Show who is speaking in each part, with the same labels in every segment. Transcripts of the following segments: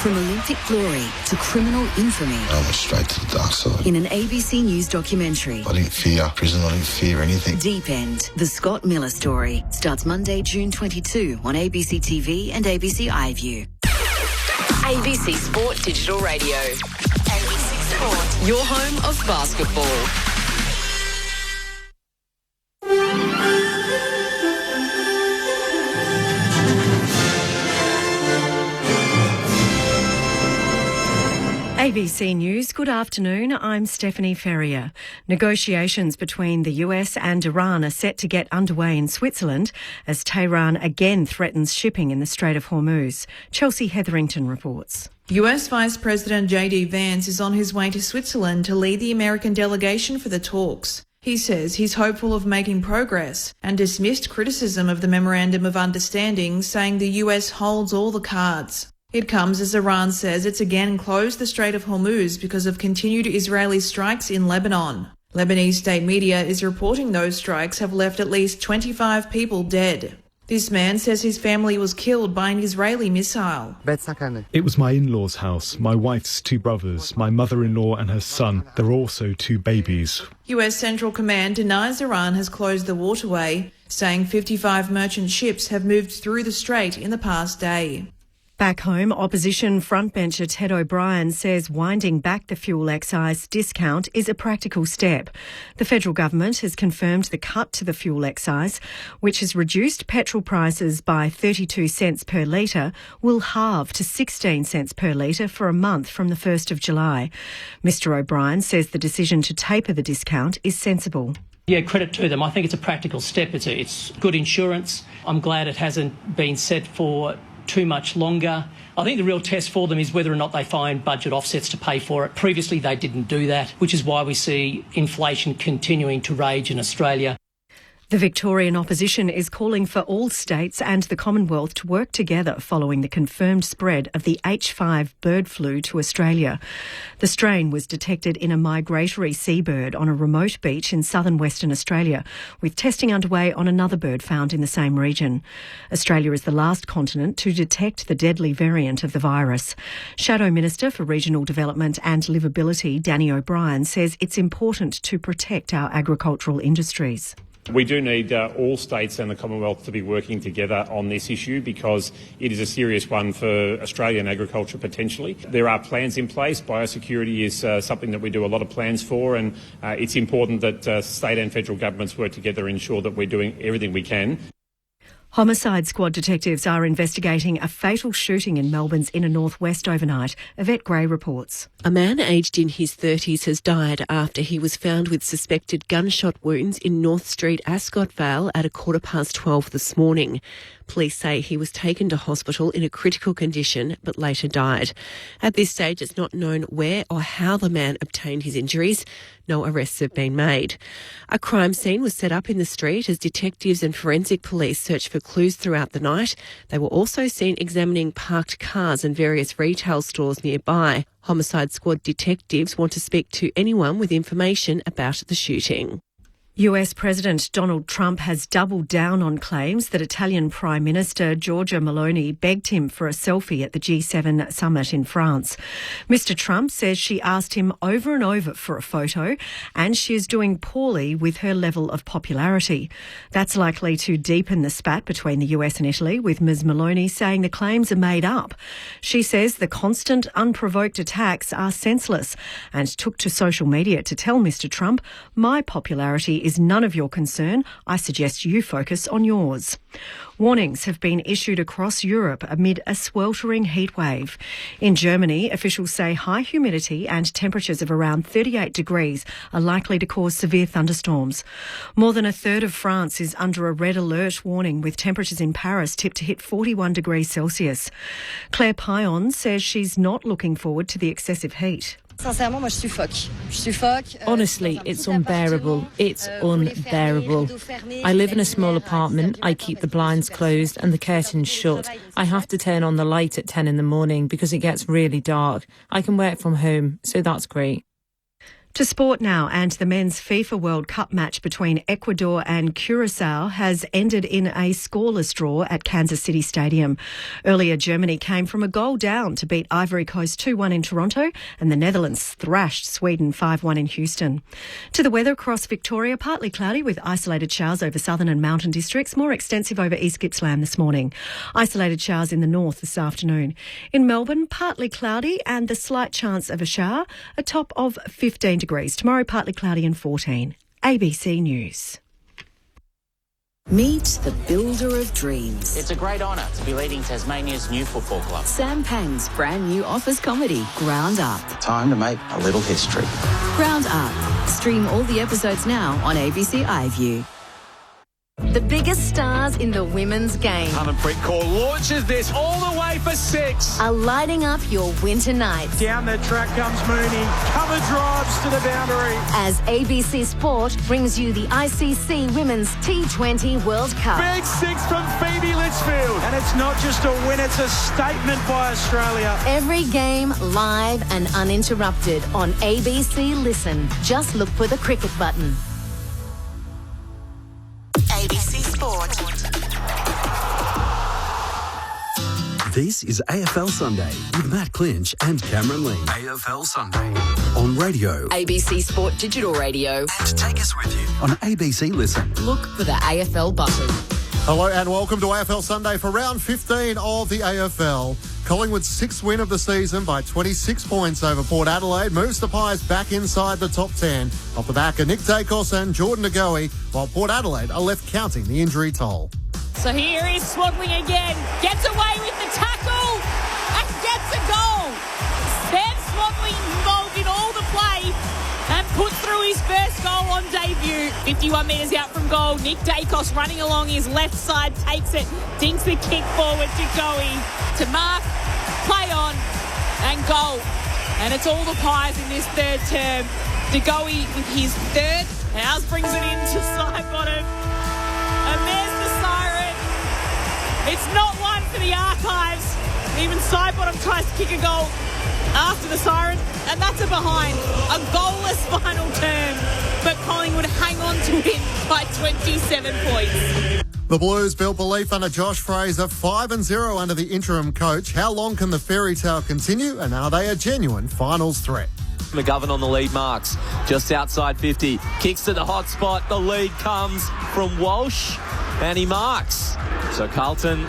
Speaker 1: From Olympic glory to criminal infamy.
Speaker 2: I went straight to the dark side.
Speaker 1: In an ABC News documentary.
Speaker 2: I didn't fear prison, I didn't fear anything.
Speaker 1: Deep End, the Scott Miller story, starts Monday, June 22 on ABC TV and ABC iView.
Speaker 3: ABC Sport Digital Radio. ABC Sport. Your home of basketball.
Speaker 4: ABC News, good afternoon. I'm Stephanie Ferrier. Negotiations between the US and Iran are set to get underway in Switzerland as Tehran again threatens shipping in the Strait of Hormuz. Chelsea Hetherington reports.
Speaker 5: US Vice President J.D. Vance is on his way to Switzerland to lead the American delegation for the talks. He says he's hopeful of making progress and dismissed criticism of the Memorandum of Understanding, saying the US holds all the cards. It comes as Iran says it's again closed the Strait of Hormuz because of continued Israeli strikes in Lebanon. Lebanese state media is reporting those strikes have left at least 25 people dead. This man says his family was killed by an Israeli missile.
Speaker 6: It was my in-laws' house, my wife's two brothers, my mother-in-law and her son. There are also two babies.
Speaker 5: US Central Command denies Iran has closed the waterway, saying 55 merchant ships have moved through the strait in the past day.
Speaker 4: Back home, opposition frontbencher Ted O'Brien says winding back the fuel excise discount is a practical step. The federal government has confirmed the cut to the fuel excise, which has reduced petrol prices by 32 cents per litre, will halve to 16 cents per litre for a month from the 1st of July. Mr O'Brien says the decision to taper the discount is sensible.
Speaker 7: Yeah, credit to them. I think it's a practical step. It's good insurance. I'm glad it hasn't been set for too much longer. I think the real test for them is whether or not they find budget offsets to pay for it. Previously, they didn't do that, which is why we see inflation continuing to rage in Australia.
Speaker 4: The Victorian opposition is calling for all states and the Commonwealth to work together following the confirmed spread of the H5 bird flu to Australia. The strain was detected in a migratory seabird on a remote beach in southern Western Australia, with testing underway on another bird found in the same region. Australia is the last continent to detect the deadly variant of the virus. Shadow Minister for Regional Development and Livability, Danny O'Brien, says it's important to protect our agricultural industries.
Speaker 8: We do need all states and the Commonwealth to be working together on this issue because it is a serious one for Australian agriculture potentially. There are plans in place. Biosecurity is something that we do a lot of plans for, and it's important that state and federal governments work together and ensure that we're doing everything we can.
Speaker 4: Homicide Squad detectives are investigating a fatal shooting in Melbourne's inner northwest overnight. Yvette Gray reports.
Speaker 9: A man aged in his 30s has died after he was found with suspected gunshot wounds in North Street, Ascot Vale at 12:15 this morning. Police say he was taken to hospital in a critical condition but later died. At this stage, it's not known where or how the man obtained his injuries. No arrests have been made. A crime scene was set up in the street as detectives and forensic police searched for clues throughout the night. They were also seen examining parked cars and various retail stores nearby. Homicide Squad detectives want to speak to anyone with information about the shooting.
Speaker 4: US President Donald Trump has doubled down on claims that Italian Prime Minister Giorgia Meloni begged him for a selfie at the G7 summit in France. Mr Trump says she asked him over and over for a photo, and she is doing poorly with her level of popularity. That's likely to deepen the spat between the US and Italy, with Ms Meloni saying the claims are made up. She says the constant, unprovoked attacks are senseless and took to social media to tell Mr Trump, "My popularity is none of your concern. I suggest you focus on yours." Warnings have been issued across Europe amid a sweltering heatwave. In Germany, officials say high humidity and temperatures of around 38 degrees are likely to cause severe thunderstorms. More than a third of France is under a red alert warning, with temperatures in Paris tipped to hit 41 degrees Celsius. Claire Payon says she's not looking forward to the excessive heat.
Speaker 10: Honestly, it's unbearable. It's unbearable. I live in a small apartment. I keep the blinds closed and the curtains shut. I have to turn on the light at 10 in the morning because it gets really dark. I can work from home, so that's great.
Speaker 4: To sport now, and the men's FIFA World Cup match between Ecuador and Curacao has ended in a scoreless draw at Kansas City Stadium. Earlier, Germany came from a goal down to beat Ivory Coast 2-1 in Toronto, and the Netherlands thrashed Sweden 5-1 in Houston. To the weather across Victoria, partly cloudy with isolated showers over southern and mountain districts, more extensive over East Gippsland this morning. Isolated showers in the north this afternoon. In Melbourne, partly cloudy and the slight chance of a shower, a top of 15 degrees. Tomorrow, partly cloudy and 14. ABC News.
Speaker 1: Meet the builder of dreams.
Speaker 11: It's a great honour to be leading Tasmania's new football club.
Speaker 1: Sam Pang's brand new office comedy, Ground Up.
Speaker 12: Time to make a little history.
Speaker 1: Ground Up. Stream all the episodes now on ABC iView.
Speaker 3: The biggest stars in the women's game
Speaker 13: Harmanpreet Kaur launches this all the way for 6.
Speaker 3: are lighting up your winter nights.
Speaker 13: Down the track comes Mooney. Cover drives to the boundary.
Speaker 3: As ABC Sport brings you the ICC Women's T20 World Cup.
Speaker 13: Big 6 from Phoebe Litchfield. And it's not just a win, it's a statement by Australia.
Speaker 3: Every game live and uninterrupted on ABC Listen. Just look for the cricket button.
Speaker 14: ABC Sport.
Speaker 15: This is AFL Sunday with Matt Clinch and Cameron Lee. AFL Sunday on radio.
Speaker 3: ABC Sport Digital Radio.
Speaker 15: And take us with you on ABC Listen.
Speaker 3: Look for the AFL button.
Speaker 16: Hello and welcome to AFL Sunday for round 15 of the AFL. Collingwood's 6th win of the season by 26 points over Port Adelaide moves the Pies back inside the top 10 off the back of Nick Dacos and Jordan Ngoe, while Port Adelaide are left counting the injury toll.
Speaker 17: So here is Swaddling again, gets away with the tackle and gets a goal. Sam Swaddling involved in all the play and put through his first goal on debut. 51 metres out from goal. Nick Dacos running along his left side, takes it, dinks the kick forward to Ngoe, to mark, play on and goal. And it's all the Pies in this third term. Ngoe with his third. Howes brings it into side bottom. And there's the siren. It's not one for the archives. Even Sidebottom tries to kick a goal after the siren, and that's a behind. A goalless final term, but Collingwood hang on to win by 27 points.
Speaker 16: The Blues built belief under Josh Fraser, 5-0 under the interim coach. How long can the fairy tale continue, and are they a genuine finals threat?
Speaker 18: McGovern on the lead marks, just outside 50. Kicks to the hot spot. The lead comes from Walsh, and he marks. So Carlton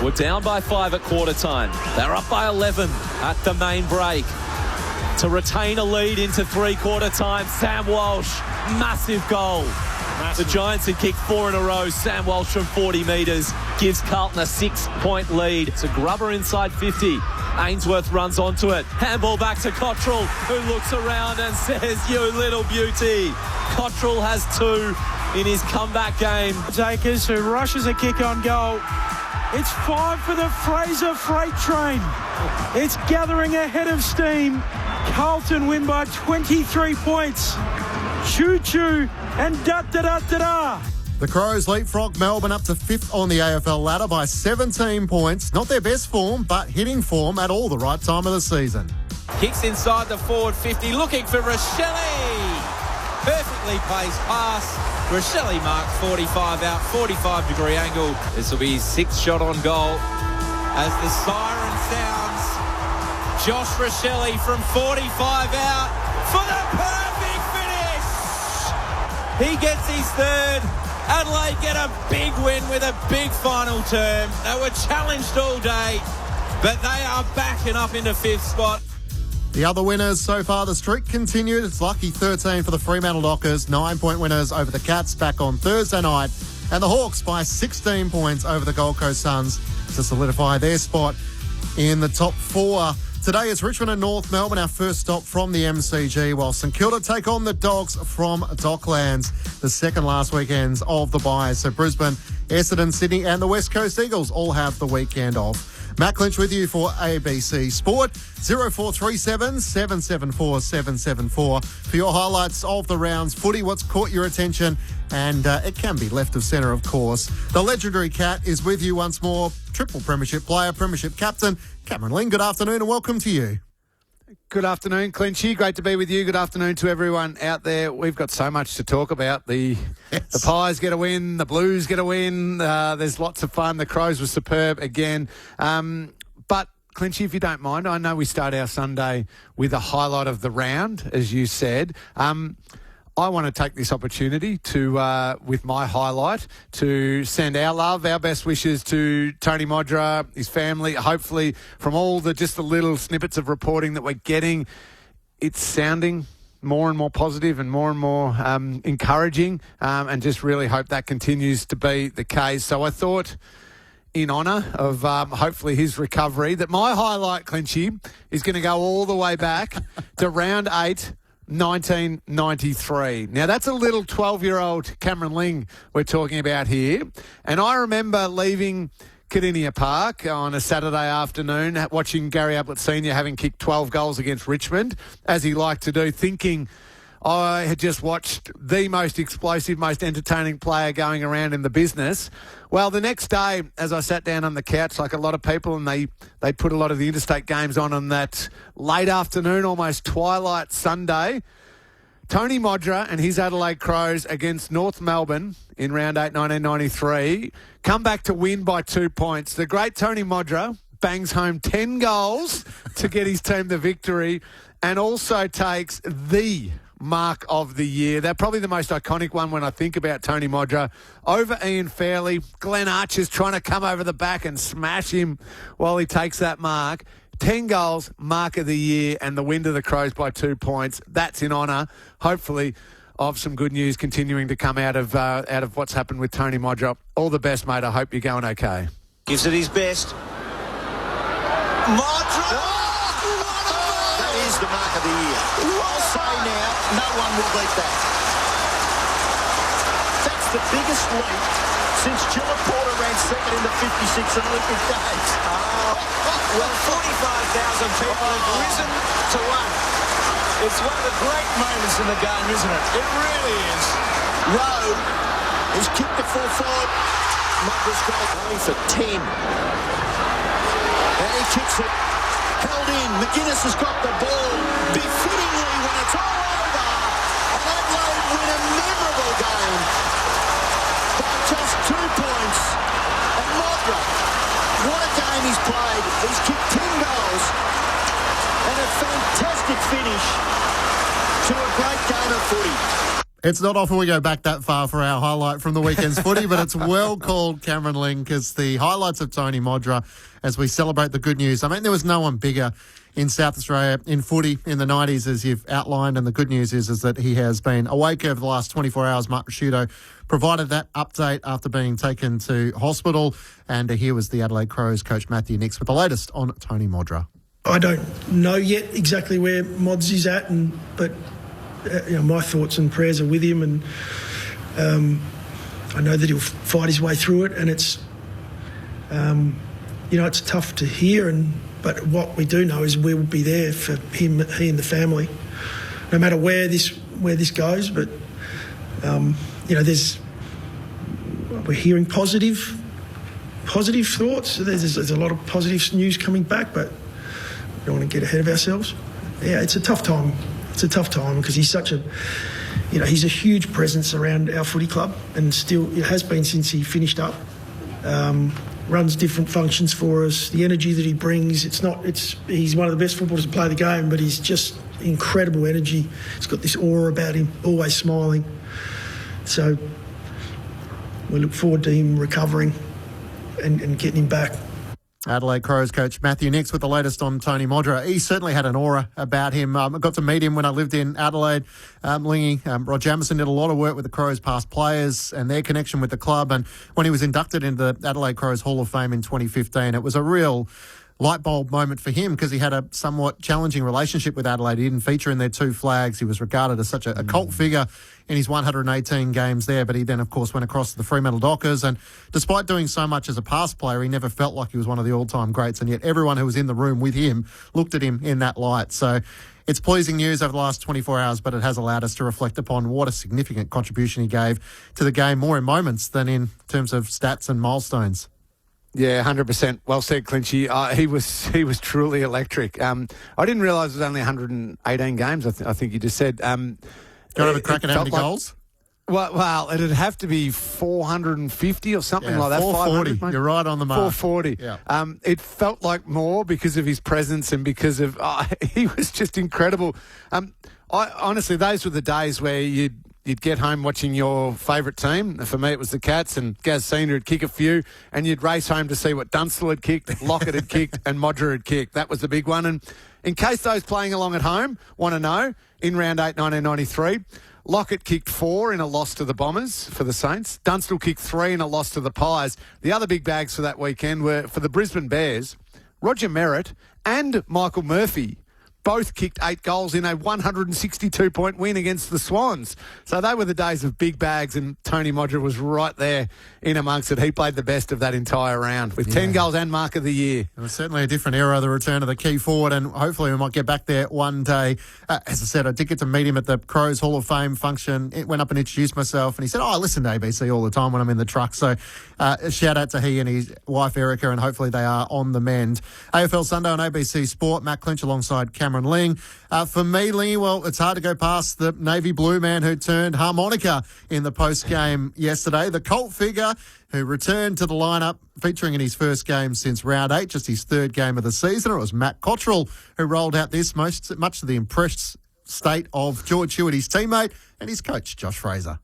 Speaker 18: were down by 5 at quarter time. They're up by 11 at the main break. To retain a lead into 3-quarter time, Sam Walsh, massive goal. The Giants had kicked 4 in a row. Sam Walsh from 40 metres gives Carlton a 6-point lead. It's a grubber inside 50. Ainsworth runs onto it. Handball back to Cottrell, who looks around and says, "You little beauty." Cottrell has 2 in his comeback game.
Speaker 13: Takers, who rushes a kick on goal. It's 5 for the Fraser Freight Train. It's gathering ahead of steam. Carlton win by 23 points. Choo-choo and da-da-da-da-da.
Speaker 16: The Crows leapfrog Melbourne up to 5th on the AFL ladder by 17 points. Not their best form, but hitting form at all the right time of the season.
Speaker 19: Kicks inside the forward 50, looking for Rochelle. Perfectly placed pass. Rochelle marks 45 out, 45-degree angle. This will be his 6th shot on goal. As the siren sounds, Josh Rochelle from 45 out for the perfect finish. He gets his 3rd. Adelaide get a big win with a big final term. They were challenged all day, but they are backing up into 5th spot.
Speaker 16: The other winners so far, the streak continued. It's lucky 13 for the Fremantle Dockers, 9-point winners over the Cats back on Thursday night. And the Hawks by 16 points over the Gold Coast Suns to solidify their spot in the top 4. Today it's Richmond and North Melbourne, our first stop from the MCG, while St Kilda take on the Dogs from Docklands, the second last weekends of the bye. So Brisbane, Essendon, Sydney and the West Coast Eagles all have the weekend off. Matt Clinch with you for ABC Sport. 0437 774 774 for your highlights of the round's footy. What's caught your attention? And it can be left of centre, of course. The legendary Cat is with you once more. Triple premiership player, premiership captain, Cameron Ling. Good afternoon and welcome to you.
Speaker 20: Good afternoon, Clinchy. Great to be with you. Good afternoon to everyone out there. We've got so much to talk about. The Pies get a win. The Blues get a win. There's lots of fun. The Crows were superb again. But, Clinchy, if you don't mind, I know we start our Sunday with a highlight of the round, as you said. I want to take this opportunity to, with my highlight, to send our love, our best wishes to Tony Modra, his family. Hopefully, from all the little snippets of reporting that we're getting, it's sounding more and more positive and more encouraging, and just really hope that continues to be the case. So I thought, in honour of hopefully his recovery, that my highlight, Clinchy, is going to go all the way back to round 8. 1993. Now, that's a little 12-year-old Cameron Ling we're talking about here. And I remember leaving Cardinia Park on a Saturday afternoon, watching Gary Ablett Sr. having kicked 12 goals against Richmond, as he liked to do, thinking I had just watched the most explosive, most entertaining player going around in the business. Well, the next day, as I sat down on the couch like a lot of people, and they put a lot of the interstate games on that late afternoon, almost twilight Sunday, Tony Modra and his Adelaide Crows against North Melbourne in round 8, 1993, come back to win by 2 points. The great Tony Modra bangs home 10 goals to get his team the victory, and also takes the mark of the year. They're probably the most iconic one when I think about Tony Modra. Over Ian Fairley, Glenn Archer's trying to come over the back and smash him while he takes that mark. 10 goals, mark of the year, and the win to the Crows by 2 points. That's in honour, hopefully, of some good news continuing to come out of what's happened with Tony Modra. All the best, mate. I hope you're going okay.
Speaker 21: Gives it his best. Modra! That is the mark of the year. I'll say now, no one will beat that. That's the biggest leap since Gillett Porter ran second in the 56 Olympic Games. Well, 45,000 people have risen to one. It's one of the great moments in the game, isn't it? It really is. Rowe has kicked the full forward. Modra's got it going for 10. And he kicks it. Held in. McGuinness has got the ball. Befittingly, when it's all over, and Adelaide win a memorable game by just 2 points. And Modra, what a game he's played. He's kicked 10 goals and a fantastic finish to a great game of footy.
Speaker 16: It's not often we go back that far for our highlight from the weekend's footy, but it's well called, Cameron Ling, because the highlights of Tony Modra as we celebrate the good news. I mean, there was no one bigger in South Australia in footy in the 90s, as you've outlined, and the good news is that he has been awake over the last 24 hours. Mark Rasciuto provided that update after being taken to hospital, and here was the Adelaide Crows coach Matthew Nicks with the latest on Tony Modra.
Speaker 22: I don't know yet exactly where Mods is at, but my thoughts and prayers are with him, and I know that he'll fight his way through it, and it's it's tough to hear, but what we do know is we'll be there for him, he and the family, no matter where this goes. But we're hearing positive thoughts. There's a lot of positive news coming back, but we don't want to get ahead of ourselves. Yeah, it's a tough time. It's a tough time because he's such a, he's a huge presence around our footy club, and still it has been since he finished up. Runs different functions for us. The energy that he brings, he's one of the best footballers to play the game, but he's just incredible energy. He's got this aura about him, always smiling. So we look forward to him recovering and getting him back.
Speaker 16: Adelaide Crows coach Matthew Nicks with the latest on Tony Modra. He certainly had an aura about him. I got to meet him when I lived in Adelaide. Lingy, Rod Jamieson did a lot of work with the Crows past players and their connection with the club. And when he was inducted into the Adelaide Crows Hall of Fame in 2015, it was a real light bulb moment for him because he had a somewhat challenging relationship with Adelaide. He didn't feature in their two flags. He was regarded as such a cult figure in his 118 games there, but he then, of course, went across to the Fremantle Dockers, and despite doing so much as a past player, he never felt like he was one of the all-time greats, and yet everyone who was in the room with him looked at him in that light. So it's pleasing news over the last 24 hours, but it has allowed us to reflect upon what a significant contribution he gave to the game, more in moments than in terms of stats and milestones.
Speaker 20: Yeah, 100%. Well said, Clinchy. He was truly electric. I didn't realise it was only 118 games. I think you just said.
Speaker 16: Do you want to have a crack at how many goals?
Speaker 20: Well, it'd have to be 450 or something like that.
Speaker 16: 440. You're right on the mark.
Speaker 20: 440.
Speaker 16: Yeah.
Speaker 20: It felt like more because of his presence and because of he was just incredible. Honestly, those were the days where you'd get home watching your favourite team. For me, it was the Cats, and Gaz Senior would kick a few, and you'd race home to see what Dunstall had kicked, Lockett had kicked, and Modra had kicked. That was the big one. And in case those playing along at home want to know, in round 8, 1993, Lockett kicked 4 in a loss to the Bombers for the Saints. Dunstall kicked 3 in a loss to the Pies. The other big bags for that weekend were for the Brisbane Bears. Roger Merritt and Michael Murphy both kicked 8 goals in a 162-point win against the Swans. So they were the days of big bags, and Tony Modra was right there in amongst it. He played the best of that entire round with 10 goals and mark of the year.
Speaker 16: It was certainly a different era, the return of the key forward, and hopefully we might get back there one day. As I said, I did get to meet him at the Crows Hall of Fame function. It went up and introduced myself, and he said, I listen to ABC all the time when I'm in the truck. So a shout out to he and his wife Erica, and hopefully they are on the mend. AFL Sunday on ABC Sport. Matt Clinch alongside Cameron Ling. For me, Lingy, well, it's hard to go past the navy blue man who turned harmonica in the post-game yesterday. The cult figure who returned to the lineup, featuring in his first game since round 8, just his third game of the season. It was Matt Cottrell who rolled out this, much to the impressed state of George Hewitt, his teammate, and his coach, Josh Fraser.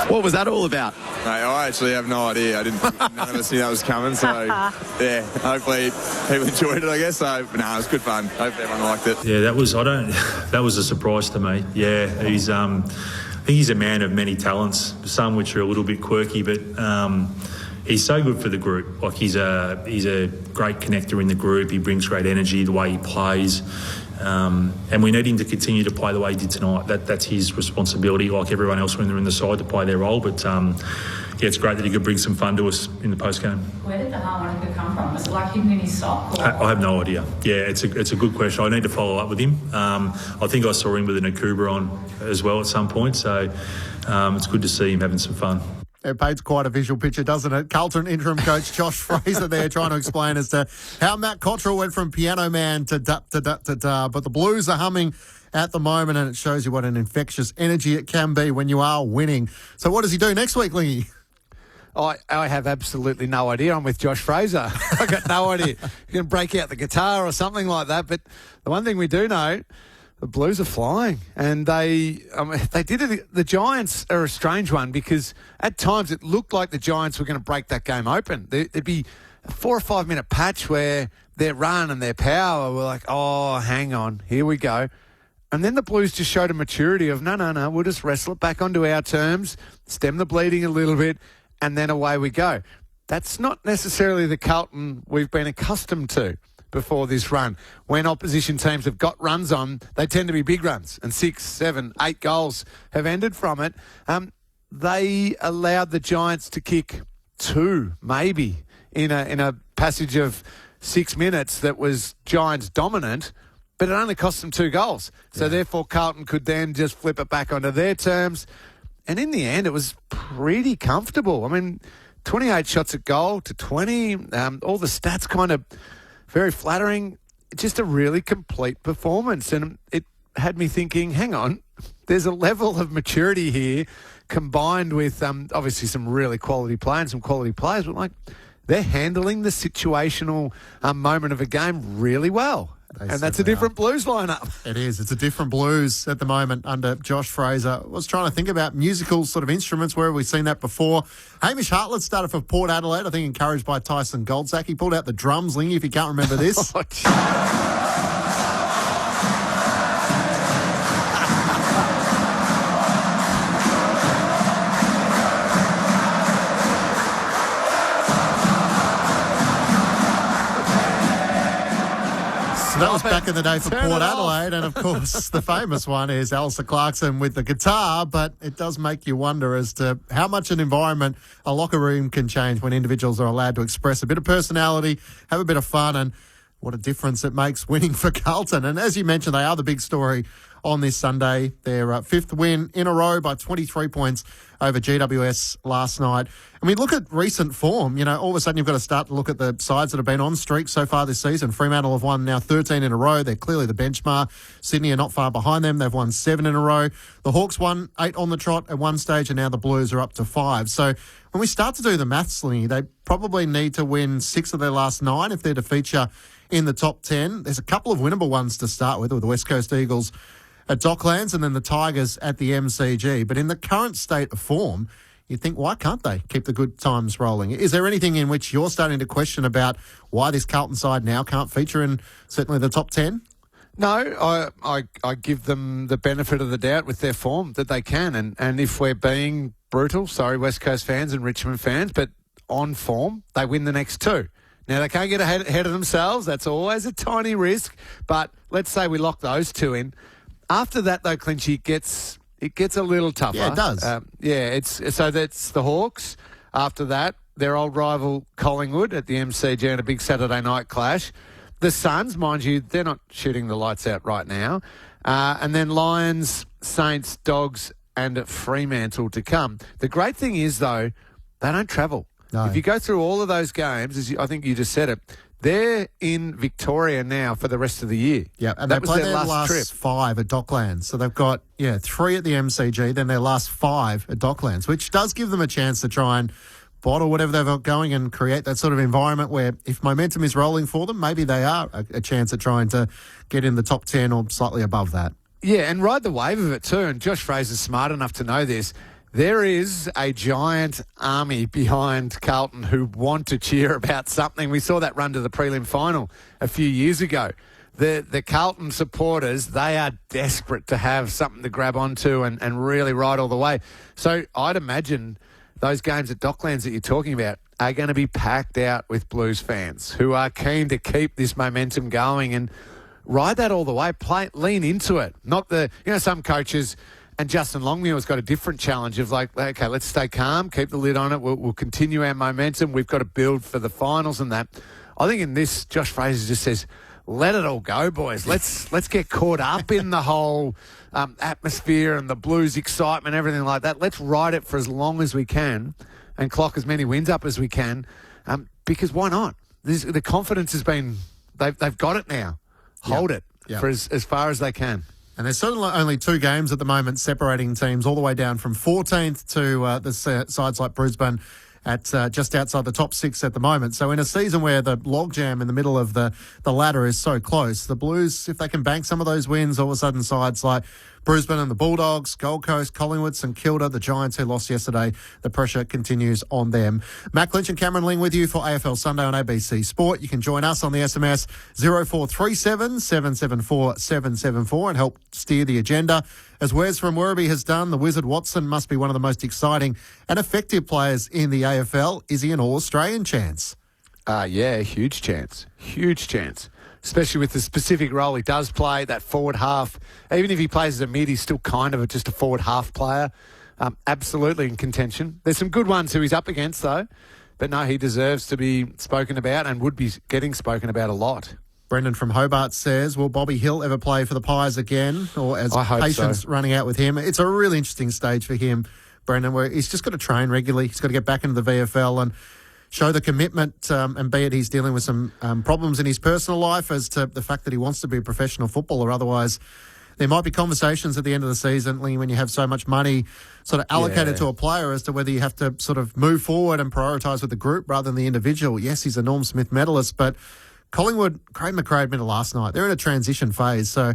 Speaker 2: What was that all about?
Speaker 6: I actually have no idea. None of us knew that was coming. So, yeah, hopefully people enjoyed it, I guess. So, it was good fun. Hopefully everyone liked it.
Speaker 23: Yeah, that was a surprise to me. Yeah, I think he's a man of many talents, some which are a little bit quirky, but he's so good for the group. Like he's a great connector in the group. He brings great energy, the way he plays. And we need him to continue to play the way he did tonight. That's his responsibility, like everyone else when they're in the side, to play their role. But it's great that he could bring some fun to us in the post-game.
Speaker 24: Where did the harmonica come from? Was it like hidden in his sock? Or?
Speaker 23: I have no idea. Yeah, it's a good question. I need to follow up with him. I think I saw him with an Akuba on as well at some point. So it's good to see him having some fun.
Speaker 16: It paints quite a visual picture, doesn't it? Carlton interim coach Josh Fraser there trying to explain as to how Matt Cottrell went from piano man to da-da-da-da-da. But the Blues are humming at the moment, and it shows you what an infectious energy it can be when you are winning. So what does he do next week, Lingy?
Speaker 20: I have absolutely no idea. I'm with Josh Fraser. I've got no idea. You're going to break out the guitar or something like that. But the one thing we do know, the Blues are flying, and they did it. The Giants are a strange one because at times it looked like the Giants were going to break that game open. There'd be a 4 or 5 minute patch where their run and their power were like, oh, hang on, here we go. And then the Blues just showed a maturity of, no, we'll just wrestle it back onto our terms, stem the bleeding a little bit, and then away we go. That's not necessarily the Carlton we've been accustomed to before this run. When opposition teams have got runs on, they tend to be big runs, and 6, 7, 8 goals have ended from it. They allowed the Giants to kick 2, maybe, in a passage of 6 minutes that was Giants dominant, but it only cost them 2 goals. So therefore Carlton could then just flip it back onto their terms. And in the end, it was pretty comfortable. I mean, 28 shots at goal to 20, all the stats kind of very flattering. Just a really complete performance. And it had me thinking, hang on, there's a level of maturity here combined with obviously some really quality play and some quality players, but like they're handling the situational moment of a game really well. And that's a different Blues lineup.
Speaker 16: It is. It's a different Blues at the moment under Josh Fraser. I was trying to think about musical sort of instruments. Where have we seen that before? Hamish Hartlett started for Port Adelaide, I think encouraged by Tyson Goldsack. He pulled out the drums, Lingy, if you can't remember this. That was back in the day for Port Adelaide, and of course the famous one is Alistair Clarkson with the guitar, but it does make you wonder as to how much an environment, a locker room can change when individuals are allowed to express a bit of personality, have a bit of fun, and what a difference it makes winning for Carlton. And as you mentioned, they are the big story on this Sunday. Their fifth win in a row by 23 points over GWS last night. And we look at recent form, all of a sudden you've got to start to look at the sides that have been on streak so far this season. Fremantle have won now 13 in a row. They're clearly the benchmark. Sydney are not far behind them. They've won 7 in a row. The Hawks won 8 on the trot at one stage, and now the Blues are up to 5. So when we start to do the maths, Lingy, they probably need to win 6 of their last 9 if they're to feature in the top 10. There's a couple of winnable ones to start with the West Coast Eagles at Docklands and then the Tigers at the MCG. But in the current state of form, you think, why can't they keep the good times rolling? Is there anything in which you're starting to question about why this Carlton side now can't feature in certainly the top 10?
Speaker 20: No, I give them the benefit of the doubt with their form that they can. And if we're being brutal, sorry, West Coast fans and Richmond fans, but on form, they win the next 2. Now, they can't get ahead of themselves. That's always a tiny risk. But let's say we lock those 2 in. After that, though, Clinchy, it gets a little tougher.
Speaker 16: Yeah, it does.
Speaker 20: That's the Hawks. After that, their old rival Collingwood at the MCG in a big Saturday night clash. The Suns, mind you, they're not shooting the lights out right now. And then Lions, Saints, Dogs and Fremantle to come. The great thing is, though, they don't travel. No. If you go through all of those games, I think you just said it, they're in Victoria now for the rest of the year.
Speaker 16: Yeah, and that was their last trip. 5 at Docklands. So they've got 3 at the MCG, then their last 5 at Docklands, which does give them a chance to try and bottle whatever they've got going and create that sort of environment where if momentum is rolling for them, maybe they are a chance at trying to get in the top 10 or slightly above that.
Speaker 20: Yeah, and ride the wave of it too. And Josh Fraser's smart enough to know this. There is a giant army behind Carlton who want to cheer about something. We saw that run to the prelim final a few years ago. The Carlton supporters, they are desperate to have something to grab onto and really ride all the way. So I'd imagine those games at Docklands that you're talking about are going to be packed out with Blues fans who are keen to keep this momentum going and ride that all the way, lean into it. Not some coaches... And Justin Longmuir's got a different challenge of okay, let's stay calm, keep the lid on it. We'll continue our momentum. We've got to build for the finals and that. I think in this, Josh Fraser just says, let it all go, boys. Let's get caught up in the whole atmosphere and the Blues excitement, everything like that. Let's ride it for as long as we can and clock as many wins up as we can because why not? The confidence has been, they've got it now. Hold it for as far as they can.
Speaker 16: And there's certainly only 2 games at the moment separating teams all the way down from 14th to the sides like Brisbane at just outside the top 6 at the moment. So in a season where the logjam in the middle of the ladder is so close, the Blues, if they can bank some of those wins, all of a sudden sides like Brisbane and the Bulldogs, Gold Coast, Collingwood, St Kilda, the Giants who lost yesterday, the pressure continues on them. Matt Clinch and Cameron Ling with you for AFL Sunday on ABC Sport. You can join us on the SMS 0437 774 774 and help steer the agenda. As Wes from Werribee has done, the Wizard Watson must be one of the most exciting and effective players in the AFL. Is he an All-Australian chance?
Speaker 20: Yeah, huge chance. Huge chance. Especially with the specific role he does play, that forward half. Even if he plays as a mid, he's still kind of just a forward half player. Absolutely in contention. There's some good ones who he's up against, though. But no, he deserves to be spoken about and would be getting spoken about a lot.
Speaker 16: Brendan from Hobart says, will Bobby Hill ever play for the Pies again? Or as patience running out with him? It's a really interesting stage for him, Brendan, where he's just got to train regularly. He's got to get back into the VFL and show the commitment, and be it he's dealing with some problems in his personal life as to the fact that he wants to be a professional footballer. Otherwise, there might be conversations at the end of the season when you have so much money sort of allocated to a player as to whether you have to sort of move forward and prioritise with the group rather than the individual. Yes, he's a Norm Smith medalist, but Collingwood, Craig McRae admitted last night, they're in a transition phase, so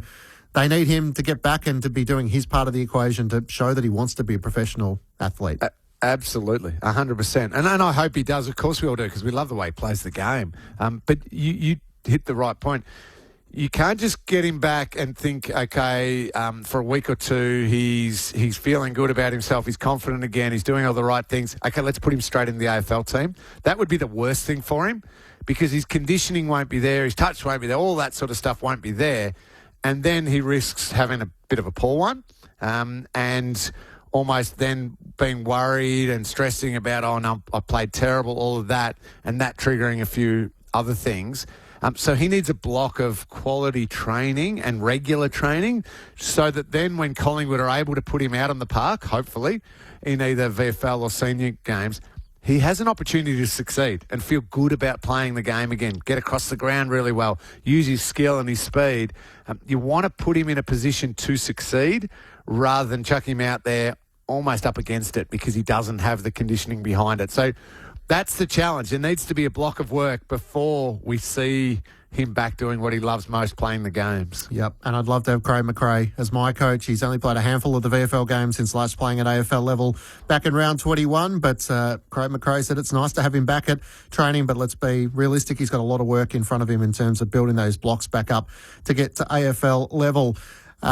Speaker 16: they need him to get back and to be doing his part of the equation to show that he wants to be a professional athlete.
Speaker 20: Absolutely, 100%. And I hope he does. Of course we all do, because we love the way he plays the game. But you hit the right point. You can't just get him back and think, okay, for a week or two, he's feeling good about himself, he's confident again, he's doing all the right things. Okay, let's put him straight in the AFL team. That would be the worst thing for him, because his conditioning won't be there, his touch won't be there, all that sort of stuff won't be there. And then he risks having a bit of a poor one and almost then being worried and stressing about, oh, no, I played terrible, all of that, and that triggering a few other things. So he needs a block of quality training and regular training so that then when Collingwood are able to put him out on the park, hopefully, in either VFL or senior games, he has an opportunity to succeed and feel good about playing the game again, get across the ground really well, use his skill and his speed. You want to put him in a position to succeed rather than chuck him out there almost up against it because he doesn't have the conditioning behind it. So that's the challenge. There needs to be a block of work before we see him back doing what he loves most, playing the games.
Speaker 16: Yep, and I'd love to have Craig McRae as my coach. He's only played a handful of the VFL games since last playing at AFL level back in round 21, but Craig McRae said it's nice to have him back at training, but let's be realistic. He's got a lot of work in front of him in terms of building those blocks back up to get to AFL level.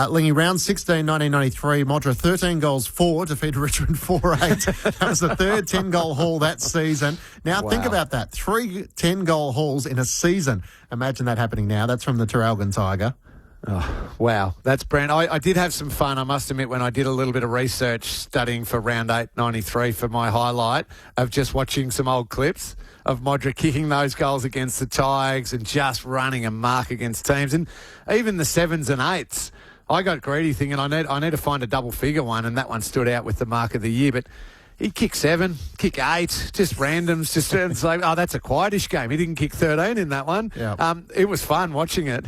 Speaker 16: Lingy, round 16, 1993, Modra 13 goals for, defeated Richmond 4-8. That was the third 10-goal haul that season. Now think about that, 3 10-goal hauls in a season. Imagine that happening now. That's from the Traralgon Tiger.
Speaker 20: Oh, wow, that's brilliant. I did have some fun, I must admit, when I did a little bit of research studying for round 8, 93 for my highlight of just watching some old clips of Modra kicking those goals against the Tigers and just running a mark against teams. And even the 7s and 8s. I got greedy thinking I need to find a double-figure one, and that one stood out with the mark of the year. But he'd kick 7, kick 8, just randoms. Just it's like, oh, that's a quietish game. He didn't kick 13 in that one.
Speaker 16: Yep.
Speaker 20: It was fun watching it.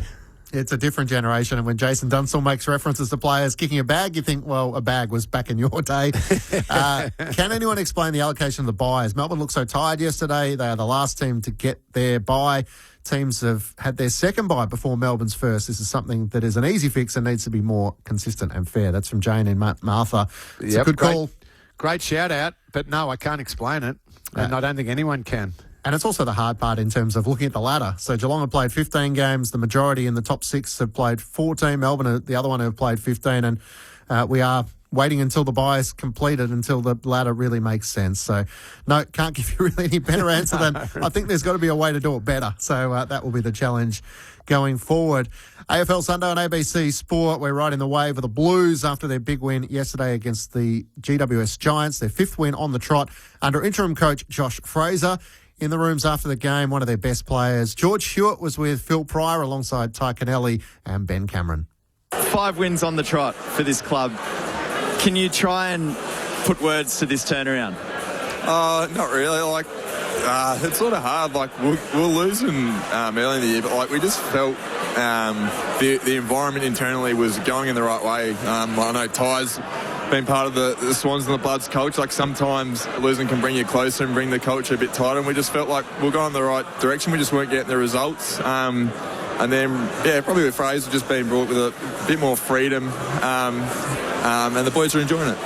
Speaker 16: It's a different generation, and when Jason Dunstall makes references to players kicking a bag, you think, well, a bag was back in your day. Can anyone explain the allocation of the byes? Melbourne looked so tired yesterday. They are the last team to get their bye. Teams have had their second bye before Melbourne's first. This is something that is an easy fix and needs to be more consistent and fair. That's from Jane and Martha. It's a good call.
Speaker 20: Great shout out, but no, I can't explain it, and I don't think anyone can.
Speaker 16: And it's also the hard part in terms of looking at the ladder. So Geelong have played 15 games. The majority in the top 6 have played 14. Melbourne are the other one who have played 15. And we are waiting until the bye is completed, until the ladder really makes sense. So, no, can't give you really any better answer than I think there's got to be a way to do it better. So that will be the challenge going forward. AFL Sunday on ABC Sport. We're right in the wave of the Blues after their big win yesterday against the GWS Giants, their 5th win on the trot under interim coach Josh Fraser. In the rooms after the game, one of their best players, George Hewitt, was with Phil Pryor alongside Ty Kennelly and Ben Cameron.
Speaker 2: 5 wins on the trot for this club. Can you try and put words to this turnaround?
Speaker 6: Not really. It's sort of hard. We'll lose them early in the year, but we just felt the environment internally was going in the right way. I know Ty's been part of the Swans and the Bloods culture. Sometimes losing can bring you closer and bring the culture a bit tighter, and we just felt like we're going in the right direction. We just weren't getting the results. And then, probably with Fraser just being brought with a bit more freedom, and the boys are enjoying it,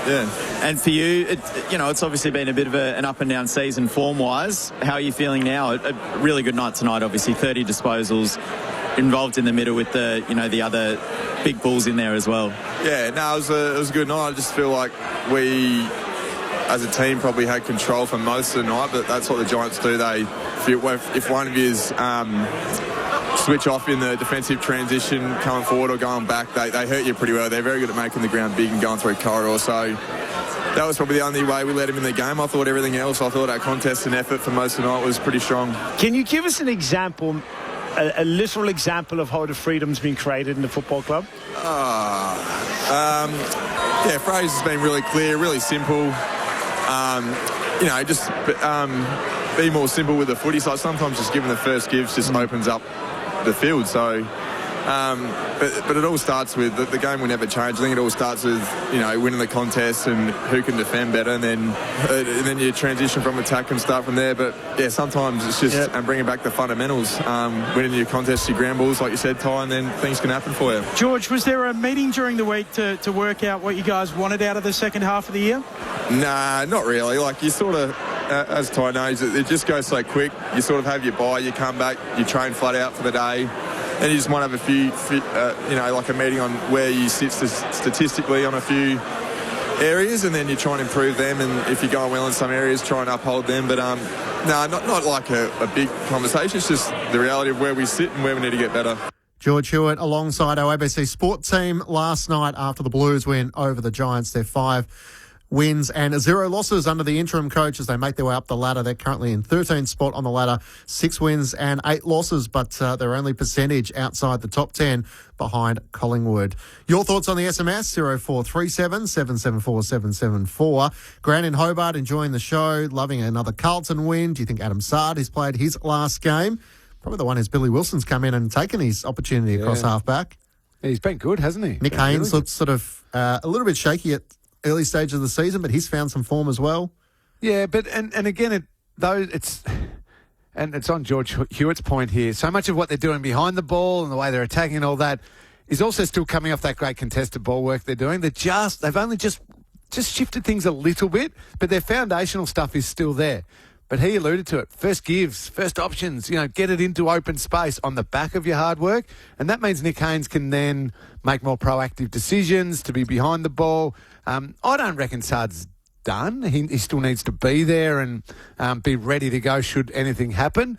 Speaker 2: And for you, it's obviously been a bit of an up and down season form-wise. How are you feeling now? A really good night tonight, obviously, 30 disposals, involved in the middle with the other big bulls in there as well.
Speaker 6: Yeah, no, it was a good night. I just feel like we, as a team, probably had control for most of the night, but that's what the Giants do. If one of you's switch off in the defensive transition coming forward or going back, they hurt you pretty well. They're very good at making the ground big and going through a corridor, so that was probably the only way we let him in the game. I thought everything else, our contest and effort for most of the night was pretty strong.
Speaker 13: Can you give us an example, a literal example of how the freedom's been created in the football club?
Speaker 6: Fraser's been really clear, really simple. Be more simple with the footy side. Sometimes just giving the first gives just opens up the field. So, But it all starts with the game will never change. I think it all starts with winning the contest and who can defend better, and then you transition from attack and start from there. But yeah, sometimes it's just bringing back the fundamentals, winning your contest, your ground balls, like you said, Ty, and then things can happen for you.
Speaker 13: George, was there a meeting during the week to work out what you guys wanted out of the second half of the year?
Speaker 6: Nah, not really. Like, you sort of, as Ty knows, it just goes so quick. You sort of have your bye, you come back, you train flat out for the day, and you just might have a few, like a meeting on where you sit statistically on a few areas, and then you try and improve them, and if you're going well in some areas, try and uphold them. But no, not like a big conversation. It's just the reality of where we sit and where we need to get better.
Speaker 16: George Hewitt alongside our ABC Sport team last night after the Blues win over the Giants. They're 5 wins and 0 losses under the interim coach as they make their way up the ladder. They're currently in 13th spot on the ladder, 6 wins and 8 losses, but their only percentage outside the top 10 behind Collingwood. Your thoughts on the SMS? 0437 774 774. Grant in Hobart enjoying the show, loving another Carlton win. Do you think Adam Sard has played his last game? Probably the one is Billy Wilson's come in and taken his opportunity across half-back.
Speaker 20: He's been good, hasn't he?
Speaker 16: Nick Haynes looked sort of a little bit shaky at early stages of the season, but he's found some form as well.
Speaker 20: Yeah, but and again, it's on George Hewitt's point here. So much of what they're doing behind the ball and the way they're attacking and all that is also still coming off that great contested ball work they're doing. They've only just shifted things a little bit, but their foundational stuff is still there. But he alluded to it. First gives, first options, get it into open space on the back of your hard work. And that means Nick Haynes can then make more proactive decisions to be behind the ball. I don't reckon Sard's done. He still needs to be there and be ready to go should anything happen.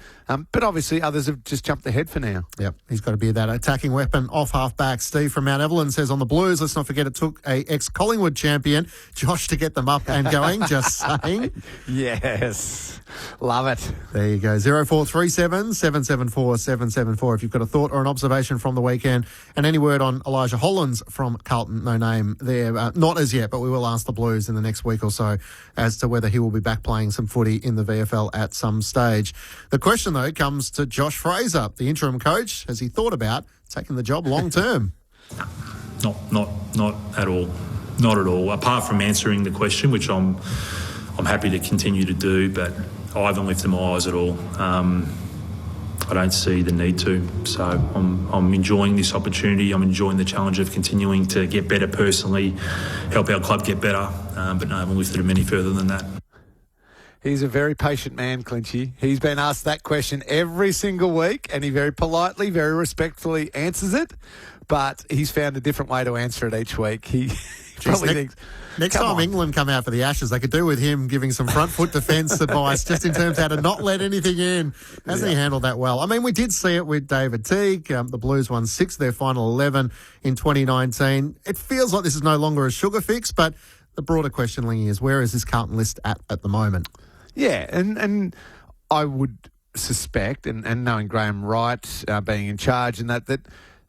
Speaker 20: But obviously others have just jumped ahead for now.
Speaker 16: Yep, he's got to be that attacking weapon off half-back. Steve from Mount Evelyn says on the Blues, let's not forget it took a ex-Collingwood champion, Josh, to get them up and going. Just saying.
Speaker 20: Yes. Love it.
Speaker 16: There you go. 0437 774 774 if you've got a thought or an observation from the weekend. And any word on Elijah Hollands from Carlton, no name there. Not as yet, but we will ask the Blues in the next week or so as to whether he will be back playing some footy in the VFL at some stage. The question, though, comes to Josh Fraser, the interim coach. Has he thought about taking the job long term?
Speaker 23: Not at all. Not at all. Apart from answering the question, which I'm happy to continue to do, but I haven't lifted my eyes at all. I don't see the need to. So I'm enjoying this opportunity. I'm enjoying the challenge of continuing to get better personally, help our club get better. But no, I haven't lifted him any further than that.
Speaker 20: He's a very patient man, Clinchy. He's been asked that question every single week, and he very politely, very respectfully answers it. But he's found a different way to answer it each week. He probably thinks...
Speaker 16: Next time England come out for the Ashes, they could do with him giving some front foot defence advice just in terms of how to not let anything in. Hasn't he handled that well? I mean, we did see it with David Teague. The Blues won 6 of their final 11 in 2019. It feels like this is no longer a sugar fix, but the broader question, Lingy, is where is this Carlton list at the moment?
Speaker 20: Yeah, and I would suspect, and knowing Graham Wright being in charge and that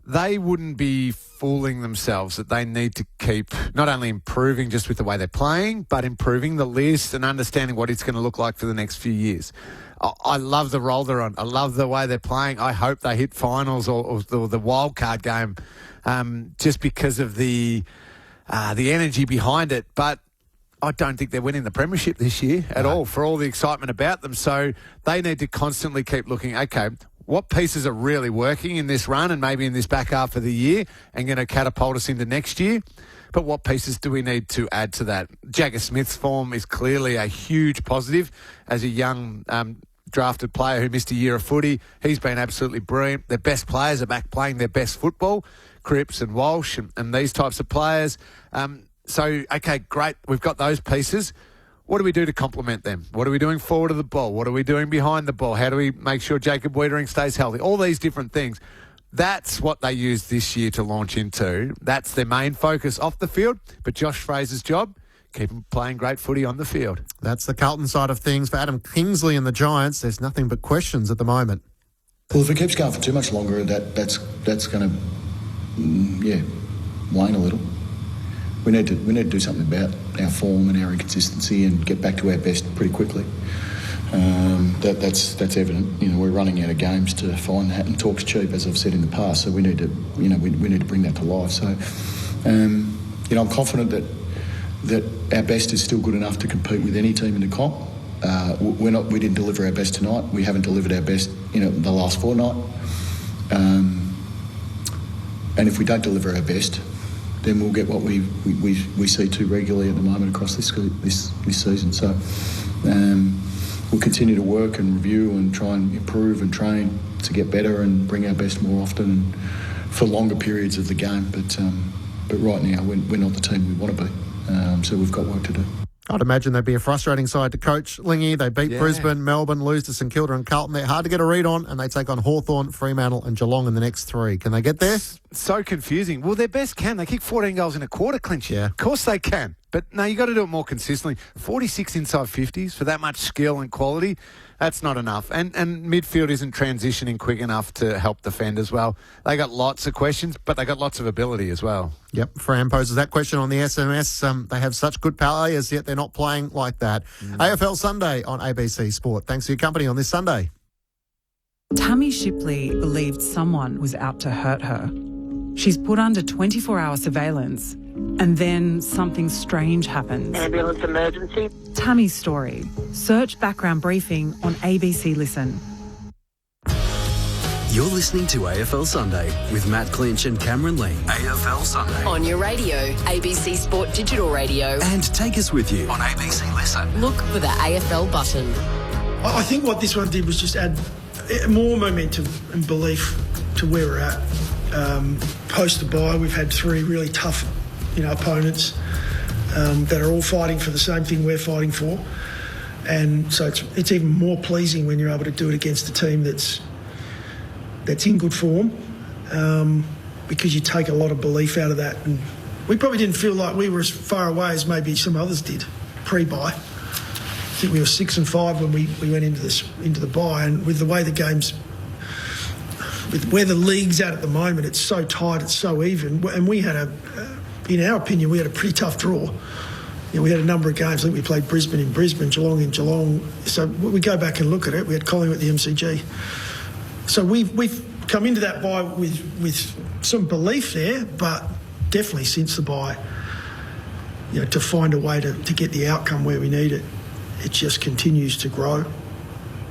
Speaker 20: they wouldn't be fooling themselves that they need to keep not only improving just with the way they're playing, but improving the list and understanding what it's going to look like for the next few years. I love the role they're on. I love the way they're playing. I hope they hit finals or the wild card game just because of the energy behind it. But I don't think they're winning the premiership this year at all for all the excitement about them. So they need to constantly keep looking, okay, what pieces are really working in this run and maybe in this back half of the year and going to catapult us into next year? But what pieces do we need to add to that? Jagger Smith's form is clearly a huge positive as a young drafted player who missed a year of footy. He's been absolutely brilliant. Their best players are back playing their best football, Cripps and Walsh and these types of players. So, okay, great. We've got those pieces. What do we do to complement them? What are we doing forward of the ball? What are we doing behind the ball? How do we make sure Jacob Wiedering stays healthy? All these different things. That's what they used this year to launch into. That's their main focus off the field. But Josh Fraser's job, keep them playing great footy on the field.
Speaker 16: That's the Carlton side of things. For Adam Kingsley and the Giants, there's nothing but questions at the moment.
Speaker 5: Well, if it keeps going for too much longer, that's going to, wane a little. We need to do something about our form and our inconsistency and get back to our best pretty quickly. That's evident. We're running out of games to find that, and talk's cheap, as I've said in the past. So we need to, we need to bring that to life. So, I'm confident that our best is still good enough to compete with any team in the comp. We didn't deliver our best tonight. We haven't delivered our best, the last fortnight. And if we don't deliver our best, then we'll get what we see too regularly at the moment across this season. So we'll continue to work and review and try and improve and train to get better and bring our best more often and for longer periods of the game. But right now we're not the team we want to be. So we've got work to do.
Speaker 16: I'd imagine they'd be a frustrating side to coach, Lingy. They beat Brisbane, Melbourne, lose to St Kilda and Carlton. They're hard to get a read on, and they take on Hawthorn, Fremantle and Geelong in the next three. Can they get there?
Speaker 20: So confusing. Well, their best can. They kick 14 goals in a quarter, Clinch.
Speaker 16: Yeah.
Speaker 20: Of course they can. But no, you got to do it more consistently. 46 inside 50s for that much skill and quality. That's not enough. And midfield isn't transitioning quick enough to help defend as well. They got lots of questions, but they got lots of ability as well.
Speaker 16: Yep, Fran poses that question on the SMS. They have such good players, yet they're not playing like that. AFL Sunday on ABC Sport. Thanks for your company on this Sunday.
Speaker 7: Tammy Shipley believed someone was out to hurt her. She's put under 24-hour surveillance, and then something strange happens.
Speaker 8: Ambulance emergency.
Speaker 7: Tammy's story. Search background briefing on ABC Listen.
Speaker 15: You're listening to AFL Sunday with Matt Clinch and Cameron Lee. AFL Sunday.
Speaker 3: On your radio, ABC Sport Digital Radio.
Speaker 15: And take us with you on ABC Listen.
Speaker 3: Look for the AFL button.
Speaker 22: I think what this one did was just add more momentum and belief to where we're at. Post the bye, we've had three really tough, opponents that are all fighting for the same thing we're fighting for, and so it's even more pleasing when you're able to do it against a team that's in good form, because you take a lot of belief out of that. And we probably didn't feel like we were as far away as maybe some others did pre-bye. I think we were 6-5 when we went into the bye, and with the way the game's, with where the league's at the moment, it's so tight, it's so even, and we had in our opinion, we had a pretty tough draw. We had a number of games. I think we played Brisbane in Brisbane, Geelong in Geelong. So we go back and look at it. We had Collingwood at the MCG. So we've come into that bye with some belief there, but definitely since the bye, to find a way to get the outcome where we need it, it just continues to grow,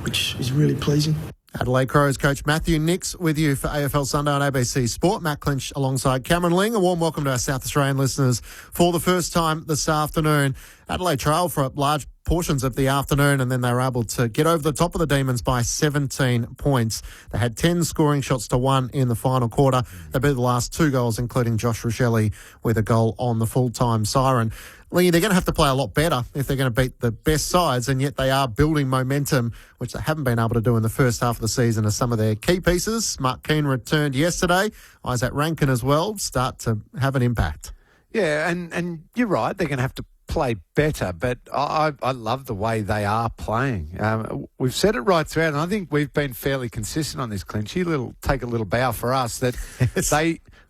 Speaker 22: which is really pleasing.
Speaker 16: Adelaide Crows coach Matthew Nix with you for AFL Sunday on ABC Sport. Matt Clinch alongside Cameron Ling. A warm welcome to our South Australian listeners for the first time this afternoon. Adelaide trailed for large portions of the afternoon, and then they were able to get over the top of the Demons by 17 points. They had 10 scoring shots to 1 in the final quarter. They beat the last 2 goals, including Josh Rochelle with a goal on the full-time siren. Lee, they're going to have to play a lot better if they're going to beat the best sides, and yet they are building momentum, which they haven't been able to do in the first half of the season as some of their key pieces. Mark Keane returned yesterday. Isaac Rankin as well start to have an impact.
Speaker 20: Yeah, and you're right, they're going to have to play better, but I love the way they are playing. We've said it right throughout, and I think we've been fairly consistent on this, Clinchy. Take a little bow for us that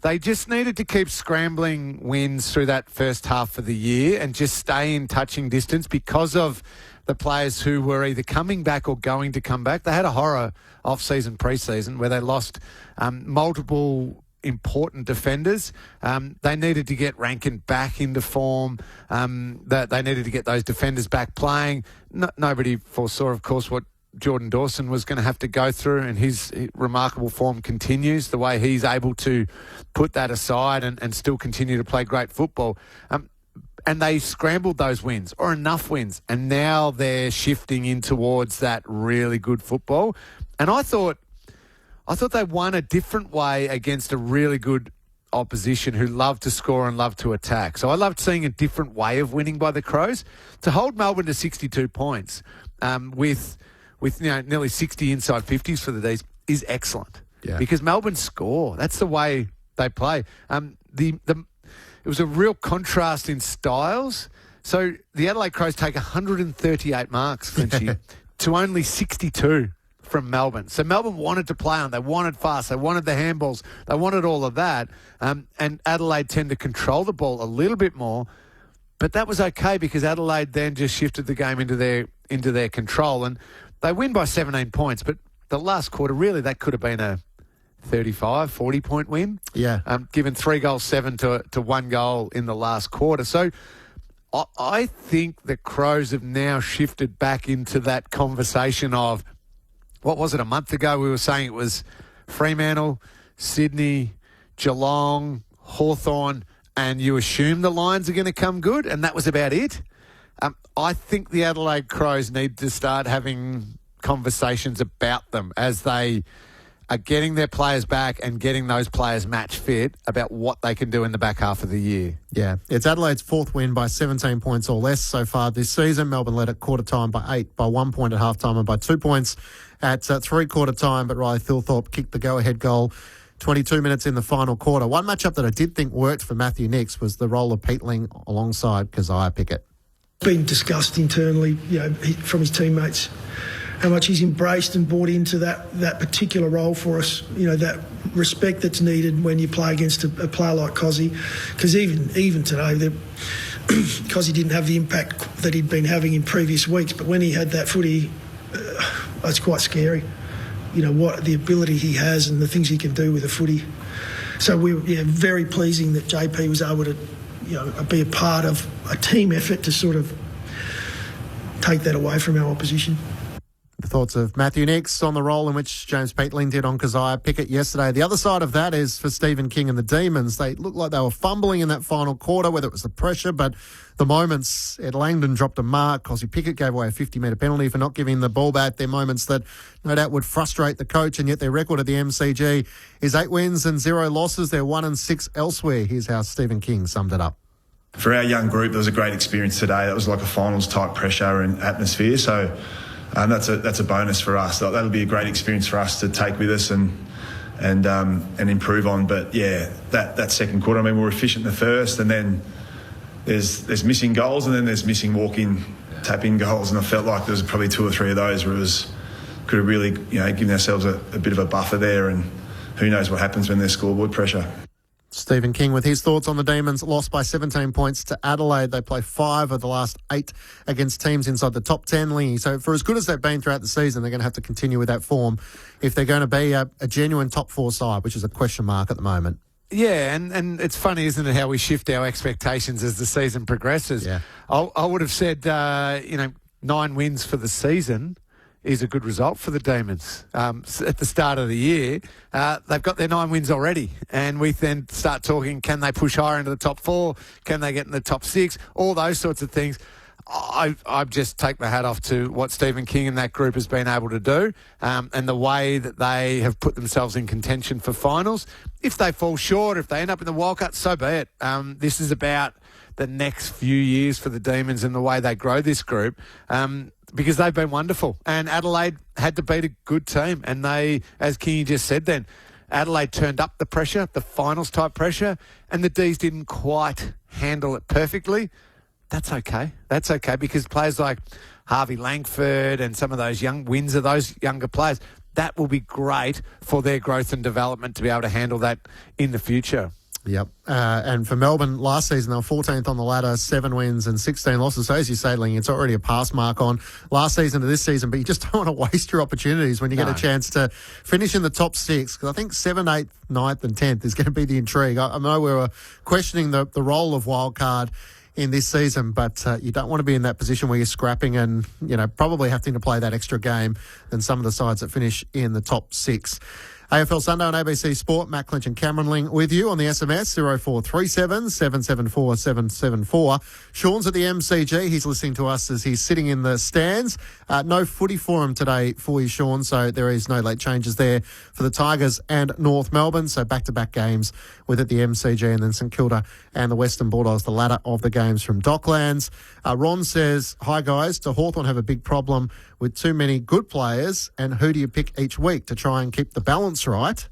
Speaker 20: They just needed to keep scrambling wins through that first half of the year and just stay in touching distance because of the players who were either coming back or going to come back. They had a horror off-season, pre-season, where they lost multiple important defenders. They needed to get Rankin back into form. They needed to get those defenders back playing. Nobody foresaw, of course, what Jordan Dawson was going to have to go through, and his remarkable form continues, the way he's able to put that aside and still continue to play great football. And they scrambled those wins, or enough wins, and now they're shifting in towards that really good football. And I thought they won a different way against a really good opposition who love to score and love to attack. So I loved seeing a different way of winning by the Crows. To hold Melbourne to 62 points with nearly 60 inside 50s for the D's is excellent.
Speaker 16: Yeah.
Speaker 20: Because Melbourne score. That's the way they play. It was a real contrast in styles. So the Adelaide Crows take 138 marks, Clinchy, to only 62 from Melbourne. So Melbourne wanted to play on. They wanted fast. They wanted the handballs. They wanted all of that. And Adelaide tend to control the ball a little bit more. But that was okay because Adelaide then just shifted the game into their into their control. And they win by 17 points, but the last quarter, really, that could have been a 35, 40-point win.
Speaker 16: Yeah.
Speaker 20: Given 3 goals, 7 to 1 goal in the last quarter. So I think the Crows have now shifted back into that conversation of, what was it, a month ago we were saying it was Fremantle, Sydney, Geelong, Hawthorn, and you assume the Lions are going to come good, and that was about it. I think the Adelaide Crows need to start having conversations about them as they are getting their players back and getting those players match fit about what they can do in the back half of the year.
Speaker 16: Yeah, it's Adelaide's 4th win by 17 points or less so far this season. Melbourne led at quarter time by 8, by 1 point at half time and by 2 points at three-quarter time, but Riley Thilthorpe kicked the go-ahead goal 22 minutes in the final quarter. One matchup that I did think worked for Matthew Nicks was the role of Peatling alongside Keziah Pickett.
Speaker 22: Been discussed internally, from his teammates, how much he's embraced and bought into that particular role for us. That respect that's needed when you play against a player like Cozzy, because even today, Cozzy didn't have the impact that he'd been having in previous weeks. But when he had that footy, it's quite scary. What the ability he has and the things he can do with the footy. So very pleasing that JP was able to be a part of a team effort to sort of take that away from our opposition.
Speaker 16: The thoughts of Matthew Nicks on the role in which James Peatling did on Keziah Pickett yesterday. The other side of that is for Stephen King and the Demons. They looked like they were fumbling in that final quarter, whether it was the pressure, but the moments, Ed Langdon dropped a mark. Cosy Pickett gave away a 50-metre penalty for not giving the ball back. They're moments that no doubt would frustrate the coach, and yet their record at the MCG is 8 wins and 0 losses. They're 1-6 elsewhere. Here's how Stephen King summed it up.
Speaker 4: For our young group, it was a great experience today. That was like a finals-type pressure and atmosphere, so that's a bonus for us. That'll be a great experience for us to take with us and improve on. But yeah, that second quarter, we were efficient in the first, and then there's missing goals, and then there's missing walk-in, tap-in goals, and I felt like there was probably 2 or 3 of those where could have really given ourselves a bit of a buffer there, and who knows what happens when there's scoreboard pressure.
Speaker 16: Stephen King with his thoughts on the Demons. Lost by 17 points to Adelaide. They play 5 of the last 8 against teams inside the top 10, Lingy. So for as good as they've been throughout the season, they're going to have to continue with that form if they're going to be a genuine top 4 side, which is a question mark at the moment.
Speaker 20: Yeah, and it's funny, isn't it, how we shift our expectations as the season progresses.
Speaker 16: Yeah.
Speaker 20: I would have said, 9 wins for the season is a good result for the Demons. At the start of the year, they've got their 9 wins already, and we then start talking, can they push higher into the top 4? Can they get in the top 6? All those sorts of things. I just take my hat off to what Stephen King and that group has been able to do, and the way that they have put themselves in contention for finals. If they fall short, if they end up in the wildcard, so be it. This is about the next few years for the Demons and the way they grow this group. Because they've been wonderful. And Adelaide had to beat a good team. And they, as Kingy just said then, Adelaide turned up the pressure, the finals-type pressure, and the D's didn't quite handle it perfectly. That's okay. That's okay, because players like Harvey Langford and some of those young wins of those younger players, that will be great for their growth and development to be able to handle that in the future.
Speaker 16: Yep. And for Melbourne, last season, they were 14th on the ladder, 7 wins and 16 losses. So as you say, Ling, it's already a pass mark on last season to this season, but you just don't want to waste your opportunities when you get a chance to finish in the top 6, because I think 7th, 8th, 9th and 10th is going to be the intrigue. I know we were questioning the role of wildcard in this season, but you don't want to be in that position where you're scrapping and, probably having to play that extra game than some of the sides that finish in the top 6. AFL Sunday on ABC Sport. Matt Clinch and Cameron Ling with you on the SMS 0437 774 774. Sean's at the MCG. He's listening to us as he's sitting in the stands. No footy for him today for you, Sean, so there is no late changes there for the Tigers and North Melbourne. So back-to-back games with at the MCG, and then St Kilda and the Western Bulldogs, the latter of the games from Docklands. Ron says, hi guys, do Hawthorn have a big problem with too many good players, and who do you pick each week to try and keep the balance right?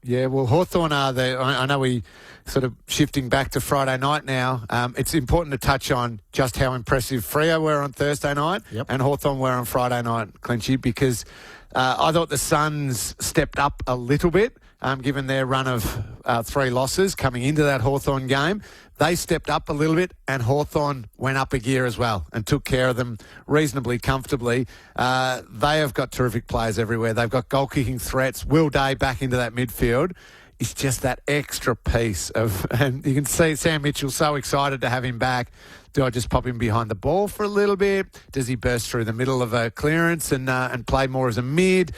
Speaker 20: Yeah, well, Hawthorn are there. I know we sort of shifting back to Friday night now. It's important to touch on just how impressive Freo were on Thursday night and Hawthorn were on Friday night, Clinchy, because I thought the Suns stepped up a little bit. given their run of 3 losses coming into that Hawthorn game. They stepped up a little bit, and Hawthorn went up a gear as well and took care of them reasonably comfortably. They have got terrific players everywhere. They've got goal-kicking threats. Will Day back into that midfield. It's just that extra piece of, and you can see Sam Mitchell so excited to have him back. Do I just pop him behind the ball for a little bit? Does he burst through the middle of a clearance and play more as a mid?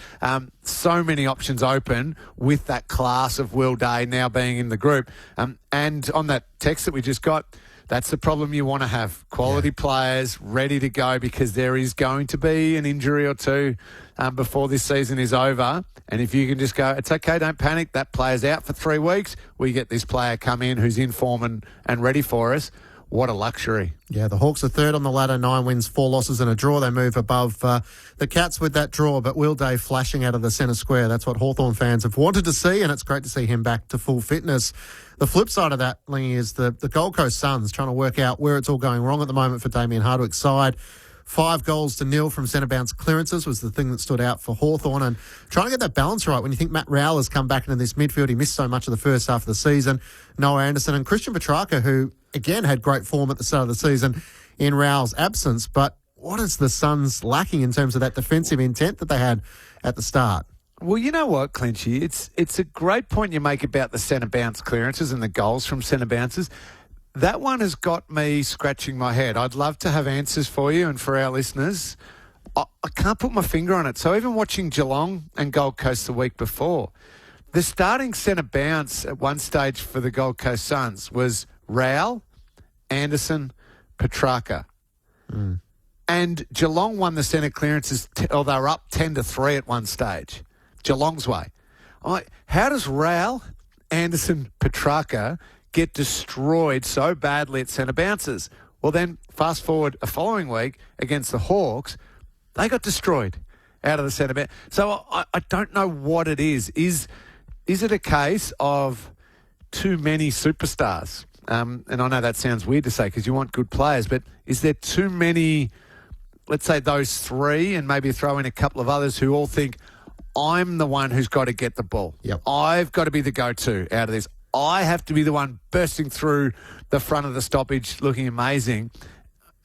Speaker 20: So many options open with that class of Will Day now being in the group. And on that text that we just got, that's the problem you want to have. Quality players ready to go, because there is going to be an injury or two before this season is over. And if you can just go, it's okay, don't panic, that player's out for 3 weeks, we get this player come in who's in form and ready for us. What a luxury.
Speaker 16: Yeah, the Hawks are third on the ladder, 9 wins, 4 losses and a draw. They move above the Cats with that draw, but Will Day flashing out of the centre square. That's what Hawthorn fans have wanted to see, and it's great to see him back to full fitness. The flip side of that, Lingy, is the Gold Coast Suns trying to work out where it's all going wrong at the moment for Damien Hardwick's side. 5-0 from centre bounce clearances was the thing that stood out for Hawthorn, and trying to get that balance right. When you think Matt Rowell has come back into this midfield, he missed so much of the first half of the season. Noah Anderson and Christian Petrarca, who again had great form at the start of the season in Rowell's absence. But what is the Suns lacking in terms of that defensive intent that they had at the start?
Speaker 20: Well, you know what, Clinchy? It's a great point you make about the centre bounce clearances and the goals from centre bounces. That one has got me scratching my head. I'd love to have answers for you and for our listeners. I can't put my finger on it. So even watching Geelong and Gold Coast the week before, the starting centre bounce at one stage for the Gold Coast Suns was Rowell, Anderson, Petrarca. And Geelong won the centre clearances, or they were up 10-3 at one stage. Geelong's way. How does Rowell, Anderson, Petrarca get destroyed so badly at centre bounces? Well, then fast forward a following week against the Hawks, they got destroyed out of the centre bounce. So I don't know what it is. Is it a case of too many superstars? And I know that sounds weird to say because you want good players, but is there too many, let's say those 3 and maybe throw in a couple of others who all think, I'm the one who's got to get the ball.
Speaker 16: Yep.
Speaker 20: I've got to be the go-to out of this. I have to be the one bursting through the front of the stoppage looking amazing,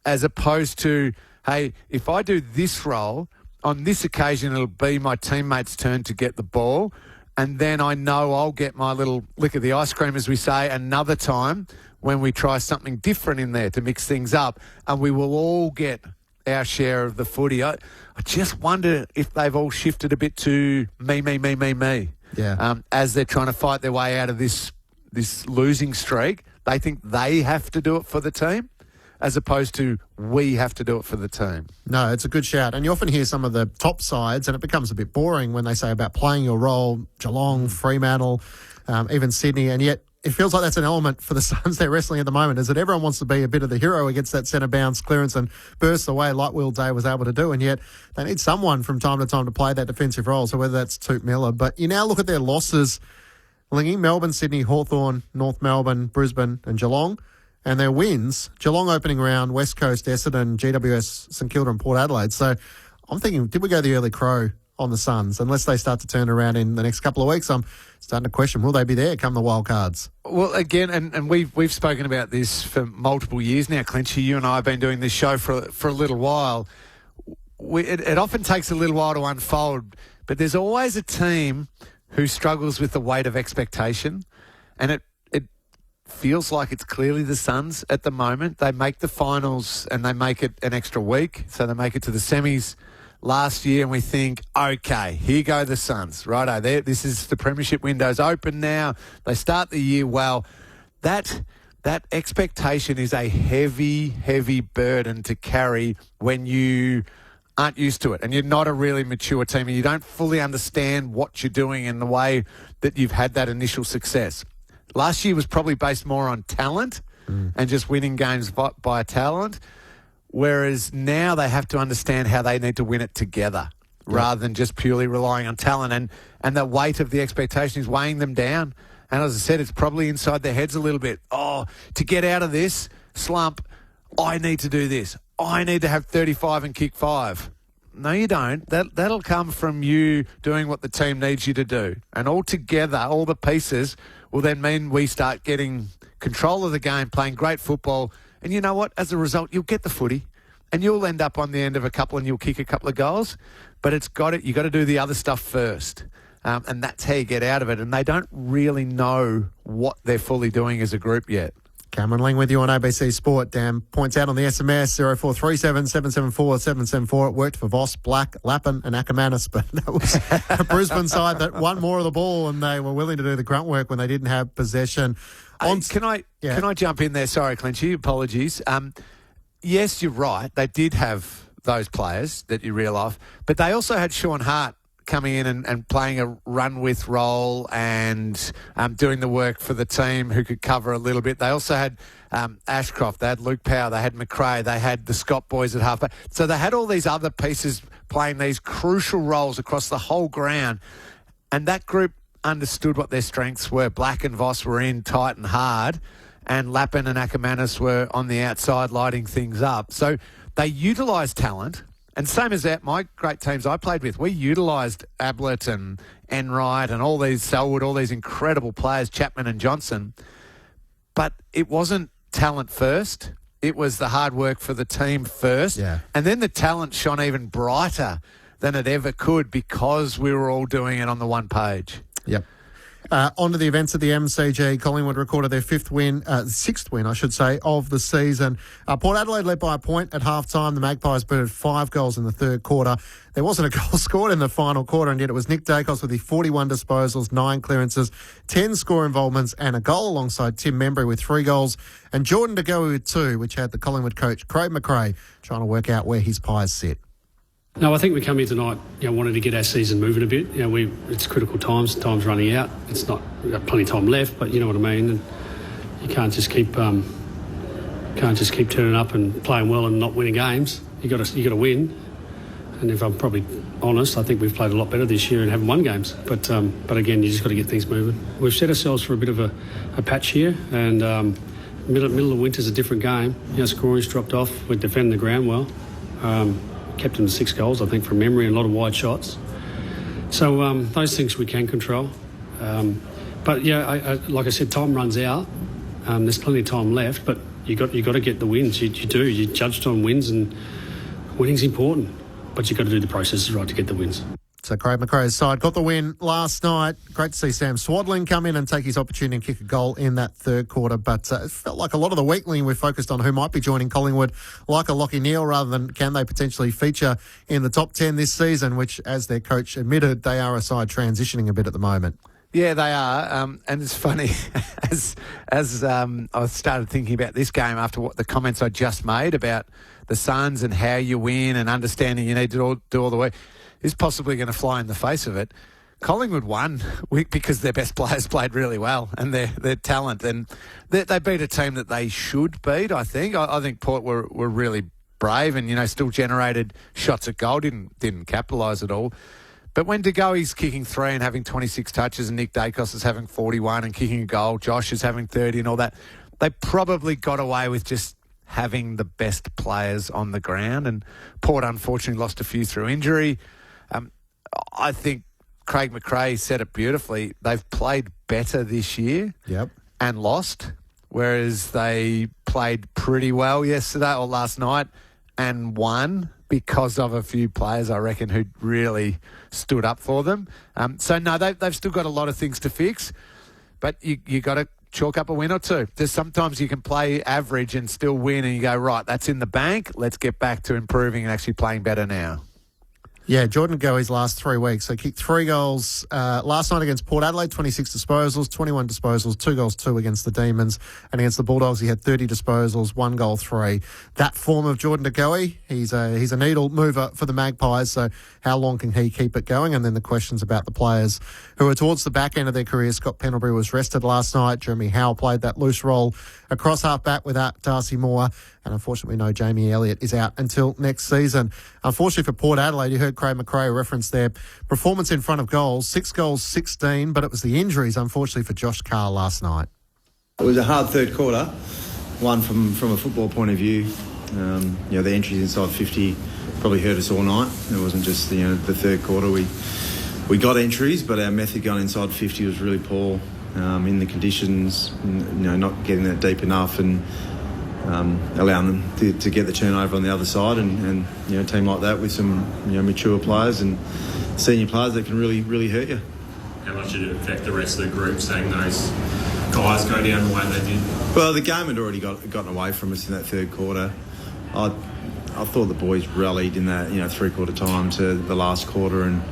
Speaker 20: as opposed to, hey, if I do this role, on this occasion it'll be my teammate's turn to get the ball, and then I know I'll get my little lick of the ice cream, as we say, another time when we try something different in there to mix things up, and we will all get our share of the footy. I just wonder if they've all shifted a bit to me.
Speaker 16: Yeah.
Speaker 20: As they're trying to fight their way out of this losing streak. They think they have to do it for the team, as opposed to we have to do it for the team.
Speaker 16: No, it's a good shout. And you often hear some of the top sides, and it becomes a bit boring when they say about playing your role, Geelong, Fremantle, even Sydney, and yet it feels like that's an element for the Suns they're wrestling at the moment, is that everyone wants to be a bit of the hero against that centre bounce clearance and burst away like Will Day was able to do, and yet they need someone from time to time to play that defensive role, so whether that's Toot Miller. But you now look at their losses, Lingy, Melbourne, Sydney, Hawthorn, North Melbourne, Brisbane and Geelong, and their wins, Geelong opening round, West Coast, Essendon, GWS, St Kilda and Port Adelaide. So I'm thinking, did we go the early crow on the Suns? Unless they start to turn around in the next couple of weeks, I'm starting to question, will they be there come the wild cards?
Speaker 20: Well, again, and we've spoken about this for multiple years now, Clinchy. You and I have been doing this show for a little while. It often takes a little while to unfold, but there's always a team who struggles with the weight of expectation, and it feels like it's clearly the Suns at the moment. They make the finals and they make it an extra week, so they make it to the semis last year, and we think, okay, here go the Suns. Righto, this is the premiership window's open now. They start the year well. That expectation is a heavy, heavy burden to carry when you aren't used to it and you're not a really mature team and you don't fully understand what you're doing in the way that you've had that initial success. Last year was probably based more on talent and just winning games by talent, whereas now they have to understand how they need to win it together rather than just purely relying on talent. And the weight of the expectation is weighing them down. And as I said, it's probably inside their heads a little bit. Oh, to get out of this slump, I need to do this. I need to have 35 and kick 5. No, you don't. That'll come from you doing what the team needs you to do. And all together, all the pieces will then mean we start getting control of the game, playing great football. And you know what? As a result, you'll get the footy and you'll end up on the end of a couple and you'll kick a couple of goals. But you got to do the other stuff first. And that's how you get out of it. And they don't really know what they're fully doing as a group yet.
Speaker 16: Cameron Ling with you on ABC Sport. Dan points out on the SMS 0437 774 774. It worked for Voss, Black, Lappin and Ackermanis, but that was a Brisbane side that won more of the ball and they were willing to do the grunt work when they didn't have possession.
Speaker 20: Can I jump in there? Sorry, Clinchy. Apologies. Yes, you're right. They did have those players that you reel off, but they also had Sean Hart coming in and playing a run-with role and doing the work for the team who could cover a little bit. They also had Ashcroft, they had Luke Power, they had McRae, they had the Scott boys at halfback. So they had all these other pieces playing these crucial roles across the whole ground. And that group understood what their strengths were. Black and Voss were in tight and hard, and Lappin and Ackermanis were on the outside lighting things up. So they utilised talent. And same as that, my great teams I played with, we utilised Ablett and Enright and all these, Selwood, all these incredible players, Chapman and Johnson. But it wasn't talent first. It was the hard work for the team first.
Speaker 16: Yeah.
Speaker 20: And then the talent shone even brighter than it ever could because we were all doing it on the one page.
Speaker 16: Yep. On to the events at the MCG. Collingwood recorded their sixth win, of the season. Port Adelaide led by a point at half-time. The Magpies booted 5 goals in the third quarter. There wasn't a goal scored in the final quarter, and yet it was Nick Dacos with the 41 disposals, 9 clearances, 10 score involvements, and a goal alongside Tim Membry with 3 goals, and Jordan De Goey with 2, which had the Collingwood coach, Craig McRae, trying to work out where his Pies sit.
Speaker 8: No, I think we come here tonight, wanting to get our season moving a bit. It's critical times. Time's running out. It's not, we've got plenty of time left, but you know what I mean. And you can't just keep turning up and playing well and not winning games. You got to win. And if I'm probably honest, I think we've played a lot better this year and haven't won games. But again, you just got to get things moving. We've set ourselves for a bit of a patch here, and middle of winter's a different game. Scoring's dropped off. We're defending the ground well. Kept them to 6 goals, I think, from memory, and a lot of wide shots. So those things we can control. But like I said, time runs out. There's plenty of time left, but you got to get the wins. You do. You're judged on wins, and winning's important. But you've got to do the processes right to get the wins.
Speaker 16: So Craig McRae's side got the win last night. Great to see Sam Swadling come in and take his opportunity and kick a goal in that third quarter. But it felt like a lot of the weekly we're focused on who might be joining Collingwood, like a Lachie Neale, rather than can they potentially feature in the top 10 this season, which, as their coach admitted, they are a side transitioning a bit at the moment.
Speaker 20: Yeah, they are. And it's funny, as I started thinking about this game after what the comments I just made about the Suns and how you win and understanding you need to do all the work, is possibly going to fly in the face of it. Collingwood won because their best players played really well and their talent. And they beat a team that they should beat, I think. I think Port were really brave and, still generated shots at goal, didn't capitalise at all. But when De Goey's kicking 3 and having 26 touches and Nick Dacos is having 41 and kicking a goal, Josh is having 30 and all that, they probably got away with just having the best players on the ground. And Port, unfortunately, lost a few through injury. I think Craig McRae said it beautifully. They've played better this year and lost, whereas they played pretty well yesterday or last night and won because of a few players, I reckon, who really stood up for them. So, no, they've still got a lot of things to fix, but you got to chalk up a win or two. There's sometimes you can play average and still win and you go, right, that's in the bank. Let's get back to improving and actually playing better now.
Speaker 16: Yeah, Jordan De Goey's last 3 weeks. So kicked 3 goals last night against Port Adelaide, 26 disposals, 21 disposals, 2 goals, 2 against the Demons. And against the Bulldogs, he had 30 disposals, 1 goal, 3. That form of Jordan De Goey, he's a needle mover for the Magpies. So how long can he keep it going? And then the questions about the players who are towards the back end of their career. Scott Pendlebury was rested last night. Jeremy Howe played that loose role across half-back without Darcy Moore. And unfortunately, no, Jamie Elliott is out until next season. Unfortunately for Port Adelaide, you heard Craig McRae reference their performance in front of goals. 6 goals, 16, but it was the injuries, unfortunately, for Josh Carr last night.
Speaker 9: It was a hard third quarter, one from a football point of view. The entries inside 50 probably hurt us all night. It wasn't just the third quarter. We got entries, but our method going inside 50 was really poor in the conditions. Not getting that deep enough and allowing them to get the turnover on the other side. And a team like that with some mature players and senior players that can really hurt you.
Speaker 23: How much did it affect the rest of the group, seeing those guys go down the way they did?
Speaker 9: Well, the game had already gotten away from us in that third quarter. I thought the boys rallied in that three-quarter time to the last quarter, and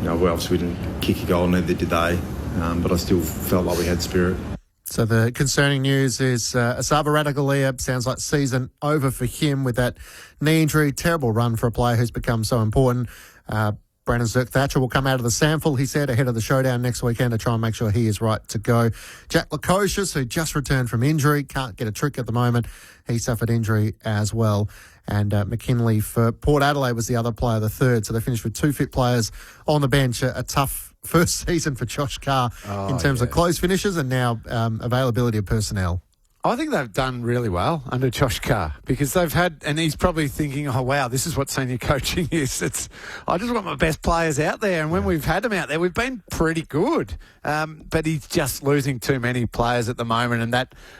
Speaker 9: obviously we didn't kick a goal, neither did they. But I still felt like we had spirit.
Speaker 16: So the concerning news is Asaba Radaglia, sounds like season over for him with that knee injury. Terrible run for a player who's become so important. Brandon Zirk-Thatcher will come out of the sample, he said, ahead of the showdown next weekend to try and make sure he is right to go. Jack Lukosius, who just returned from injury, can't get a trick at the moment. He suffered injury as well. And McKinley for Port Adelaide was the other player, the third. So they finished with 2 fit players on the bench. A tough first season for Josh Carr in terms of close finishes and now availability of personnel.
Speaker 20: I think they've done really well under Josh Carr because they've had, and he's probably thinking, oh, wow, this is what senior coaching is. I just want my best players out there. And when we've had them out there, we've been pretty good. But he's just losing too many players at the moment. And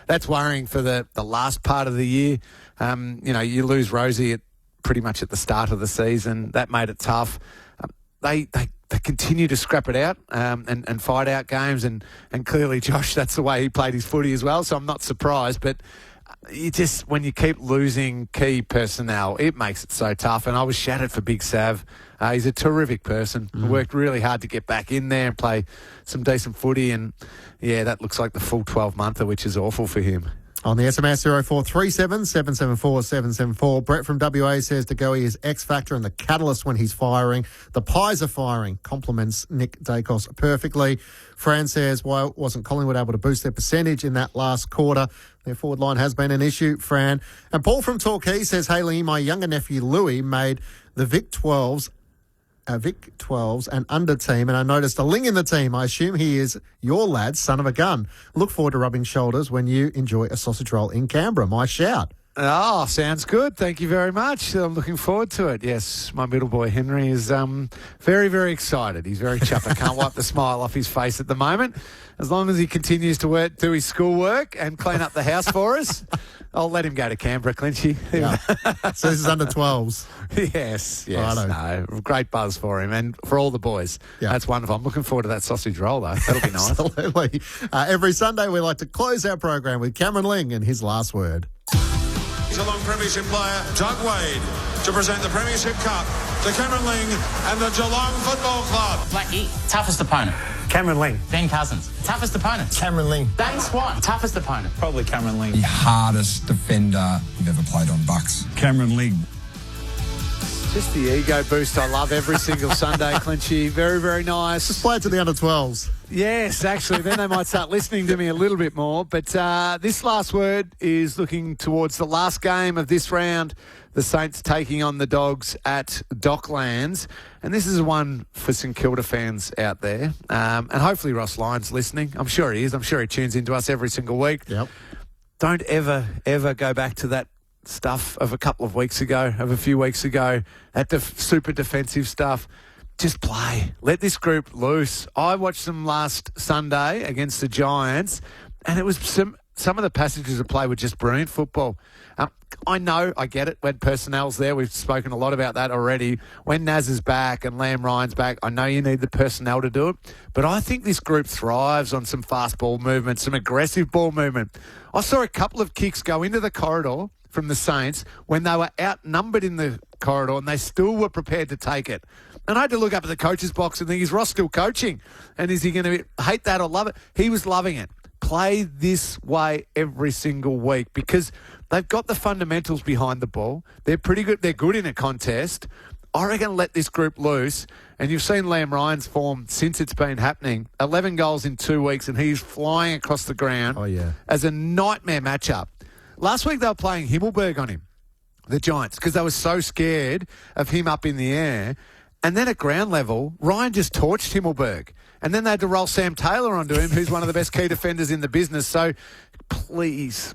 Speaker 20: that's worrying for the last part of the year. You lose Rosie pretty much at the start of the season. That made it tough. They continue to scrap it out and fight out games. And clearly, Josh, that's the way he played his footy as well. So I'm not surprised. But when you keep losing key personnel, it makes it so tough. And I was shattered for Big Sav. He's a terrific person. Worked really hard to get back in there and play some decent footy. And, yeah, that looks like the full 12-monther, which is awful for him.
Speaker 16: On the SMS 0437 774 774, Brett from WA says De Goey is X factor and the catalyst when he's firing. The Pies are firing. Compliments Nick Dacos perfectly. Fran says, why wasn't Collingwood able to boost their percentage in that last quarter? Their forward line has been an issue, Fran. And Paul from Torquay says, hey Lee, my younger nephew Louis made the Vic 12s and under team, and I noticed a Ling in the team. I assume he is your lad, son of a gun. Look forward to rubbing shoulders when you enjoy a sausage roll in Canberra. My shout.
Speaker 20: Oh, sounds good. Thank you very much. I'm looking forward to it. Yes, my middle boy Henry is very, very excited. He's very chuffed. I can't wipe the smile off his face at the moment. As long as he continues to do his schoolwork and clean up the house for us, I'll let him go to Canberra, Clinchy.
Speaker 16: Yeah. So this is under 12s.
Speaker 20: Yes. No, great buzz for him and for all the boys. Yeah. That's wonderful. I'm looking forward to that sausage roll, though. That'll be nice.
Speaker 16: Absolutely. Every Sunday, we like to close our program with Cameron Ling and his last word.
Speaker 1: Geelong Premiership player Doug Wade to present the Premiership Cup to Cameron Ling and the Geelong Football Club.
Speaker 10: Blackie, toughest opponent.
Speaker 11: Cameron Ling.
Speaker 10: Ben Cousins, toughest opponent.
Speaker 11: Cameron Ling.
Speaker 10: Dane Swan, toughest opponent.
Speaker 11: Probably Cameron Ling.
Speaker 12: The hardest defender you've ever played on Bucks.
Speaker 11: Cameron Ling.
Speaker 20: Just the ego boost I love every single Sunday, Clinchy. Very, very nice.
Speaker 16: Just play it to the under 12s.
Speaker 20: Yes, actually, then they might start listening to me a little bit more. But this last word is looking towards the last game of this round. The Saints taking on the Dogs at Docklands. And this is one for St Kilda fans out there. And hopefully Ross Lyon's listening. I'm sure he is. I'm sure he tunes into us every single week.
Speaker 16: Yep.
Speaker 20: Don't ever go back to that stuff of a couple of weeks ago, of a few weeks ago, that super defensive stuff. Just play. Let this group loose. I watched them last Sunday against the Giants, and it was some of the passages of play were just brilliant football. I know, I get it, when personnel's there. We've spoken a lot about that already. When Naz is back and Liam Ryan's back, I know you need the personnel to do it, but I think this group thrives on some fast ball movement, some aggressive ball movement. I saw a couple of kicks go into the corridor from the Saints when they were outnumbered in the corridor and they still were prepared to take it. And I had to look up at the coach's box and think, is Ross still coaching? And is he going to hate that or love it? He was loving it. Play this way every single week because they've got the fundamentals behind the ball. They're pretty good. They're good in a contest. I reckon let this group loose. And you've seen Liam Ryan's form since it's been happening. 11 goals in 2 weeks and he's flying across the ground as a nightmare matchup. Last week they were playing Himmelberg on him, the Giants, because they were so scared of him up in the air. And then at ground level, Ryan just torched Himmelberg. And then they had to roll Sam Taylor onto him, who's one of the best key defenders in the business. So please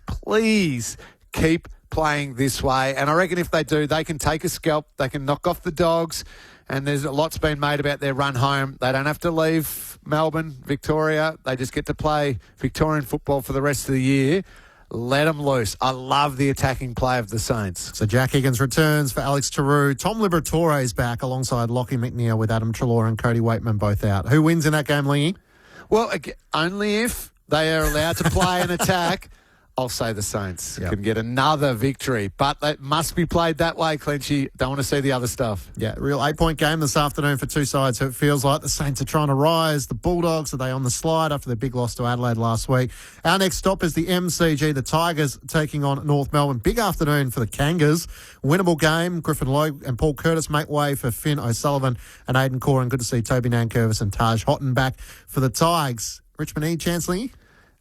Speaker 20: keep playing this way. And I reckon if they do, they can take a scalp. They can knock off the Dogs. And there's a lot's been made about their run home. They don't have to leave Melbourne, Victoria. They just get to play Victorian football for the rest of the year. Let them loose. I love the attacking play of the Saints.
Speaker 16: So Jack Higgins returns for Alex Tarou. Tom Liberatore is back alongside Lockie McNeil with Adam Treloar and Cody Waitman both out. Who wins in that game, Lingy?
Speaker 20: Well, only if they are allowed to play an attack. I'll say the Saints can get another victory. But that must be played that way, Clenchy. Don't want to see the other stuff.
Speaker 16: Yeah, real 8-point game this afternoon for two sides. So it feels like the Saints are trying to rise. The Bulldogs, are they on the slide after their big loss to Adelaide last week? Our next stop is the MCG. The Tigers taking on North Melbourne. Big afternoon for the Kangas. Winnable game. Griffin Logue and Paul Curtis make way for Finn O'Sullivan and Aidan Coren. Good to see Toby Nankervis and Taj Houghton back for the Tigers. Richmond any chance, Lingy?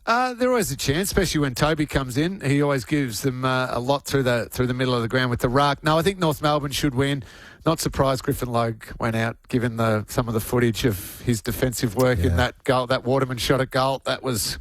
Speaker 20: They're always a chance, especially when Toby comes in. He always gives them a lot through the middle of the ground with the ruck. No, I think North Melbourne should win. Not surprised Griffin Logue went out, given some of the footage of his defensive work in that goal, that Waterman shot at goal. That was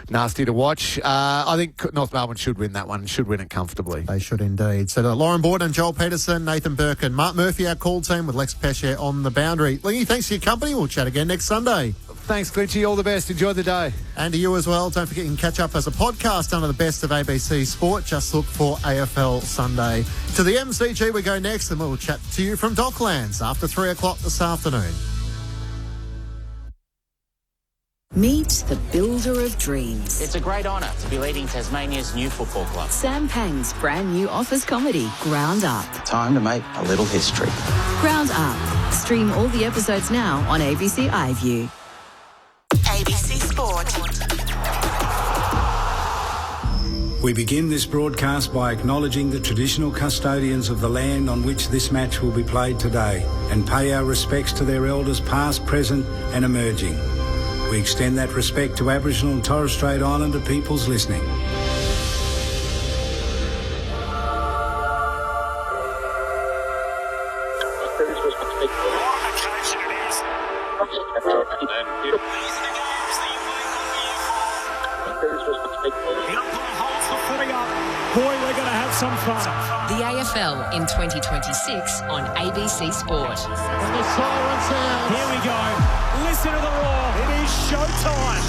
Speaker 20: nasty to watch. I think North Melbourne should win that one, should win it comfortably.
Speaker 16: They should indeed. So Lauren Borden and Joel Peterson, Nathan Burke and Mark Murphy, our call team with Lex Pesce on the boundary. Lingy, thanks for your company. We'll chat again next Sunday.
Speaker 20: Thanks, Clinchy. All the best. Enjoy the day.
Speaker 16: And to you as well. Don't forget you can catch up as a podcast under the best of ABC Sport. Just look for AFL Sunday. To the MCG we go next, and we'll chat to you from Docklands after 3 o'clock this afternoon.
Speaker 3: Meet the builder of dreams.
Speaker 10: It's a great honour to be leading Tasmania's new football club.
Speaker 3: Sam Pang's brand new office comedy, Ground Up.
Speaker 11: Time to make a little history.
Speaker 3: Ground Up. Stream all the episodes now on ABC iView.
Speaker 14: ABC Sport.
Speaker 17: We begin this broadcast by acknowledging the traditional custodians of the land on which this match will be played today and pay our respects to their elders past, present and emerging. We extend that respect to Aboriginal and Torres Strait Islander peoples listening.
Speaker 13: Boy, we're going to have some fun.
Speaker 3: The AFL in 2026 on ABC Sport.
Speaker 13: When the siren sounds. Here we go. Listen to the roar. It is showtime.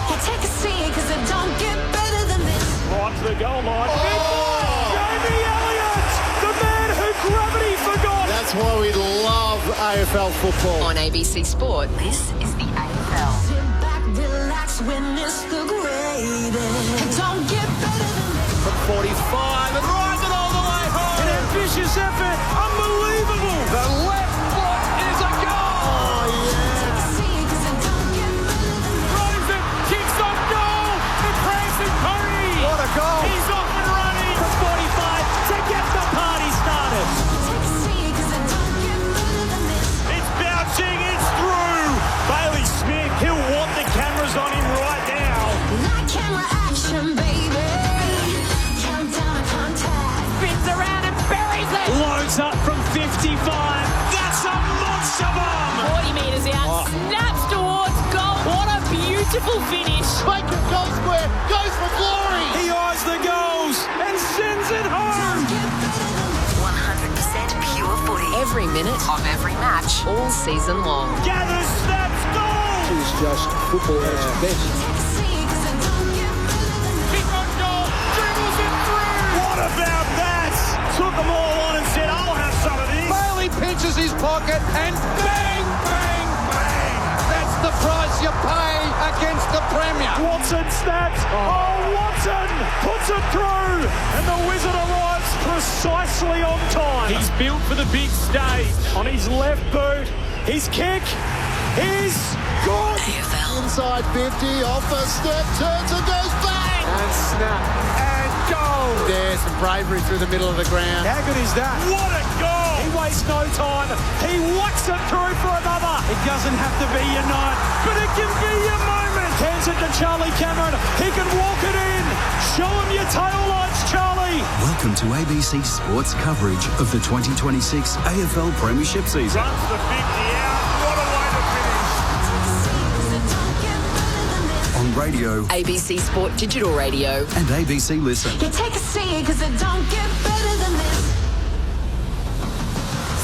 Speaker 14: You take a seat because it don't get better than this.
Speaker 13: Right to the goal line. Jamie Elliott, the man who gravity forgot.
Speaker 20: That's why we love AFL football.
Speaker 3: On ABC Sport, this is the AFL.
Speaker 14: Sit back, relax, witness the greatest. It don't get better than this.
Speaker 13: From 45 and rides it all the way home. An ambitious effort. Unbelievable. The left foot is a goal. Oh, yeah. Rosen kicks off goal. The prancing pony.
Speaker 20: What a goal.
Speaker 13: He's off and running from 45 to get the party started. It's bouncing. It's through. Bailey Smith, he'll want the cameras on him right now.
Speaker 14: That camera action, baby.
Speaker 13: Loads up from 55. That's a monster bomb.
Speaker 18: 40 metres out. Snaps towards goal. What a beautiful finish.
Speaker 20: Bacon goal square. Goes for glory.
Speaker 13: He eyes the goals and sends it home.
Speaker 3: 100% pure footy. Every minute of every match, all season long.
Speaker 13: Gathers, snaps, goal.
Speaker 5: It's just football at its best.
Speaker 13: Kick on goal. Dribbles it through. What about that? Took them all on and said, I'll have some of this.
Speaker 20: Bailey pinches his pocket and bang, bang, bang. That's the price you pay against the Premier.
Speaker 13: Watson snaps. Oh, Watson puts it through. And the Wizard arrives precisely on time. He's built for the big stage. On his left boot, his kick is good.
Speaker 20: Inside 50, off the step, turns and goes bang. And snap. And goal. There's some bravery through the middle of the ground.
Speaker 13: How good is that? What a goal. He wastes no time. He whacks it through for another. It doesn't have to be your night, but it can be your moment. Hands it to Charlie Cameron. He can walk it in. Show him your tail lights, Charlie.
Speaker 15: Welcome to ABC Sports coverage of the 2026 AFL Premiership season.
Speaker 13: Runs the 50 out. What a way to finish.
Speaker 15: On on radio,
Speaker 3: ABC Sport Digital Radio,
Speaker 15: and ABC Listen.
Speaker 14: You take a seat, cause it don't get better than this.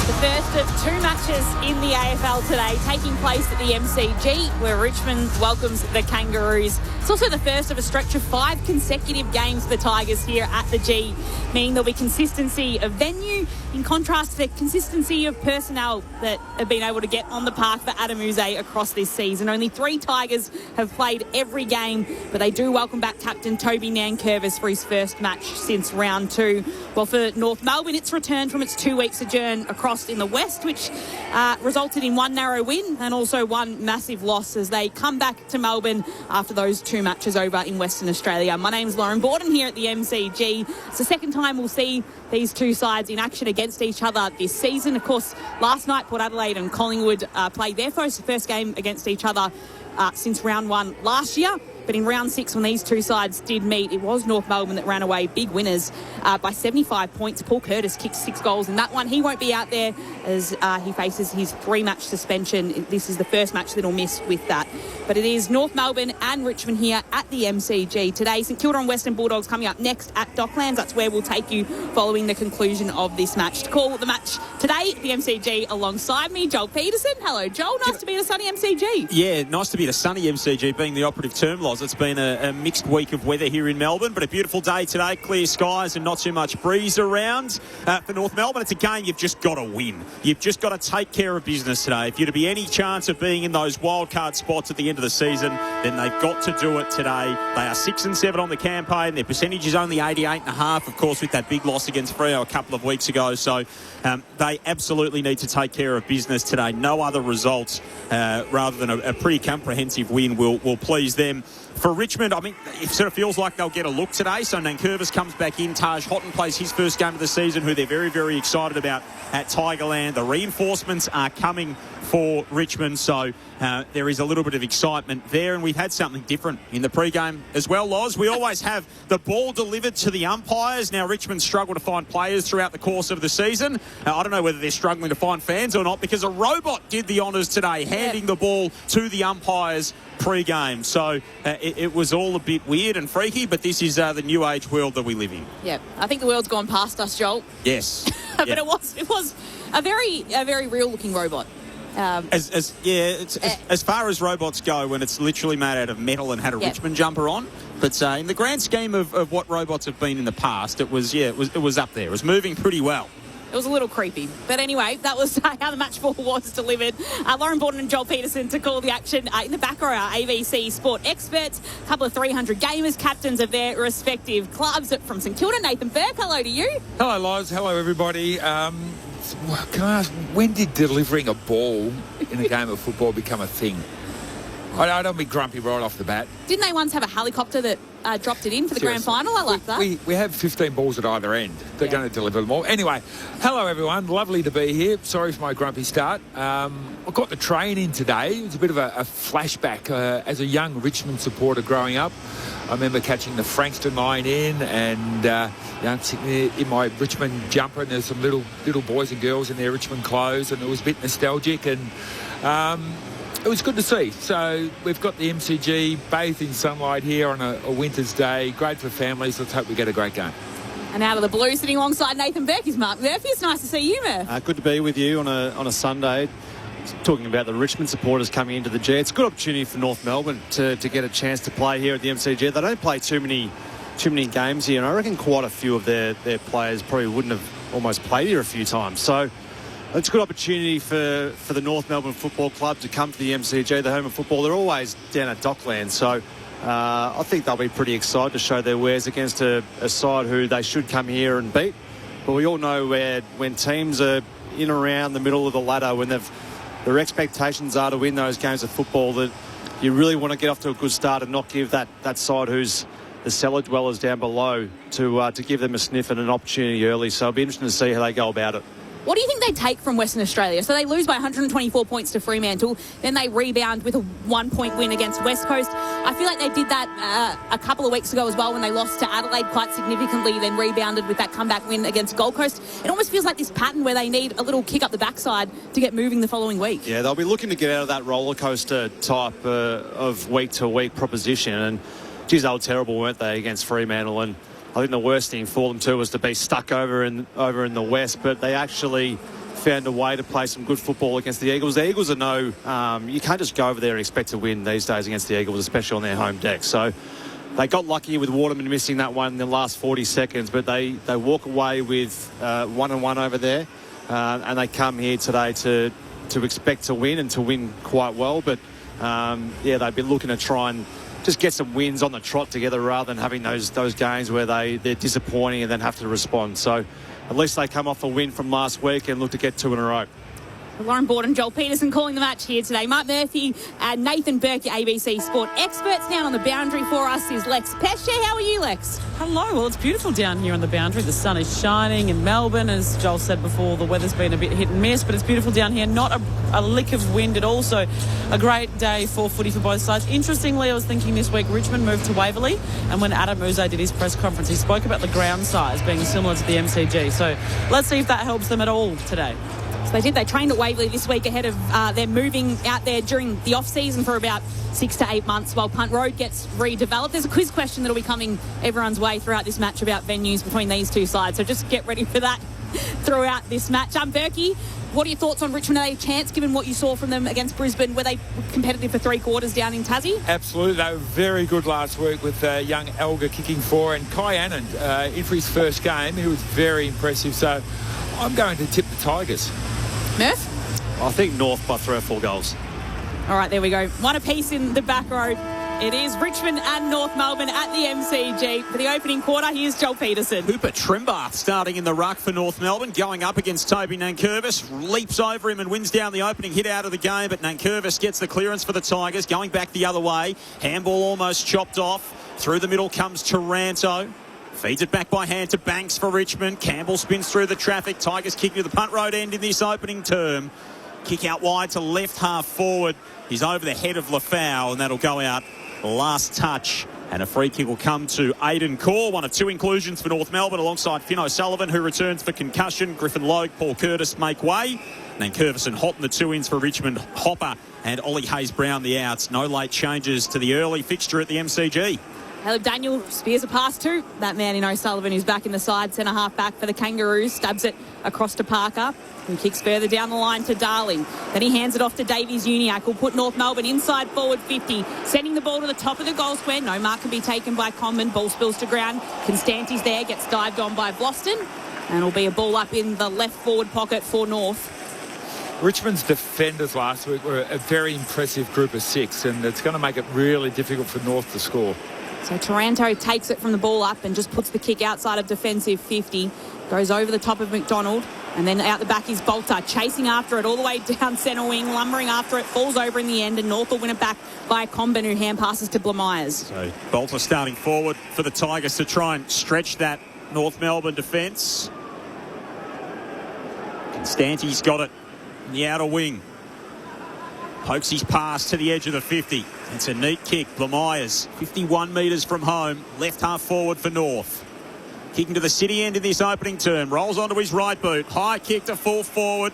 Speaker 18: The first of two matches in the AFL today taking place at the MCG, where Richmond welcomes the Kangaroos. It's also the first of a stretch of 5 consecutive games for the Tigers here at the G, meaning there'll be consistency of venue in contrast to the consistency of personnel that have been able to get on the park for Adam Uze across this season. Only 3 Tigers have played every game, but they do welcome back captain Toby Nankervis for his first match since round 2. Well, for North Melbourne, it's returned from its 2-week sojourn across in the West, which resulted in 1 narrow win and also 1 massive loss as they come back to Melbourne after those 2 matches over in Western Australia. My name's Lauren Borden here at the MCG. It's the second time we'll see these 2 sides in action against each other this season. Of course, last night Port Adelaide and Collingwood played their first game against each other since round 1 last year. But in round 6, when these 2 sides did meet, it was North Melbourne that ran away big winners by 75 points. Paul Curtis kicked 6 goals in that one. He won't be out there as he faces his 3-match suspension. This is the first match that he'll miss with that. But it is North Melbourne and Richmond here at the MCG today. St Kilda and Western Bulldogs coming up next at Docklands. That's where we'll take you following the conclusion of this match. To call the match today at the MCG alongside me, Joel Peterson. Hello, Joel. Nice to be at a sunny MCG.
Speaker 2: Yeah, nice to be at a sunny MCG, being the operative term, Loz. It's been a mixed week of weather here in Melbourne, but a beautiful day today, clear skies and not too much breeze around. For North Melbourne, it's a game you've just got to win. You've just got to take care of business today. If you're to be any chance of being in those wildcard spots at the end of the season, then they've got to do it today. They are 6-7 on the campaign. Their percentage is only 88.5, of course, with that big loss against Freo a couple of weeks ago. So they absolutely need to take care of business today. No other results rather than a pretty comprehensive win will please them. For Richmond, I mean, it sort of feels like they'll get a look today. So Nankervis comes back in. Taj Houghton plays his first game of the season, who they're very, very excited about at Tigerland. The reinforcements are coming for Richmond, so there is a little bit of excitement there. And we've had something different in the pre-game as well, Loz. We always have the ball delivered to the umpires. Now, Richmond struggle to find players throughout the course of the season. I don't know whether they're struggling to find fans or not, because a robot did the honours today, handing the ball to the umpires pre-game. So it was all a bit weird and freaky, but this is the new age world that we live in.
Speaker 18: Yeah, I think the world's gone past us, Joel.
Speaker 2: Yes.
Speaker 18: But it was a very real looking robot.
Speaker 2: As far as robots go, when it's literally made out of metal and had a Richmond jumper on. But in the grand scheme of what robots have been in the past, it was up there. It was moving pretty well.
Speaker 18: It was a little creepy. But anyway, that was how the match ball was delivered. Lauren Borden and Joel Peterson to call the action. In the back are our ABC Sport experts, a couple of 300 gamers, captains of their respective clubs. From St Kilda, Nathan Burke, hello to you.
Speaker 19: Hello, Loz. Hello, everybody. Can I ask, when did delivering a ball in a game of football become a thing? I don't be grumpy right off the bat.
Speaker 18: Didn't they once have a helicopter that dropped it in for the grand final? I like that.
Speaker 19: We have 15 balls at either end. They're going to deliver them all. Anyway, hello everyone. Lovely to be here. Sorry for my grumpy start. I got the train in today. It was a bit of a flashback. As a young Richmond supporter growing up, I remember catching the Frankston line in and I'm sitting there in my Richmond jumper, and there's some little boys and girls in their Richmond clothes, and it was a bit nostalgic, and it was good to see. So we've got the MCG bathed in sunlight here on a winter's day. Great for families. Let's hope we get a great game.
Speaker 18: And out of the blue, sitting alongside Nathan Burke, is Mark Murphy. It's nice to see you, Murph.
Speaker 21: Good to be with you on a Sunday. Talking about the Richmond supporters coming into the G. It's a good opportunity for North Melbourne to get a chance to play here at the MCG. They don't play too many games here, and I reckon quite a few of their players probably wouldn't have almost played here a few times. So it's a good opportunity for the North Melbourne Football Club to come to the MCG, the home of football. They're always down at Docklands, so I think they'll be pretty excited to show their wares against a side who they should come here and beat. But we all know when teams are in around the middle of the ladder, when their expectations are to win those games of football, that you really want to get off to a good start and not give that side who's the cellar dwellers down below to give them a sniff and an opportunity early. So it'll be interesting to see how they go about it.
Speaker 18: What do you think they take from Western Australia? So they lose by 124 points to Fremantle, then they rebound with a 1-point win against West Coast. I feel like they did that a couple of weeks ago as well when they lost to Adelaide quite significantly, then rebounded with that comeback win against Gold Coast. It almost feels like this pattern where they need a little kick up the backside to get moving the following week.
Speaker 21: Yeah, they'll be looking to get out of that roller coaster type of week-to-week proposition. And, geez, they were terrible, weren't they, against Fremantle? And I think the worst thing for them too was to be stuck over in the West, but they actually found a way to play some good football against the Eagles. The Eagles are you can't just go over there and expect to win these days against the Eagles, especially on their home deck. So they got lucky with Waterman missing that one in the last 40 seconds, but they walk away with 1-1 over there, and they come here today to expect to win and to win quite well. But they'd be looking to try and just get some wins on the trot together rather than having those games where they're disappointing and then have to respond. So at least they come off a win from last week and look to get 2 in a row.
Speaker 18: Lauren Borden, Joel Peterson calling the match here today. Mark Murphy and Nathan Burke, your ABC Sport experts. Down on the boundary for us is Lex Pesce. How are you, Lex?
Speaker 6: Hello. Well, it's beautiful down here on the boundary. The sun is shining in Melbourne. As Joel said before, the weather's been a bit hit and miss, but it's beautiful down here. Not a lick of wind at all, so a great day for footy for both sides. Interestingly, I was thinking this week Richmond moved to Waverley, and when Adam Uze did his press conference, he spoke about the ground size being similar to the MCG. So let's see if that helps them at all today.
Speaker 18: So they did. They trained at Waverley this week ahead of their moving out there during the off-season for about 6 to 8 months while Punt Road gets redeveloped. There's a quiz question that'll be coming everyone's way throughout this match about venues between these two sides. So just get ready for that throughout this match. Berkey, what are your thoughts on Richmond? Are they a chance given what you saw from them against Brisbane? Were they competitive for 3 quarters down in Tassie?
Speaker 19: Absolutely. They were very good last week with young Elgar kicking 4 and Kai Annan in for his first game. He was very impressive. So I'm going to tip the Tigers.
Speaker 18: Murph?
Speaker 21: I think North by 3 or 4 goals.
Speaker 18: All right, there we go. One apiece in the back row. It is Richmond and North Melbourne at the MCG. For the opening quarter, here's Joel Peterson.
Speaker 2: Hooper Trimbath starting in the ruck for North Melbourne, going up against Toby Nankervis, leaps over him and wins down the opening hit out of the game, but Nankervis gets the clearance for the Tigers, going back the other way. Handball almost chopped off. Through the middle comes Taranto. Feeds it back by hand to Banks for Richmond. Campbell spins through the traffic. Tigers kicking to the punt road end in this opening term. Kick out wide to left half forward. He's over the head of Lafau, and that'll go out last touch. And a free kick will come to Aidan Corr, one of 2 inclusions for North Melbourne, alongside Finn O'Sullivan, who returns for concussion. Griffin Logue, Paul Curtis make way. And then Curvis and Houghton, the 2 ins for Richmond. Hopper and Ollie Hayes-Brown, the outs. No late changes to the early fixture at the MCG.
Speaker 18: Caleb Daniel spears a pass to that man in O'Sullivan who's back in the side, centre half back for the Kangaroos, stabs it across to Parker, who kicks further down the line to Darling. Then he hands it off to Davies Uniacke, who'll put North Melbourne inside forward 50, sending the ball to the top of the goal square. No mark can be taken by Comben. Ball spills to ground. Constanti's there, gets dived on by Boston, and it'll be a ball up in the left forward pocket for North.
Speaker 19: Richmond's defenders last week were a very impressive group of 6, and it's going to make it really difficult for North to score.
Speaker 18: So Taranto takes it from the ball up and just puts the kick outside of defensive 50. Goes over the top of McDonald. And then out the back is Bolter, chasing after it all the way down centre wing, lumbering after it, falls over in the end, and North will win it back by Comben, who hand passes to Blamires. So
Speaker 2: Bolter starting forward for the Tigers to try and stretch that North Melbourne defence. Constanti's got it in the outer wing. Pokes his pass to the edge of the 50. It's a neat kick. Blamires, 51 metres from home. Left half forward for North. Kicking to the city end in this opening term. Rolls onto his right boot. High kick to full forward.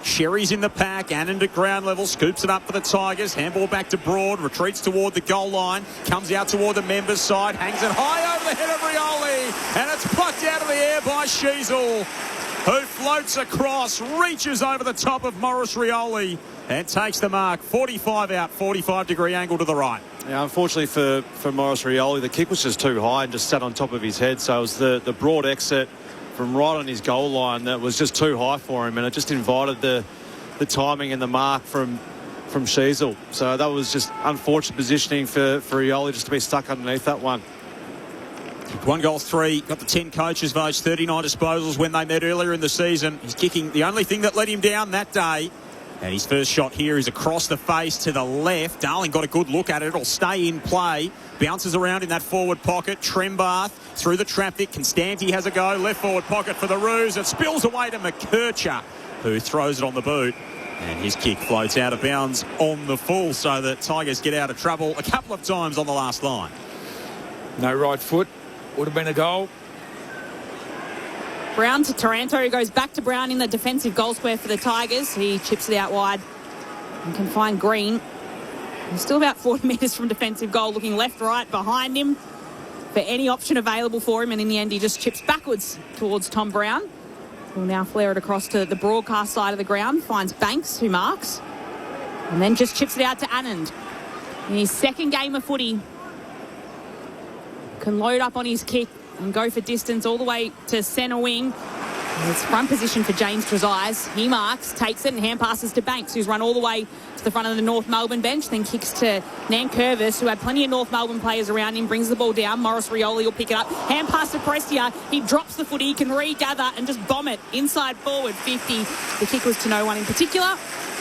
Speaker 2: Sherry's in the pack. Annan at ground level. Scoops it up for the Tigers. Handball back to Broad. Retreats toward the goal line. Comes out toward the members' side. Hangs it high over the head of Rioli. And it's plucked out of the air by Sheasel, who floats across, reaches over the top of Morris Rioli and takes the mark. 45 out, 45-degree angle to the right.
Speaker 21: Yeah, unfortunately for Morris Rioli, the kick was just too high and just sat on top of his head. So it was the broad exit from right on his goal line that was just too high for him, and it just invited the timing and the mark from Sheasel. So that was just unfortunate positioning for Rioli just to be stuck underneath that one.
Speaker 2: 1 goal, 3. Got the 10 coaches' votes, 39 disposals when they met earlier in the season. He's kicking the only thing that let him down that day. And his first shot here is across the face to the left. Darling got a good look at it. It'll stay in play. Bounces around in that forward pocket. Trembath through the traffic. Constanti has a go. Left forward pocket for the Roos. It spills away to McKercher, who throws it on the boot. And his kick floats out of bounds on the full, so the Tigers get out of trouble a couple of times on the last line.
Speaker 19: No right foot. Would have been a goal.
Speaker 18: Brown to Taranto, who goes back to Brown in the defensive goal square for the Tigers. He chips it out wide and can find Green. He's still about 40 metres from defensive goal, looking left, right, behind him for any option available for him. And in the end, he just chips backwards towards Tom Brown. He'll now flare it across to the broadcast side of the ground, finds Banks, who marks, and then just chips it out to Anand. In his second game of footy, can load up on his kick and go for distance all the way to centre wing. It's front position for James Trezise. He marks, takes it, and hand passes to Banks, who's run all the way to the front of the North Melbourne bench, then kicks to Nankervis, who had plenty of North Melbourne players around him, brings the ball down. Morris Rioli will pick it up. Hand pass to Prestia. He drops the footy, he can regather and just bomb it inside forward 50. The kick was to no one in particular.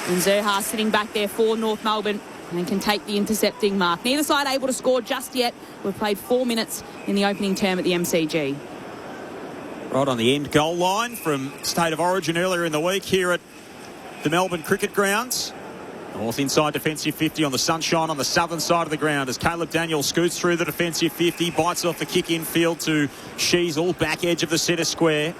Speaker 18: And Zerha sitting back there for North Melbourne and can take the intercepting mark. Neither side able to score just yet. We've played 4 minutes in the opening term at the MCG.
Speaker 2: Right on the end goal line from State of Origin earlier in the week here at the Melbourne Cricket Grounds. North inside defensive 50 on the Sunshine on the southern side of the ground as Caleb Daniel scoots through the defensive 50, bites off the kick infield to Sheasel, back edge of the centre square.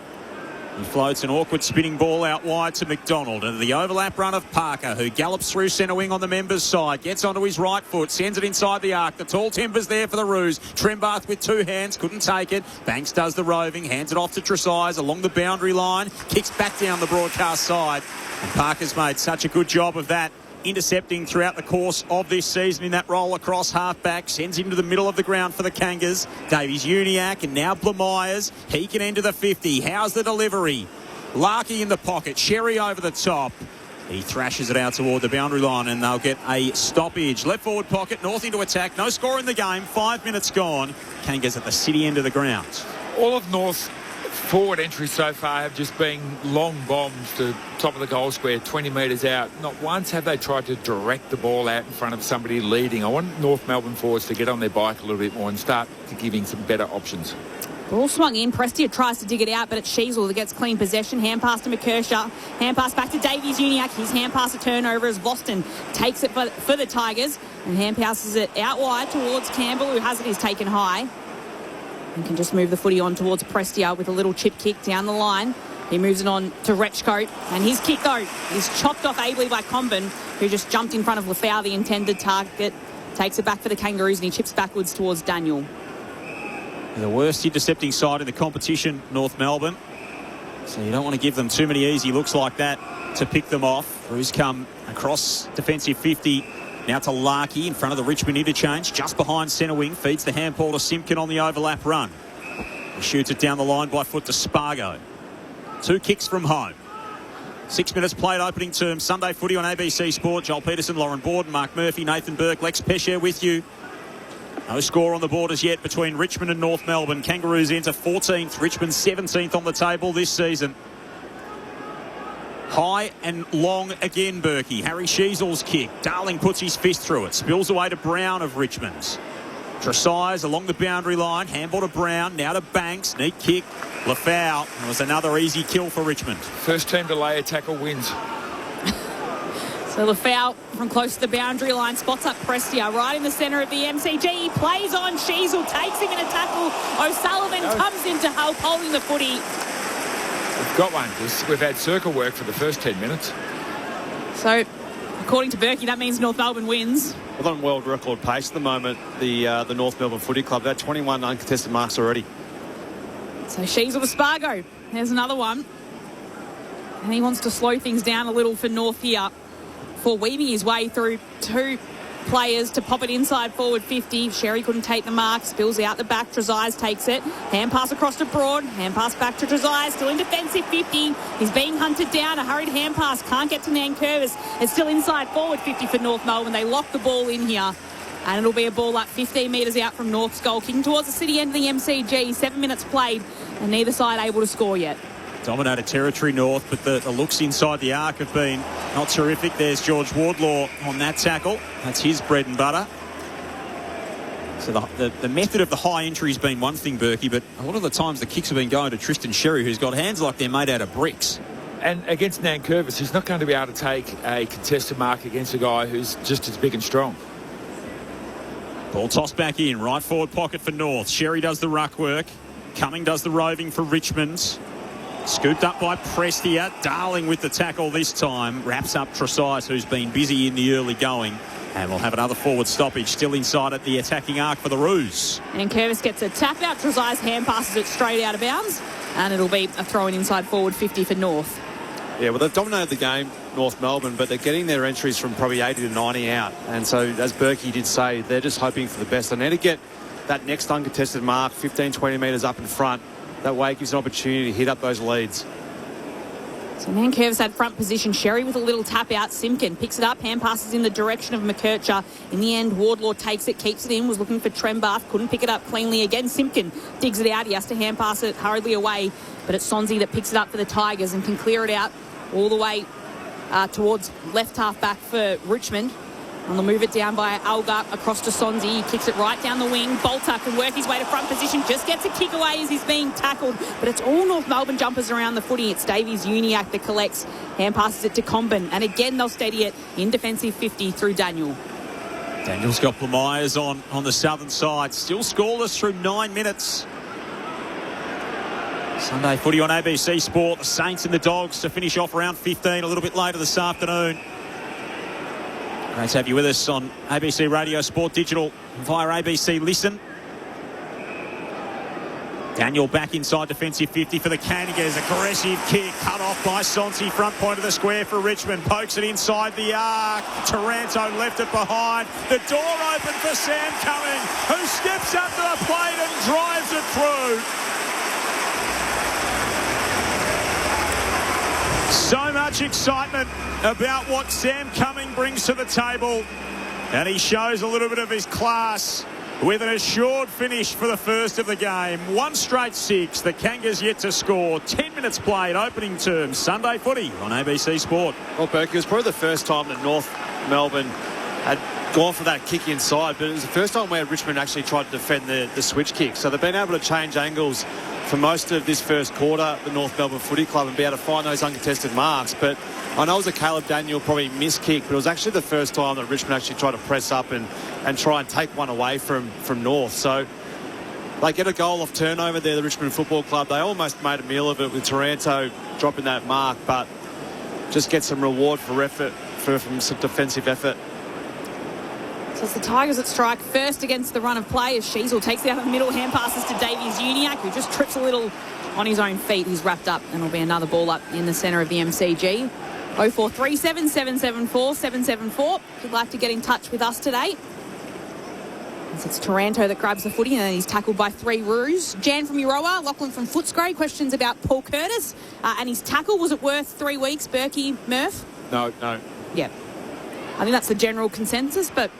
Speaker 2: He floats an awkward spinning ball out wide to McDonald, and the overlap run of Parker, who gallops through centre wing on the members' side, gets onto his right foot, sends it inside the arc. The tall timber's there for the Roos. Trembath with two hands, couldn't take it. Banks does the roving, hands it off to Trezise along the boundary line, kicks back down the broadcast side. And Parker's made such a good job of that, intercepting throughout the course of this season in that roll across half-back, sends him to the middle of the ground for the Kangas. Davies Uniacke and now Blamires. He can enter the 50. How's the delivery? Larkey in the pocket. Sherry over the top. He thrashes it out toward the boundary line and they'll get a stoppage. Left forward pocket, North into attack. No score in the game. 5 minutes gone. Kangas at the city end of the ground.
Speaker 19: All of North's forward entries so far have just been long bombs to top of the goal square, 20 metres out. Not once have they tried to direct the ball out in front of somebody leading. I want North Melbourne forwards to get on their bike a little bit more and start to giving some better options.
Speaker 18: Ball swung in. Prestia tries to dig it out, but it's Sheasel that gets clean possession. Hand pass to McKercher. Hand pass back to Davies Uniacke. His hand pass a turnover as Boston takes it for the Tigers and hand passes it out wide towards Campbell, who has it is taken high. And can just move the footy on towards Prestia with a little chip kick down the line. He moves it on to Rechko. And his kick, though, is chopped off ably by Comben, who just jumped in front of Lafau, the intended target. Takes it back for the Kangaroos and he chips backwards towards Daniel.
Speaker 2: The worst intercepting side in the competition, North Melbourne. So you don't want to give them too many easy looks like that to pick them off. Roos come across defensive 50. Now to Larkey in front of the Richmond interchange, just behind centre wing, feeds the handball to Simpkin on the overlap run. He shoots it down the line by foot to Spargo. 2 kicks from home. 6 minutes played opening term. Sunday footy on ABC Sport. Joel Peterson, Lauren Borden, Mark Murphy, Nathan Burke, Lex Pesher with you. No score on the board as yet between Richmond and North Melbourne. Kangaroos enter 14th, Richmond 17th on the table this season. High and long again, Berkey. Harry Sheasel's kick. Darling puts his fist through it. Spills away to Brown of Richmond. Trezise along the boundary line. Handball to Brown. Now to Banks. Neat kick. Lafau. It was another easy kill for Richmond.
Speaker 19: First team to lay a tackle wins.
Speaker 18: So Lafau from close to the boundary line spots up Prestia right in the centre of the MCG. He plays on Sheasel. Takes him in a tackle. O'Sullivan comes in to help holding the footy.
Speaker 19: We've got one. We've had circle work for the first 10 minutes.
Speaker 18: So, according to Berkey, that means North Melbourne wins.
Speaker 21: Well, on world record pace at the moment, the North Melbourne Footy Club. They've had 21 uncontested marks already.
Speaker 18: So Sheasel to Spargo. There's another one. And he wants to slow things down a little for North here. For weaving his way through 2 players to pop it inside forward 50. Sherry couldn't take the mark. Spills out the back. Trezise takes it. Hand pass across to Broad. Hand pass back to Trezise. Still in defensive 50. He's being hunted down. A hurried hand pass. Can't get to Nankervis. It's still inside forward 50 for North Melbourne. They lock the ball in here. And it'll be a ball up 15 metres out from North's goal. Kicking towards the city end of the MCG. 7 minutes played. And neither side able to score yet.
Speaker 2: Dominated territory, North, but the looks inside the arc have been not terrific. There's George Wardlaw on that tackle. That's his bread and butter. So the method of the high entry has been one thing, Berkey, but a lot of the times the kicks have been going to Tristan Sherry, who's got hands like they're made out of bricks.
Speaker 19: And against Nankervis, he's not going to be able to take a contested mark against a guy who's just as big and strong.
Speaker 2: Ball tossed back in, right forward pocket for North. Sherry does the ruck work. Cumming does the roving for Richmond. Scooped up by Prestia. Darling with the tackle this time. Wraps up Tresize, who's been busy in the early going. And we'll have another forward stoppage still inside at the attacking arc for the Roos.
Speaker 18: And Curvis gets a tap out. Tresize hand passes it straight out of bounds. And it'll be a throw in inside forward 50 for North.
Speaker 21: Yeah, well, they've dominated the game, North Melbourne, but they're getting their entries from probably 80 to 90 out. And so, as Berkey did say, they're just hoping for the best. They need to get that next uncontested mark, 15, 20 metres up in front. That way it gives an opportunity to hit up those leads.
Speaker 18: So Nankervis had front position. Sherry with a little tap out. Simpkin picks it up. Hand passes in the direction of McKercher. In the end, Wardlaw takes it, keeps it in. Was looking for Trembath. Couldn't pick it up cleanly again. Simpkin digs it out. He has to hand pass it hurriedly away. But it's Sonzi that picks it up for the Tigers and can clear it out all the way towards left half back for Richmond. And they'll move it down by Algar across to Sonzi. He kicks it right down the wing. Bolter can work his way to front position. Just gets a kick away as he's being tackled. But it's all North Melbourne jumpers around the footy. It's Davies Uniac that collects. Hand passes it to Comben. And again, they'll steady it in defensive 50 through Daniel.
Speaker 2: Daniel's got Myers on the southern side. Still scoreless through 9 minutes. Sunday footy on ABC Sport. The Saints and the Dogs to finish off round 15 a little bit later this afternoon. Great to have you with us on ABC Radio Sport Digital via ABC Listen. Daniel back inside defensive 50 for the Cannigas. Aggressive kick cut off by Sonsi. Front point of the square for Richmond. Pokes it inside the arc. Taranto left it behind. The door open for Sam Cumming, who steps up to the plate and drives it through. So much excitement about what Sam Cumming brings to the table. And he shows a little bit of his class with an assured finish for the first of the game. One straight 6. The Kangas yet to score. 10 minutes played, opening term. Sunday footy on ABC Sport.
Speaker 21: Well, Berkey, it was probably the first time that North Melbourne had gone for that kick inside, but it was the first time where Richmond actually tried to defend the switch kick. So they've been able to change angles for most of this first quarter, the North Melbourne Footy Club, and be able to find those uncontested marks. But I know it was a Caleb Daniel probably missed kick, but it was actually the first time that Richmond actually tried to press up and try and take one away from North. So they get a goal off turnover there, the Richmond Football Club. They almost made a meal of it with Taranto dropping that mark, but just get some reward for effort, from some defensive effort.
Speaker 18: So it's the Tigers that strike first against the run of play as Sheasel takes it out of the middle. Hand passes to Davies Uniac, who just trips a little on his own feet. He's wrapped up and it'll be another ball up in the centre of the MCG. 0437 774 774. If you'd like to get in touch with us today. It's Taranto that grabs the footy and then he's tackled by 3 Roos. Jan from Euroa, Lachlan from Footscray. Questions about Paul Curtis and his tackle. Was it worth 3 weeks, Berkey, Murph?
Speaker 21: No.
Speaker 18: Yeah. I think that's the general consensus, but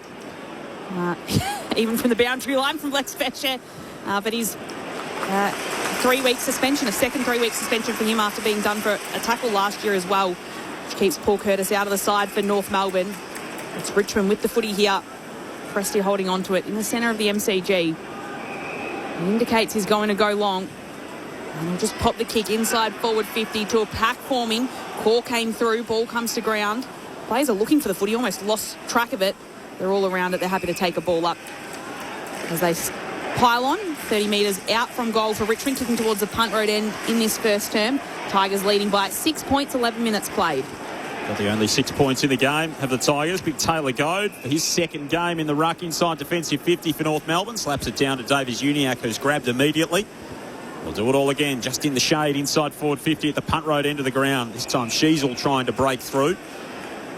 Speaker 18: even from the boundary line from Lex Fesher. But he's 3-week suspension, a second 3-week suspension for him after being done for a tackle last year as well, which keeps Paul Curtis out of the side for North Melbourne. It's Richmond with the footy here. Presti holding on to it in the centre of the MCG. He indicates he's going to go long. And he'll just pop the kick inside forward 50 to a pack forming. Core came through, ball comes to ground. Players are looking for the footy, almost lost track of it. They're all around it. They're happy to take a ball up as they pile on. 30 metres out from goal for Richmond, kicking towards the punt road end in this first term. Tigers leading by 6 points, 11 minutes played.
Speaker 2: Got the only 6 points in the game have the Tigers. Big Taylor Goad, his second game in the ruck inside defensive 50 for North Melbourne. Slaps it down to Davies Uniac, who's grabbed immediately. We'll do it all again, just in the shade inside forward 50 at the punt road end of the ground. This time Sheasel trying to break through.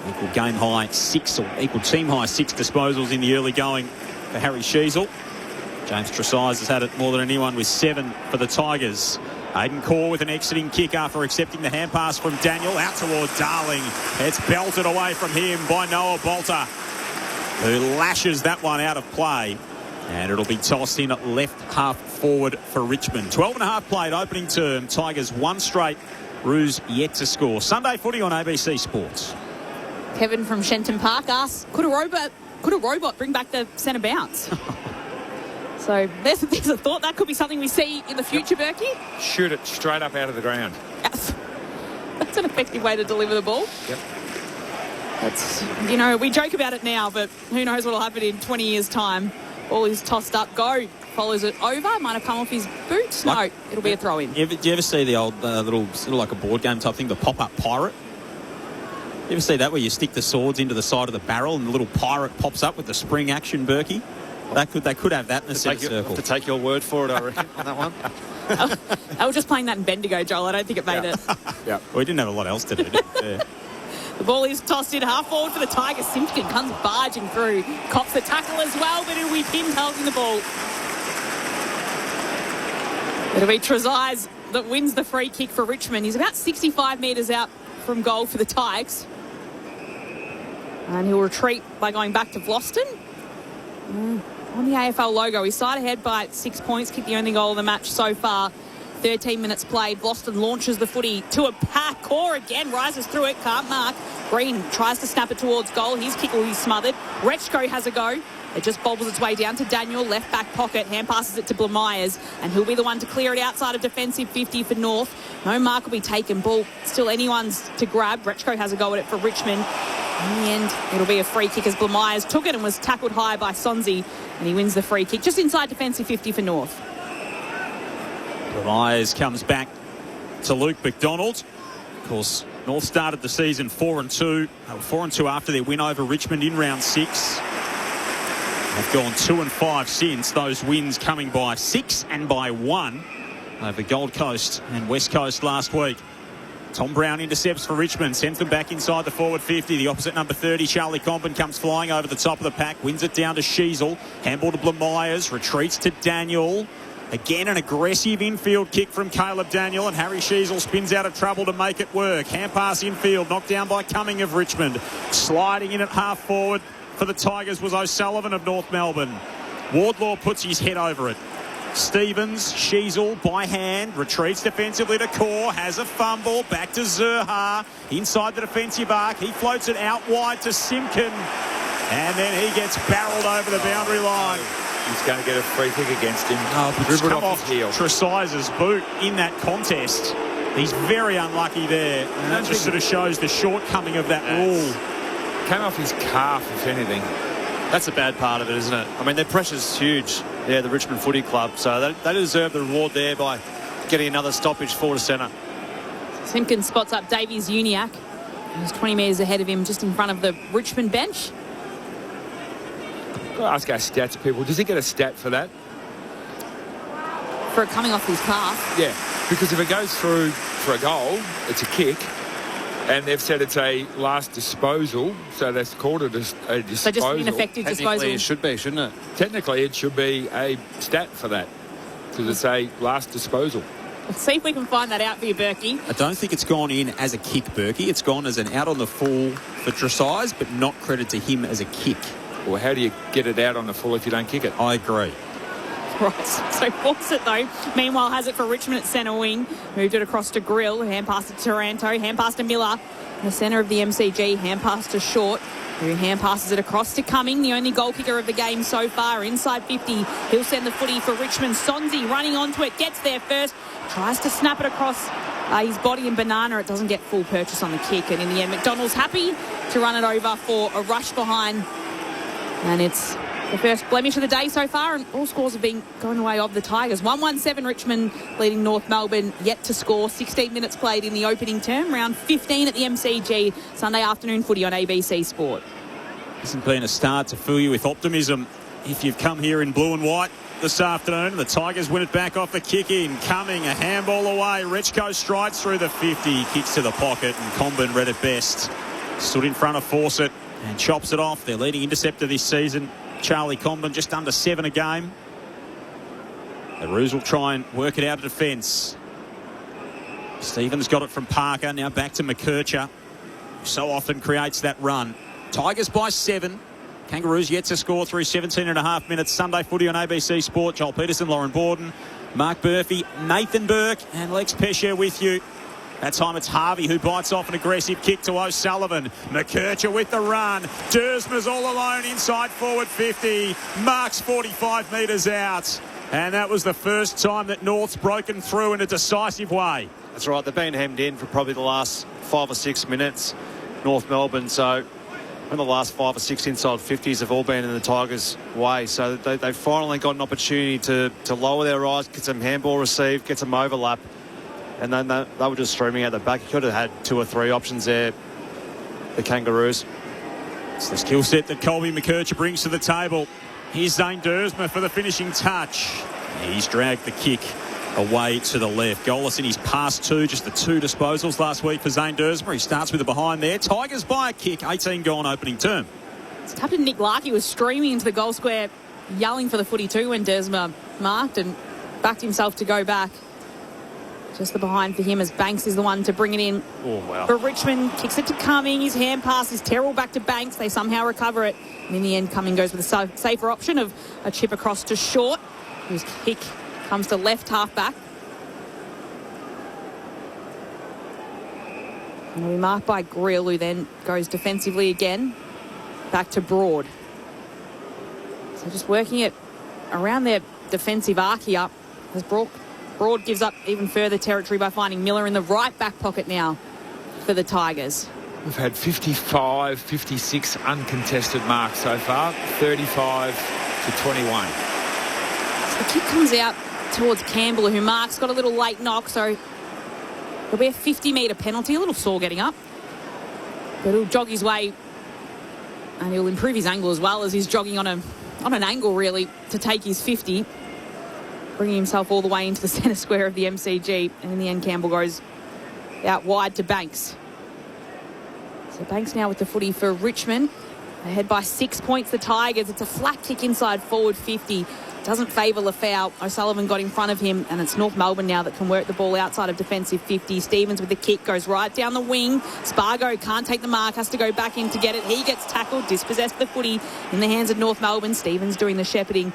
Speaker 2: Equal game high 6, or equal team high 6 disposals in the early going for Harry Sheasel. James Tresize has had it more than anyone with 7 for the Tigers. Aidan Core with an exiting kick after accepting the hand pass from Daniel out toward Darling. It's belted away from him by Noah Bolter, who lashes that one out of play. And it'll be tossed in at left half forward for Richmond. 12.5 played opening term. Tigers 1 straight. Roos yet to score. Sunday footy on ABC Sports.
Speaker 18: Kevin from Shenton Park asks, could a robot bring back the centre bounce? So there's a thought. That could be something we see in the future, Berkey.
Speaker 19: Shoot it straight up out of the ground.
Speaker 18: That's an effective way to deliver the ball.
Speaker 19: Yep.
Speaker 18: That's, we joke about it now, but who knows what will happen in 20 years' time. Ball is tossed up, go. Follows it over, might have come off his boots. No, it'll be a throw-in.
Speaker 2: Do you ever see the old little, sort of like a board game type thing, the pop-up pirate? You ever see that where you stick the swords into the side of the barrel and the little pirate pops up with the spring action, Berkey? They could have that in the centre circle.
Speaker 21: To take your word for it, I reckon, on that one.
Speaker 18: I was just playing that in Bendigo, Joel. I don't think it made it.
Speaker 2: Yeah, we didn't have a lot else to do. Yeah.
Speaker 18: The ball is tossed in half forward for the Tigers. Simpkin comes barging through. Cops the tackle as well, but he'll be pinned holding the ball. It'll be Trezise that wins the free kick for Richmond. He's about 65 metres out from goal for the Tigers. And he'll retreat by going back to Vlosten. On the AFL logo, he's side ahead by 6 points, kicked the only goal of the match so far. 13 minutes played. Vlosten launches the footy to a parkour again, rises through it, can't mark. Green tries to snap it towards goal. His kick will be smothered. Rechko has a go. It just bobbles its way down to Daniel, left back pocket, hand passes it to Blamires, and he'll be the one to clear it outside of defensive 50 for North. No mark will be taken. Ball still anyone's to grab. Rechko has a go at it for Richmond. In the end, it'll be a free kick as Blamires took it and was tackled high by Sonzi, and he wins the free kick just inside defensive 50 for North.
Speaker 2: Blamires comes back to Luke McDonald. Of course, North started the season 4-2. 4-2 after their win over Richmond in round 6. They've gone 2-5 since, those wins coming by 6 and by 1 over Gold Coast and West Coast last week. Tom Brown intercepts for Richmond, sends them back inside the forward 50. The opposite number 30, Charlie Compton, comes flying over the top of the pack, wins it down to Sheasel. Handball to Blamires, retreats to Daniel. Again, an aggressive infield kick from Caleb Daniel, and Harry Sheasel spins out of trouble to make it work. Hand pass infield, knocked down by Cumming of Richmond. Sliding in at half forward for the Tigers was O'Sullivan of North Melbourne. Wardlaw puts his head over it. Stevens, Sheasel by hand, retreats defensively to Core, has a fumble, back to Zurha, inside the defensive arc, he floats it out wide to Simpkin, and then he gets barreled over the boundary line.
Speaker 19: He's going to get a free kick against him.
Speaker 2: It's come off Tresise's boot in that contest. He's very unlucky there, and that just sort of shows the shortcoming of that rule.
Speaker 19: Came off his calf, if anything.
Speaker 21: That's a bad part of it, isn't it? I mean, their pressure's huge. Yeah, the Richmond Footy Club. So they deserve the reward there by getting another stoppage forward to centre.
Speaker 18: Simpkins spots up Davies Uniacke. He's 20 metres ahead of him, just in front of the Richmond bench.
Speaker 19: I'll ask our stats people. Does he get a stat for that?
Speaker 18: For it coming off his calf?
Speaker 19: Yeah, because if it goes through for a goal, it's a kick. And they've said it's a last disposal, so that's called a disposal.
Speaker 18: So just an ineffective disposal.
Speaker 21: Technically it should be, shouldn't it?
Speaker 19: Technically it should be a stat for that, because it's a last disposal.
Speaker 18: Let's see if we can find that out for you, Berkey.
Speaker 2: I don't think it's gone in as a kick, Berkey. It's gone as an out on the full for Tresize, but not credited to him as a kick.
Speaker 19: Well, how do you get it out on the full if you don't kick it?
Speaker 2: I agree.
Speaker 18: Right, so force it though. Meanwhile, has it for Richmond at centre wing. Moved it across to Grill. Hand pass to Taranto. Hand pass to Miller. In the centre of the MCG. Hand pass to Short, who hand passes it across to Cumming, the only goal kicker of the game so far. Inside 50. He'll send the footy for Richmond. Sonzi running onto it. Gets there first. Tries to snap it across his body and Banana. It doesn't get full purchase on the kick. And in the end, McDonald's happy to run it over for a rush behind. And it's the first blemish of the day so far, and all scores have been going away of the Tigers. 1-1-7 Richmond leading North Melbourne, yet to score. 16 minutes played in the opening term, round 15 at the MCG. Sunday afternoon footy on ABC Sport.
Speaker 2: Hasn't been a start to fill you with optimism if you've come here in blue and white this afternoon. The Tigers win it back off the kick in. Cumming, a handball away. Rechko strides through the 50, kicks to the pocket, and Comben read it best. Stood in front of Fawcett and chops it off. Their leading interceptor this season, Charlie Comben, just under 7 a game. The Roos will try and work it out of defence. Stevens got it from Parker. Now back to McKercher, who so often creates that run. Tigers by 7. Kangaroos yet to score through 17 and a half minutes. Sunday footy on ABC Sport. Joel Peterson, Lauren Borden, Mark Murphy, Nathan Burke and Lex Pesher with you. That time it's Harvey who bites off an aggressive kick to O'Sullivan. McKercher with the run. Dersma's all alone inside forward 50. Marks 45 metres out. And that was the first time that North's broken through in a decisive way.
Speaker 21: That's right. They've been hemmed in for probably the last 5 or 6 minutes, North Melbourne. So in the last 5 or 6 inside 50s have all been in the Tigers' way. So they've finally got an opportunity to lower their rise, get some handball received, get some overlap. And then they were just streaming out the back. You could have had 2 or 3 options there, the Kangaroos.
Speaker 2: It's the skill set that Colby McKercher brings to the table. Here's Zane Dersma for the finishing touch. He's dragged the kick away to the left. Goalless in his past 2, just the 2 disposals last week for Zane Dersma. He starts with a behind there. Tigers by a kick, 18 gone opening term.
Speaker 18: It's captain Nick Larkey was streaming into the goal square, yelling for the footy too when Dersma marked and backed himself to go back. Just the behind for him as Banks is the one to bring it in.
Speaker 21: Oh, wow.
Speaker 18: But Richmond kicks it to Cumming. His hand pass is terrible back to Banks. They somehow recover it. And in the end, Cumming goes with a safer option of a chip across to Short, whose kick comes to left half back. And it'll be marked by Grill, who then goes defensively again. Back to Broad. So just working it around their defensive arc here up as Broad gives up even further territory by finding Miller in the right back pocket now for the Tigers.
Speaker 19: We've had 55, 56 uncontested marks so far, 35 to 21.
Speaker 18: So the kick comes out towards Campbell, who marks, got a little late knock, so there'll be a 50-metre penalty, a little sore getting up. But he'll jog his way and he'll improve his angle as well as he's jogging on an angle, really, to take his 50. Bringing himself all the way into the centre square of the MCG. And in the end, Campbell goes out wide to Banks. So Banks now with the footy for Richmond. Ahead by 6 points, the Tigers. It's a flat kick inside forward 50. Doesn't favour Lafau. O'Sullivan got in front of him, and it's North Melbourne now that can work the ball outside of defensive 50. Stevens with the kick goes right down the wing. Spargo can't take the mark, has to go back in to get it. He gets tackled, dispossessed the footy in the hands of North Melbourne. Stevens doing the shepherding.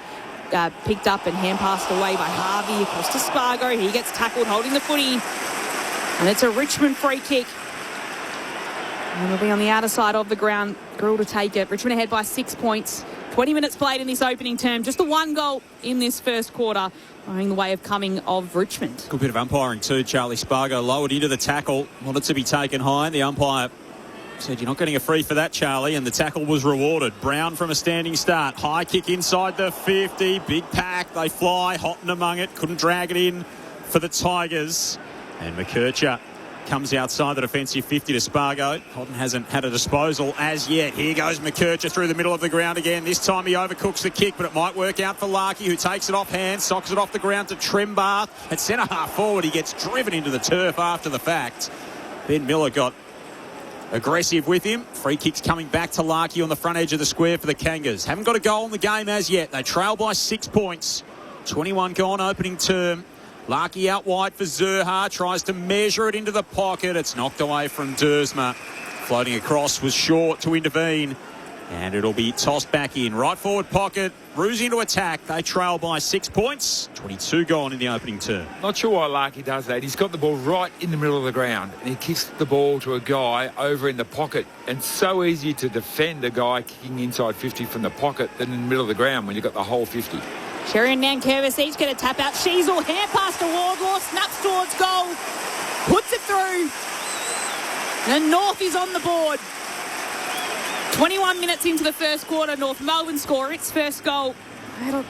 Speaker 18: Picked up and hand passed away by Harvey across to Spargo. He gets tackled holding the footy. And it's a Richmond free kick. And it'll be on the outer side of the ground. Grill to take it. Richmond ahead by 6 points. 20 minutes played in this opening term. Just the 1 goal in this first quarter, going the way of coming of Richmond.
Speaker 2: Good bit of umpiring too. Charlie Spargo lowered into the tackle, wanted to be taken high. The umpire said, "You're not getting a free for that, Charlie," and the tackle was rewarded. Brown from a standing start. High kick inside the 50. Big pack. They fly. Houghton among it. Couldn't drag it in for the Tigers. And McKercher comes outside the defensive 50 to Spargo. Houghton hasn't had a disposal as yet. Here goes McKercher through the middle of the ground again. This time he overcooks the kick, but it might work out for Larkey, who takes it off hand, socks it off the ground to Trembath. At centre half forward, he gets driven into the turf after the fact. Ben Miller got aggressive with him. Free kicks coming back to Larkey on the front edge of the square for the Kangas. Haven't got a goal in the game as yet. They trail by 6 points. 21 gone opening term. Larkey out wide for Zerha. Tries to measure it into the pocket. It's knocked away from Dersma. Floating across was Short to intervene. And it'll be tossed back in. Right forward pocket. Roos into attack. They trail by 6 points. 22 gone in the opening term.
Speaker 19: Not sure why Larkey does that. He's got the ball right in the middle of the ground and he kicks the ball to a guy over in the pocket. And so easy to defend a guy kicking inside 50 from the pocket than in the middle of the ground when you've got the whole 50.
Speaker 18: Sherry and Nankervis each get a tap out. Sheasel, hand pass to Wardlaw, snaps towards goal, puts it through. And North is on the board. 21 minutes into the first quarter, North Melbourne score its first goal. They had a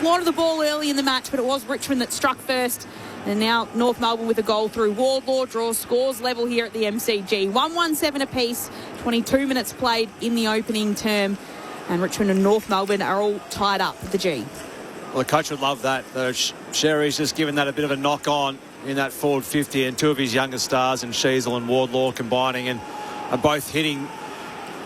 Speaker 18: lot of the ball early in the match, but it was Richmond that struck first. And now North Melbourne with a goal through. Wardlaw draws scores level here at the MCG. 1-1-7 apiece, 22 minutes played in the opening term. And Richmond and North Melbourne are all tied up at the G.
Speaker 21: Well, the coach would love that. Sherry's just given that a bit of a knock on in that forward 50, and 2 of his younger stars, and Sheasel and Wardlaw, combining and are both hitting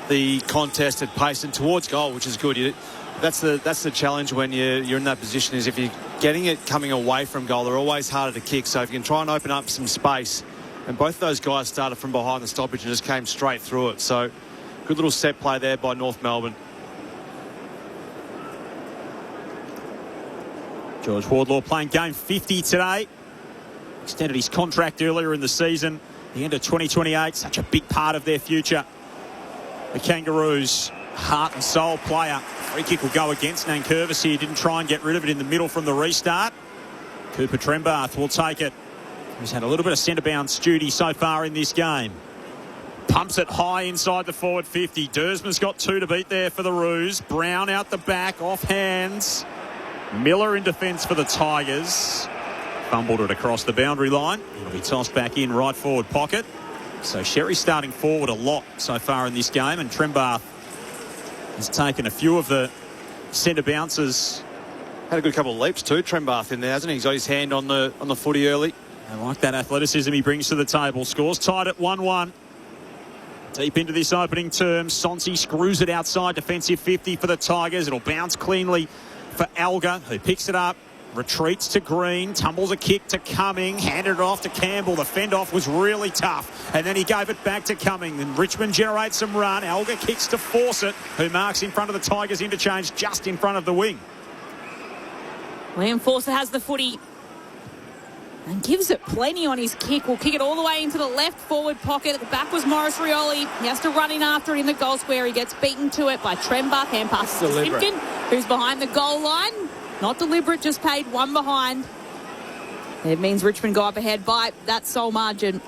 Speaker 21: the contest at pace and towards goal, which is good. That's the challenge when you're in that position, is if you're getting it coming away from goal, they're always harder to kick. So if you can try and open up some space, and both of those guys started from behind the stoppage and just came straight through it. So good little set play there by North Melbourne.
Speaker 2: George Wardlaw playing game 50 today. Extended his contract earlier in the season. The end of 2028, such a big part of their future. The Kangaroos, heart and soul player. Free kick will go against Nankervis here. Didn't try and get rid of it in the middle from the restart. Cooper Trembath will take it. He's had a little bit of centre bounce duty so far in this game. Pumps it high inside the forward 50. Dersman's got 2 to beat there for the Roos. Brown out the back, off hands. Miller in defence for the Tigers. Fumbled it across the boundary line. It'll be tossed back in right forward pocket. So Sherry's starting forward a lot so far in this game, and Trembath has taken a few of the centre bounces.
Speaker 21: Had a good couple of leaps too, Trembath in there, hasn't he? He's got his hand on the footy early.
Speaker 2: I like that athleticism he brings to the table. Scores tied at 1-1. Deep into this opening term, Sonsi screws it outside defensive 50 for the Tigers. It'll bounce cleanly for Alga, who picks it up, retreats to Green, tumbles a kick to Cumming, handed it off to Campbell. The fend-off was really tough, and then he gave it back to Cumming. And Richmond generates some run. Alga kicks to force it, who marks in front of the Tigers interchange just in front of the wing.
Speaker 18: Liam Forster has the footy and gives it plenty on his kick. Will kick it all the way into the left forward pocket. At the back was Morris Rioli. He has to run in after it in the goal square. He gets beaten to it by Trembath. Hand passes to Simpkin, who's behind the goal line. Not deliberate, just paid one behind. It means Richmond go up ahead by that sole margin.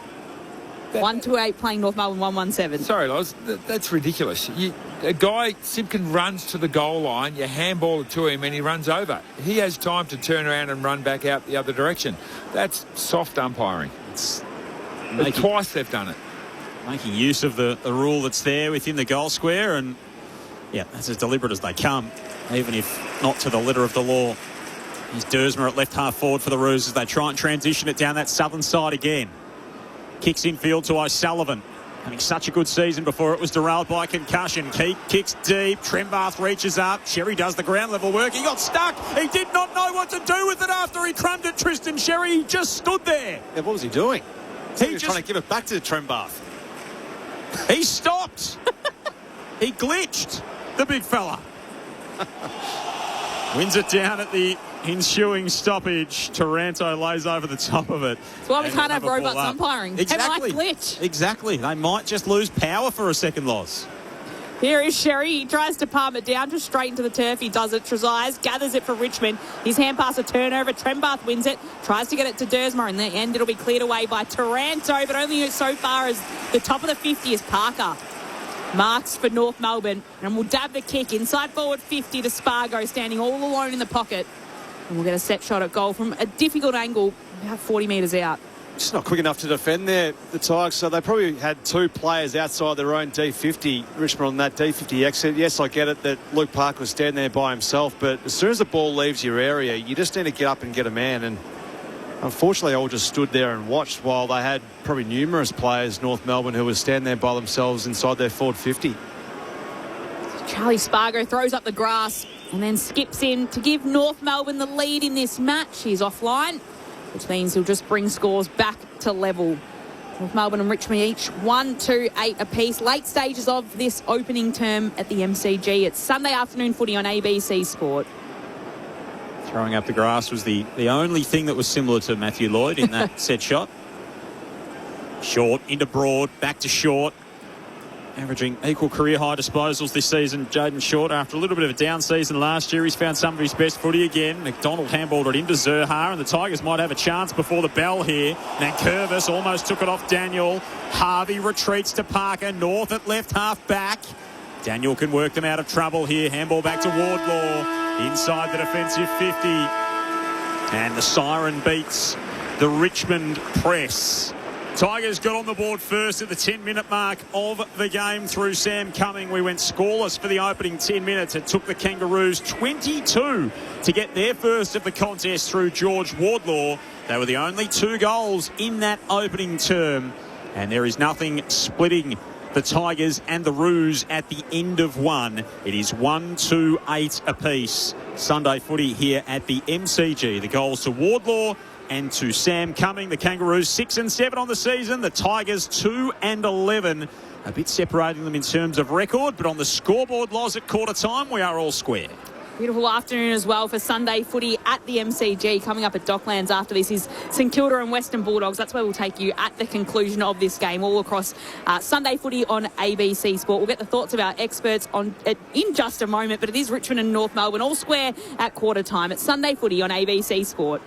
Speaker 18: 1-8 playing North Melbourne 1-17.
Speaker 19: Sorry, Loz, that's ridiculous. A guy, Simpkin, runs to the goal line, you handball it to him and he runs over. He has time to turn around and run back out the other direction. That's soft umpiring. Twice they've done it.
Speaker 2: Making use of the rule that's there within the goal square, and yeah, that's as deliberate as they come, even if not to the letter of the law. Here's Dersmer at left half forward for the Roos as they try and transition it down that southern side again. Kicks infield to O'Sullivan. Having such a good season before it was derailed by concussion. Kicks deep. Trembath reaches up. Sherry does the ground level work. He got stuck. He did not know what to do with it after he crumbed it. Tristan Sherry, he just stood there.
Speaker 21: Yeah, what was he doing? He was
Speaker 2: just
Speaker 21: trying to give it back to Trembath.
Speaker 2: He stopped. He glitched, the big fella. Wins it down at the ensuing stoppage. Taranto lays over the top of it.
Speaker 18: That's why we can't have robots umpiring.
Speaker 2: Exactly.
Speaker 18: They might glitch.
Speaker 2: Exactly. They might just lose power for a second loss.
Speaker 18: Here is Sherry. He tries to palm it down, just straight into the turf. He does it. Trezise gathers it for Richmond. His hand pass a turnover. Trembath wins it. Tries to get it to Dersmer. In the end, it'll be cleared away by Taranto, but only so far as the top of the 50 is Parker. Marks for North Melbourne, and we'll dab the kick inside forward 50 to Spargo, standing all alone in the pocket. And we'll get a set shot at goal from a difficult angle, about 40 metres out.
Speaker 21: Just not quick enough to defend there, the Tigers. So they probably had 2 players outside their own D50, Richmond on that D50 exit. Yes, I get it that Luke Parker was standing there by himself, but as soon as the ball leaves your area, you just need to get up and get a man. And unfortunately, all just stood there and watched while they had probably numerous players, North Melbourne, who were standing there by themselves inside their forward 50.
Speaker 18: Charlie Spargo throws up the grass and then skips in to give North Melbourne the lead in this match. He's offline, which means he'll just bring scores back to level. North Melbourne and Richmond each 1-2-8 apiece. Late stages of this opening term at the MCG. It's Sunday afternoon footy on ABC Sport.
Speaker 2: Throwing up the grass was the only thing that was similar to Matthew Lloyd in that set shot. Short into Broad, back to Short. Averaging equal career high disposals this season, Jaden Short. After a little bit of a down season last year, he's found some of his best footy again. McDonald handballed it into Zerha, and the Tigers might have a chance before the bell here. Nankervis almost took it off Daniel. Harvey retreats to Parker. North at left half back. Daniel can work them out of trouble here. Handball back to Wardlaw. Inside the defensive 50. And the siren beats the Richmond press. Tigers got on the board first at the 10-minute mark of the game through Sam Cumming. We went scoreless for the opening 10 minutes. It took the Kangaroos 22 to get their first of the contest through George Wardlaw. They were the only 2 goals in that opening term. And there is nothing splitting the Tigers and the Roos at the end of one. It is 1-2-8 apiece. Sunday footy here at the MCG. The goals to Wardlaw and to Sam Cumming. The Kangaroos 6-7 on the season. The Tigers 2-11. A bit separating them in terms of record, but on the scoreboard, Loz, at quarter time, we are all square.
Speaker 18: Beautiful afternoon as well for Sunday footy at the MCG. Coming up at Docklands after this is St Kilda and Western Bulldogs. That's where we'll take you at the conclusion of this game, all across Sunday footy on ABC Sport. We'll get the thoughts of our experts on it in just a moment, but it is Richmond and North Melbourne all square at quarter time. It's Sunday footy on ABC Sport.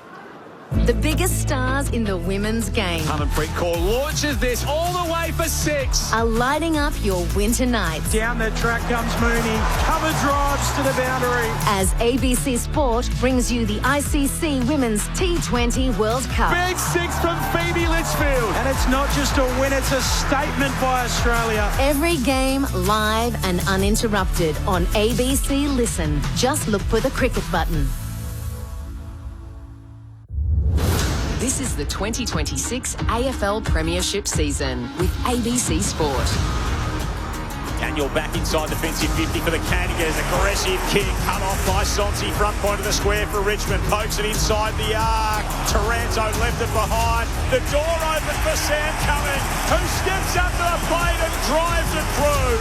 Speaker 3: The biggest stars in the women's game
Speaker 13: Harmonpreet Kaur launches this all the way for 6.
Speaker 3: are lighting up your winter nights.
Speaker 13: Down the track comes Mooney. Cover drives to the boundary.
Speaker 3: As ABC Sport brings you the ICC Women's T20 World Cup.
Speaker 13: Big 6 from Phoebe Litchfield. And it's not just a win, it's a statement by Australia.
Speaker 3: Every game live and uninterrupted on ABC Listen. Just look for the cricket button. This is the 2026 AFL Premiership season with ABC Sport.
Speaker 2: Daniel back inside defensive 50 for the Candidates. Aggressive kick cut off by Sonsi. Front point of the square for Richmond. Pokes it inside the arc. Taranto left it behind. The door open for Sam Cumming, who steps up to the plate and drives it through.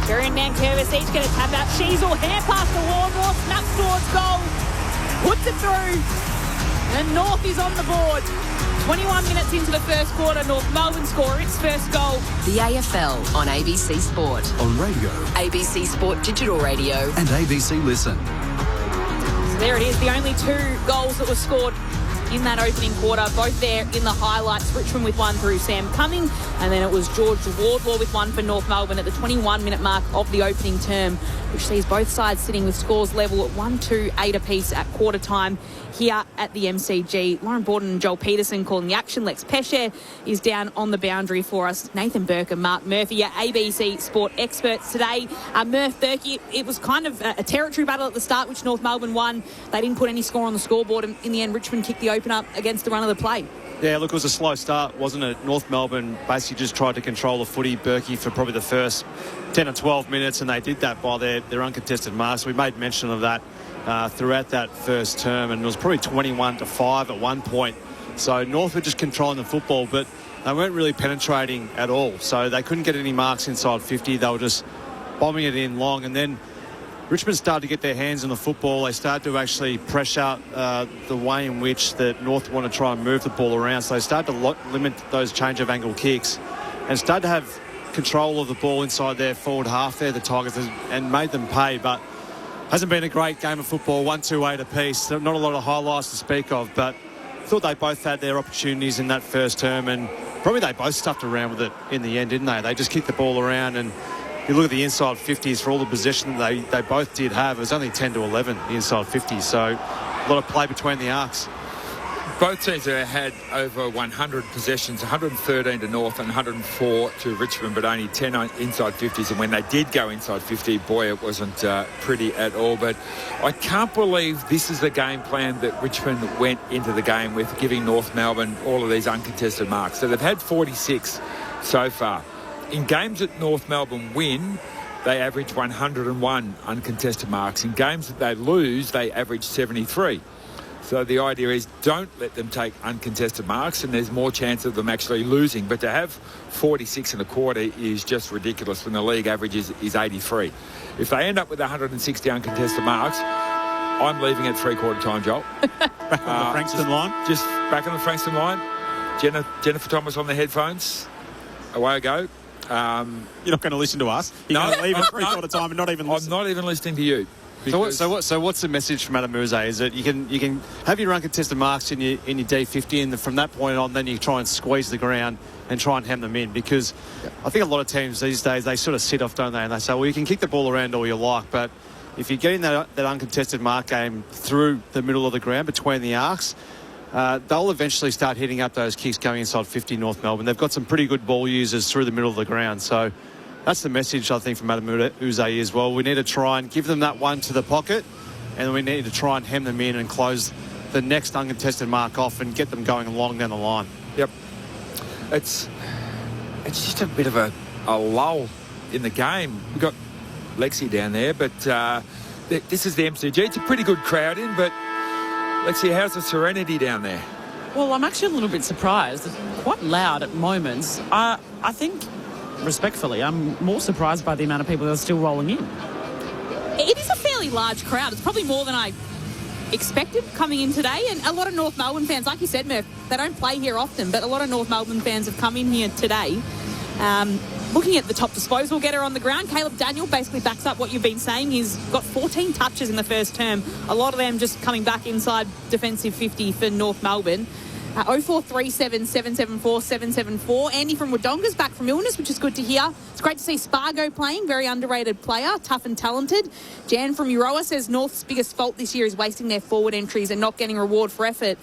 Speaker 18: Berry and Nankervis each going to tap out. Sheasel hair past the wall. North snaps towards goal. Puts it through. And North is on the board. 21 minutes into the first quarter, North Melbourne score its first goal.
Speaker 3: The AFL on ABC Sport.
Speaker 15: On radio.
Speaker 3: ABC Sport Digital Radio.
Speaker 15: And ABC Listen.
Speaker 18: So there it is, the only 2 goals that were scored in that opening quarter, both there in the highlights. Richmond with one through Sam Cumming, and then it was George Wardlaw with one for North Melbourne at the 21-minute mark of the opening term, which sees both sides sitting with scores level at 1-2-8 apiece at quarter time here at the MCG. Lauren Borden and Joel Peterson calling the action. Lex Pesce is down on the boundary for us. Nathan Burke and Mark Murphy, your ABC Sport experts today. Murph, Burke, it was kind of a territory battle at the start, which North Melbourne won. They didn't put any score on the scoreboard, and in the end, Richmond kicked the open up against the run of the play.
Speaker 21: Yeah, look, it was a slow start, wasn't it? North Melbourne basically just tried to control the footy, Berkey, for probably the first 10 or 12 minutes, and they did that by their uncontested marks. We made mention of that throughout that first term, and it was probably 21-5 at one point. So North were just controlling the football, but they weren't really penetrating at all. So they couldn't get any marks inside 50. They were just bombing it in long, and then Richmond started to get their hands on the football. They started to actually pressure the way in which that North want to try and move the ball around. So they started to limit those change of angle kicks and started to have control of the ball inside their forward half there, the Tigers, and made them pay. But hasn't been a great game of football, 1-2-8 apiece. Not a lot of highlights to speak of, but I thought they both had their opportunities in that first term, and probably they both stuffed around with it in the end, didn't they? They just kicked the ball around, and you look at the inside 50s for all the possession they both did have. It was only 10-11, the inside 50s, so a lot of play between the arcs.
Speaker 19: Both teams have had over 100 possessions, 113 to North and 104 to Richmond, but only 10 inside 50s. And when they did go inside 50, boy, it wasn't pretty at all. But I can't believe this is the game plan that Richmond went into the game with, giving North Melbourne all of these uncontested marks. So they've had 46 so far. In games that North Melbourne win, they average 101 uncontested marks. In games that they lose, they average 73. So the idea is don't let them take uncontested marks, and there's more chance of them actually losing. But to have 46 and a quarter is just ridiculous when the league average is 83. If they end up with 160 uncontested marks, I'm leaving at three-quarter time, Joel.
Speaker 2: Back on the Frankston line?
Speaker 19: Just back on the Frankston line. Jennifer Thomas on the headphones. Away I go.
Speaker 2: You're not going to listen to us? You're going to leave at three-quarter time and not even listen?
Speaker 19: I'm not even listening to you.
Speaker 21: So what's the message from Adam Mouze? Is that you can have your uncontested marks in your D50, and from that point on, then you try and squeeze the ground and try and hem them in, because I think a lot of teams these days, they sort of sit off, don't they? And they say, well, you can kick the ball around all you like, but if you're getting that uncontested mark game through the middle of the ground between the arcs, they'll eventually start hitting up those kicks going inside 50 North Melbourne. They've got some pretty good ball users through the middle of the ground, so that's the message, I think, from Adam Mouze as well. We need to try and give them that one to the pocket, and we need to try and hem them in and close the next uncontested mark off and get them going along down the line.
Speaker 19: Yep. It's just a bit of a lull in the game. We've got Lexi down there, but this is the MCG. It's a pretty good crowd in, but let's see, how's the serenity down there?
Speaker 6: Well, I'm actually a little bit surprised. It's quite loud at moments. I think, respectfully, I'm more surprised by the amount of people that are still rolling in.
Speaker 18: It is a fairly fairly large crowd. It's probably more than I expected coming in today, and a lot of North Melbourne fans, like you said, Murph, they don't play here often, but a lot of North Melbourne fans have come in here today. Looking at the top disposal getter on the ground, Caleb Daniel basically backs up what you've been saying. He's got 14 touches in the first term, a lot of them just coming back inside defensive 50 for North Melbourne. 0437 774 774. Andy from Wodonga's back from illness, which is good to hear. It's great to see Spargo playing, very underrated player, tough and talented. Jan from Euroa says North's biggest fault this year is wasting their forward entries and not getting reward for effort.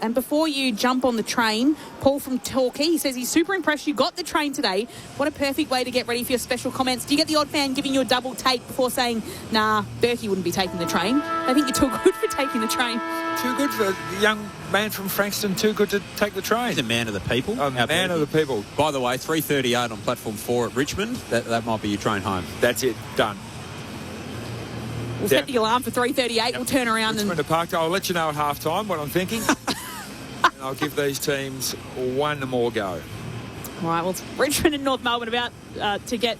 Speaker 18: And before you jump on the train, Paul from Torquay, he says he's super impressed you got the train today. What a perfect way to get ready for your special comments. Do you get the odd fan giving you a double take before saying, nah, Berkey wouldn't be taking the train? I think you're too good for taking the train.
Speaker 19: Too good for the young man from Frankston, too good to take the train.
Speaker 2: He's a man of the people.
Speaker 19: A man of the people.
Speaker 2: By the way, 3:38 on platform 4 at Richmond. That might be your train home.
Speaker 19: That's it. Done.
Speaker 18: We'll set the alarm for 3:38. Yep. We'll turn around
Speaker 19: Richmond to Park. I'll let you know at half-time what I'm thinking. And I'll give these teams one more go.
Speaker 18: All right, well, it's Richmond and North Melbourne about to get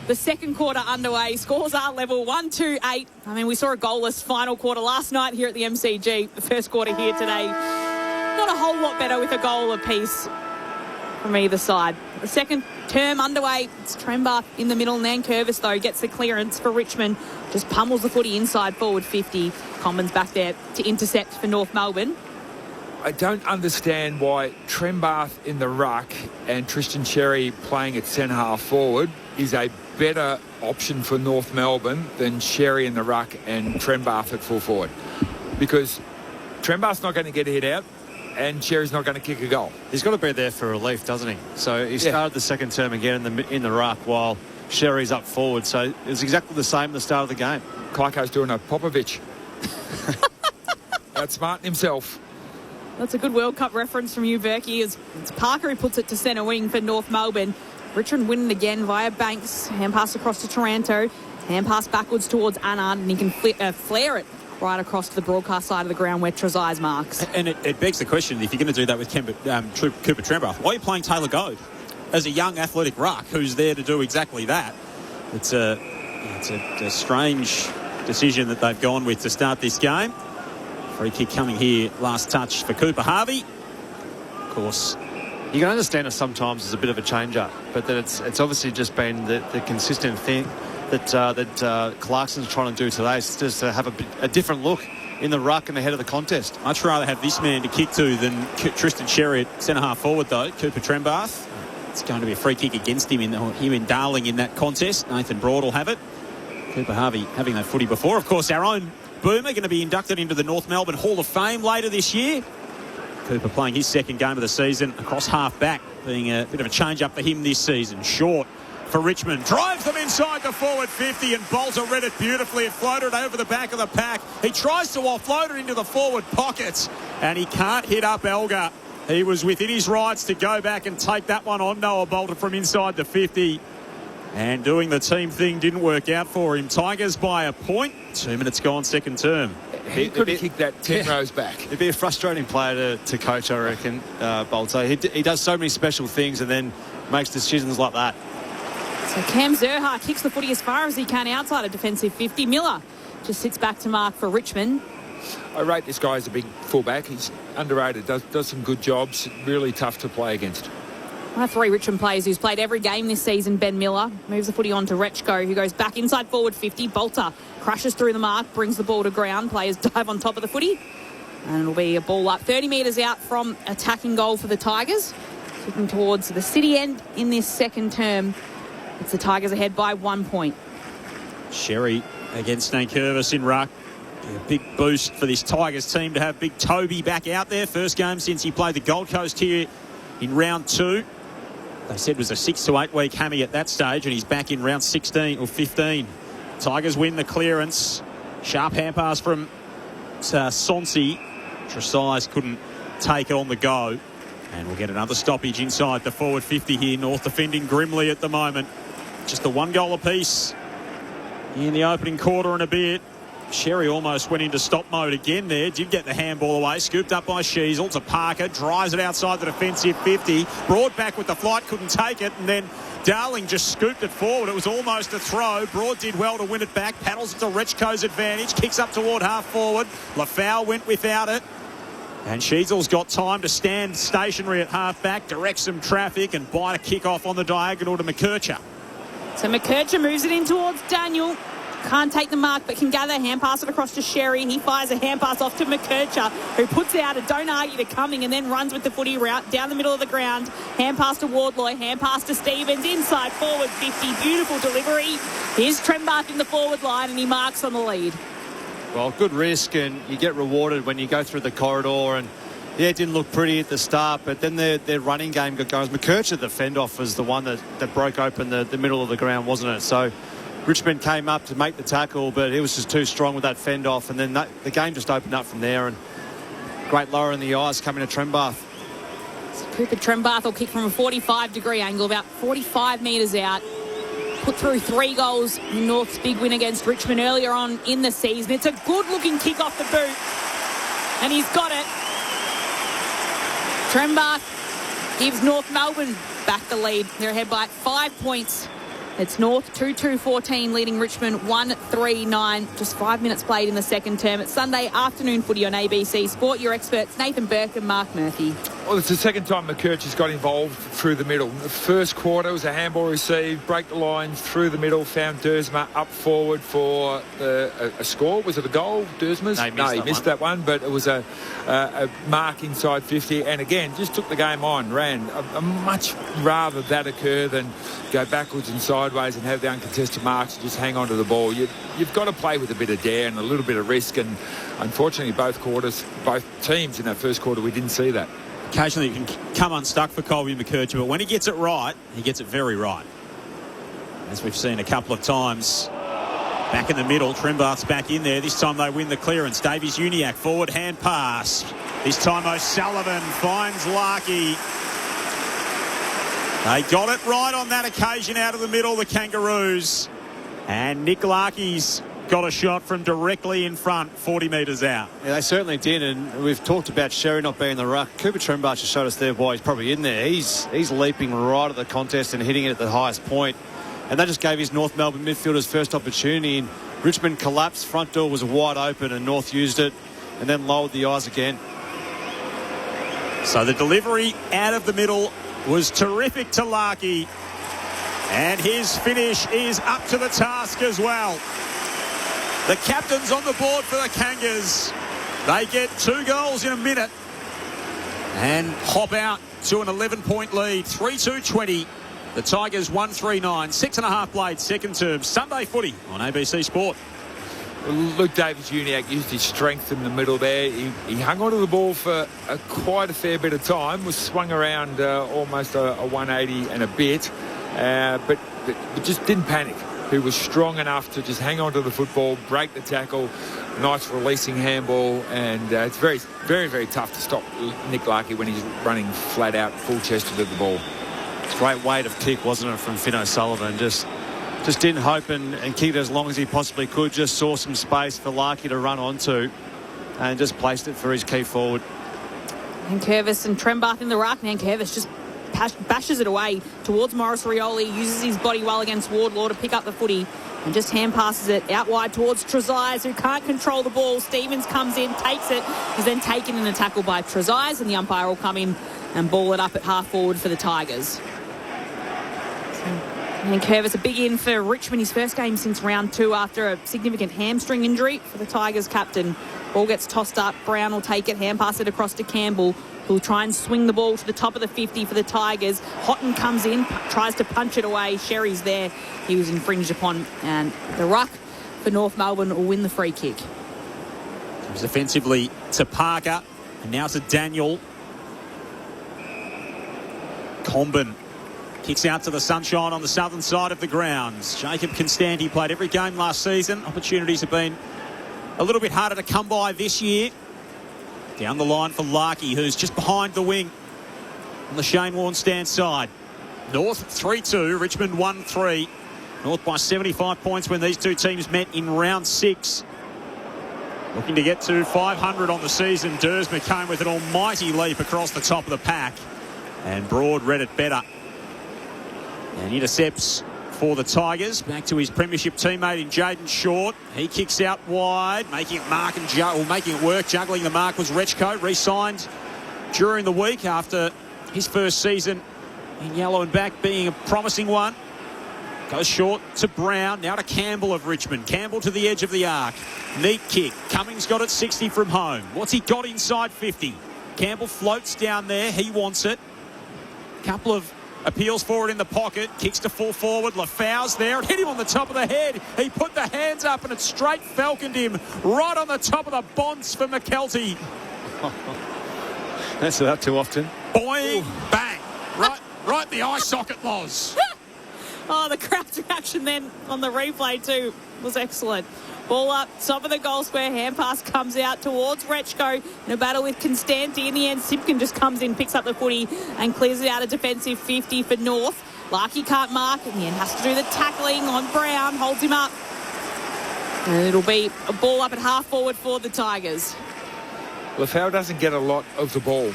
Speaker 18: the second quarter underway. Scores are level 1-2-8. I mean, we saw a goalless final quarter last night here at the MCG. The first quarter here today, not a whole lot better with a goal apiece from either side. The second term underway. It's Trembath in the middle. Nankervis, though, gets the clearance for Richmond. Just pummels the footy inside forward 50. Commons back there to intercept for North Melbourne.
Speaker 19: I don't understand why Trembath in the ruck and Tristan Cherry playing at centre-half forward is a better option for North Melbourne than Cherry in the ruck and Trembath at full forward. Because Trembath's not going to get a hit out and Cherry's not going to kick a goal.
Speaker 21: He's got to be there for relief, doesn't he? So he started the second term again in the ruck while Cherry's up forward. So it's exactly the same at the start of the game.
Speaker 19: Kaiko's doing a Popovich. That's Martin himself.
Speaker 18: That's a good World Cup reference from you, Berkey. It's Parker who puts it to centre wing for North Melbourne. Richmond winning again via Banks. Hand pass across to Taranto. Hand pass backwards towards Anand, and he can flare it right across to the broadcast side of the ground where Trezise marks.
Speaker 2: And it begs the question, if you're going to do that with Cooper Trembath, why are you playing Taylor Goad as a young athletic ruck who's there to do exactly that? It's a strange decision that they've gone with to start this game. Free kick coming here, last touch for Cooper Harvey. Of course,
Speaker 21: you can understand it sometimes as a bit of a change-up, but that it's obviously just been the consistent thing that Clarkson's trying to do today. It's just to have a different look in the ruck and ahead of the contest.
Speaker 2: Much rather have this man to kick to than Tristan Cherry at centre-half forward, though. Cooper Trembath. It's going to be a free kick against him in Darling in that contest. Nathan Broad will have it. Cooper Harvey having that footy before. Of course, our own Boomer going to be inducted into the North Melbourne Hall of Fame later this year. Cooper playing his second game of the season across half-back, being a bit of a change-up for him this season. Short for Richmond. Drives them inside the forward 50 and Bolter read it beautifully. It floated over the back of the pack. He tries to offload it into the forward pocket and he can't hit up Elgar. He was within his rights to go back and take that one on Noah Bolter from inside the 50. And doing the team thing didn't work out for him. Tigers by a point. 2 minutes gone, second term.
Speaker 19: He could have kicked that 10 rows back.
Speaker 21: It'd be a frustrating player to coach, I reckon, Bolter. He does so many special things and then makes decisions like that.
Speaker 18: So Cam Zerha kicks the footy as far as he can outside a defensive 50. Miller just sits back to mark for Richmond.
Speaker 19: I rate this guy as a big fullback. He's underrated, does some good jobs. Really tough to play against.
Speaker 18: One of three Richmond players who's played every game this season, Ben Miller, moves the footy on to Rechko, who goes back inside forward 50. Bolter crashes through the mark, brings the ball to ground. Players dive on top of the footy. And it'll be a ball up 30 metres out from attacking goal for the Tigers. Kicking towards the city end in this second term. It's the Tigers ahead by 1 point.
Speaker 2: Sherry against Nankervis in ruck. A big boost for this Tigers team to have Big Toby back out there. First game since he played the Gold Coast here in round 2. They said it was a 6 to 8 week hammy at that stage, and he's back in round 16 or 15. Tigers win the clearance. Sharp hand pass from Sonsi. Trezise couldn't take it on the go. And we'll get another stoppage inside the forward 50 here. North defending grimly at the moment. Just a 1 goal apiece in the opening quarter and a bit. Sherry almost went into stop mode again there. Did get the handball away. Scooped up by Sheasel to Parker. Drives it outside the defensive 50. Broad back with the flight. Couldn't take it. And then Darling just scooped it forward. It was almost a throw. Broad did well to win it back. Paddles it to Rechko's advantage. Kicks up toward half forward. Lafau went without it. And Sheasel's got time to stand stationary at half back. Direct some traffic and bite a kick off on the diagonal to McKercher.
Speaker 18: So McKercher moves it in towards Daniel. Can't take the mark, but can gather. Hand pass it across to Sherry. He fires a hand pass off to McKercher, who puts out a don't argue to coming and then runs with the footy route down the middle of the ground. Hand pass to Wardloy. Hand pass to Stevens. Inside forward 50. Beautiful delivery. Here's Trembath in the forward line and he marks on the lead.
Speaker 21: Well, good risk, and you get rewarded when you go through the corridor. And yeah, it didn't look pretty at the start, but then their running game got going. McKercher, the fend-off, was the one that broke open the middle of the ground, wasn't it? So Richmond came up to make the tackle, but it was just too strong with that fend-off, and then the game just opened up from there. And great lower in the eyes coming to Trembath.
Speaker 18: So Cooper Trembath will kick from a 45-degree angle, about 45 metres out. Put through 3 goals in North's big win against Richmond earlier on in the season. It's a good-looking kick off the boot, and he's got it. Trembath gives North Melbourne back the lead. They're ahead by 5 points. It's North 2-2-14 leading Richmond 1-3-9. Just 5 minutes played in the second term. It's Sunday afternoon footy on ABC Sport. Your experts Nathan Burke and Mark Murphy.
Speaker 19: Well, it's the second time McKercher's got involved through the middle. The first quarter was a handball received, break the lines through the middle, found Dersma up forward for a score. Was it a goal, Dersma's?
Speaker 21: No, he missed
Speaker 19: that one, but it was a mark inside 50. And again, just took the game on, ran. I much rather that occur than go backwards and sideways and have the uncontested marks and just hang on to the ball. You've got to play with a bit of dare and a little bit of risk. And unfortunately, both teams in that first quarter, we didn't see that.
Speaker 2: Occasionally you can come unstuck for Colby McKercher, but when he gets it right, he gets it very right. As we've seen a couple of times. Back in the middle, Trembath's back in there. This time they win the clearance. Davies Uniacke, forward hand pass. This time O'Sullivan finds Larkey. They got it right on that occasion out of the middle, the Kangaroos. And Nick Larkey's got a shot from directly in front, 40 metres out.
Speaker 21: Yeah, they certainly did, and we've talked about Sherry not being in the ruck. Cooper Trembath just showed us there why he's probably in there. He's leaping right at the contest and hitting it at the highest point. And that just gave his North Melbourne midfielders first opportunity. And Richmond collapsed, front door was wide open, and North used it and then lowered the eyes again.
Speaker 2: So the delivery out of the middle was terrific to Larkey. And his finish is up to the task as well. The captain's on the board for the Kangas. They get 2 goals in a minute and hop out to an 11-point lead. 3-2-20. The Tigers 1-3-9. 6.5 played second term. Sunday footy on ABC Sport.
Speaker 19: Luke Davies-Uniacke used his strength in the middle there. He hung onto the ball for quite a fair bit of time. Was swung around almost a 180 and a bit. But just didn't panic. He was strong enough to just hang on to the football, break the tackle, nice releasing handball, and it's very, very, very tough to stop Nick Larkey when he's running flat out, full-chested at the ball.
Speaker 21: It's a great weight of kick, wasn't it, from Finn O'Sullivan? Just didn't hope and kicked it as long as he possibly could, just saw some space for Larkey to run onto and just placed it for his key forward.
Speaker 18: Nankervis and Trembath in the ruck. Nankervis just bashes it away towards Morris Rioli, uses his body well against Wardlaw to pick up the footy and just hand passes it out wide towards Trezise, who can't control the ball. Stevens comes in, takes it, is then taken in a tackle by Trezise, and the umpire will come in and ball it up at half forward for the Tigers. Nankervis, a big in for Richmond, his first game since round 2 after a significant hamstring injury for the Tigers captain. Ball gets tossed up, Brown will take it, hand pass it across to Campbell, who'll try and swing the ball to the top of the 50 for the Tigers. Houghton comes in, tries to punch it away. Sherry's there. He was infringed upon. And the ruck for North Melbourne will win the free kick.
Speaker 2: Comes offensively to Parker. And now to Daniel. Comben kicks out to the sunshine on the southern side of the grounds. Jacob Constanti played every game last season. Opportunities have been a little bit harder to come by this year. Down the line for Larkey, who's just behind the wing on the Shane Warne stand side. North 3-2, Richmond 1-3. North by 75 points when these two teams met in round 6. Looking to get to 500 on the season. Dersma came with an almighty leap across the top of the pack. And Broad read it better. And intercepts for the Tigers. Back to his premiership teammate in Jaden Short. He kicks out wide, making it making it work. Juggling the mark was Rechko, re-signed during the week after his first season in yellow and back being a promising one. Goes short to Brown, now to Campbell of Richmond. Campbell to the edge of the arc. Neat kick. Cummings got it 60 from home. What's he got inside 50? Campbell floats down there. He wants it. Couple of appeals for it in the pocket. Kicks to full forward. Lafau's there. It hit him on the top of the head. He put the hands up and it straight falconed him right on the top of the bonds for McKelty.
Speaker 21: That's not too often.
Speaker 2: Boing, bang. Right in the eye socket, Loz.
Speaker 18: Oh, the crowd's reaction then on the replay too was excellent. Ball up, top of the goal square, hand pass comes out towards Rechko in a battle with Constanti. In the end, Simpkin just comes in, picks up the footy and clears it out a defensive 50 for North. Larkey can't mark, in the end has to do the tackling on Brown, holds him up. And it'll be a ball up at half forward for the Tigers.
Speaker 19: Lafau doesn't get a lot of the ball.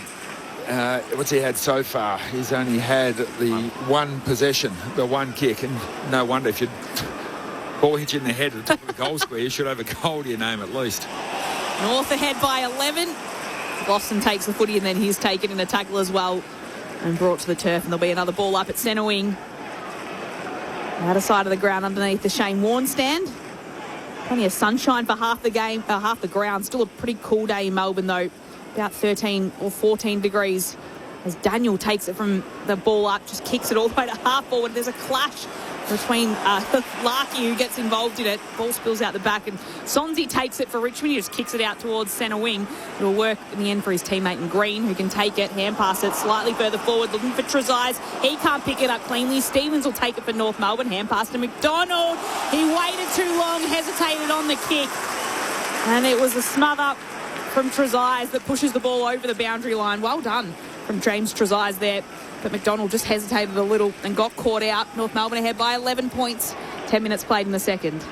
Speaker 19: What's he had so far? He's only had the one possession, the one kick, and no wonder if you ball hit you in the head at the top of the goal square, you should have a goal to your name at least.
Speaker 18: North ahead by 11. Boston takes the footy and then he's taken in a tackle as well and brought to the turf, and there'll be another ball up at centre wing. Outer side of the ground underneath the Shane Warne stand. Plenty of sunshine for half the ground. Still a pretty cool day in Melbourne though. About 13 or 14 degrees as Daniel takes it from the ball up, just kicks it all the way to half forward. There's a clash between Larkey, who gets involved in it. Ball spills out the back and Sonzi takes it for Richmond. He just kicks it out towards centre wing. It'll work in the end for his teammate in green, who can take it, hand pass it slightly further forward, looking for Trezise. He can't pick it up cleanly. Stevens will take it for North Melbourne, hand pass to McDonald. He waited too long, hesitated on the kick, and it was a smother from Trezise that pushes the ball over the boundary line. Well done from James Trezise there. But McDonald just hesitated a little and got caught out. North Melbourne ahead by 11 points. 10 minutes played in the second.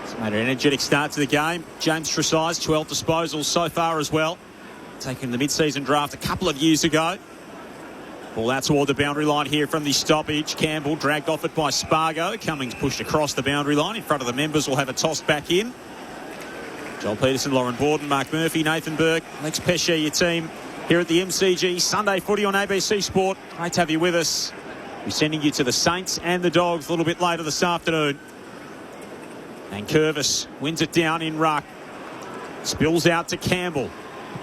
Speaker 2: It's made an energetic start to the game. James Trezise, 12 disposals so far as well. Taken the mid-season draft a couple of years ago. Ball out toward the boundary line here from the stoppage. Campbell dragged off it by Spargo. Cummings pushed across the boundary line. In front of the members will have a toss back in. Joel Peterson, Lauren Borden, Mark Murphy, Nathan Burke, Lex Pesce, your team here at the MCG. Sunday footy on ABC Sport. Great to have you with us. We're sending you to the Saints and the Dogs a little bit later this afternoon. And Curvis wins it down in ruck. Spills out to Campbell.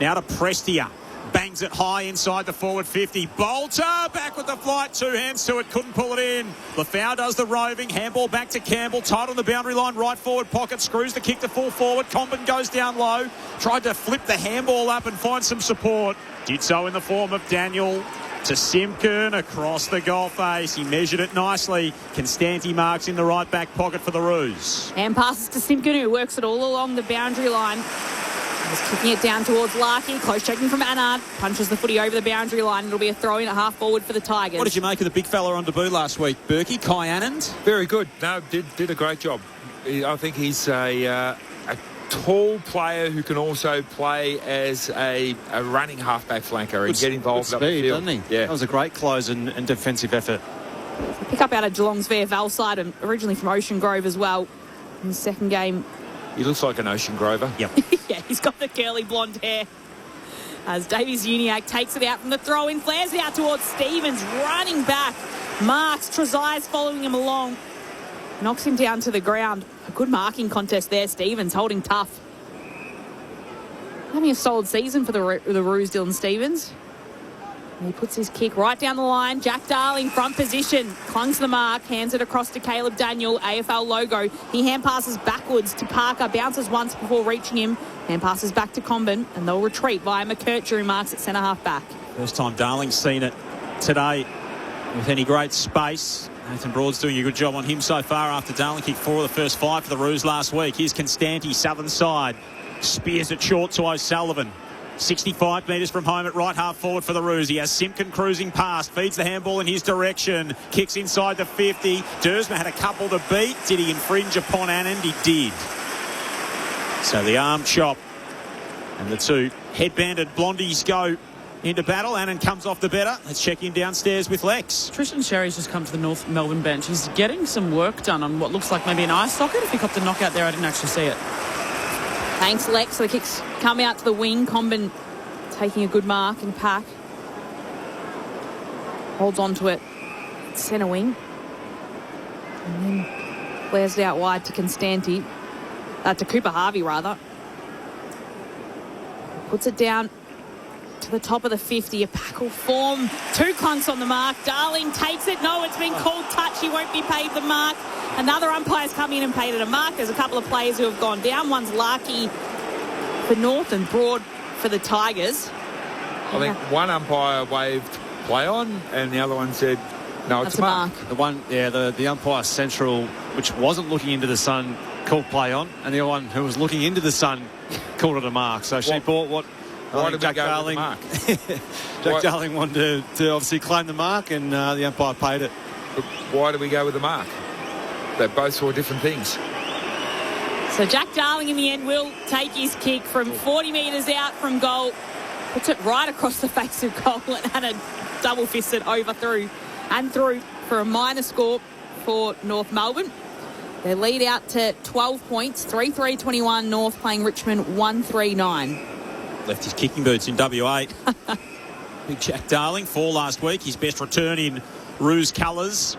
Speaker 2: Now to Prestia. Bangs it high inside the forward 50. Bolter back with the flight. Two hands to it. Couldn't pull it in. Lafau does the roving. Handball back to Campbell. Tight on the boundary line. Right forward pocket. Screws the kick to full forward. Comben goes down low. Tried to flip the handball up and find some support. Did so in the form of Daniel to Simpkin across the goal face. He measured it nicely. Constanti marks in the right back pocket for the Roos.
Speaker 18: And passes to Simpkin, who works it all along the boundary line. Just kicking it down towards Larkey. Close checking from Annard. Punches the footy over the boundary line. It'll be a throw in at half forward for the Tigers.
Speaker 2: What did you make of the big fella on debut last week, Berkey? Kai Annand?
Speaker 19: Very good. No, did a great job. I think he's a tall player who can also play as a running halfback flanker and get involved up the field.
Speaker 21: Doesn't he?
Speaker 19: Yeah.
Speaker 21: That was a great close and defensive effort.
Speaker 18: Pick up out of Geelong's Vare Val side and originally from Ocean Grove as well. In the second game.
Speaker 19: He looks like an Ocean Grover.
Speaker 2: Yep.
Speaker 18: Yeah, he's got the curly blonde hair. As Davies Uniacke takes it out from the throw-in, flares it out towards Stevens, running back. Marks, Trezise following him along. Knocks him down to the ground. A good marking contest there, Stevens holding tough. Having a solid season for the Roos, Dylan Stevens. And he puts his kick right down the line. Jack Darling, front position, clungs the mark, hands it across to Caleb Daniel, AFL logo. He hand passes backwards to Parker, bounces once before reaching him, hand passes back to Comben, and they'll retreat via McKercher, who marks at centre half back.
Speaker 2: First time Darling's seen it today with any great space. Nathan Broad's doing a good job on him so far after Darling kicked 4 of the first 5 for the Roos last week. Here's Constanti, southern side. Spears it short to O'Sullivan. 65 metres from home at right half forward for the Roos. He has Simpkin cruising past, feeds the handball in his direction, kicks inside the 50. Dersma had a couple to beat. Did he infringe upon Annand? He did. So the arm chop and the two headbanded blondies go into battle. Annan comes off the better. Let's check in downstairs with Lex.
Speaker 6: Tristan Sherry's just come to the North Melbourne bench. He's getting some work done on what looks like maybe an eye socket. If he copped a knockout there, I didn't actually see it.
Speaker 18: Thanks, Lex. So the kicks come out to the wing. Comben taking a good mark in pack. Holds on to it. Centre wing. And then flares it out wide to Constanti. To Cooper Harvey, rather. Puts it down to the top of the 50. A pack will form. Two clunks on the mark. Darling takes it. No, it's been called touch. He won't be paid the mark. Another umpire's come in and paid it a mark. There's a couple of players who have gone down. One's Larkey for North and Broad for the Tigers.
Speaker 19: I think one umpire waved play on and the other one said, no, it's a mark.
Speaker 21: The one, the umpire central, which wasn't looking into the sun, called play on, and the other one who was looking into the sun called it a mark. So she bought what Jack Darling. Jack Darling wanted to obviously claim the mark, and the umpire paid it.
Speaker 19: But why do we go with the mark? They both saw different things.
Speaker 18: So Jack Darling in the end will take his kick from 40 metres out from goal. Puts it right across the face of goal and a double-fisted over through for a minor score for North Melbourne. They lead out to 12 points, 3-3-21 North playing Richmond 1-3-9.
Speaker 2: Left his kicking boots in WA. Big Jack Darling, 4 last week. His best return in Roos colours.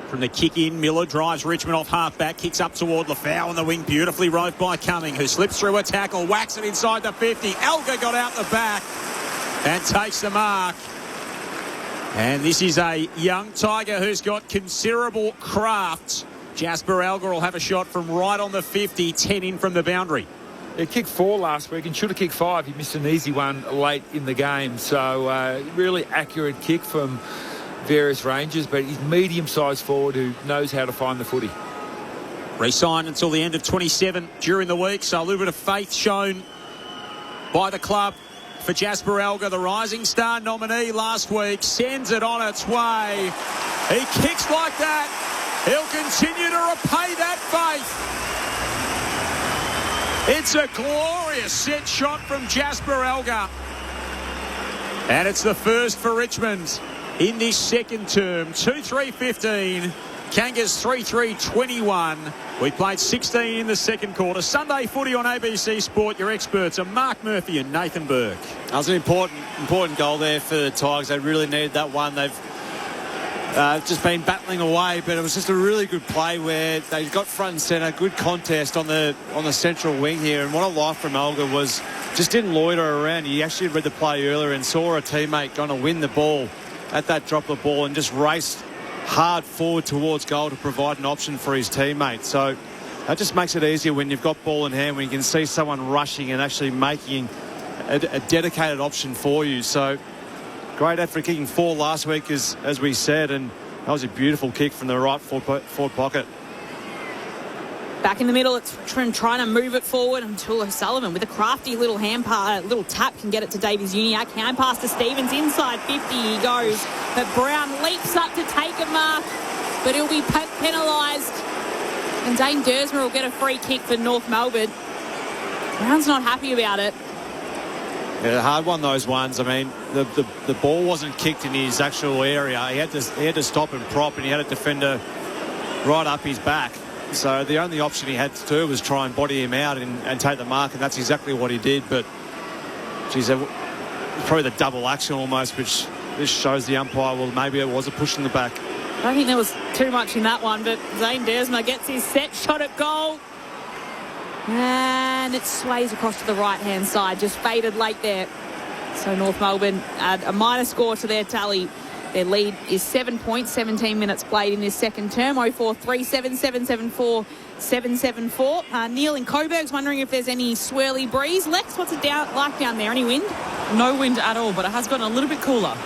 Speaker 2: From the kick in, Miller drives Richmond off half-back, kicks up toward Lafau on the wing, beautifully roved by Cumming, who slips through a tackle, whacks it inside the 50. Elgar got out the back and takes the mark. And this is a young Tiger who's got considerable craft. Jasper Elgar will have a shot from right on the 50, 10 in from the boundary.
Speaker 19: He kicked 4 last week and should have kicked 5. He missed an easy one late in the game. So really accurate kick from various ranges, but he's medium-sized forward who knows how to find the footy.
Speaker 2: Re-signed until the end of 27 during the week, so a little bit of faith shown by the club for Jasper Elgar, the Rising Star nominee last week. Sends it on its way. He kicks like that. He'll continue to repay that faith. It's a glorious set shot from Jasper Elgar. And it's the first for Richmond in this second term. 2-3-15. Kangas 3-3-21. We played 16 in the second quarter. Sunday footy on ABC Sport. Your experts are Mark Murphy and Nathan Burke.
Speaker 21: That was an important goal there for the Tigers. They really needed that one. They've just been battling away, but it was just a really good play where they got front and centre. Good contest on the central wing here. And what I liked from Elgar was just didn't loiter around. He actually read the play earlier and saw a teammate going to win the ball at that drop of the ball and just raced hard forward towards goal to provide an option for his teammate. So that just makes it easier when you've got ball in hand, when you can see someone rushing and actually making a dedicated option for you. So great effort kicking 4 last week, as we said, and that was a beautiful kick from the right forward pocket.
Speaker 18: Back in the middle, it's trying to move it forward until O'Sullivan with a crafty little little tap can get it to Davies-Uniacke. Hand pass to Stevens, inside 50 he goes. But Brown leaps up to take a mark, but he'll be penalised. And Dane Dersmer will get a free kick for North Melbourne. Brown's not happy about it.
Speaker 21: Yeah, hard one, those ones. I mean, the ball wasn't kicked in his actual area. He had to stop and prop, and he had a defender right up his back. So the only option he had to do was try and body him out and take the mark, and that's exactly what he did. But, geez, probably the double action almost, which this shows the umpire, well, maybe it was a push in the back.
Speaker 18: I don't think there was too much in that one, but Zane Dersmer gets his set shot at goal. And it sways across to the right-hand side, just faded late there. So North Melbourne add a minor score to their tally. Their lead is 7 points, 17 minutes played in this second term. 0437 774 774. Neil in Coburg's wondering if there's any swirly breeze. Lex, what's it like down there? Any wind?
Speaker 6: No wind at all, but it has gotten a little bit cooler.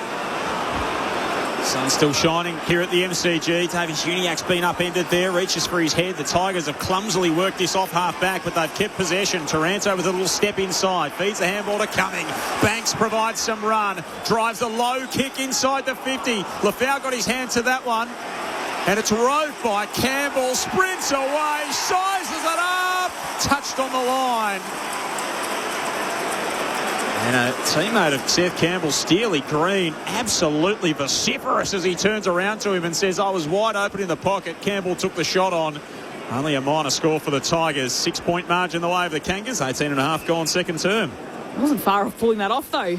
Speaker 2: Sun's still shining here at the MCG. Davies-Uniacke's been upended there, reaches for his head. The Tigers have clumsily worked this off half-back, but they've kept possession. Taranto with a little step inside, feeds the handball to Cumming. Banks provides some run, drives a low kick inside the 50. Lafau got his hand to that one, and it's roved by Campbell, sprints away, sizes it up. touched on the line. And a teammate of Seth Campbell, Steely Green, absolutely vociferous as he turns around to him and says, I was wide open in the pocket. Campbell took the shot on. Only a minor score for the Tigers. 6-point margin the way of the Kangas. 18.5 gone second term.
Speaker 18: Wasn't far off pulling that off, though.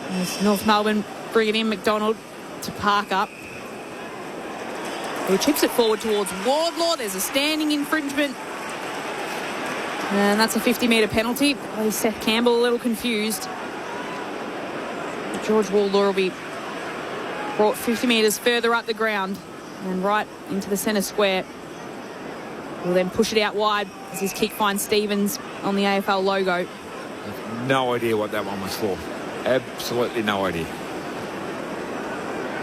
Speaker 18: As North Melbourne bringing in McDonald to park up. He chips it forward towards Wardlaw. There's a standing infringement. And that's a 50-metre penalty. Seth Campbell a little confused. George Wardlaw will be brought 50 metres further up the ground and right into the centre square. Will then push it out wide as his kick finds Stevens on the AFL logo.
Speaker 19: No idea what that one was for. Absolutely no idea.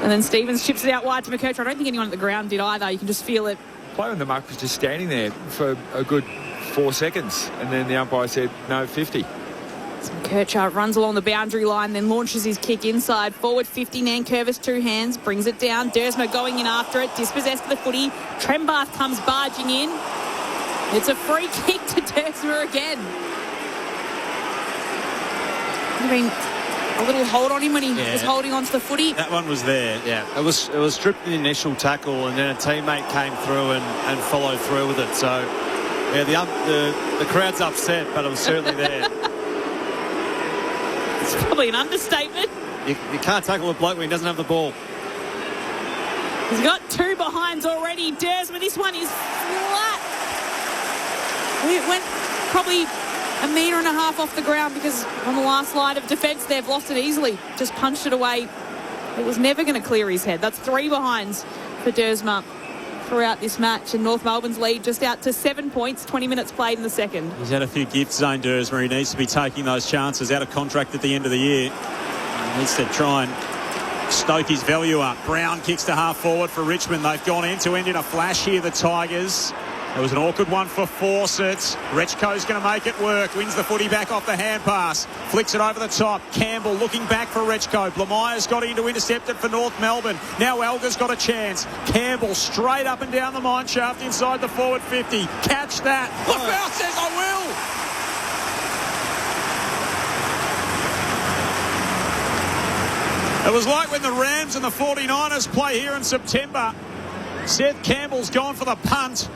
Speaker 18: And then Stevens chips it out wide to McKercher. I don't think anyone at the ground did either. You can just feel it.
Speaker 19: Player in the muck was just standing there for a good 4 seconds, and then the umpire said no, 50.
Speaker 18: So McKercher runs along the boundary line, then launches his kick inside. Forward 50, Nankervis, two hands, brings it down. Dersma going in after it, dispossessed of the footy. Trembath comes barging in. It's a free kick to Dersma again. I mean, a little hold on him when he was holding onto the footy.
Speaker 21: That one was there, yeah. It was stripped in the initial tackle, and then a teammate came through and followed through with it. So, yeah, the crowd's upset, but it was certainly there.
Speaker 18: It's probably an understatement.
Speaker 21: You can't tackle a bloke when he doesn't have the ball.
Speaker 18: He's got two behinds already. Dersma, this one is flat. It went probably 1.5 metres off the ground because on the last line of defence they've lost it easily. Just punched it away. It was never going to clear his head. That's three behinds for Dersma throughout this match, and North Melbourne's lead just out to 7 points, 20 minutes played in the second.
Speaker 2: He's had a few gifts, Zane Dersma. He needs to be taking those chances. Out of contract at the end of the year. He needs to try and stoke his value up. Brown kicks to half forward for Richmond. They've gone end-to-end in a flash here, the Tigers. It was an awkward one for Fawcett. Rechko's going to make it work. Wins the footy back off the hand pass. Flicks it over the top. Campbell looking back for Rechko. Blameyer's got in to intercept it for North Melbourne. Now Elga's got a chance. Campbell straight up and down the mine shaft inside the forward 50. Catch that. Lafau says, I will. It was like when the Rams and the 49ers play here in September. Seth Campbell's gone for the punt.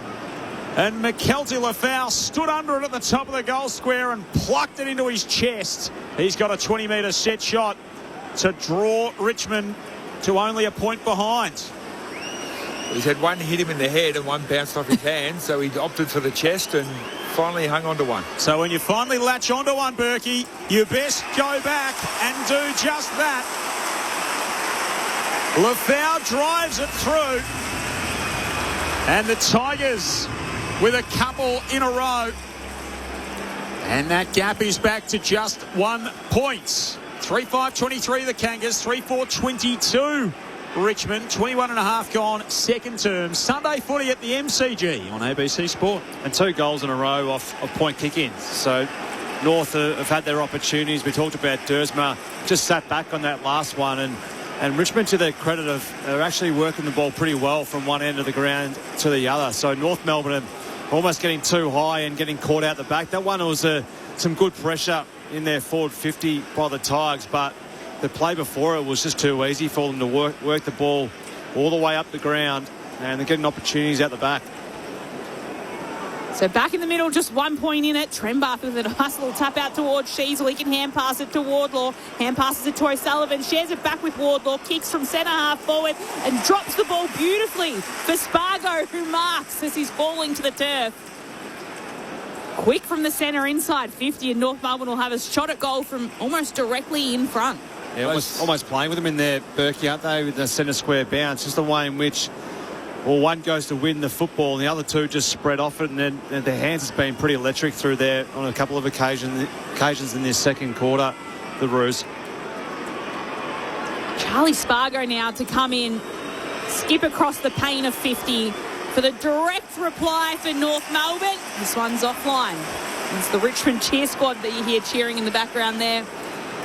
Speaker 2: And McKelty Lafau stood under it at the top of the goal square and plucked it into his chest. He's got a 20-metre set shot to draw Richmond to only a point behind.
Speaker 19: He's had one hit him in the head and one bounced off his hand, so he opted for the chest and finally hung onto one.
Speaker 2: So when you finally latch onto one, Berkey, you best go back and do just that. Lafau drives it through. And the Tigers with a couple in a row. And that gap is back to just 1 point. 3-5-23 the Kangas, 3-4-22 Richmond, 21.5 gone second term. Sunday footy at the MCG on ABC Sport.
Speaker 21: And 2 goals in a row off of point kick-ins. So North have had their opportunities. We talked about Dersma, just sat back on that last one, and Richmond, to their credit, are actually working the ball pretty well from one end of the ground to the other. So North Melbourne almost getting too high and getting caught out the back. That one was some good pressure in their forward 50 by the Tigers, but the play before it was just too easy for them to work the ball all the way up the ground, and they're getting opportunities out the back.
Speaker 18: So back in the middle, just 1 point in it. Trembath with a nice little tap out towards Sheasel. He can hand pass it to Wardlaw. Hand passes it to O'Sullivan. Shares it back with Wardlaw. Kicks from centre half forward and drops the ball beautifully for Spargo, who marks as he's falling to the turf. Quick from the centre inside 50, and North Melbourne will have a shot at goal from almost directly in front.
Speaker 21: Yeah, almost playing with them in there, Berkey, aren't they, with the centre square bounce. Just the way in which, well, one goes to win the football and the other two just spread off it, and then their hands has been pretty electric through there on a couple of occasions in this second quarter, the Roos.
Speaker 18: Charlie Spargo now to come in, skip across the pain of 50 for the direct reply for North Melbourne. This one's offline. It's the Richmond cheer squad that you hear cheering in the background there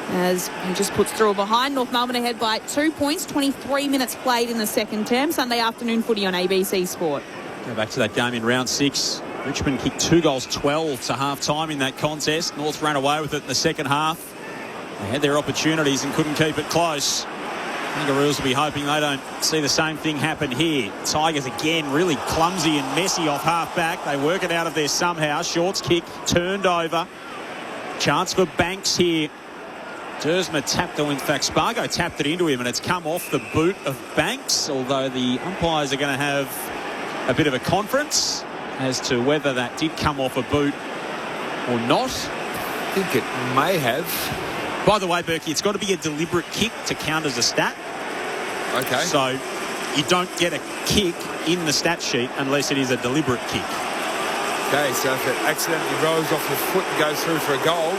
Speaker 18: as he just puts through a behind. North Melbourne ahead by 2 points, 23 minutes played in the second term. Sunday afternoon footy on ABC Sport.
Speaker 2: Go back to that game in round 6 Richmond kicked 2 goals 12 to half-time in that contest. North ran away with it in the second half. They had their opportunities and couldn't keep it close. Kangaroos will be hoping they don't see the same thing happen here. Tigers again really clumsy and messy off half-back. They work it out of there somehow. Shorts kick turned over. Chance for Banks here. Dersma tapped, in fact, Spargo tapped it into him, and it's come off the boot of Banks, although the umpires are going to have a bit of a conference as to whether that did come off a boot or not.
Speaker 19: I think it may have.
Speaker 2: By the way, Berkey, it's got to be a deliberate kick to count as a stat.
Speaker 19: Okay.
Speaker 2: So you don't get a kick in the stat sheet unless it is a deliberate kick.
Speaker 19: Okay, so if it accidentally rolls off your foot and goes through for a goal,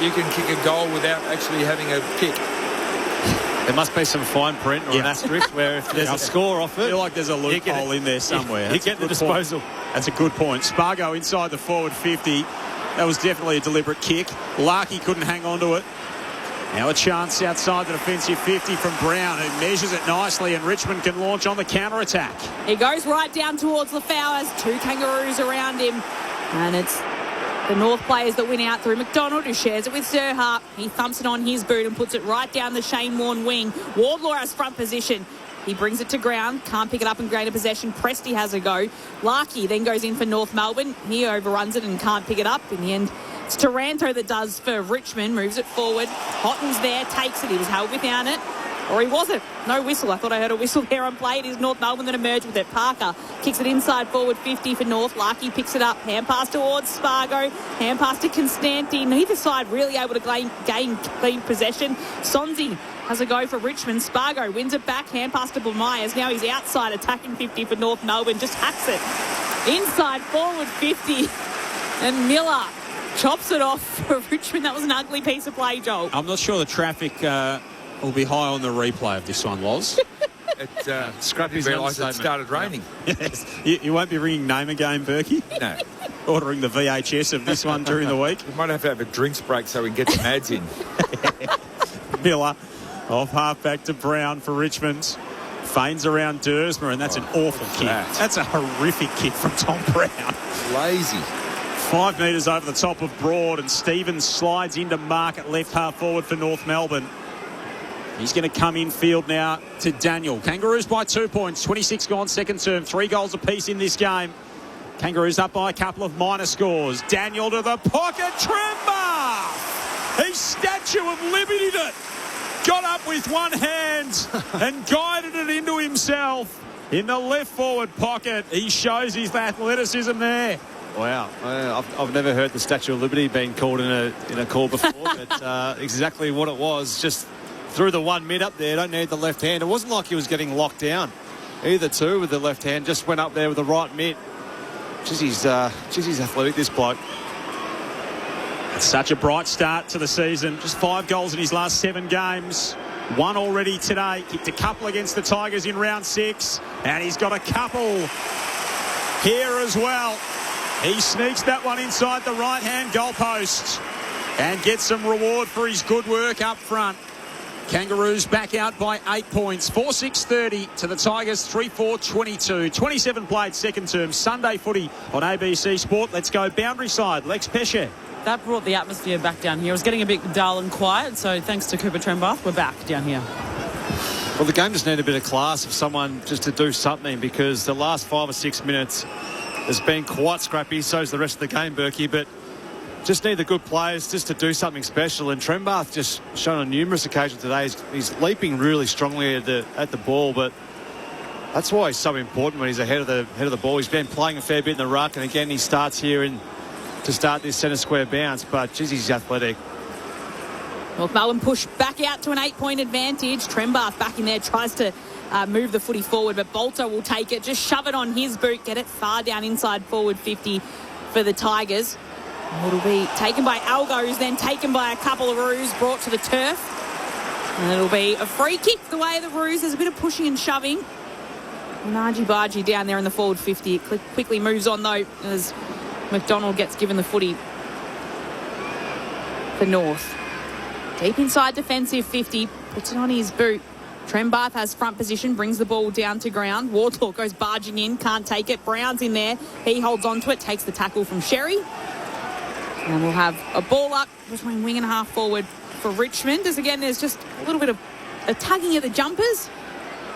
Speaker 19: you can kick a goal without actually having a kick.
Speaker 21: There must be some fine print or an asterisk where if there's a score off it,
Speaker 2: I feel like there's a loophole in there somewhere.
Speaker 21: You get the disposal.
Speaker 2: That's a good point. Spargo inside the forward 50. That was definitely a deliberate kick. Larkey couldn't hang on to it. Now a chance outside the defensive 50 from Brown, who measures it nicely, and Richmond can launch on the counter-attack.
Speaker 18: He goes right down towards Lafauers. 2 Kangaroos around him. And it's the North players that win out through McDonald, who shares it with Zerha. He thumps it on his boot and puts it right down the Shane Warne wing. Wardlaw has front position. He brings it to ground, can't pick it up and gain a possession. Presti has a go. Larkey then goes in for North Melbourne. He overruns it and can't pick it up. In the end, it's Taranto that does for Richmond, moves it forward. Hotton's there, takes it. He was held without it. Or he wasn't. No whistle. I thought I heard a whistle there on play. It is North Melbourne that emerge with it. Parker kicks it inside forward 50 for North. Larkey picks it up. Hand pass towards Spargo. Hand pass to Constantine. Neither side really able to gain clean possession. Sonzi has a go for Richmond. Spargo wins it back. Hand pass to Myers. Now he's outside attacking 50 for North Melbourne. Just hacks it. Inside forward 50. And Miller chops it off for Richmond. That was an ugly piece of play, Joel.
Speaker 2: I'm not sure the traffic will be high on the replay of this one, Loz.
Speaker 19: Scrappy's realised it started raining.
Speaker 2: Yes. You won't be ringing name again, Berkey?
Speaker 19: No.
Speaker 2: Ordering the VHS of this one during the week.
Speaker 19: We might have to have a drinks break so we can get some ads in.
Speaker 2: Miller off half back to Brown for Richmond. Feigns around Dersma, and that's an awful kick. That's a horrific kick from Tom Brown.
Speaker 19: Lazy.
Speaker 2: 5 metres over the top of Broad, and Stevens slides into mark at left half forward for North Melbourne. He's going to come in field now to Daniel. Kangaroos by 2 points. 26 gone second term. 3 goals apiece in this game. Kangaroos up by a couple of minor scores. Daniel to the pocket. Tremba! He Statue of Liberty it. Got up with one hand and guided it into himself in the left forward pocket. He shows his athleticism there.
Speaker 21: Wow, I've never heard the Statue of Liberty being called in a call before, but exactly what it was. Just threw the 1 mid up there. Don't need the left hand. It wasn't like he was getting locked down either too with the left hand. Just went up there with the right mid. He's athletic, this bloke.
Speaker 2: It's such a bright start to the season. Just 5 goals in his last 7 games. 1 already today. Kicked a couple against the Tigers in round 6, and he's got a couple here as well. He sneaks that one inside the right-hand goalpost and gets some reward for his good work up front. Kangaroos back out by 8 points. 4-6-30 to the Tigers, 3-4-22. 27 played second term. Sunday footy on ABC Sport. Let's go boundary side. Lex Pesce.
Speaker 6: That brought the atmosphere back down here. It was getting a bit dull and quiet, so thanks to Cooper Trembath, we're back down here.
Speaker 21: Well, the game just needed a bit of class of someone just to do something, because the last 5 or 6 minutes has been quite scrappy. So's the rest of the game, Berkey, but just need the good players just to do something special. And Trembath just shown on numerous occasions today. He's leaping really strongly at the ball, but that's why he's so important when he's ahead of the ball. He's been playing a fair bit in the ruck, and again he starts here to start this centre square bounce. But geez, he's athletic.
Speaker 18: North Melbourne push back out to an 8-point advantage. Trembath back in there tries to move the footy forward, but Bolter will take it, just shove it on his boot, get it far down inside forward 50 for the Tigers. It'll be taken by Algo, who's then taken by a couple of Roos, brought to the turf. And it'll be a free kick the way of the Roos. There's a bit of pushing and shoving. Naji Baji down there in the forward 50. It quickly moves on, though, as McDonald gets given the footy for North. Deep inside defensive 50, puts it on his boot. Trembath has front position, brings the ball down to ground. Wardlaw goes barging in, can't take it. Brown's in there. He holds on to it, takes the tackle from Sherry. And we'll have a ball up between wing and half forward for Richmond. As again, there's just a little bit of a tugging of the jumpers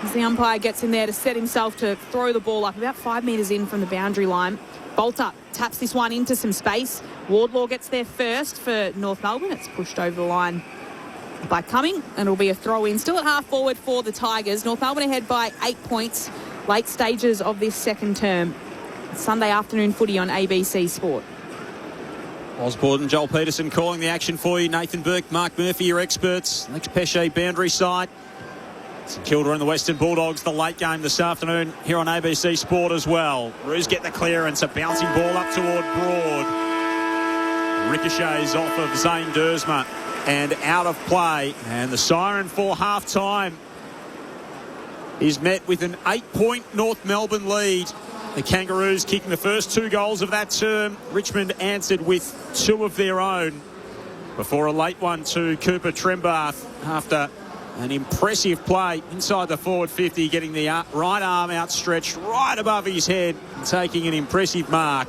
Speaker 18: as the umpire gets in there to set himself to throw the ball up about 5 metres in from the boundary line. Bolter taps this one into some space. Wardlaw gets there first for North Melbourne. It's pushed over the line by Cumming, and it'll be a throw-in. Still at half forward for the Tigers. North Melbourne ahead by 8 points. Late stages of this second term. Sunday afternoon footy on ABC Sport.
Speaker 2: Osborne and Joel Peterson calling the action for you. Nathan Burke, Mark Murphy, your experts. Lex Pesce, boundary side. St Kilda and the Western Bulldogs, the late game this afternoon here on ABC Sport as well. Roos get the clearance, a bouncing ball up toward Broad. Ricochets off of Zane Dersma and out of play. And the siren for half-time is met with an 8-point North Melbourne lead. The Kangaroos kicking the first 2 goals of that term. Richmond answered with 2 of their own before a late one to Cooper Trembath after an impressive play inside the forward 50, getting the right arm outstretched right above his head and taking an impressive mark.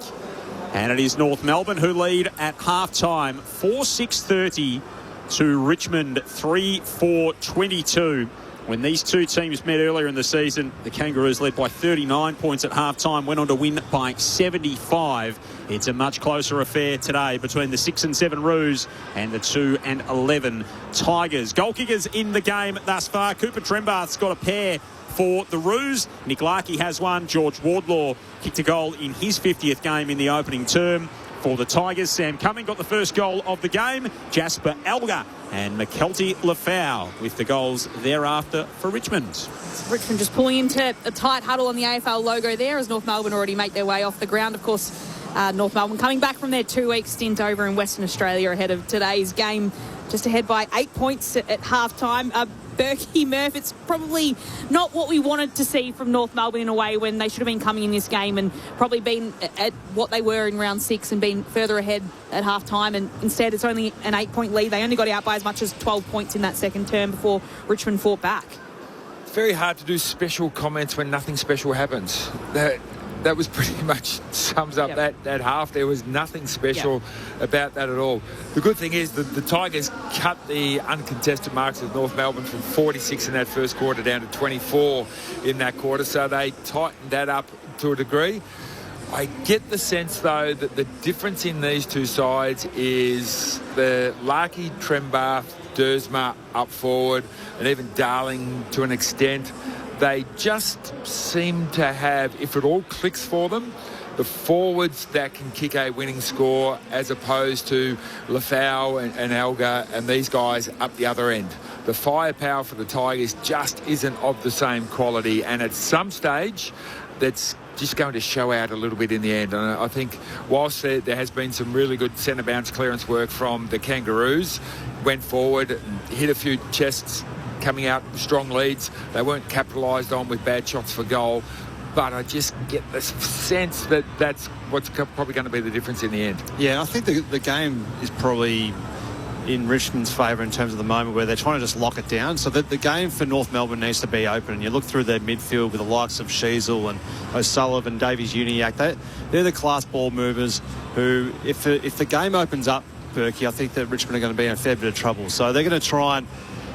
Speaker 2: And it is North Melbourne who lead at half-time 4-6-30 to Richmond 3-4-22. When these two teams met earlier in the season, the Kangaroos led by 39 points at half-time, went on to win by 75. It's a much closer affair today between the 6 and 7 Roos and the 2 and 11 Tigers. Goal kickers in the game thus far. Cooper Trembath's got a pair for the Roos. Nick Larkey has one. George Wardlaw kicked a goal in his 50th game in the opening term. For the Tigers, Sam Cumming got the first goal of the game. Jasper Elgar and McKelty Lafau with the goals thereafter for Richmond.
Speaker 18: Richmond just pulling into a tight huddle on the AFL logo there as North Melbourne already make their way off the ground. Of course, North Melbourne coming back from their 2-week stint over in Western Australia ahead of today's game. Just ahead by 8 points at half-time. Berkey, Murph, it's probably not what we wanted to see from North Melbourne in a way when they should have been coming in this game and probably been at what they were in round 6 and been further ahead at half-time. And instead, it's only an 8-point lead. They only got out by as much as 12 points in that second term before Richmond fought back.
Speaker 19: It's very hard to do special comments when nothing special happens. That was pretty much sums up that half. There was nothing special about that at all. The good thing is that the Tigers cut the uncontested marks of North Melbourne from 46 in that first quarter down to 24 in that quarter, so they tightened that up to a degree. I get the sense, though, that the difference in these two sides is the Larkey, Trembath, Dersma up forward, and even Darling to an extent. They just seem to have, if it all clicks for them, the forwards that can kick a winning score as opposed to Lafau and Elgar and these guys up the other end. The firepower for the Tigers just isn't of the same quality, and at some stage that's just going to show out a little bit in the end. And I think whilst there has been some really good centre bounce clearance work from the Kangaroos, went forward and hit a few chests coming out strong leads. They weren't capitalised on with bad shots for goal, but I just get the sense that that's what's probably going to be the difference in the end.
Speaker 21: Yeah, I think the game is probably in Richmond's favour in terms of the moment where they're trying to just lock it down. So the game for North Melbourne needs to be open. You look through their midfield with the likes of Sheasel and O'Sullivan, Davies-Uniacke. They're the class ball movers who, if the game opens up, Berkey, I think that Richmond are going to be in a fair bit of trouble. So they're going to try and,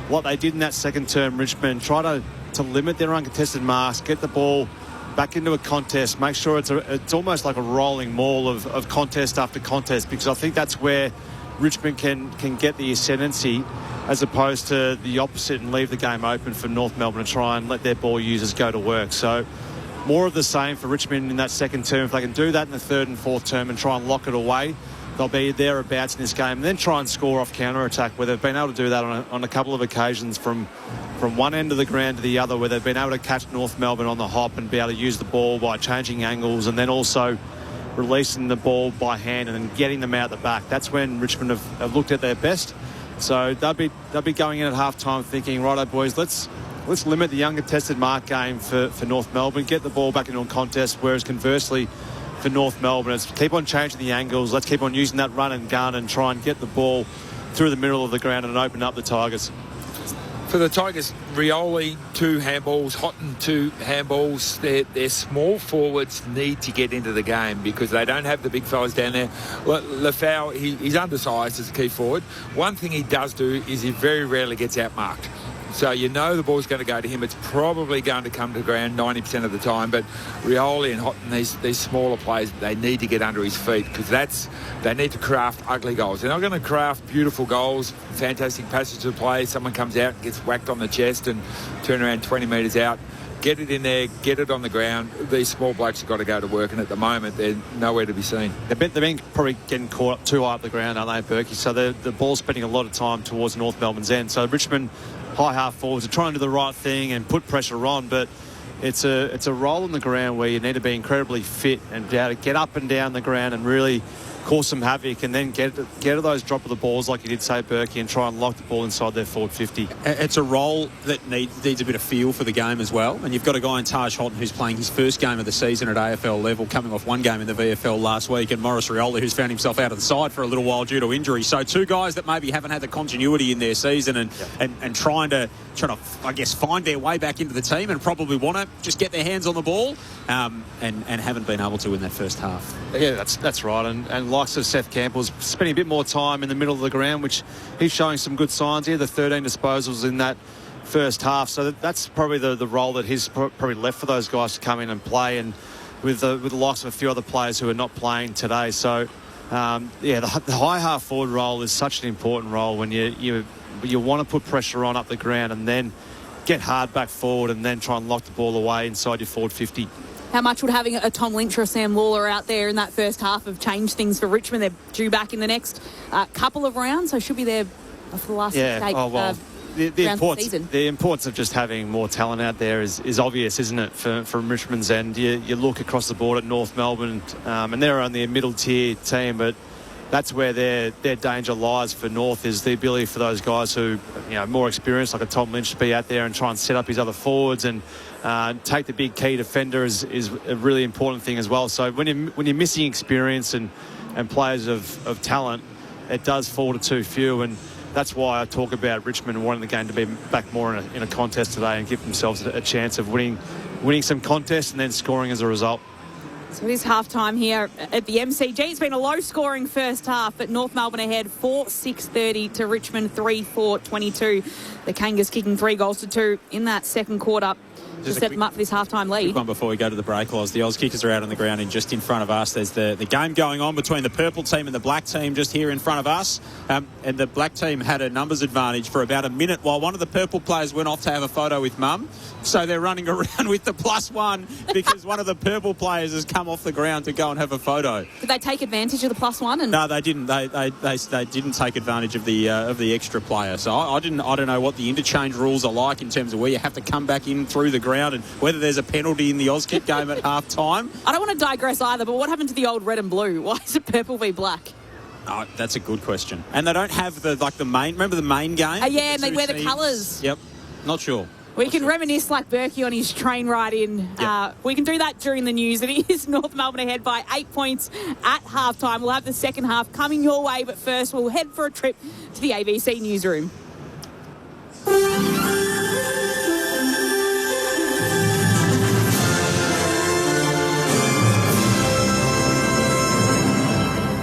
Speaker 21: what they did in that second term, Richmond, try to limit their uncontested marks, get the ball back into a contest, make sure it's almost like a rolling maul of contest after contest, because I think that's where Richmond can get the ascendancy as opposed to the opposite and leave the game open for North Melbourne to try and let their ball users go to work. So more of the same for Richmond in that second term. If they can do that in the third and fourth term and try and lock it away, they'll be thereabouts in this game, and then try and score off counter-attack, where they've been able to do that on a couple of occasions from one end of the ground to the other, where they've been able to catch North Melbourne on the hop and be able to use the ball by changing angles and then also releasing the ball by hand and then getting them out the back. That's when Richmond have looked at their best. So they'll be going in at half-time thinking, righto, boys, let's limit the uncontested mark game for North Melbourne, get the ball back into a contest, whereas conversely, for North Melbourne, it's keep on changing the angles. Let's keep on using that run and gun and try and get the ball through the middle of the ground and open up the Tigers.
Speaker 19: For the Tigers, Rioli, 2 handballs, Houghton, 2 handballs. Their small forwards need to get into the game because they don't have the big fellas down there. Lafau, he's undersized as a key forward. One thing he does do is he very rarely gets outmarked. So you know the ball's going to go to him. It's probably going to come to the ground 90% of the time. But Rioli and Houghton, these smaller players, they need to get under his feet because they need to craft ugly goals. They're not going to craft beautiful goals, fantastic passage of play. Someone comes out and gets whacked on the chest and turn around 20 metres out. Get it in there, get it on the ground. These small blokes have got to go to work, and at the moment they're nowhere to be seen.
Speaker 21: They've been probably getting caught up too high up the ground, aren't they, Berkey? So the ball's spending a lot of time towards North Melbourne's end. So Richmond high half forwards are trying to do the right thing and put pressure on, but it's a role in the ground where you need to be incredibly fit and be able to get up and down the ground and really cause some havoc and then get to those drop of the balls like you did say, Berkey, and try and lock the ball inside their forward 50.
Speaker 2: It's a role that needs a bit of feel for the game as well, and you've got a guy in Taj Houghton who's playing his first game of the season at AFL level, coming off one game in the VFL last week, and Maurice Rioli, who's found himself out of the side for a little while due to injury. So 2 guys that maybe haven't had the continuity in their season and trying to I guess find their way back into the team and probably want to just get their hands on the ball and haven't been able to in that first half.
Speaker 21: Yeah, that's right. And likes of Seth Campbell's spending a bit more time in the middle of the ground, which he's showing some good signs here. The 13 disposals in that first half. So that's probably the role that he's probably left for those guys to come in and play, and with the likes of a few other players who are not playing today. So, the high half forward role is such an important role when you want to put pressure on up the ground and then get hard back forward and then try and lock the ball away inside your forward 50.
Speaker 18: How much would having a Tom Lynch or a Sam Lawler out there in that first half have changed things for Richmond? They're due back in the next couple of rounds, so should be there for the last 8
Speaker 21: the importance of just having more talent out there is obvious, isn't it, from Richmond's end? You look across the board at North Melbourne, and they're only a middle-tier team, but that's where their danger lies for North, is the ability for those guys who, more experienced, like a Tom Lynch, to be out there and try and set up his other forwards and take the big key defender is a really important thing as well. So when you're missing experience and players of talent, it does fall to too few, and that's why I talk about Richmond wanting the game to be back more in a contest today and give themselves a chance of winning some contests and then scoring as a result.
Speaker 18: So it is half-time here at the MCG. It's been a low-scoring first half, but North Melbourne ahead 4-6-30 to Richmond 3-4-22. The Kangas kicking 3 goals to 2 in that second quarter to set them up for this half-time lead.
Speaker 2: Quick one before we go to the break, Loz. The Oz Kickers are out on the ground and just in front of us. There's the game going on between the purple team and the black team just here in front of us. And the black team had a numbers advantage for about a minute while one of the purple players went off to have a photo with Mum. So they're running around with the +1 because one of the purple players has come off the ground to go and have a photo.
Speaker 18: Did they take advantage of the +1?
Speaker 2: No, they didn't. They didn't take advantage of the extra player. So I don't know what the interchange rules are like in terms of where you have to come back in through the ground and whether there's a penalty in the Auskick game at half time.
Speaker 18: I don't want to digress either, but what happened to the old red and blue? Why is it purple v black?
Speaker 2: Oh, that's a good question. And they don't have the main. Remember the main game?
Speaker 18: Yeah, and they wear the colours.
Speaker 2: Yep. Not sure.
Speaker 18: We can reminisce like Berkey on his train ride in.
Speaker 2: Yep.
Speaker 18: We can do that during the news. It is North Melbourne ahead by 8 points at halftime. We'll have the second half coming your way, but first we'll head for a trip to the ABC newsroom.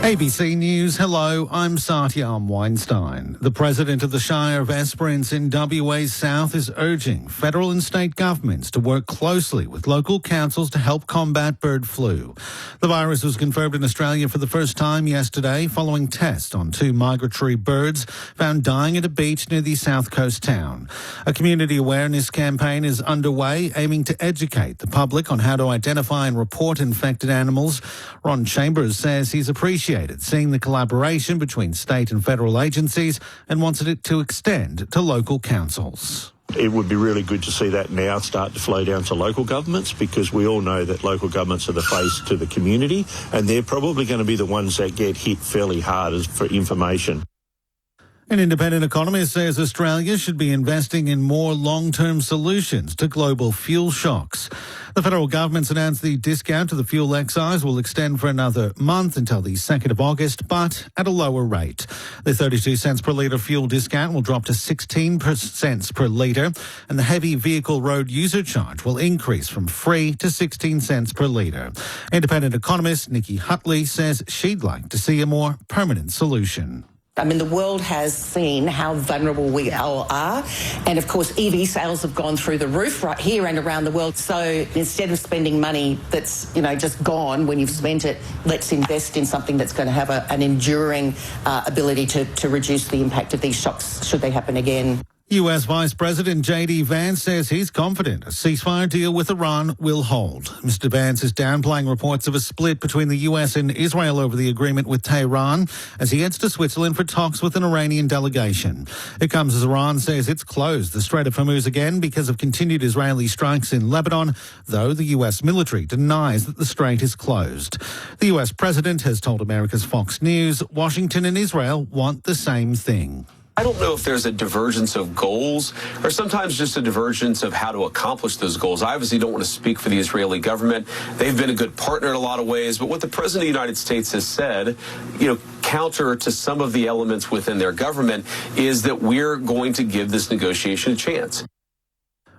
Speaker 4: ABC News, hello, I'm Satyam Weinstein. The President of the Shire of Esperance in WA's South is urging federal and state governments to work closely with local councils to help combat bird flu. The virus was confirmed in Australia for the first time yesterday following tests on 2 migratory birds found dying at a beach near the South Coast town. A community awareness campaign is underway aiming to educate the public on how to identify and report infected animals. Ron Chambers says he's appreciated seeing the collaboration between state and federal agencies and wanted it to extend to local councils.
Speaker 7: It would be really good to see that now start to flow down to local governments, because we all know that local governments are the face to the community and they're probably going to be the ones that get hit fairly hard as for information.
Speaker 4: An independent economist says Australia should be investing in more long-term solutions to global fuel shocks. The federal government's announced the discount to the fuel excise will extend for another month until the 2nd of August, but at a lower rate. The 32 cents per litre fuel discount will drop to 16 cents per litre, and the heavy vehicle road user charge will increase from free to 16 cents per litre. Independent economist Nikki Hutley says she'd like to see a more permanent solution.
Speaker 8: I mean, the world has seen how vulnerable we all are. And of course, EV sales have gone through the roof right here and around the world. So instead of spending money that's, just gone when you've spent it, let's invest in something that's going to have an enduring ability to reduce the impact of these shocks should they happen again.
Speaker 4: US Vice President J.D. Vance says he's confident a ceasefire deal with Iran will hold. Mr. Vance is downplaying reports of a split between the US and Israel over the agreement with Tehran as he heads to Switzerland for talks with an Iranian delegation. It comes as Iran says it's closed the Strait of Hormuz again because of continued Israeli strikes in Lebanon, though the US military denies that the strait is closed. The US president has told America's Fox News Washington and Israel want the same thing.
Speaker 22: I don't know if there's a divergence of goals or sometimes just a divergence of how to accomplish those goals. I obviously don't want to speak for the Israeli government. They've been a good partner in a lot of ways. But what the President of the United States has said, counter to some of the elements within their government, is that we're going to give this negotiation a chance.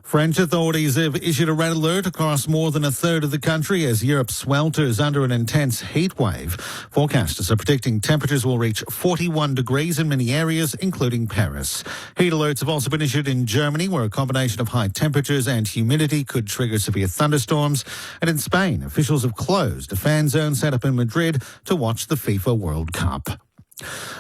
Speaker 4: French authorities have issued a red alert across more than a third of the country as Europe swelters under an intense heat wave. Forecasters are predicting temperatures will reach 41 degrees in many areas, including Paris. Heat alerts have also been issued in Germany, where a combination of high temperatures and humidity could trigger severe thunderstorms. And in Spain, officials have closed a fan zone set up in Madrid to watch the FIFA World Cup.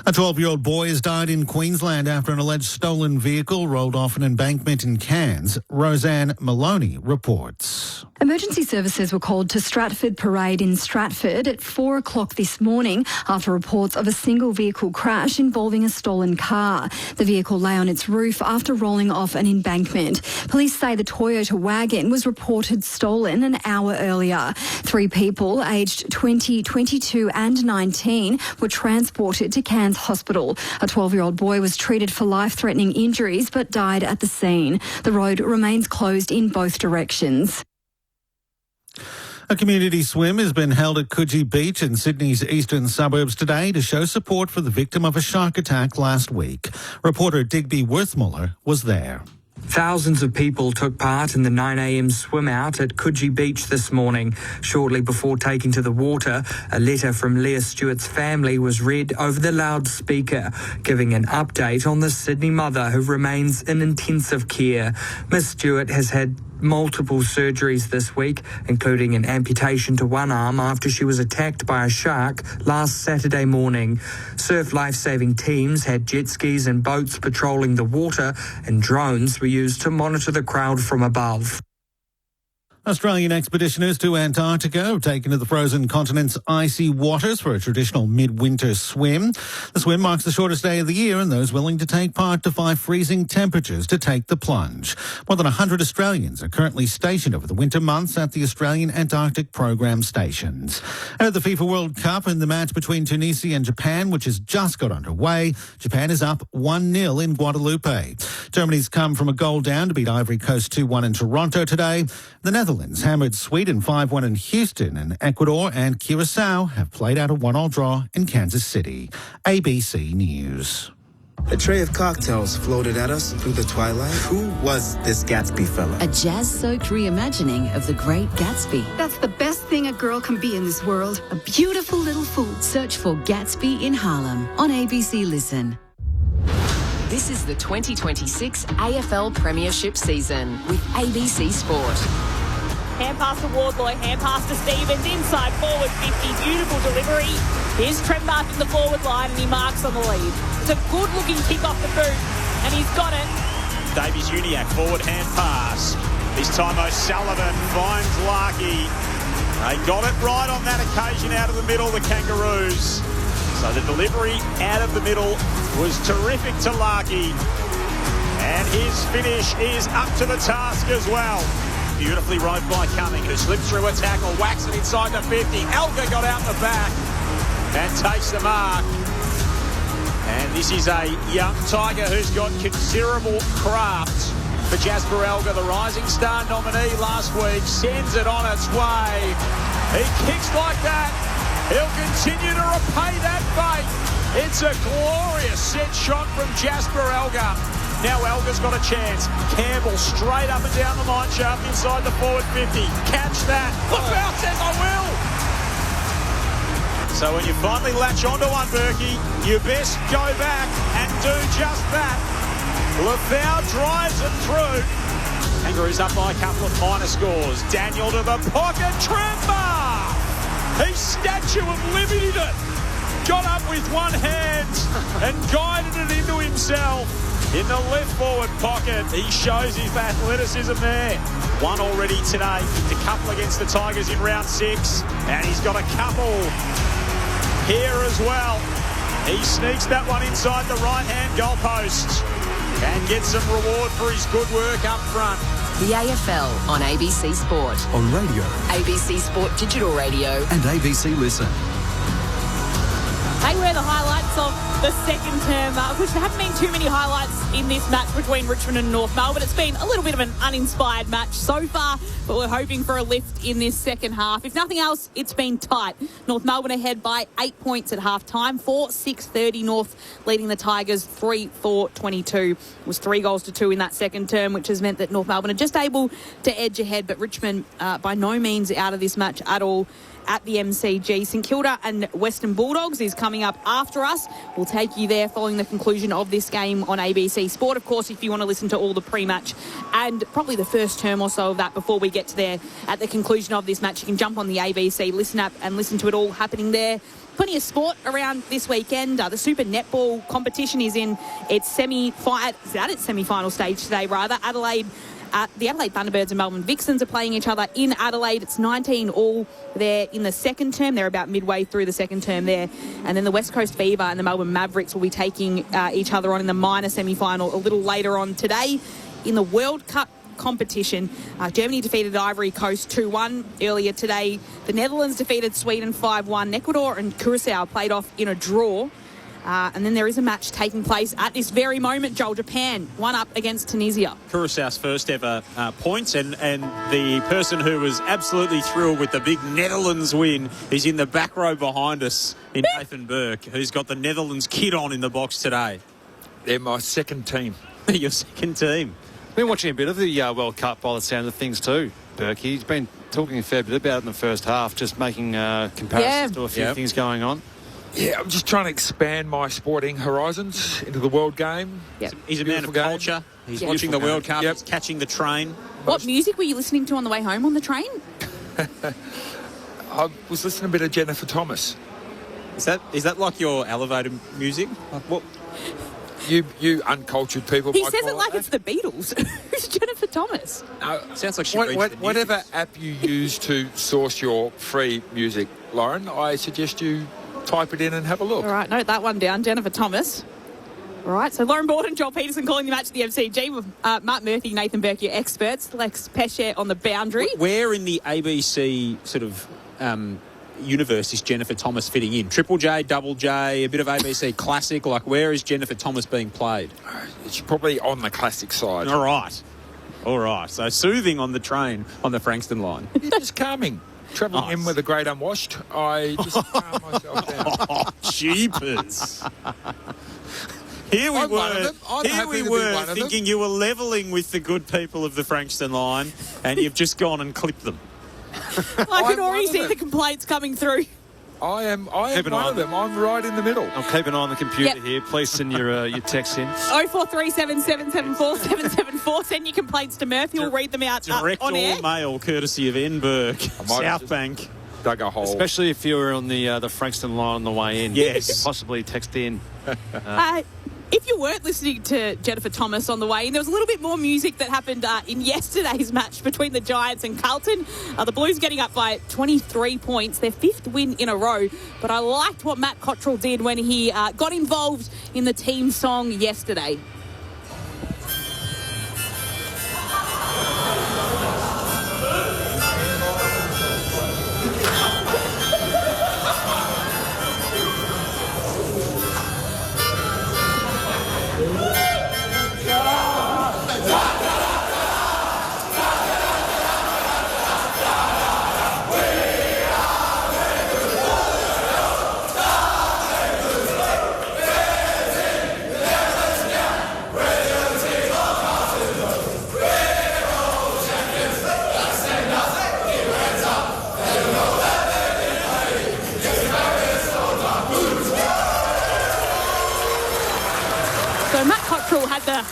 Speaker 4: A 12-year-old boy has died in Queensland after an alleged stolen vehicle rolled off an embankment in Cairns. Roseanne Maloney reports.
Speaker 23: Emergency services were called to Stratford Parade in Stratford at 4 o'clock this morning after reports of a single vehicle crash involving a stolen car. The vehicle lay on its roof after rolling off an embankment. Police say the Toyota wagon was reported stolen an hour earlier. 3 people aged 20, 22 and 19 were transported to Cairns Hospital. A 12-year-old boy was treated for life-threatening injuries but died at the scene. The road remains closed in both directions.
Speaker 4: A community swim has been held at Coogee Beach in Sydney's eastern suburbs today to show support for the victim of a shark attack last week. Reporter Digby Worthmuller was there.
Speaker 24: Thousands of people took part in the 9 a.m. swim out at Coogee Beach this morning. Shortly before taking to the water, a letter from Leah Stewart's family was read over the loudspeaker, giving an update on the Sydney mother who remains in intensive care. Miss Stewart has had multiple surgeries this week, including an amputation to one arm after she was attacked by a shark last Saturday morning. Surf life-saving teams had jet skis and boats patrolling the water, and drones were used to monitor the crowd from above.
Speaker 4: Australian expeditioners to Antarctica have taken to the frozen continent's icy waters for a traditional midwinter swim. The swim marks the shortest day of the year, and those willing to take part defy freezing temperatures to take the plunge. More than 100 Australians are currently stationed over the winter months at the Australian Antarctic Program stations. And at the FIFA World Cup, in the match between Tunisia and Japan, which has just got underway, Japan is up 1-0 in Guadalupe. Germany's come from a goal down to beat Ivory Coast 2-1 in Toronto today. The Netherlands hammered Sweden 5-1 in Houston, and Ecuador and Curacao have played out a 1-1 draw in Kansas City. ABC News.
Speaker 25: A tray of cocktails floated at us through the twilight. Who was this Gatsby fella?
Speaker 3: A jazz-soaked reimagining of The Great Gatsby.
Speaker 26: That's the best thing a girl can be in this world. A beautiful little fool.
Speaker 3: Search for Gatsby in Harlem on ABC Listen. This is the 2026 AFL Premiership season with ABC Sport.
Speaker 18: Hand pass to Wardlaw, hand pass to Stevens, inside forward 50, beautiful delivery. Here's Trent marking the forward line and he marks on the lead. It's a good looking kick off the boot and he's got it.
Speaker 2: Davies Uniacke, forward hand pass. This time O'Sullivan finds Larkey. They got it right on that occasion out of the middle, the Kangaroos. So the delivery out of the middle was terrific to Larkey. And his finish is up to the task as well. Beautifully rode by Cumming, who slipped through a tackle, whacks it inside the 50. Elgar got out the back and takes the mark. And this is a young Tiger who's got considerable craft. For Jasper Elgar, the Rising Star nominee last week, sends it on its way. He kicks like that. He'll continue to repay that faith. It's a glorious set shot from Jasper Elgar. Now Elgar's got a chance. Campbell straight up and down the line shaft inside the forward 50. Catch that. Lafau says, I will. So when you finally latch onto one, Berkey, you best go back and do just that. Lafau drives it through. Kangaroos up by a couple of minor scores. Daniel to the pocket. Tremper! He Statue of Liberty it. Got up with one hand and guided it into himself. In the left forward pocket, he shows his athleticism there. One already today. Kicked a couple against the Tigers in round 6. And he's got a couple here as well. He sneaks that one inside the right-hand goalpost and gets some reward for his good work up front.
Speaker 3: The AFL on ABC Sport.
Speaker 15: On radio.
Speaker 3: ABC Sport Digital Radio.
Speaker 15: And ABC Listen.
Speaker 18: They were the highlights of the second term, which there haven't been too many highlights in this match between Richmond and North Melbourne. It's been a little bit of an uninspired match so far, but we're hoping for a lift in this second half. If nothing else, it's been tight. North Melbourne ahead by 8 points at half-time, 4-6-30 North, leading the Tigers 3-4-22. It was 3-2 in that second term, which has meant that North Melbourne are just able to edge ahead, but Richmond by no means out of this match at all. At the MCG. St Kilda and Western Bulldogs is coming up after us. We'll take you there following the conclusion of this game on ABC Sport. Of course, if you want to listen to all the pre-match and probably the first term or so of that before we get to there at the conclusion of this match, you can jump on the ABC Listen app and listen to it all happening there. Plenty of sport around this weekend. The Super Netball competition is in its semi-final stage today, rather. The Adelaide Thunderbirds and Melbourne Vixens are playing each other in Adelaide. It's 19 all there in the second term. They're about midway through the second term there. And then the West Coast Fever and the Melbourne Mavericks will be taking each other on in the minor semi-final a little later on today. In the World Cup competition, Germany defeated Ivory Coast 2-1 earlier today. The Netherlands defeated Sweden 5-1. Ecuador and Curacao played off in a draw. And then there is a match taking place at this very moment, Joel. Japan, one up against Tunisia.
Speaker 2: Curaçao's first ever points, and the person who was absolutely thrilled with the big Netherlands win is in the back row behind us in Nathan Burke, who's got the Netherlands kit on in the box today.
Speaker 19: They're my second team.
Speaker 2: Your second team.
Speaker 21: Been watching a bit of the World Cup by the sound of things too, Burke. He's been talking a fair bit about it in the first half, just making comparisons to a few things going on.
Speaker 19: Yeah, I'm just trying to expand my sporting horizons into the world game.
Speaker 2: Yep. He's a man of culture. He's watching the World Cup. He's catching the train.
Speaker 18: What music were you listening to on the way home on the train?
Speaker 19: I was listening to a bit of Jennifer Thomas.
Speaker 2: Is that like your elevator music? What?
Speaker 19: You uncultured people.
Speaker 18: He says it like it's the Beatles. Who's Jennifer Thomas?
Speaker 19: No,
Speaker 2: sounds like she
Speaker 19: whatever app you use to source your free music, Lauren, I suggest you type it in and have a look.
Speaker 18: All right, note that one down. Jennifer Thomas. All right, so Lauren Borden, Joel Peterson calling the match at the MCG with Mark Murphy, Nathan Burke, your experts. Lex Pesce on the boundary.
Speaker 2: Where in the ABC sort of universe is Jennifer Thomas fitting in? Triple J, Double J, a bit of ABC classic. Like, where is Jennifer Thomas being played?
Speaker 19: She's probably on the classic side.
Speaker 2: All right. So soothing on the train on the Frankston line.
Speaker 19: It's just calming. Travelling in with the great unwashed, I just calm myself down.
Speaker 2: Oh, jeepers. Here we were thinking you were levelling with the good people of the Frankston line, and you've just gone and clipped them.
Speaker 18: I can already see the complaints coming through.
Speaker 19: I am one of them. I'm right in the middle.
Speaker 21: I'll keep an eye on the computer here. Please send your texts in.
Speaker 18: 0437 774 774. Send your complaints to Murphy. We'll read them out
Speaker 2: direct
Speaker 18: on air.
Speaker 2: Direct or mail, courtesy of N. Burke, South Bank.
Speaker 19: Dug a hole.
Speaker 21: Especially if you were on the Frankston line on the way in.
Speaker 2: Yes.
Speaker 21: Possibly text in.
Speaker 18: If you weren't listening to Jennifer Thomas on the way in, there was a little bit more music that happened in yesterday's match between the Giants and Carlton. The Blues getting up by 23 points, their 5th win in a row. But I liked what Matt Cottrell did when he got involved in the team song yesterday.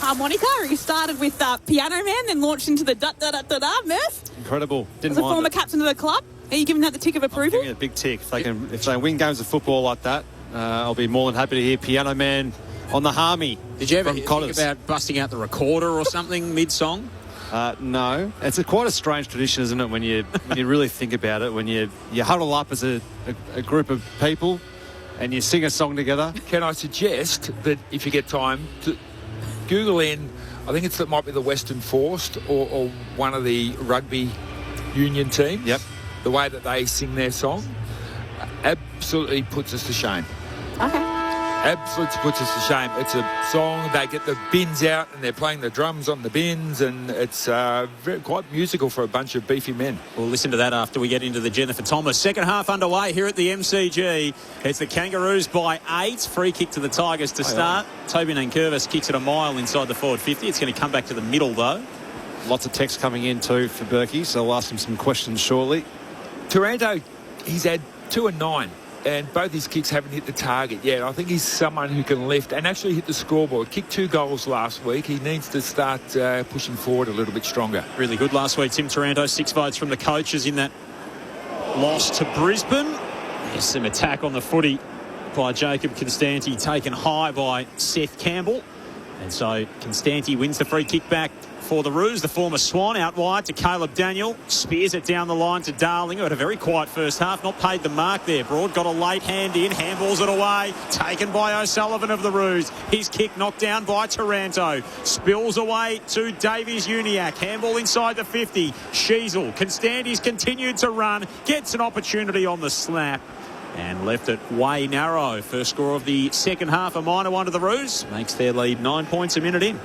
Speaker 18: harmonica. He started with Piano Man, then launched into the da-da-da-da-da, Murph.
Speaker 21: Incredible.
Speaker 18: As
Speaker 21: Didn't
Speaker 18: a
Speaker 21: mind
Speaker 18: former
Speaker 21: it.
Speaker 18: captain of the club, are you giving that the tick of approval?
Speaker 21: Give it a big tick. If they win games of football like that, I'll be more than happy to hear Piano Man on the Harmy.
Speaker 2: Did you ever
Speaker 21: from
Speaker 2: think
Speaker 21: Cotters.
Speaker 2: about busting out the recorder or something mid-song?
Speaker 21: No. It's quite a strange tradition, isn't it, when you really think about it, when you huddle up as a group of people and you sing a song together.
Speaker 19: Can I suggest that if you get time, to Google in, I think it might be the Western Forced or one of the rugby union teams.
Speaker 21: Yep.
Speaker 19: The way that they sing their song absolutely puts us to shame.
Speaker 18: Okay.
Speaker 19: Absolutely puts us to shame. It's a song, they get the bins out and they're playing the drums on the bins, and it's quite musical for a bunch of beefy men.
Speaker 2: We'll listen to that after we get into the Jennifer Thomas. Second half underway here at the MCG. It's the Kangaroos by 8. Free kick to the Tigers to start. Toby Nankervis kicks it a mile inside the forward 50. It's going to come back to the middle, though.
Speaker 21: Lots of text coming in too for Berkey, so I'll ask him some questions shortly.
Speaker 19: Taranto, he's had 2 and 9. And both his kicks haven't hit the target yet. I think he's someone who can lift and actually hit the scoreboard. Kicked 2 goals last week. He needs to start pushing forward a little bit stronger.
Speaker 2: Really good last week, Tim Taranto. 6 votes from the coaches in that loss to Brisbane. There's some attack on the footy by Jacob Constanti, taken high by Seth Campbell. And so Constanti wins the free kick back for the Roos. The former Swan out wide to Caleb Daniel. Spears it down the line to Darling, who had a very quiet first half. Not paid the mark there. Broad got a late hand in. Handballs it away. Taken by O'Sullivan of the Roos. His kick knocked down by Taranto. Spills away to Davies Uniacke. Handball inside the 50. Sheasel. Constanti's continued to run. Gets an opportunity on the slap. And left it way narrow. First score of the second half, a minor one to the Roos. Makes their lead 9 points a minute in.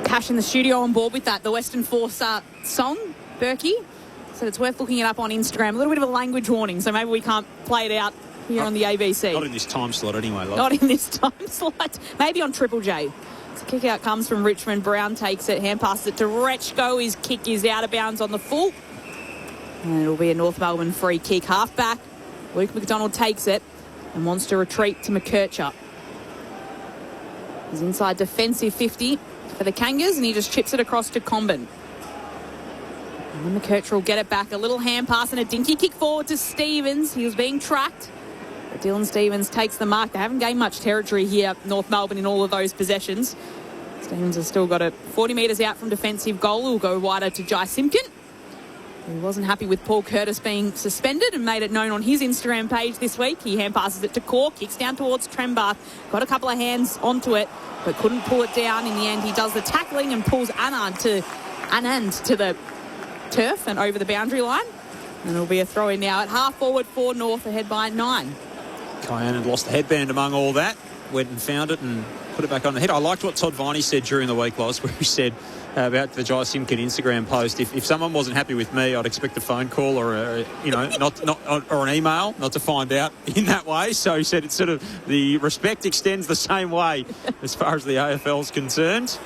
Speaker 18: Cash in the studio on board with that. The Western Force song, Berkey. So it's worth looking it up on Instagram. A little bit of a language warning, so maybe we can't play it out here on the ABC.
Speaker 2: Not in this time slot anyway, love.
Speaker 18: Not in this time slot. Maybe on Triple J. So kick out comes from Richmond. Brown takes it, hand passes it to Rechko. His kick is out of bounds on the full. And it'll be a North Melbourne free kick. Half back. Luke McDonald takes it and wants to retreat to McKercher. He's inside defensive 50 for the Kangas, and he just chips it across to Comben. And then McKercher will get it back. A little hand pass and a dinky kick forward to Stevens. He was being tracked. But Dylan Stevens takes the mark. They haven't gained much territory here, North Melbourne, in all of those possessions. Stevens has still got it 40 metres out from defensive goal. He'll go wider to Jai Simpkin. He wasn't happy with Paul Curtis being suspended and made it known on his Instagram page this week. He hand passes it to Core, kicks down towards Trembath, got a couple of hands onto it, but couldn't pull it down. In the end, he does the tackling and pulls Anand to the turf and over the boundary line. And it'll be a throw in now at half forward for North, ahead by 9.
Speaker 2: Kyan had lost the headband among all that. Went and found it and put it back on the head. I liked what Todd Viney said during the week, Loz, where he said about the Jai Simpkin Instagram post. If someone wasn't happy with me, I'd expect a phone call or or an email, not to find out in that way. So he said it's sort of the respect extends the same way as far as the AFL's concerned.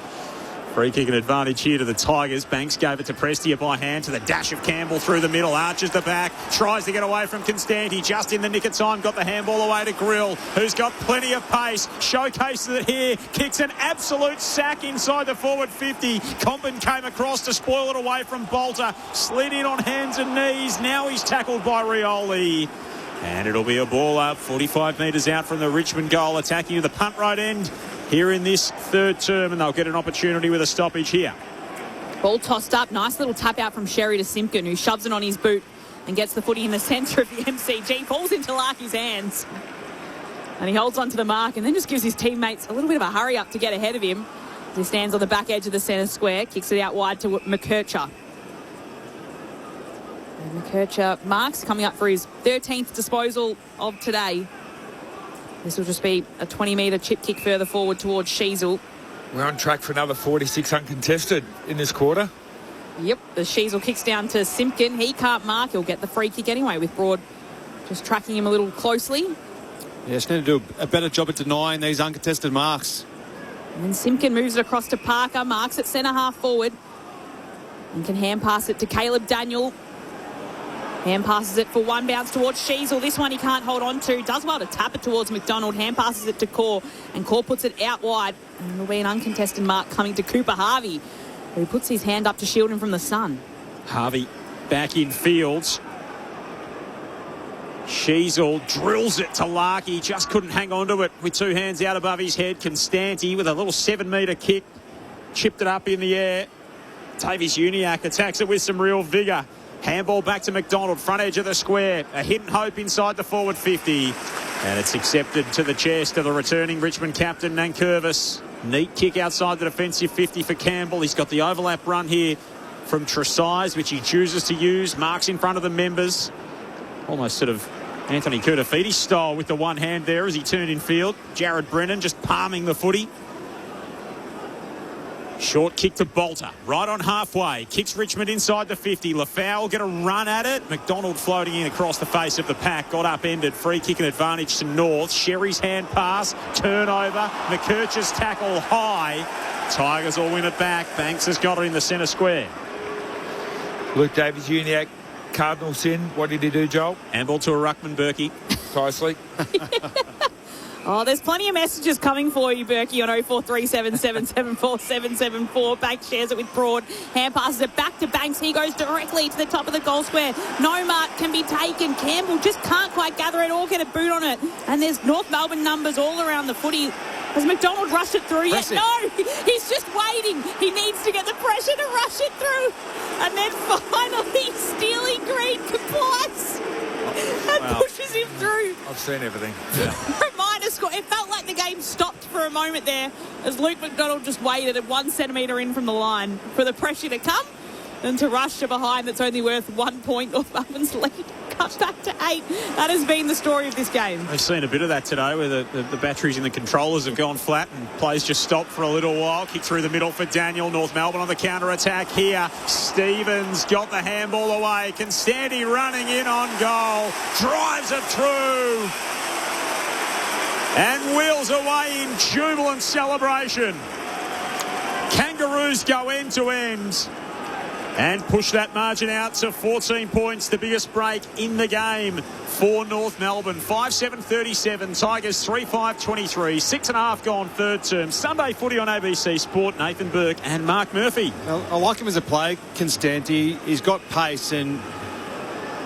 Speaker 2: Free kick and advantage here to the Tigers. Banks gave it to Prestia by hand to the dash of Campbell through the middle. Arches the back. Tries to get away from Constanti. Just in the nick of time. Got the handball away to Grill, who's got plenty of pace. Showcases it here. Kicks an absolute sack inside the forward 50. Comben came across to spoil it away from Bolter. Slid in on hands and knees. Now he's tackled by Rioli. And it'll be a ball up 45 metres out from the Richmond goal. Attacking the punt right end here in this third term, and they'll get an opportunity with a stoppage here.
Speaker 18: Ball tossed up. Nice little tap out from Sherry to Simpkin, who shoves it on his boot and gets the footy in the centre of the MCG. Falls into Larky's hands. And he holds on to the mark and then just gives his teammates a little bit of a hurry up to get ahead of him. He stands on the back edge of the centre square, kicks it out wide to McKercher. And McKercher marks, coming up for his 13th disposal of today. This will just be a 20-metre chip kick further forward towards Sheasel.
Speaker 19: We're on track for another 46 uncontested in this quarter.
Speaker 18: Yep, the Sheasel kicks down to Simpkin. He can't mark. He'll get the free kick anyway, with Broad just tracking him a little closely.
Speaker 21: Yeah, just need to do a better job at denying these uncontested marks.
Speaker 18: And then Simpkin moves it across to Parker, marks at centre half forward, and can hand pass it to Caleb Daniel. Hand passes it for one bounce towards Sheasel. This one he can't hold on to. Does well to tap it towards McDonald. Hand passes it to Core, and Core puts it out wide. And there'll be an uncontested mark coming to Cooper Harvey, who puts his hand up to shield him from the sun.
Speaker 2: Harvey back in field. Sheasel drills it to Larkey. Just couldn't hang on to it with two hands out above his head. Constanti with a little 7-metre kick. Chipped it up in the air. Tavis Uniacke attacks it with some real vigour. Handball back to McDonald, front edge of the square. A hidden hope inside the forward 50. And it's accepted to the chest of the returning Richmond captain, Nankervis. Neat kick outside the defensive 50 for Campbell. He's got the overlap run here from Tresize, which he chooses to use. Marks in front of the members. Almost sort of Anthony Kurtafidi style with the one hand there as he turned in field. Jared Brennan just palming the footy. Short kick to Bolter, right on halfway. Kicks Richmond inside the 50. Lafau will get a run at it. McDonald floating in across the face of the pack. Got upended. Free kick and advantage to North. Sherry's hand pass. Turnover. McKercher's tackle high. Tigers will win it back. Banks has got it in the centre square.
Speaker 19: Luke Davies-Uniacke, Cardinal sin. What did he do, Joel?
Speaker 2: Handball to a ruckman, Berkey.
Speaker 19: Precisely.
Speaker 18: Oh, there's plenty of messages coming for you, Berkey, on 0437 774 774. Banks shares it with Broad. Hand passes it back to Banks. He goes directly to the top of the goal square. No mark can be taken. Campbell just can't quite gather it or get a boot on it. And there's North Melbourne numbers all around the footy. Has McDonald rushed it through yet? No, he's just waiting. He needs to get the pressure to rush it through. And then finally, Steely Green complies and pushes him through.
Speaker 19: I've seen everything.
Speaker 18: Reminder score. It felt like the game stopped for a moment there as Luke McDonald just waited at 1 centimetre in from the line for the pressure to come and to rush to behind. That's only worth 1 point. North Melbourne's lead cut back to 8. That has been the story of this game.
Speaker 2: I've seen a bit of that today where the batteries in the controllers have gone flat and plays just stopped for a little while. Kick through the middle for Daniel. North Melbourne on the counter-attack here. Stevens got the handball away. Constanti running in on goal. Drives it through. And wheels away in jubilant celebration. Kangaroos go end to end and push that margin out to 14 points, the biggest break in the game for North Melbourne. 5-7-37, Tigers 3-5-23, 6.5 gone third term. Sunday footy on ABC Sport. Nathan Burke and Mark Murphy.
Speaker 21: I like him as a player, Constanti. He's got pace, and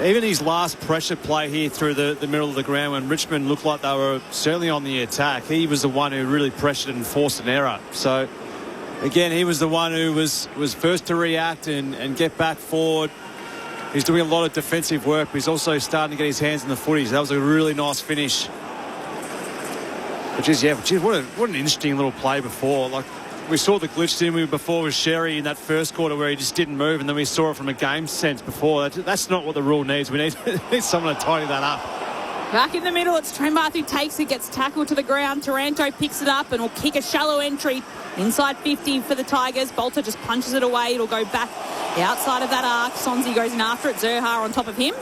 Speaker 21: even his last pressure play here through the middle of the ground when Richmond looked like they were certainly on the attack, he was the one who really pressured and forced an error. So again, he was the one who was first to react and get back forward. He's doing a lot of defensive work, but he's also starting to get his hands in the footies. That was a really nice finish. Which is, what an interesting little play before. Like, we saw the glitch didn't we, before with Sherry in that first quarter where he just didn't move, and then we saw it from a game sense before. That's not what the rule needs. We need someone to tidy that up.
Speaker 18: Back in the middle, it's Trembath who takes it, gets tackled to the ground. Taranto picks it up and will kick a shallow entry inside 50 for the Tigers. Bolter just punches it away. It'll go back outside of that arc. Sonzi goes in after it. Zerha on top of him.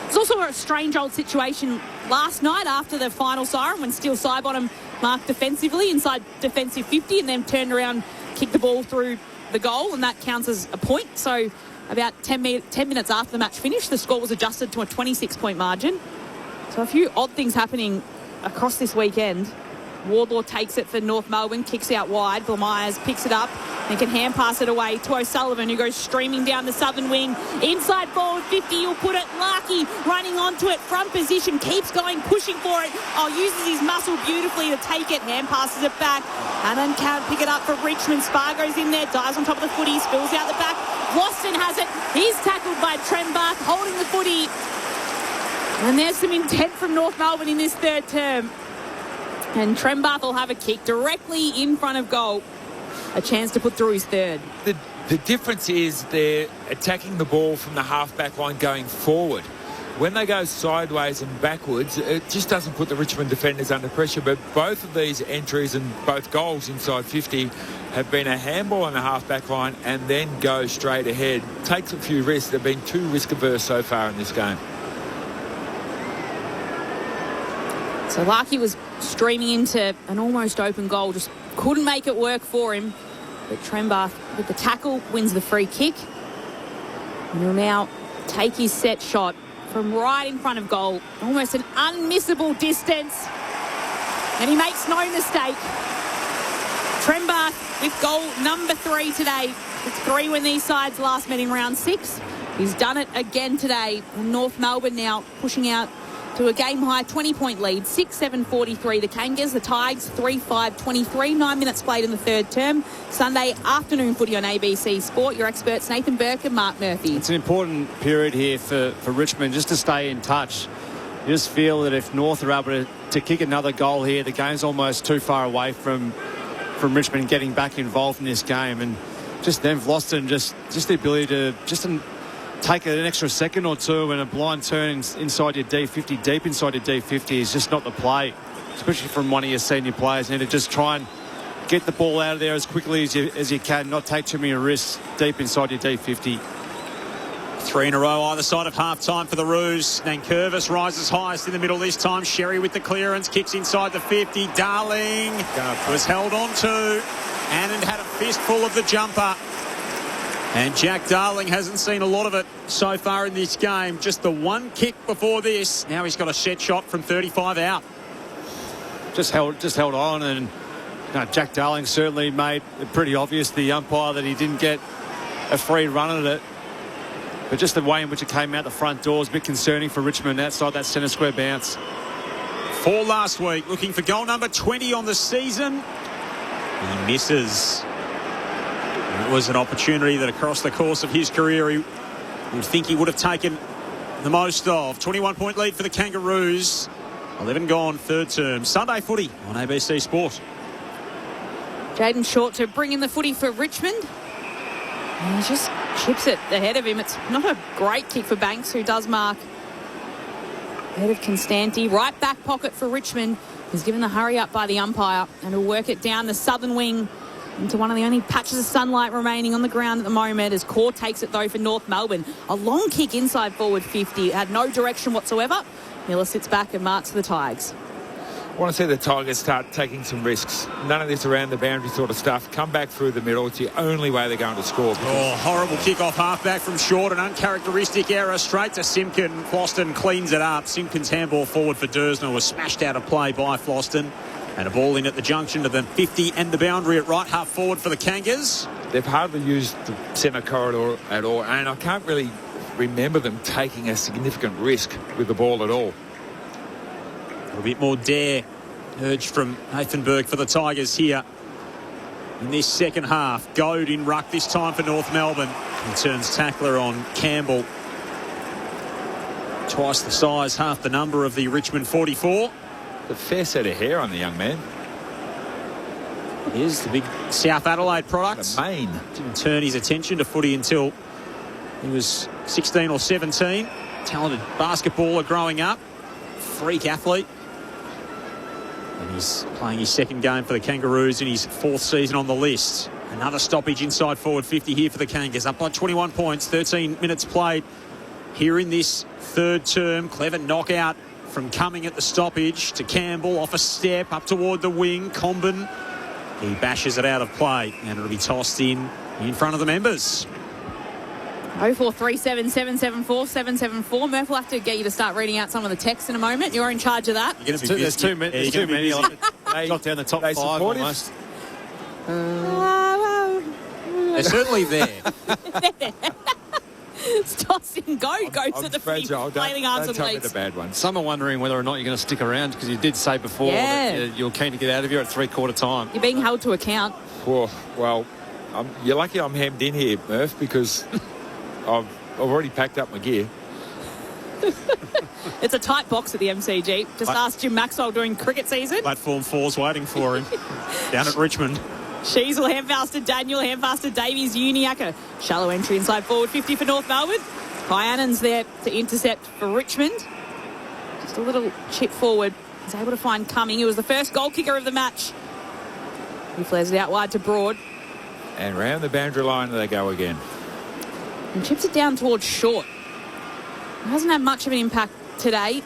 Speaker 18: It's also a strange old situation last night after the final siren when Steele Sidebottom marked defensively inside defensive 50 and then turned around, kicked the ball through the goal, and that counts as a point. So about 10 minutes after the match finished, the score was adjusted to a 26-point margin. So a few odd things happening across this weekend. Wardlaw takes it for North Melbourne, kicks out wide. Blamires picks it up and can hand pass it away to O'Sullivan, who goes streaming down the southern wing. Inside forward 50, he'll put it. Larkey running onto it, front position, keeps going, pushing for it. Uses his muscle beautifully to take it. Hand passes it back and then can't pick it up for Richmond. Spargo's in there, dives on top of the footy, spills out the back. Boston has it. He's tackled by Trembath, holding the footy. And there's some intent from North Melbourne in this third term. And Trembath will have a kick directly in front of goal. A chance to put through his third.
Speaker 19: The difference is they're attacking the ball from the half-back line going forward. When they go sideways and backwards, it just doesn't put the Richmond defenders under pressure. But both of these entries and both goals inside 50 have been a handball on the half-back line and then go straight ahead. Takes a few risks. They've been too risk-averse so far in this game.
Speaker 18: So Larkey was streaming into an almost open goal, just couldn't make it work for him. But Trembath, with the tackle, wins the free kick. And he'll now take his set shot from right in front of goal. Almost an unmissable distance. And he makes no mistake. Trembath with goal number 3 today. It's 3 when these sides last met in round 6. He's done it again today. North Melbourne now pushing out to a game-high 20-point lead, 6-7-43. The Kangas, the Tigers, 3-5-23. 9 minutes played in the third term. Sunday afternoon footy on ABC Sport. Your experts, Nathan Burke and Mark Murphy.
Speaker 21: It's an important period here for Richmond just to stay in touch. You just feel that if North are able to kick another goal here, the game's almost too far away from Richmond getting back involved in this game. And just then, Vlauston, just the ability to take an extra second or two and a blind turn inside your D50, deep inside your D50 is just not the play, especially from one of your senior players. You need to just try and get the ball out of there as quickly as you can, not take too many risks deep inside your D50.
Speaker 2: 3 in a row either side of half-time for the Roos. Nankervis rises highest in the middle this time. Sherry with the clearance, kicks inside the 50. Darling was held on to. Anand had a fistful of the jumper. And Jack Darling hasn't seen a lot of it so far in this game. Just the one kick before this. Now he's got a set shot from 35 out.
Speaker 21: Just held on, and Jack Darling certainly made it pretty obvious to the umpire that he didn't get a free run at it. But just the way in which it came out the front door is a bit concerning for Richmond outside that centre square bounce.
Speaker 2: 4 last week, looking for goal number 20 on the season. He misses. It was an opportunity that across the course of his career he would think he would have taken the most of. 21-point lead for the Kangaroos. 11 gone, third term. Sunday footy on ABC Sport.
Speaker 18: Jaden Short to bring in the footy for Richmond. And he just chips it ahead of him. It's not a great kick for Banks, who does mark ahead of Constanti. Right back pocket for Richmond. He's given the hurry up by the umpire, and he'll work it down the southern wing into one of the only patches of sunlight remaining on the ground at the moment, as Core takes it though for North Melbourne. A long kick inside forward 50. It had no direction whatsoever. Miller sits back and marks the Tigers.
Speaker 19: I want to see the Tigers start taking some risks. None of this around the boundary sort of stuff. Come back through the middle. It's the only way they're going to score.
Speaker 2: Horrible kick off halfback from Short. An uncharacteristic error straight to Simpkin. Floston cleans it up. Simpkin's handball forward for Dersner was smashed out of play by Floston. And a ball in at the junction to the 50 and the boundary at right half forward for the Kangas.
Speaker 19: They've hardly used the centre corridor at all, and I can't really remember them taking a significant risk with the ball at all.
Speaker 2: A little bit more dare urged from Nathan Burke for the Tigers here in this second half. Goad in ruck this time for North Melbourne. He turns tackler on Campbell. Twice the size, half the number of the Richmond 44.
Speaker 19: A fair set of hair on the young man.
Speaker 2: He is the big South Adelaide product.
Speaker 19: Maine.
Speaker 2: Didn't turn his attention to footy until he was 16 or 17. Talented basketballer growing up. Freak athlete. And he's playing his second game for the Kangaroos in his 4th season on the list. Another stoppage inside forward 50 here for the Kangas. Up by 21 points, 13 minutes played here in this third term. Clever knockout from Cumming at the stoppage to Campbell, off a step, up toward the wing. Comben, he bashes it out of play, and it'll be tossed in front of the members.
Speaker 18: 0437 774 774. Murph will have to get you to start reading out some of the text in a moment. You're in charge of that.
Speaker 21: There's too many. Got down the top 5 almost.
Speaker 2: They're certainly there.
Speaker 18: It's toss and go. Go to the footy. Flailing arms and legs.
Speaker 19: The bad one.
Speaker 21: Some are wondering whether or not you're going to stick around, because you did say before that you're keen to get out of here at 3/4 time.
Speaker 18: You're being held to account.
Speaker 19: Well, you're lucky I'm hemmed in here, Murph, because I've already packed up my gear.
Speaker 18: It's a tight box at the MCG. Just ask Jim Maxwell during cricket season.
Speaker 2: Platform 4's waiting for him down at Richmond.
Speaker 18: Sheasel, handpass to Daniel, handpass to Davies, Uniac. A shallow entry inside forward 50 for North Melbourne. Kyannon's there to intercept for Richmond. Just a little chip forward. He's able to find Cumming, who was the first goal kicker of the match. He flares it out wide to Broad.
Speaker 19: And round the boundary line they go again.
Speaker 18: And chips it down towards Short. He hasn't had much of an impact today.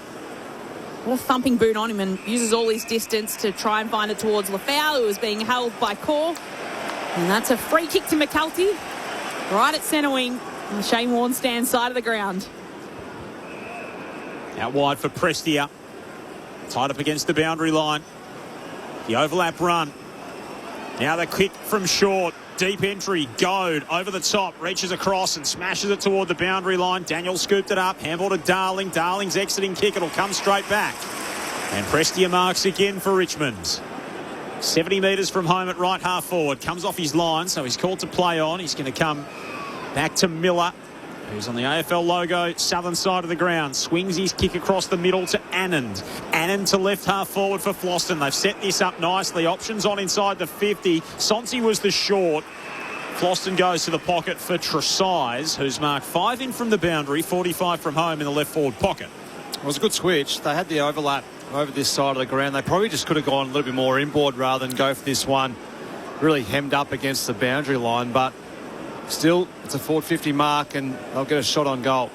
Speaker 18: Got a thumping boot on him and uses all his distance to try and find it towards Lafau, who is being held by Core. And that's a free kick to McCulty, right at centre wing, on Shane Warnstan's side of the ground.
Speaker 2: Out wide for Prestia. Tied up against the boundary line. The overlap run. Now the kick from short. Deep entry. Goad over the top. Reaches across and smashes it toward the boundary line. Daniel scooped it up. Handball to Darling. Darling's exiting kick. It'll come straight back. And Prestia marks again for Richmond. 70 metres from home at right half forward. Comes off his line, so he's called to play on. He's going to come back to Miller, who's on the AFL logo, southern side of the ground. Swings his kick across the middle to Anand. Anand to left half forward for Floston. They've set this up nicely. Options on inside the 50. Sonsi was the short. Floston goes to the pocket for Tresize, who's marked 5 in from the boundary, 45 from home in the left forward pocket.
Speaker 21: It was a good switch. They had the overlap over this side of the ground. They probably just could have gone a little bit more inboard rather than go for this one. Really hemmed up against the boundary line, but still, it's a forward 50 mark and they'll get a shot on goal.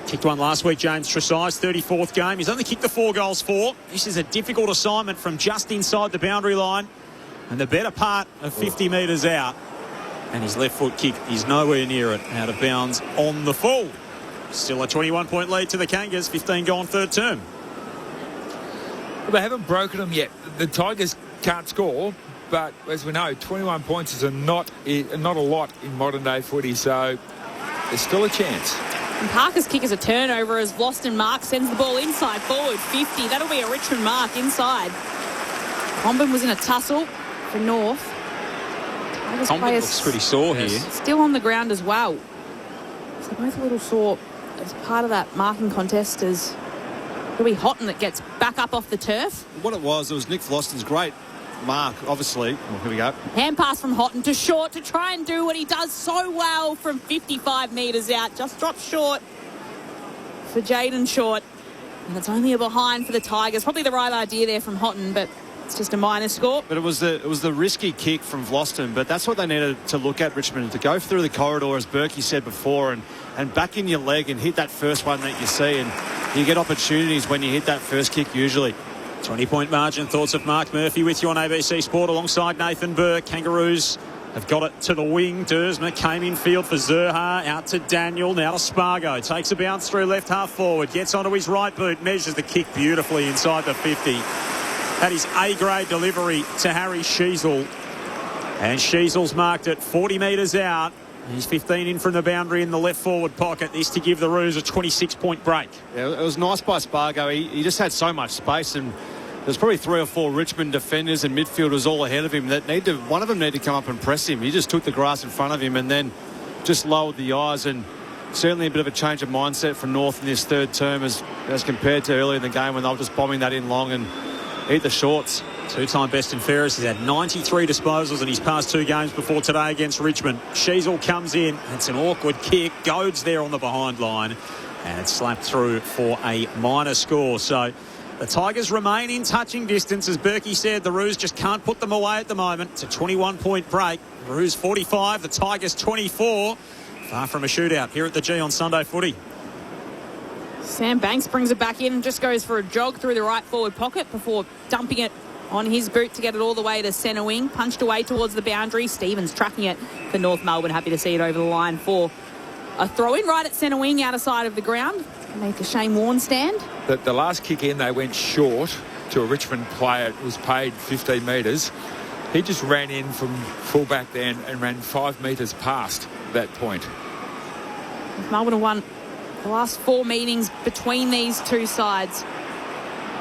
Speaker 2: Kicked one last week, James Tresize, 34th game. He's only kicked the 4 goals for. This is a difficult assignment from just inside the boundary line and the better part of 50 metres out. And his left foot kick is nowhere near it. Out of bounds on the full. Still a 21-point lead to the Kangas, 15 gone third term.
Speaker 19: They haven't broken them yet. The Tigers can't score, but as we know, 21 points is not a lot in modern day footy, so there's still a chance.
Speaker 18: And Parker's kick is a turnover as Властен Mark sends the ball inside forward 50. That'll be a Richmond mark inside. Comben was in a tussle for North.
Speaker 2: Comben looks pretty sore here.
Speaker 18: Still on the ground as well. So both a little sore as part of that marking contest as it'll be Houghton that gets back up off the turf.
Speaker 21: What it was Nick Flosten's great mark, obviously. Well, here we go.
Speaker 18: Hand pass from Houghton to Short to try and do what he does so well from 55 metres out. Just drops short for Jaden Short. And it's only a behind for the Tigers. Probably the right idea there from Houghton, but it's just a minor score.
Speaker 21: But it was the risky kick from Vlastuin, but that's what they needed to look at, Richmond, to go through the corridor, as Berkey said before, and back in your leg and hit that first one that you see. And you get opportunities when you hit that first kick usually.
Speaker 2: 20-point margin. Thoughts of Mark Murphy with you on ABC Sport alongside Nathan Burke. Kangaroos have got it to the wing. Dersma came in field for Zerha. Out to Daniel. Now to Spargo. Takes a bounce through left half forward. Gets onto his right boot. Measures the kick beautifully inside the 50. That is A-grade delivery to Harry Sheasel. And Sheasel's marked it 40 metres out. He's 15 in from the boundary in the left forward pocket. This to give the Roos a 26-point break.
Speaker 21: Yeah, it was nice by Spargo. He just had so much space, and there's probably 3 or 4 Richmond defenders and midfielders all ahead of him that one of them needed to come up and press him. He just took the grass in front of him and then just lowered the eyes, and certainly a bit of a change of mindset for North in this third term as compared to earlier in the game when they were just bombing that in long and eat the shorts.
Speaker 2: Two-time best and fairest. He's had 93 disposals in his past 2 games before today against Richmond. Sheasel comes in. It's an awkward kick. Goads there on the behind line. And it's slapped through for a minor score. So the Tigers remain in touching distance. As Berkey said, the Roos just can't put them away at the moment. It's a 21-point break. The Roos 45, the Tigers 24. Far from a shootout here at the G on Sunday Footy.
Speaker 18: Sam Banks brings it back in and just goes for a jog through the right forward pocket before dumping it on his boot to get it all the way to centre wing. Punched away towards the boundary. Stevens tracking it for North Melbourne. Happy to see it over the line for a throw-in right at centre wing, outer side of the ground. Make a Shane Warne stand.
Speaker 19: The last kick in, they went short to a Richmond player who was paid 15 metres. He just ran in from full-back then and ran 5 metres past that point.
Speaker 18: Melbourne have won the last 4 meetings between these two sides.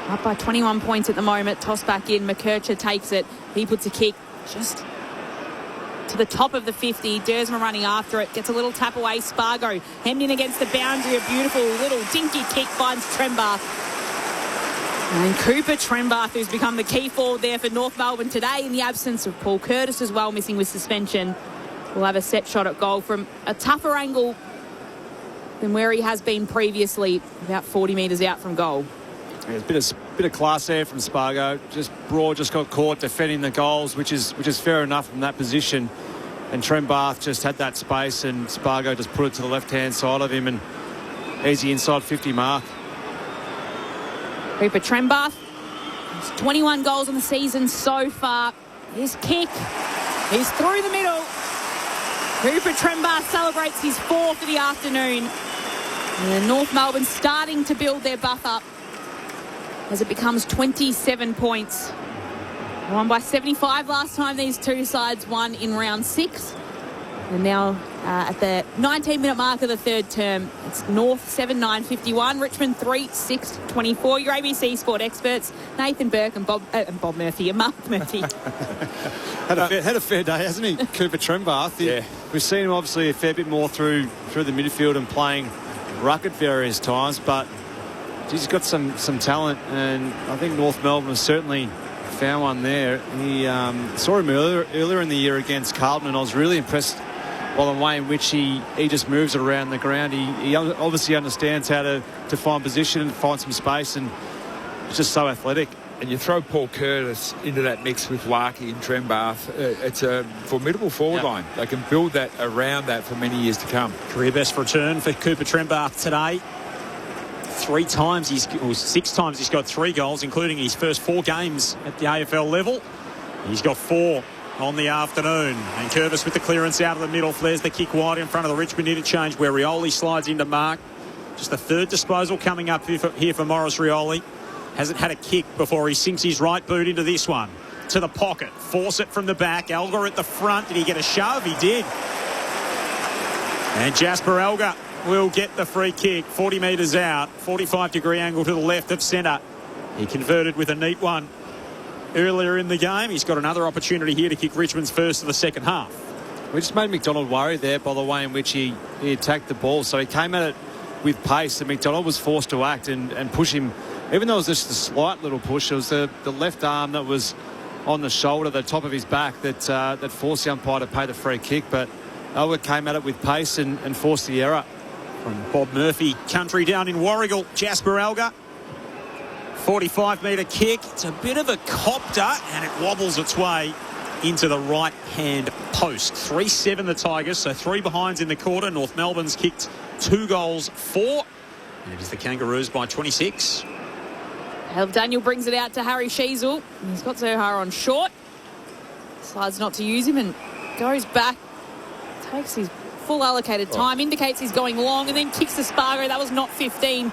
Speaker 18: Up by 21 points at the moment. Toss back in. McKercher takes it. He puts a kick just to the top of the 50. Dersma running after it. Gets a little tap away. Spargo hemmed in against the boundary. A beautiful little dinky kick finds Trembath. And Cooper Trembath, who's become the key forward there for North Melbourne today in the absence of Paul Curtis as well, missing with suspension, will have a set shot at goal from a tougher angle than where he has been previously, about 40 metres out from goal.
Speaker 21: Yeah, a bit of class there from Spargo. Broad just got caught defending the goals, which is fair enough from that position. And Trembath just had that space, and Spargo just put it to the left-hand side of him, and easy inside 50 mark.
Speaker 18: Cooper Trembath, 21 goals in the season so far. His kick is through the middle. Cooper Trembath celebrates his 4th of the afternoon. And North Melbourne starting to build their buff up as it becomes 27 points. Won by 75 last time these two sides won in round 6. And now at the 19-minute mark of the third term, it's North 7-9-51, Richmond 3-6-24. Your ABC Sport experts, Nathan Burke and Bob Murphy and Mark Murphy.
Speaker 21: had a fair day, hasn't he, Cooper Trembath?
Speaker 19: Yeah.
Speaker 21: We've seen him obviously a fair bit more through the midfield and playing ruck at various times, but he's got some talent, and I think North Melbourne has certainly found one there. He saw him earlier in the year against Carlton, and I was really impressed by the way in which he just moves it around the ground. He obviously understands how to find position and find some space, and he's just so athletic.
Speaker 19: And you throw Paul Curtis into that mix with Larkey and Trembath, it's a formidable forward line. They can build that around that for many years to come.
Speaker 2: Career best return for Cooper Trembath today. 6 times he's got 3 goals, including his first 4 games at the AFL level. He's got 4 on the afternoon. And Curvis with the clearance out of the middle. Flares the kick wide in front of the Richmond interchange where Rioli slides into mark. Just the third disposal coming up here for Morris Rioli. Hasn't had a kick before he sinks his right boot into this one. To the pocket. Force it from the back. Elgar at the front. Did he get a shove? He did. And Jasper Elgar will get the free kick. 40 metres out. 45-degree angle to the left of centre. He converted with a neat one earlier in the game. He's got another opportunity here to kick Richmond's first of the second half.
Speaker 21: We just made McDonald worry there by the way in which he attacked the ball. So he came at it with pace, and McDonald was forced to act and push him. Even though it was just a slight little push, it was the left arm that was on the shoulder, the top of his back, that forced the umpire to pay the free kick. But Elwood came at it with pace and forced the error.
Speaker 2: From Bob Murphy country down in Warragul, Jasper Elgar. 45-metre kick. It's a bit of a copter, and it wobbles its way into the right-hand post. 3-7 the Tigers, so 3 behinds in the quarter. North Melbourne's kicked 2 goals, 4. And it is the Kangaroos by 26.
Speaker 18: Daniel brings it out to Harry Sheasel. He's got Zohar on short. Decides not to use him and goes back. Takes his full allocated time, indicates he's going long, and then kicks to Spargo. That was not 15.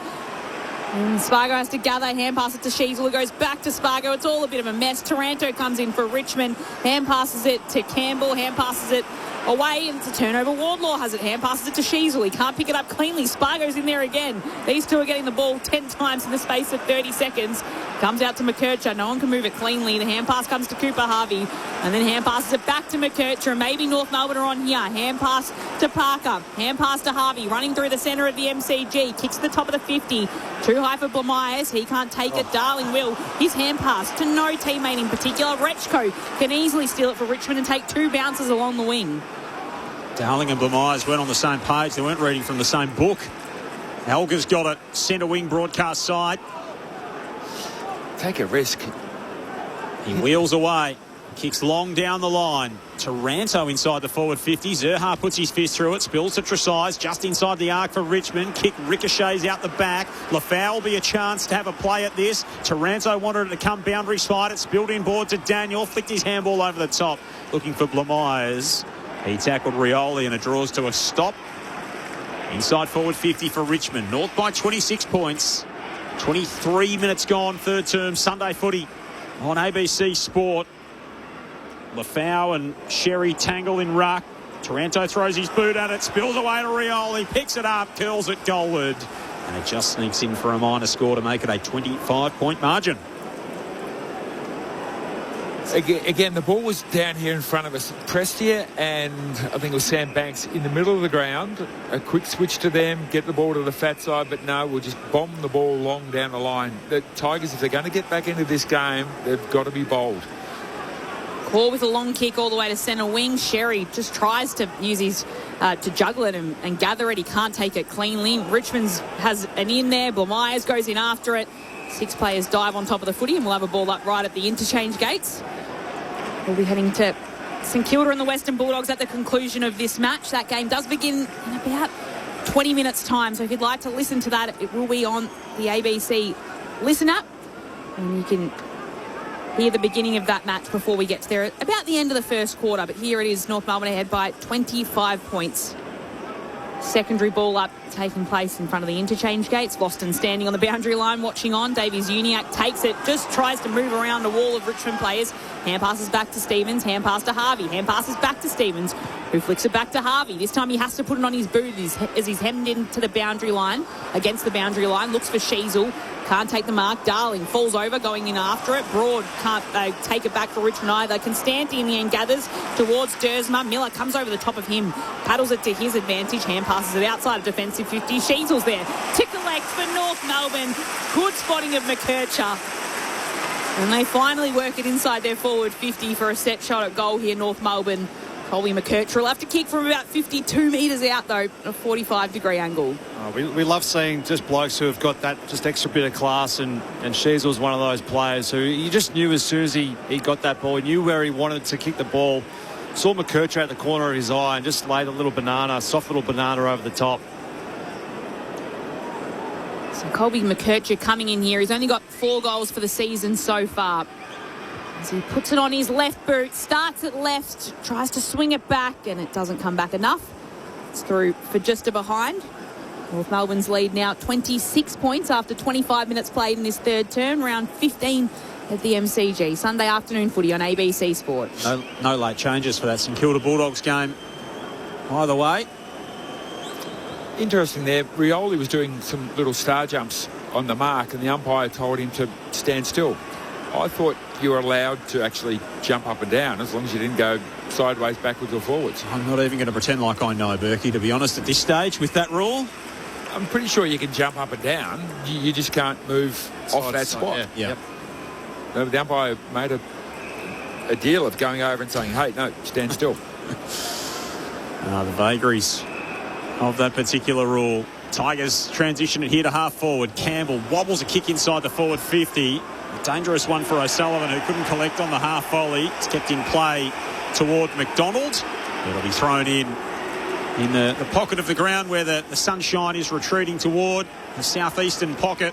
Speaker 18: And Spargo has to gather, hand pass it to Sheasel, who goes back to Spargo. It's all a bit of a mess. Taranto comes in for Richmond, hand passes it to Campbell, hand passes it away, and it's a turnover. Wardlaw has it, hand passes it to Sheasel. He can't pick it up cleanly. Spargo's in there again. These two are getting the ball 10 times in the space of 30 seconds. Comes out to McKercher. No one can move it cleanly. The hand pass comes to Cooper Harvey, and then hand passes it back to McKercher. Maybe North Melbourne are on here. Hand pass to Parker. Hand pass to Harvey, running through the centre of the MCG. Kicks to the top of the 50. Too high for Blamires. He can't take it. Darling will. His hand pass to no teammate in particular. Rechko can easily steal it for Richmond and take 2 bounces along the wing.
Speaker 2: Darling and Blamires weren't on the same page. They weren't reading from the same book. Elgar's got it. Centre wing broadcast side.
Speaker 19: Take a risk.
Speaker 2: He wheels away. Kicks long down the line. Taranto inside the forward 50. Zerha puts his fist through it. Spills to Tresize. Just inside the arc for Richmond. Kick ricochets out the back. Lafau will be a chance to have a play at this. Taranto wanted it to come boundary side. It's spilled inboard to Daniel. Flicked his handball over the top. Looking for Blamires. He tackled Rioli and it draws to a stop. Inside forward 50 for Richmond. North by 26 points. 23 minutes gone. Third term Sunday footy on ABC Sport. Lafau and Sherry tangle in ruck. Taranto throws his boot at it. Spills away to Rioli. Picks it up. Curls it goalward. And it just sneaks in for a minor score to make it a 25-point margin.
Speaker 19: Again, the ball was down here in front of us. Prestia and I think it was Sam Banks in the middle of the ground. A quick switch to them, get the ball to the fat side, but no, we'll just bomb the ball long down the line. The Tigers, if they're going to get back into this game, they've got to be bold.
Speaker 18: Claw with a long kick all the way to centre wing. Sherry just tries to use his to juggle it and gather it. He can't take it cleanly. Richmond's has an in there. Blamires goes in after it. 6 players dive on top of the footy, and we'll have a ball up right at the interchange gates. We'll be heading to St Kilda and the Western Bulldogs at the conclusion of this match. That game does begin in about 20 minutes' time, so if you'd like to listen to that, it will be on the ABC Listen app, and you can hear the beginning of that match before we get to there about the end of the first quarter. But here it is, North Melbourne ahead by 25 points. Secondary ball up, taking place in front of the interchange gates. Boston standing on the boundary line, watching on. Davies-Uniacke takes it, just tries to move around the wall of Richmond players. Hand passes back to Stevens, hand pass to Harvey, hand passes back to Stevens, who flicks it back to Harvey. This time he has to put it on his boot as he's hemmed into the boundary line, against the boundary line, looks for Sheasel. Can't take the mark. Darling falls over, going in after it. Broad can't take it back for Richmond either. Constanti in the end gathers towards Dersma. Miller comes over the top of him, paddles it to his advantage, hand passes it outside of defensive 50. Sheasel's there to collect for North Melbourne. Good spotting of McKercher. And they finally work it inside their forward 50 for a set shot at goal here, North Melbourne. Colby McKercher will have to kick from about 52 metres out, though, a 45-degree angle.
Speaker 21: We love seeing just blokes who have got that just extra bit of class, and Sheasel's one of those players who you just knew as soon as he got that ball, he knew where he wanted to kick the ball. Saw McKercher at the corner of his eye and just laid a little banana, soft little banana over the top.
Speaker 18: So Colby McKercher coming in here. He's only got 4 goals for the season so far. As he puts it on his left boot, starts at left, tries to swing it back, and it doesn't come back enough. It's through for just a behind. North Melbourne's lead now 26 points after 25 minutes played in this third term, round 15 at the MCG. Sunday afternoon footy on ABC Sport.
Speaker 2: No late changes for that St Kilda Bulldogs game either way.
Speaker 19: Interesting there, Rioli was doing some little star jumps on the mark and the umpire told him to stand still. I thought you were allowed to actually jump up and down as long as you didn't go sideways, backwards or forwards.
Speaker 2: I'm not even going to pretend like I know, Berkey, to be honest, at this stage with that rule.
Speaker 19: I'm pretty sure you can jump up and down. You just can't move off that spot.
Speaker 2: Yeah.
Speaker 19: Yep. The umpire made a deal of going over and saying, hey, no, stand still.
Speaker 2: The vagaries of that particular rule. Tigers transition it here to half forward. Campbell wobbles a kick inside the forward 50. A dangerous one for O'Sullivan, who couldn't collect on the half volley. It's kept in play toward McDonald. It'll be thrown in the pocket of the ground where the sunshine is retreating toward, the southeastern pocket.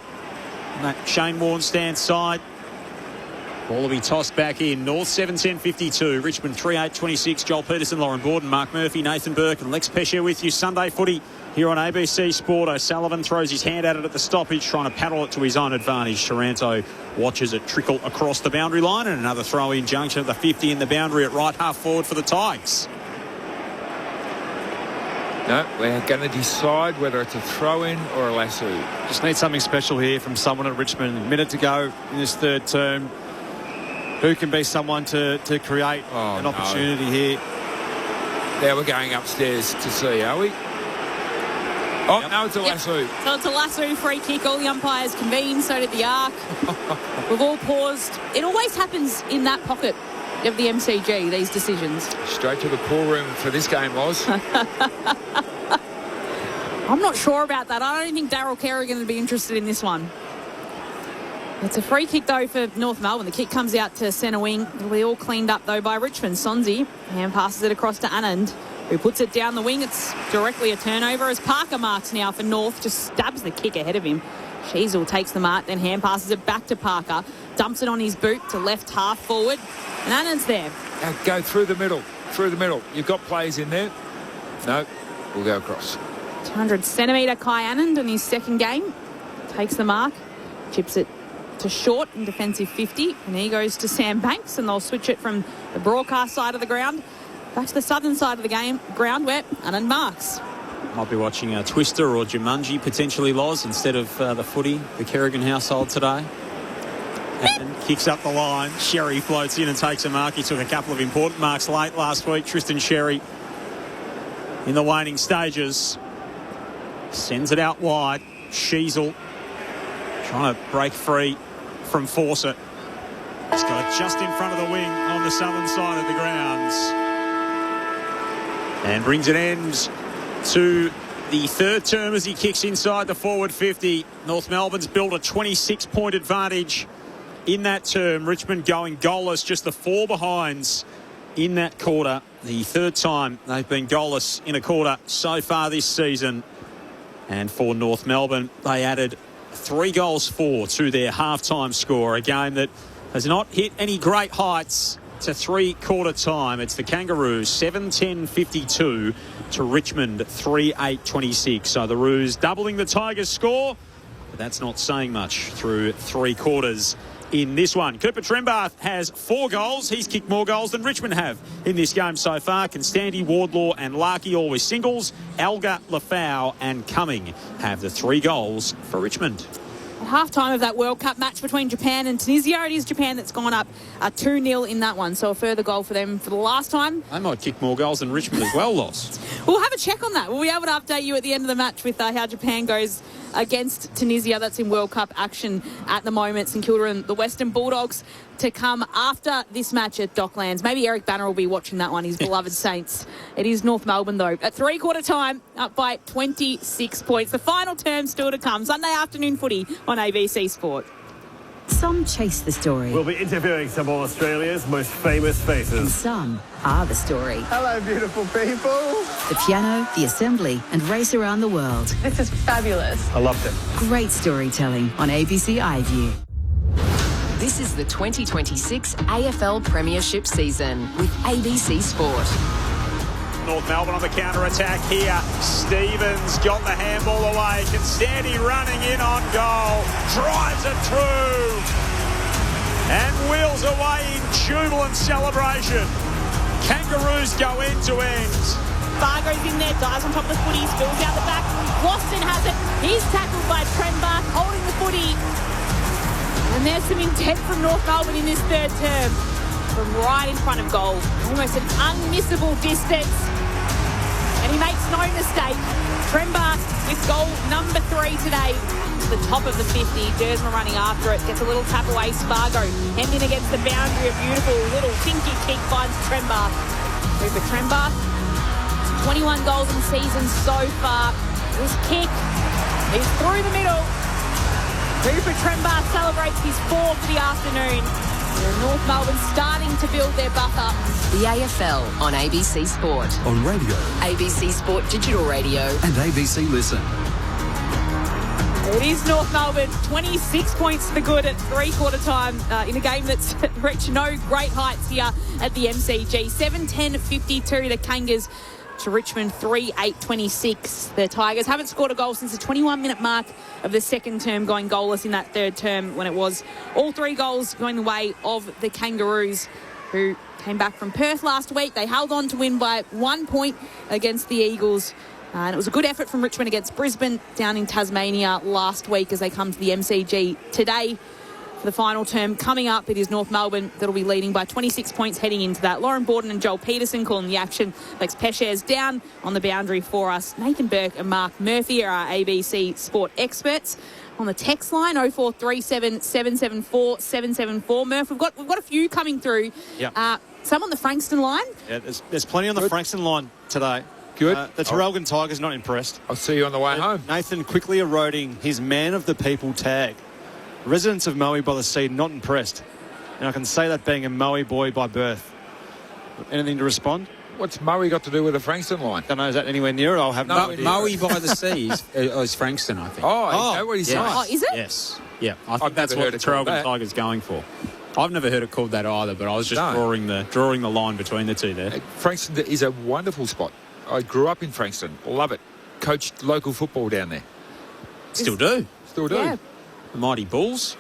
Speaker 2: On that Shane Warne stand side. Ball will be tossed back in. North 7-10-52. Richmond 3-8-26. Joel Peterson, Lauren Borden, Mark Murphy, Nathan Burke and Lex Pesher with you. Sunday footy here on ABC Sport. O'Sullivan throws his hand at it at the stoppage, trying to paddle it to his own advantage. Taranto watches it trickle across the boundary line, and another throw-in junction at the 50 in the boundary at right half forward for the Tigers.
Speaker 19: No, we're going to decide whether it's a throw-in or a lasso.
Speaker 21: Just need something special here from someone at Richmond. A minute to go in this third term. Who can be someone to create an opportunity here?
Speaker 19: Now we're going upstairs to see, are we? Oh, no, it's a lasso.
Speaker 18: So it's a lasso free kick. All the umpires convened, so did the ARC. We've all paused. It always happens in that pocket of the MCG, these decisions.
Speaker 19: Straight to the pool room for this game, Loz.
Speaker 18: I'm not sure about that. I don't think Daryl Kerrigan would be interested in this one. It's a free kick, though, for North Melbourne. The kick comes out to centre wing. It'll be all cleaned up, though, by Richmond. Sonzi hand passes it across to Anand, who puts it down the wing. It's directly a turnover as Parker marks now for North. Just stabs the kick ahead of him. Sheasel takes the mark, then hand passes it back to Parker. Dumps it on his boot to left half forward. And Anand's there.
Speaker 19: Now go through the middle. You've got players in there. No, we'll go across.
Speaker 18: 200-centimetre Kai Anand in his second game. Takes the mark. Chips it to short in defensive 50. And he goes to Sam Banks, and they'll switch it from the broadcast side of the ground back to the southern side of the ground where Anand marks.
Speaker 2: Might be watching a Twister or Jumanji, potentially, Loz, instead of the footy, the Kerrigan household today. And kicks up the line. Sherry floats in and takes a mark. He took a couple of important marks late last week. Tristan Sherry in the waning stages. Sends it out wide. Sheasel trying to break free from Fawcett. He's got it just in front of the wing on the southern side of the grounds. And brings an end to the third term as he kicks inside the forward 50. North Melbourne's built a 26-point advantage in that term. Richmond going goalless, just the 4 behinds in that quarter. The third time they've been goalless in a quarter so far this season. And for North Melbourne, they added 3 goals for to their halftime score. A game that has not hit any great heights to 3-quarter time. It's the Kangaroos 7-10-52 to Richmond 3-8-26. So the Roos doubling the Tigers' score, but that's not saying much through 3 quarters in this one. Cooper Trembath has 4 goals. He's kicked more goals than Richmond have in this game so far. Constanti, Wardlaw and Larkey all with singles. Alga, Lafau and Cumming have the 3 goals for Richmond.
Speaker 18: At half-time of that World Cup match between Japan and Tunisia, it is Japan that's gone up 2-0 in that one. So a further goal for them for the last time.
Speaker 2: They might kick more goals than Richmond as well, Loss.
Speaker 18: We'll have a check on that. We'll be able to update you at the end of the match with how Japan goes against Tunisia. That's in World Cup action at the moment. St Kilda and the Western Bulldogs to come after this match at Docklands. Maybe Eric Banner will be watching that one, his beloved Saints. It is North Melbourne, though. At 3-quarter time, up by 26 points. The final term still to come. Sunday afternoon footy on ABC Sport.
Speaker 1: Some chase the story.
Speaker 9: We'll be interviewing some of Australia's most famous faces.
Speaker 1: And some are the story.
Speaker 9: Hello, beautiful people.
Speaker 1: The piano, the assembly, and race around the world.
Speaker 10: This is fabulous.
Speaker 9: I loved it.
Speaker 1: Great storytelling on ABC iView.
Speaker 3: This is the 2026 AFL Premiership season with ABC Sport.
Speaker 2: North Melbourne on the counter-attack here. Stevens got the handball away. Constanti running in on goal. Drives it through. And wheels away in jubilant celebration. Kangaroos go end to end.
Speaker 18: Fargo's in there, dives on top of the footy, spills out the back. Waston has it. He's tackled by Trembath, holding the footy. And there's some intent from North Melbourne in this third term. From right in front of goal. Almost an unmissable distance. And he makes no mistake. Trembath with goal number 3 today. To the top of the 50. Dersma running after it. Gets a little tap away. Spargo hemmed in against the boundary. A beautiful little tinky kick finds Trembath. Cooper Trembath. 21 goals in the season so far. This kick is through the middle. Cooper Trembath celebrates his 4th for the afternoon. North Melbourne starting to build their buffer.
Speaker 3: The AFL on ABC Sport.
Speaker 15: On radio.
Speaker 3: ABC Sport Digital Radio.
Speaker 15: And ABC Listen.
Speaker 18: It is North Melbourne, 26 points for good at 3-quarter time in a game that's reached no great heights here at the MCG. 7-10-52, the Kangas to Richmond 3-8-26. The Tigers haven't scored a goal since the 21-minute mark of the second term, going goalless in that third term when it was all 3 goals going the way of the Kangaroos, who came back from Perth last week. They held on to win by 1 point against the Eagles. And it was a good effort from Richmond against Brisbane down in Tasmania last week as they come to the MCG today. For the final term coming up, it is North Melbourne that'll be leading by 26 points heading into that. Lauren Borden and Joel Peterson calling the action. Lex Pescher's down on the boundary for us. Nathan Burke and Mark Murphy are our ABC Sport experts. On the text line, 0437 774 774. Murph, we've got a few coming through.
Speaker 21: Yep.
Speaker 18: Some on the Frankston line.
Speaker 21: Yeah, there's plenty on the Frankston line today.
Speaker 19: Good.
Speaker 21: The Traralgon Tigers not impressed.
Speaker 19: I'll see you on the way home.
Speaker 21: Nathan quickly eroding his man of the people tag. Residents of Maui by the Sea not impressed. And I can say that being a Maui boy by birth. Anything to respond?
Speaker 19: What's Maui got to do with the Frankston line?
Speaker 21: Don't know, is that anywhere near it? I'll have no idea.
Speaker 11: Maui by the Sea is Frankston, I think.
Speaker 19: Oh, is that what he's saying?
Speaker 18: Oh, is it?
Speaker 11: Yes. Yeah, I think
Speaker 19: I've
Speaker 11: that's
Speaker 19: never
Speaker 11: what
Speaker 19: heard
Speaker 11: the
Speaker 19: it called
Speaker 11: Traralgon
Speaker 19: that.
Speaker 11: Tigers going for. I've never heard it called that either, but I was just drawing the line between the two there.
Speaker 19: Frankston is a wonderful spot. I grew up in Frankston. Love it. Coached local football down there.
Speaker 11: Still do.
Speaker 19: Still do.
Speaker 18: Yeah.
Speaker 11: The Mighty Bulls.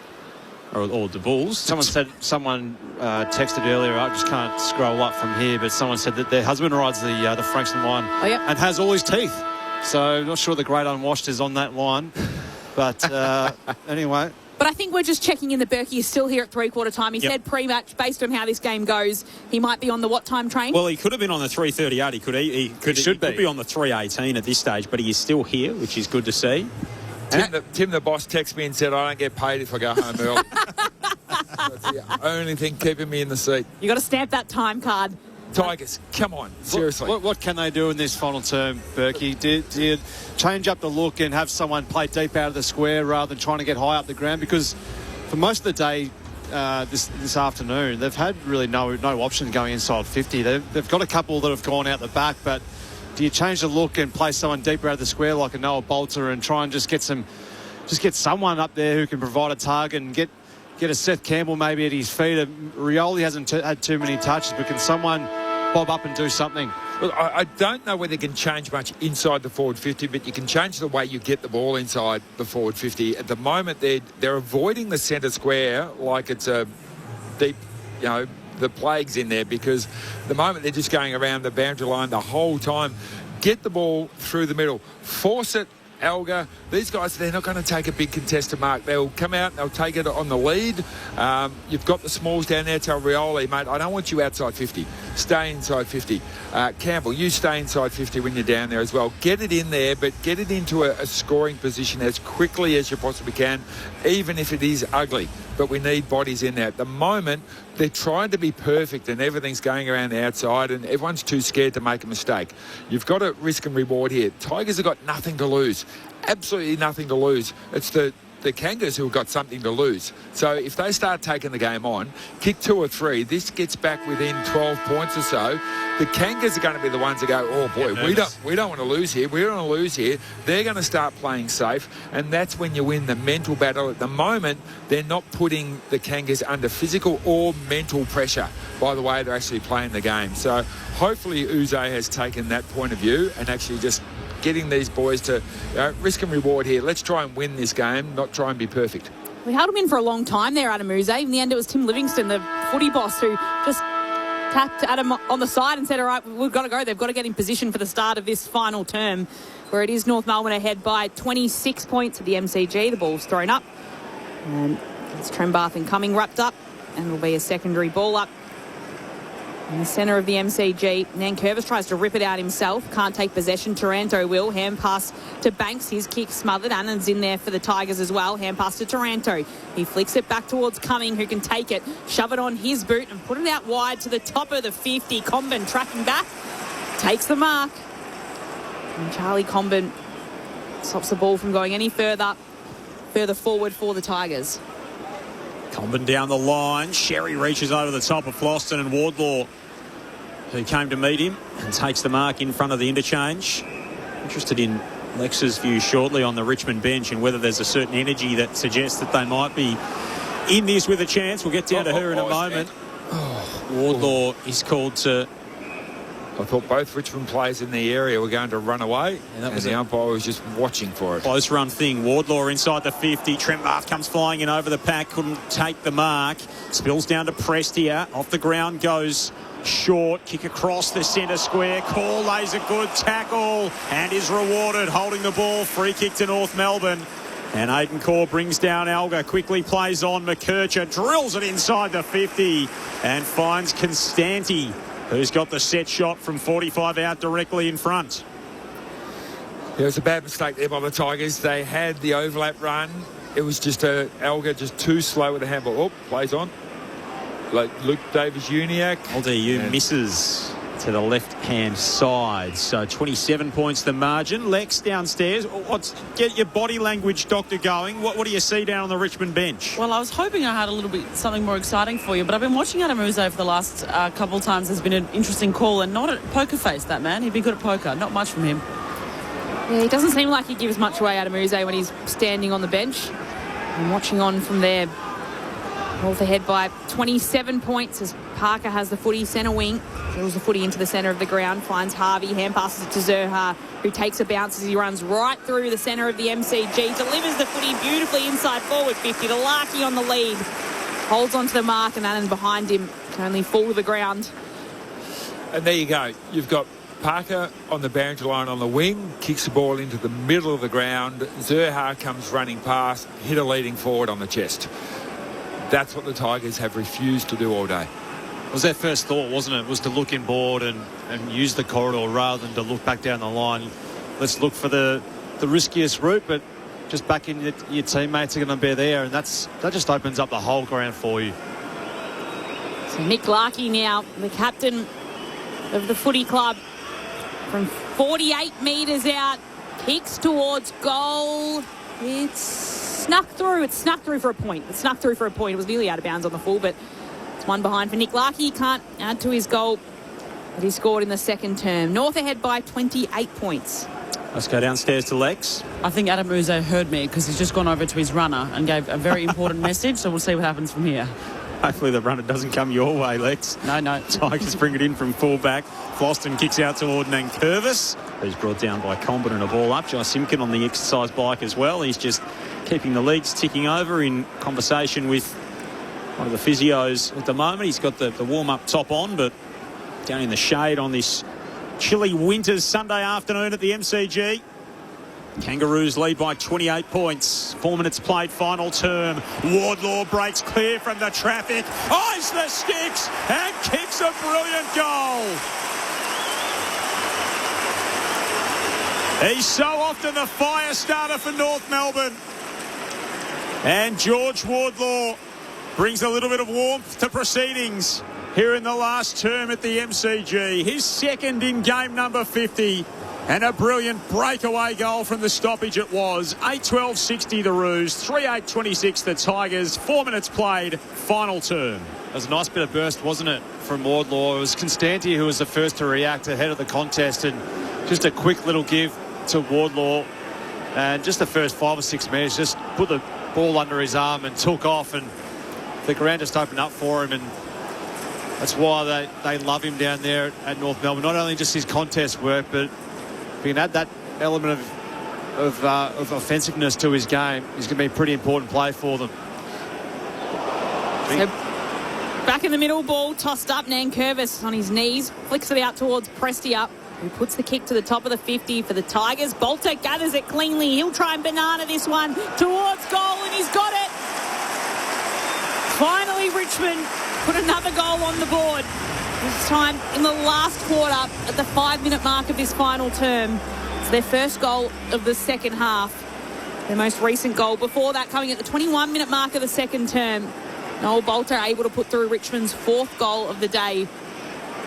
Speaker 11: Or the Bulls.
Speaker 21: Someone texted earlier, I just can't scroll up from here, but someone said that their husband rides the Frankston line and has all his teeth. So not sure the great unwashed is on that line. But anyway.
Speaker 18: But I think we're just checking in that Berkey is still here at 3-quarter time. He said pre-match, based on how this game goes, he might be on the what time train?
Speaker 2: Well, he could have been on the 3:38. He could be on the 3:18 at this stage, but he is still here, which is good to see.
Speaker 19: Tim, the boss, texted me and said, I don't get paid if I go home early. That's the only thing keeping me in the seat.
Speaker 18: You got to stamp that time card.
Speaker 19: Tigers, come on, seriously.
Speaker 21: What can they do in this final term, Berkey? Do you change up the look and have someone play deep out of the square rather than trying to get high up the ground? Because for most of the day this afternoon, they've had really no option going inside 50. They've got a couple that have gone out the back, but do you change the look and play someone deeper out of the square like a Noah Bolter and try and just get someone up there who can provide a target and get a Seth Campbell maybe at his feet? Rioli hasn't had too many touches, but can someone bob up and do something?
Speaker 19: Well, I don't know whether they can change much inside the forward 50, but you can change the way you get the ball inside the forward 50. At the moment, they're avoiding the centre square like it's a deep, the plague's in there, because at the moment they're just going around the boundary line the whole time. Get the ball through the middle. Force it, Elgar. These guys, they're not going to take a big contested mark. They'll come out and they'll take it on the lead. You've got the smalls down there. Tell Rioli, mate, I don't want you outside 50. Stay inside 50. Campbell, you stay inside 50 when you're down there as well. Get it in there, but get it into a scoring position as quickly as you possibly can, even if it is ugly. But we need bodies in there. At the moment, they're trying to be perfect and everything's going around the outside and everyone's too scared to make a mistake. You've got to risk and reward here. Tigers have got nothing to lose. Absolutely nothing to lose. It's the Kangas who have got something to lose. So if they start taking the game on, kick 2 or 3, this gets back within 12 points or so. The Kangas are going to be the ones that go, oh boy, we don't want to lose here. We don't want to lose here. They're going to start playing safe, and that's when you win the mental battle. At the moment, they're not putting the Kangas under physical or mental pressure by the way they're actually playing the game. So hopefully Uze has taken that point of view and actually just getting these boys to risk and reward here. Let's try and win this game, not try and be perfect.
Speaker 18: We held him in for a long time there, Adam Uze. In the end, it was Tim Livingston, the footy boss, who just tapped Adam on the side and said, all right, we've got to go. They've got to get in position for the start of this final term, where it is North Melbourne ahead by 26 points at the MCG. The ball's thrown up. And it's Trembath and Cumming wrapped up, and it'll be a secondary ball up in the centre of the MCG. Nankervis tries to rip it out himself. Can't take possession. Taranto will. Hand pass to Banks. His kick smothered. Annan's in there for the Tigers as well. Hand pass to Taranto. He flicks it back towards Cumming, who can take it, shove it on his boot and put it out wide to the top of the 50. Comben tracking back. Takes the mark. And Charlie Comben stops the ball from going any further forward for the Tigers.
Speaker 2: Comben down the line. Sherry reaches over the top of Floston and Wardlaw, who came to meet him and takes the mark in front of the interchange. Interested in Lex's view shortly on the Richmond bench and whether there's a certain energy that suggests that they might be in this with a chance. We'll get down to her in a moment. Wardlaw is called to...
Speaker 19: I thought both Richmond players in the area were going to run away, and the umpire was just watching for it.
Speaker 2: Close run thing. Wardlaw inside the 50. Trembath comes flying in over the pack. Couldn't take the mark. Spills down to Prestia. Off the ground goes short. Kick across the centre square. Call lays a good tackle and is rewarded. Holding the ball. Free kick to North Melbourne. And Aidan Corr brings down Elgar. Quickly plays on. McKercher drills it inside the 50 and finds Constanti, who's got the set shot from 45 out directly in front.
Speaker 19: There was a bad mistake there by the Tigers. They had the overlap run. It was just Elgar just too slow with the handball. Oh, plays on. Like Luke Davis-Uniacke.
Speaker 2: LDU misses to the left-hand side. So 27 points the margin. Lex downstairs. Get your body language doctor going. What do you see down on the Richmond bench?
Speaker 6: Well, I was hoping I had a little bit something more exciting for you, but I've been watching Adam Uze for the last couple of times. There's been an interesting call, and not at poker face, that man. He'd be good at poker. Not much from him.
Speaker 18: Yeah, he doesn't seem like he gives much away, Adam Uze, when he's standing on the bench. And watching on from there. North ahead by 27 points as Parker has the footy, centre wing. Drills the footy into the centre of the ground, finds Harvey, hand passes it to Zerha, who takes a bounce as he runs right through the centre of the MCG, delivers the footy beautifully inside forward 50 to Larkey on the lead. Holds onto the mark and Allen behind him, can only fall to the ground.
Speaker 19: And there you go. You've got Parker on the boundary line on the wing, kicks the ball into the middle of the ground. Zerha comes running past, hit a leading forward on the chest. That's what the Tigers have refused to do all day.
Speaker 21: It was their first thought, wasn't it? Was to look inboard and use the corridor rather than to look back down the line. Let's look for the riskiest route, but just back in your teammates are going to be there, and that just opens up the whole ground for you.
Speaker 18: So Nick Larkey now, the captain of the footy club, from 48 metres out, kicks towards goal. It's snuck through. It's snuck through for a point. It was nearly out of bounds on the full, but it's one behind for Nick Larkey. He can't add to his goal that he scored in the second term. North ahead by 28 points.
Speaker 2: Let's go downstairs to Lex.
Speaker 6: I think Adam Uze heard me because he's just gone over to his runner and gave a very important message, so we'll see what happens from here.
Speaker 2: Hopefully the runner doesn't come your way, Lex.
Speaker 6: No.
Speaker 2: Tigers bring it in from fullback. Floston kicks out toward Nankervis, who's brought down by Comben and a ball up. Josh Simpkin on the exercise bike as well. He's just keeping the legs ticking over in conversation with one of the physios at the moment. He's got the warm-up top on, but down in the shade on this chilly winter's Sunday afternoon at the MCG. Kangaroos lead by 28 points. 4 minutes played, final term. Wardlaw breaks clear from the traffic, eyes the sticks and kicks a brilliant goal. He's so often the fire starter for North Melbourne. And George Wardlaw brings a little bit of warmth to proceedings here in the last term at the MCG. His second in game number 50. And a brilliant breakaway goal from the stoppage it was. 8-12-60 the Roos, 3-8-26 the Tigers. 4 minutes played, final term.
Speaker 21: It was a nice bit of burst, wasn't it, from Wardlaw? It was Constanti who was the first to react ahead of the contest, and just a quick little give to Wardlaw. And just the first 5 or 6 minutes, just put the ball under his arm and took off, and the ground just opened up for him, and that's why they love him down there at North Melbourne. Not only just his contest work, but if he can add that element of offensiveness to his game, he's going to be a pretty important play for them.
Speaker 18: So back in the middle, ball tossed up. Nankervis on his knees, flicks it out towards Prestia, who puts the kick to the top of the 50 for the Tigers. Bolter gathers it cleanly. He'll try and banana this one towards goal, and he's got it. Finally, Richmond put another goal on the board. This time in the last quarter at the 5-minute mark of this final term. It's their first goal of the second half. Their most recent goal before that coming at the 21-minute mark of the second term. Noel Bolter able to put through Richmond's 4th goal of the day.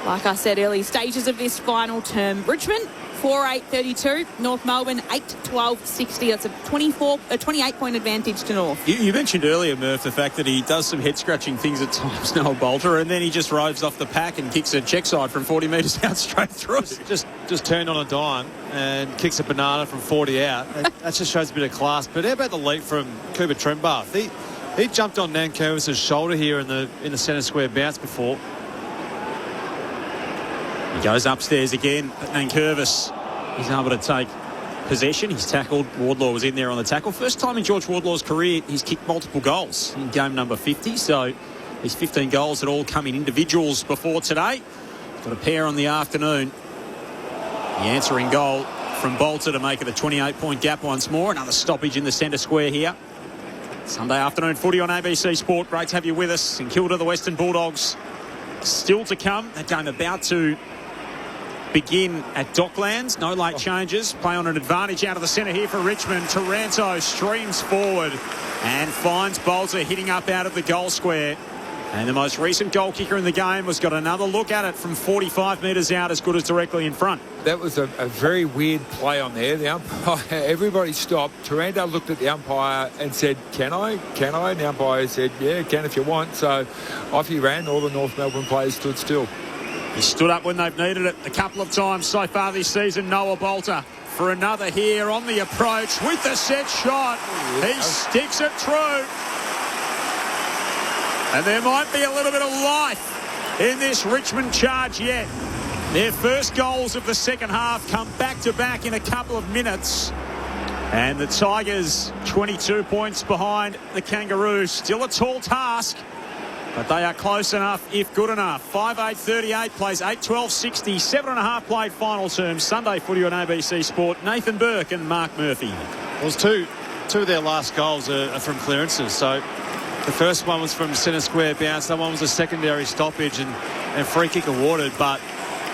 Speaker 18: Like I said, early stages of this final term. Richmond 4-8-32. North Melbourne 8-12-60. That's a 28-point advantage to North.
Speaker 2: You mentioned earlier, Murph, the fact that he does some head-scratching things at times, Noel Bolter, and then he just roves off the pack and kicks a check side from 40 metres out straight through.
Speaker 21: Just turned on a dime and kicks a banana from 40 out. That just shows a bit of class. But how about the leap from Cooper Trembath? He jumped on Nankervis' shoulder here in the centre square bounce before.
Speaker 2: He goes upstairs again at Nankervis. He's able to take possession. He's tackled. Wardlaw was in there on the tackle. First time in George Wardlaw's career he's kicked multiple goals in game number 50. So his 15 goals had all come in individuals before today. Got a pair on the afternoon. The answering goal from Bolter to make it a 28-point gap once more. Another stoppage in the centre square here. Sunday afternoon footy on ABC Sport. Great to have you with us. St Kilda, the Western Bulldogs, still to come. That game about to begin at Docklands. No late changes. Play on an advantage out of the centre here for Richmond. Taranto streams forward and finds Bolter hitting up out of the goal square. And the most recent goal kicker in the game has got another look at it from 45 metres out, as good as directly in front.
Speaker 19: That was a very weird play on there. The umpire, everybody stopped. Taranto looked at the umpire and said, can I? Can I? And the umpire said, yeah, can if you want. So off he ran. All the North Melbourne players stood still.
Speaker 2: He stood up when they've needed it a couple of times so far this season. Noah Bolter for another here on the approach with the set shot. He sticks it through. And there might be a little bit of life in this Richmond charge yet. Their first goals of the second half come back-to-back in a couple of minutes. And the Tigers 22 points behind the Kangaroos. Still a tall task, but they are close enough, if good enough. 5-8-38 plays 8-12-60. 7.5 played final term. Sunday footy on ABC Sport. Nathan Burke and Mark Murphy.
Speaker 21: Well, two of their last goals are from clearances. So the first one was from centre square bounce. That one was a secondary stoppage and free kick awarded. But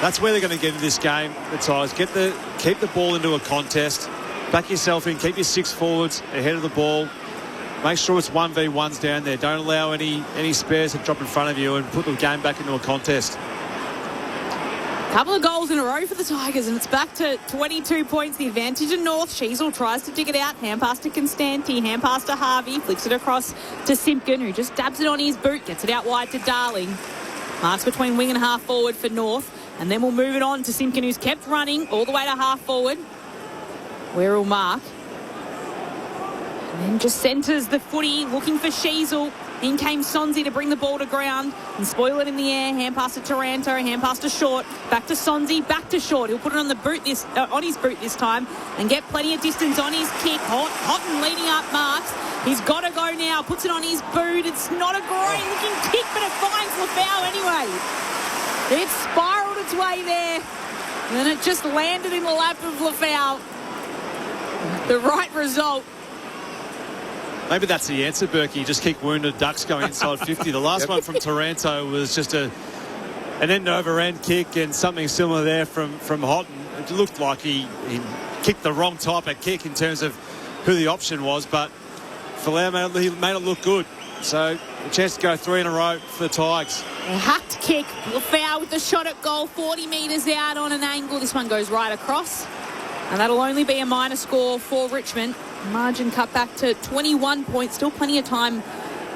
Speaker 21: that's where they're going to get in this game. The Tigers keep the ball into a contest. Back yourself in. Keep your 6 forwards ahead of the ball. Make sure it's 1v1s down there. Don't allow any spares to drop in front of you and put the game back into a contest.
Speaker 18: Couple of goals in a row for the Tigers, and it's back to 22 points. The advantage in North. Sheasel tries to dig it out. Hand pass to Constanti. Hand pass to Harvey. Flicks it across to Simpkin, who just dabs it on his boot. Gets it out wide to Darling. Marks between wing and half forward for North. And then we'll move it on to Simpkin, who's kept running all the way to half forward, where he'll mark. And then just centres the footy, looking for Sheasel. In came Sonzi to bring the ball to ground and spoil it in the air. Hand pass to Taranto, hand pass to Short. Back to Sonzi, back to Short. He'll put it on his boot this time and get plenty of distance on his kick. Houghton leading up marks. He's got to go now. Puts it on his boot. It's not a great looking kick, but it finds Lafau anyway. It spiralled its way there. And then it just landed in the lap of Lafau. The right result.
Speaker 21: Maybe that's the answer, Berkey. Just kick wounded ducks going inside 50. The last one from Taranto was just an end-over-end kick, and something similar there from Houghton. It looked like he kicked the wrong type of kick in terms of who the option was, but Falau made it look good. So a chance to go 3 in a row for the Tigers.
Speaker 18: A hacked kick. Lafau with the shot at goal, 40 metres out on an angle. This one goes right across. And that'll only be a minor score for Richmond. Margin cut back to 21 points. Still plenty of time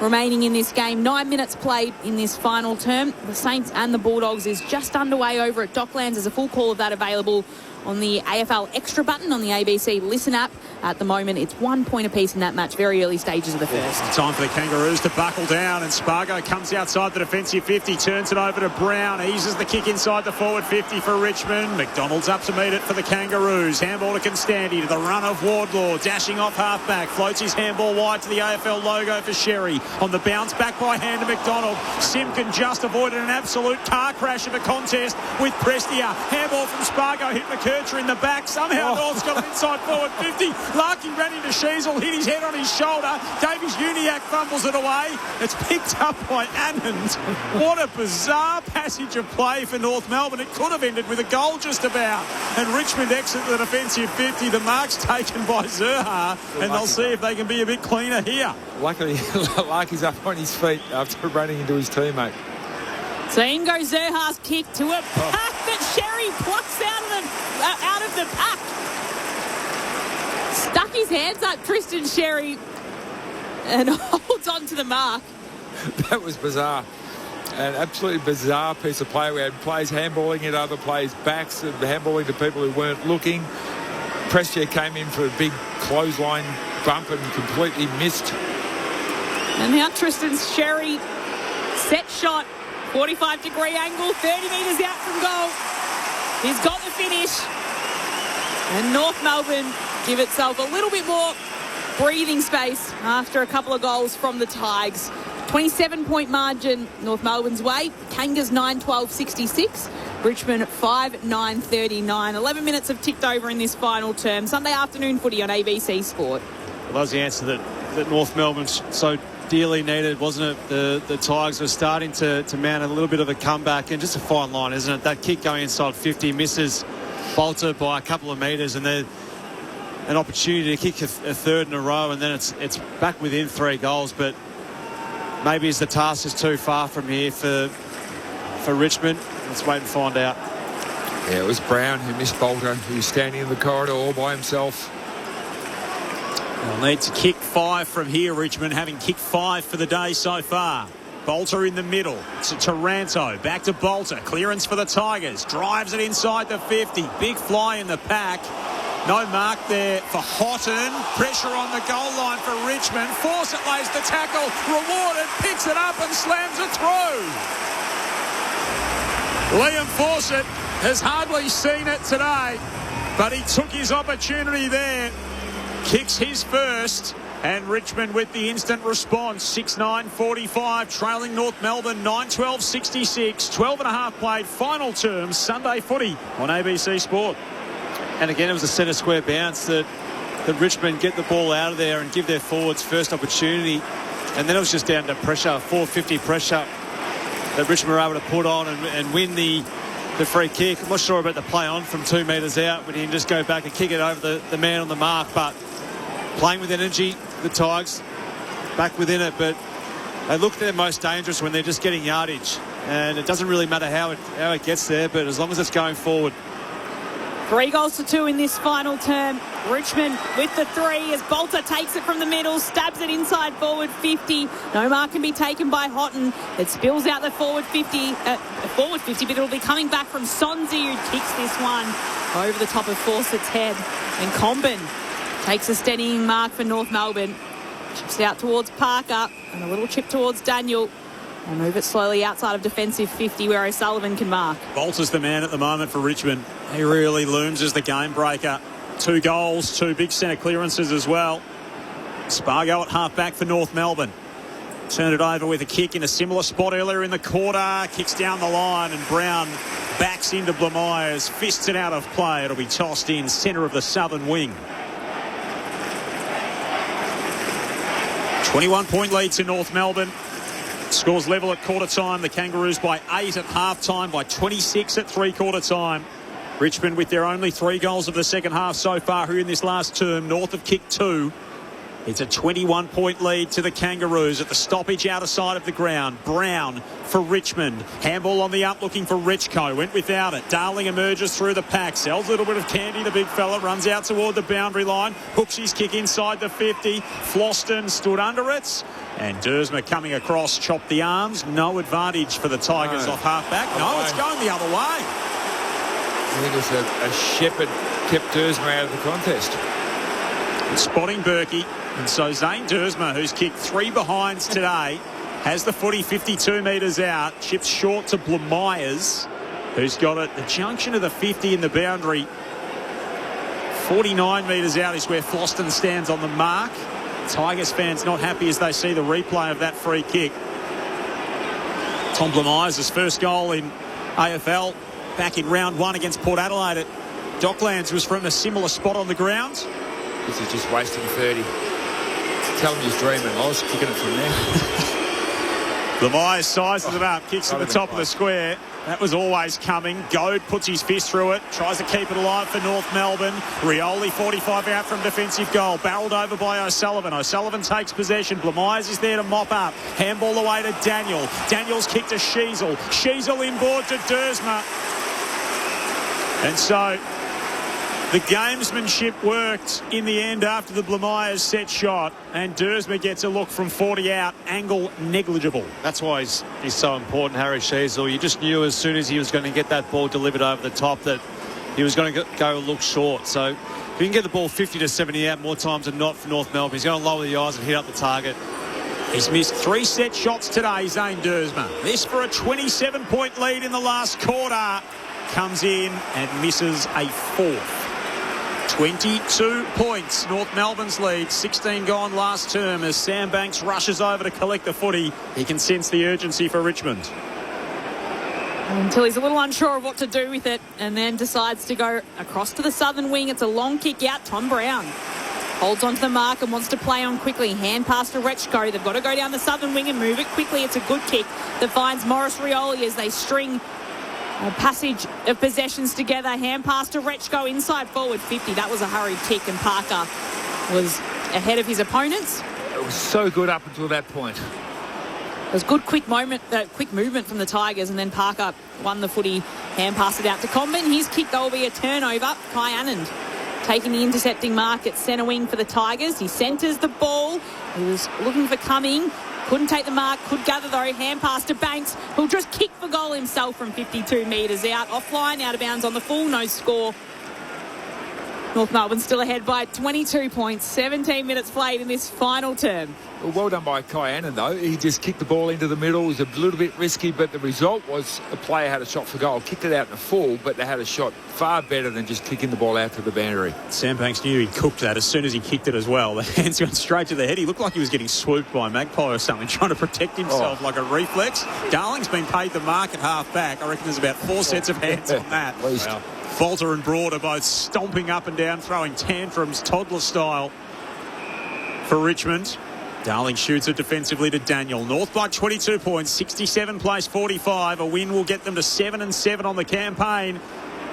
Speaker 18: remaining in this game. 9 minutes played in this final term. The Saints and the Bulldogs is just underway over at Docklands. There's a full call of that available on the AFL Extra button on the ABC Listen app. At the moment, it's 1 point apiece in that match. Very early stages of the first.
Speaker 2: Time for the Kangaroos to buckle down, and Spargo comes outside the defensive 50, turns it over to Brown, eases the kick inside the forward 50 for Richmond. McDonald's up to meet it for the Kangaroos. Handball to Constanti to the run of Wardlaw, dashing off halfback, floats his handball wide to the AFL logo for Sherry. On the bounce back by hand to McDonald. Simpkin just avoided an absolute car crash of a contest with Prestia. Handball from Spargo hit McKercher in the back. Somehow North's got it inside forward 50. Larkin ran into Sheasel, hit his head on his shoulder. Davies Uniacke fumbles it away. It's picked up by Annand. What a bizarre passage of play for North Melbourne. It could have ended with a goal just about. And Richmond exit the defensive 50. The mark's taken by Zerha, and they'll see if they can be a bit cleaner here.
Speaker 19: Luckily, Larky's up on his feet after running into his teammate.
Speaker 18: So in goes Zerha's kick to a pack that Sherry plucks out of the pack. Stuck his hands up, Tristan Sherry, and holds on to the mark.
Speaker 19: That was bizarre. An absolutely bizarre piece of play. We had players handballing at other players' backs and handballing to people who weren't looking. Prestia came in for a big clothesline bump and completely missed.
Speaker 18: And now Tristan Sherry, set shot, 45-degree angle, 30 metres out from goal. He's got the finish. And North Melbourne give itself a little bit more breathing space after a couple of goals from the Tigers. 27-point margin North Melbourne's way. Kangas 9-12-66. Richmond 5-9-39. 11 minutes have ticked over in this final term. Sunday afternoon footy on ABC Sport.
Speaker 21: Well, that was the answer that North Melbourne so dearly needed, wasn't it? The Tigers were starting to mount a little bit of a comeback, and just a fine line, isn't it? That kick going inside 50 misses Bolter by a couple of metres, and then an opportunity to kick a third in a row, and then it's back within 3 goals. But maybe the task is too far from here for Richmond. Let's wait and find out.
Speaker 19: Yeah, it was Brown who missed Bolter, who's standing in the corridor all by himself.
Speaker 2: They'll need to kick 5 from here, Richmond, having kicked 5 for the day so far. Bolter in the middle to Taranto, back to Bolter, clearance for the Tigers, drives it inside the 50, big fly in the pack. No mark there for Houghton. Pressure on the goal line for Richmond. Fawcett lays the tackle. Rewarded. Picks it up and slams it through. Liam Fawcett has hardly seen it today, but he took his opportunity there. Kicks his first. And Richmond with the instant response. 6-9-45. Trailing North Melbourne 9-12-66. 12 and a half played. Final term. Sunday footy on ABC Sport.
Speaker 21: And again, it was a centre square bounce that Richmond get the ball out of there and give their forwards first opportunity. And then it was just down to pressure, 450 pressure that Richmond were able to put on and win the free kick. I'm not sure about the play on from 2 metres out, but he can just go back and kick it over the man on the mark. But playing with energy, the Tigers back within it, but they look their most dangerous when they're just getting yardage. And it doesn't really matter how it gets there, but as long as it's going forward.
Speaker 18: 3 goals to 2 in this final term. Richmond with the 3 as Bolter takes it from the middle, stabs it inside forward 50. No mark can be taken by Houghton. It spills out the forward 50, but it'll be coming back from Sonzi, who kicks this one over the top of Fawcett's head. And Comben takes a steadying mark for North Melbourne. Chips out towards Parker and a little chip towards Daniel. They'll move it slowly outside of defensive 50 where O'Sullivan can mark.
Speaker 2: Bolter's the man at the moment for Richmond. He really looms as the game breaker. 2 goals, 2 big centre clearances as well. Spargo at half-back for North Melbourne. Turned it over with a kick in a similar spot earlier in the quarter. Kicks down the line and Brown backs into Blamires. Fists it out of play. It'll be tossed in centre of the southern wing. 21-point lead to North Melbourne. Scores level at quarter time. The Kangaroos by 8 at half time, by 26 at three-quarter time. Richmond with their only 3 goals of the second half so far here in this last term. North have kicked 2. It's a 21-point lead to the Kangaroos at the stoppage outer side of the ground. Brown for Richmond. Handball on the up looking for Richco. Went without it. Darling emerges through the pack. Sells a little bit of candy. The big fella runs out toward the boundary line. Hooks his kick inside the 50. Floston stood under it. And Dersma coming across, chopped the arms. No advantage for the Tigers off half-back. No, it's going the other way.
Speaker 19: I think it was a Shepherd kept Dersma out of the contest.
Speaker 2: And spotting Berkey. And so Zane Dersma, who's kicked 3 behinds today, has the footy 52 metres out. Chips short to Blamires, who's got it. The junction of the 50 in the boundary. 49 metres out is where Floston stands on the mark. Tigers fans not happy as they see the replay of that free kick. Tom Blamires' first goal in AFL back in round 1 against Port Adelaide at Docklands was from a similar spot on the ground.
Speaker 19: This is just wasting 30. Tell him he's dreaming. I was kicking it from there.
Speaker 2: Blamires sizes it up, kicks at the top of the square. That was always coming. Goad puts his fist through it, tries to keep it alive for North Melbourne. Rioli 45 out from defensive goal, barrelled over by O'Sullivan. O'Sullivan takes possession. Blamires is there to mop up. Handball away to Daniel. Daniel's kick to Sheasel. Sheasel inboard to Dersma. And so the gamesmanship worked in the end after the Blamires set shot, and Dersma gets a look from 40 out, angle negligible.
Speaker 21: That's why he's so important, Harry Sheasel. You just knew as soon as he was going to get that ball delivered over the top that he was going to go look short. So if you can get the ball 50 to 70 out more times than not for North Melbourne, he's going to lower the eyes and hit up the target.
Speaker 2: He's missed 3 set shots today, Zane Dersma. This for a 27-point lead in the last quarter. Comes in and misses a 4th. 22 points, North Melbourne's lead, 16 gone last term as Sam Banks rushes over to collect the footy. He can sense the urgency for Richmond.
Speaker 18: Until he's a little unsure of what to do with it and then decides to go across to the southern wing. It's a long kick out. Tom Brown holds onto the mark and wants to play on quickly. Hand pass to Rechko. They've got to go down the southern wing and move it quickly. It's a good kick that finds Morris Rioli as they string a passage of possessions together. Hand pass to Rechko inside forward 50. That was a hurried kick and Parker was ahead of his opponents.
Speaker 19: It was so good up until that point.
Speaker 18: It was good quick movement from the Tigers, and then Parker won the footy. Hand passed it out to Comben. His kick, though, will be a turnover. Kai Anand taking the intercepting mark at centre wing for the Tigers. He centres the ball. He was looking for Cumming. Couldn't take the mark, could gather though. Hand pass to Banks, who'll just kick for goal himself from 52 metres out. Offline, out of bounds on the full, no score. North Melbourne still ahead by 22 points, 17 minutes played in this final term.
Speaker 19: Well done by Kai Annan, though. He just kicked the ball into the middle. It was a little bit risky, but the result was a player had a shot for goal. Kicked it out in the full, but they had a shot far better than just kicking the ball out to the boundary.
Speaker 2: Sam Banks knew he cooked that as soon as he kicked it as well. The hands went straight to the head. He looked like he was getting swooped by a magpie or something, trying to protect himself like a reflex. Darling's been paid the mark at half-back. I reckon there's about 4 sets of hands on that.
Speaker 19: Wow.
Speaker 2: Bolter and Broad are both stomping up and down, throwing tantrums, toddler style for Richmond. Darling shoots it defensively to Daniel. North by 22 points, 67 plays 45. A win will get them to 7-7 on the campaign,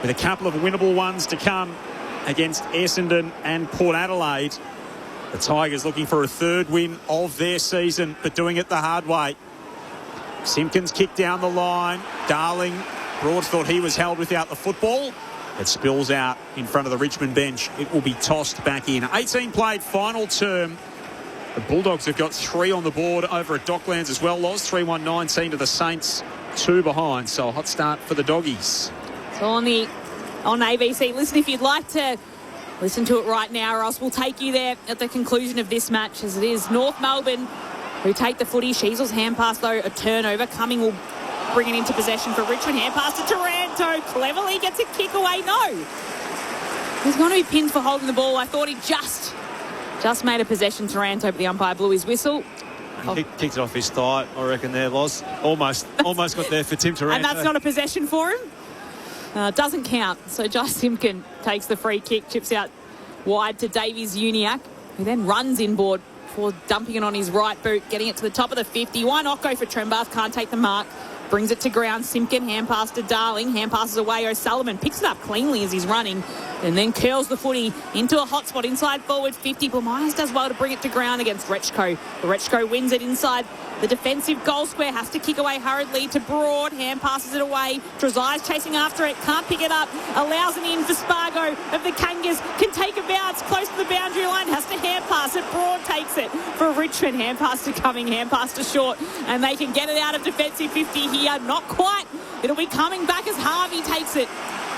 Speaker 2: with a couple of winnable ones to come against Essendon and Port Adelaide. The Tigers looking for a 3rd win of their season, but doing it the hard way. Simpkins kicked down the line. Darling, Broad thought he was held without the football. It spills out in front of the Richmond bench. It will be tossed back in. 18 played final term. The Bulldogs have got 3 on the board over at Docklands as well, Loz. 3-1-19 to the Saints, 2 behind. So a hot start for the Doggies.
Speaker 18: So on ABC, listen, if you'd like to Listen to it right now, or else we'll take you there at the conclusion of this match, as it is North Melbourne who take the footy. Sheasel's hand pass, though, a turnover. Cumming will bring it into possession for Richmond. Hand pass to Taranto. Cleverly gets a kick away. No. He's going to be pinned for holding the ball. I thought he just made a possession, Taranto, but the umpire blew his whistle.
Speaker 21: He kicked it off his thigh, I reckon there, Loz. Almost got there for Tim Taranto.
Speaker 18: And that's not a possession for him. Doesn't count. So Josh Simpkin takes the free kick, chips out wide to Davies Uniacke, who then runs inboard before dumping it on his right boot, getting it to the top of the 50. Why not go for Trembath? Can't take the mark. Brings it to ground. Simpkin, hand pass to Darling. Hand passes away. O'Sullivan picks it up cleanly as he's running and then curls the footy into a hot spot inside forward 50. Myers does well to bring it to ground against Rechko. Rechko wins it inside the defensive goal square. Has to kick away hurriedly to Broad. Hand passes it away. Trezai's chasing after it. Can't pick it up. Allows it in for Spargo of the Kangas. Can take a bounce close to the boundary line. Has to hand pass it. Broad takes it for Richmond. Hand pass to Cumming. Hand pass to Short. And they can get it out of defensive 50 here. Not quite. It'll be coming back as Harvey takes it.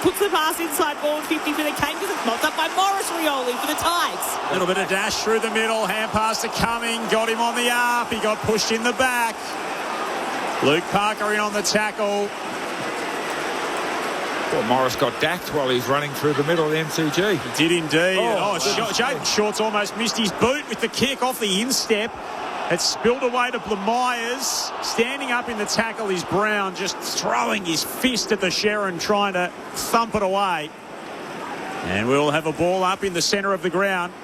Speaker 18: Puts the pass inside forward 50 for the Kangas. It's mopped up by Morris Rioli for the Tigers.
Speaker 2: A little bit of dash through the middle. Hand pass to Cumming. Got him on the up. He got pushed in the back. Luke Parker in on the tackle.
Speaker 19: Well, Morris got dacked while he's running through the middle of the MCG.
Speaker 2: He did indeed. Jaden Short's almost missed his boot with the kick off the instep. It's spilled away to Myers. Standing up in the tackle is Brown, just throwing his fist at the Sherrin, trying to thump it away. And we'll have a ball up in the centre of the ground.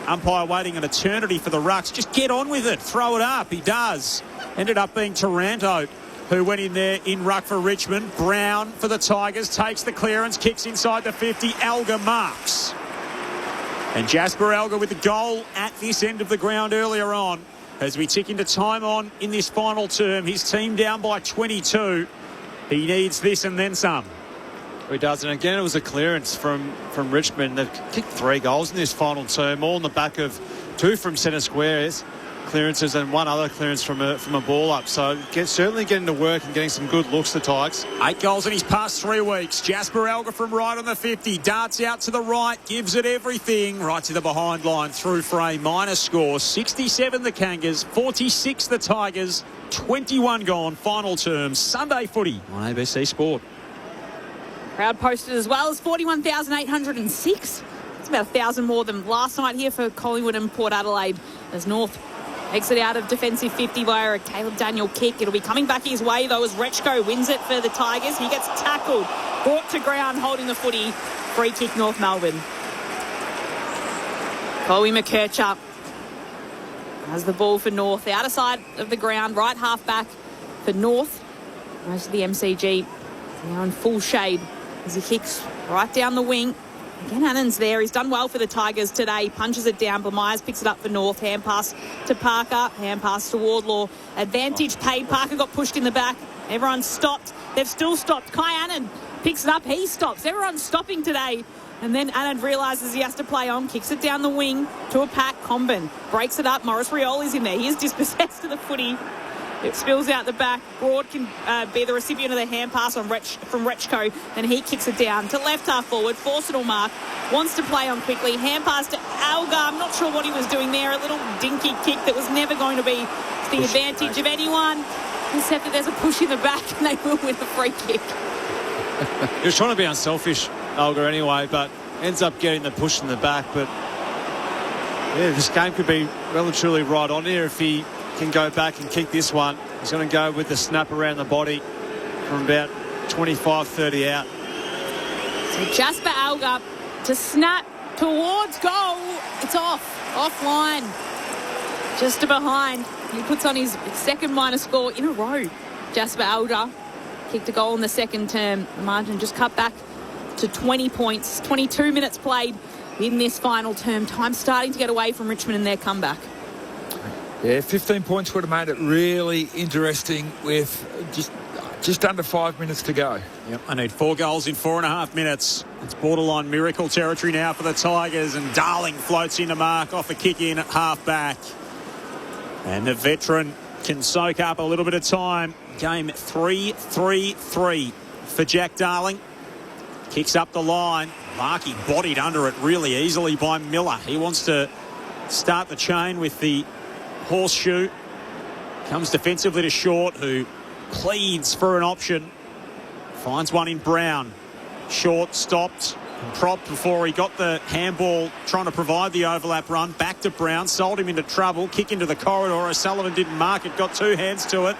Speaker 2: Umpire waiting an eternity for the rucks. Just get on with it. Throw it up. He does. Ended up being Taranto who went in there in ruck for Richmond. Brown for the Tigers takes the clearance, kicks inside the 50. Alga marks. And Jasper Alga with the goal at this end of the ground earlier on. As we tick into time on in this final term, his team down by 22. He needs this and then some.
Speaker 21: He does, and again it was a clearance from Richmond. They've kicked 3 goals in this final term, all on the back of 2 from centre squares clearances and 1 other clearance from a ball up. So certainly getting to work and getting some good looks, the Tigers.
Speaker 2: 8 goals in his past 3 weeks. Jasper Alga from right on the 50. Darts out to the right. Gives it everything. Right to the behind line. Through frame. Minus score. 67 the Kangas. 46 the Tigers. 21 gone. Final term. Sunday footy on ABC Sport.
Speaker 18: Crowd posted as well as 41,806. It's about 1,000 more than last night here for Collingwood and Port Adelaide as North exit out of defensive 50 via a Caleb Daniel kick. It'll be coming back his way, though, as Rechko wins it for the Tigers. He gets tackled, brought to ground, holding the footy. Free kick, North Melbourne. Chloe McKercher has the ball for North. The outer side of the ground, right half back for North. Most of the MCG now in full shade as he kicks right down the wing. Again, Annan's there. He's done well for the Tigers today. Punches it down. Myers picks it up for North. Hand pass to Parker. Hand pass to Wardlaw. Advantage paid. Parker got pushed in the back. Everyone stopped. They've still stopped. Kai Annan picks it up. He stops. Everyone's stopping today. And then Annan realises he has to play on. Kicks it down the wing to a pack. Comben breaks it up. Morris Rioli's in there. He is dispossessed of the footy. It spills out the back. Broad can be the recipient of the hand pass from Rechko, and he kicks it down to left half forward. Forcital mark. Wants to play on quickly. Hand pass to Alga. I'm not sure what he was doing there. A little dinky kick that was never going to be to the advantage of anyone, except that there's a push in the back and they will win the free kick.
Speaker 21: He was trying to be unselfish, Alga, anyway, but ends up getting the push in the back. But yeah, this game could be well and truly right on here if he can go back and kick this one. He's going to go with the snap around the body from about 25-30 out.
Speaker 18: So Jasper Alga to snap towards goal. It's offline, just to behind. He puts on his second minus score in a row. Jasper Alga kicked a goal in the second term. The margin just cut back to 20 points. 22 minutes played in this final term. Time starting to get away from Richmond in their comeback.
Speaker 19: Yeah, 15 points would have made it really interesting with just under 5 minutes to go.
Speaker 2: Yep, I need 4 goals in 4.5 minutes. It's borderline miracle territory now for the Tigers, and Darling floats into mark off a kick in at half back. And the veteran can soak up a little bit of time. Game 3-3-3 for Jack Darling. Kicks up the line. Larky bodied under it really easily by Miller. He wants to start the chain with the horseshoe. Comes defensively to Short, who pleads for an option. Finds one in Brown. Short stopped and propped before he got the handball, trying to provide the overlap run. Back to Brown, sold him into trouble. Kick into the corridor. O'Sullivan didn't mark it, got two hands to it.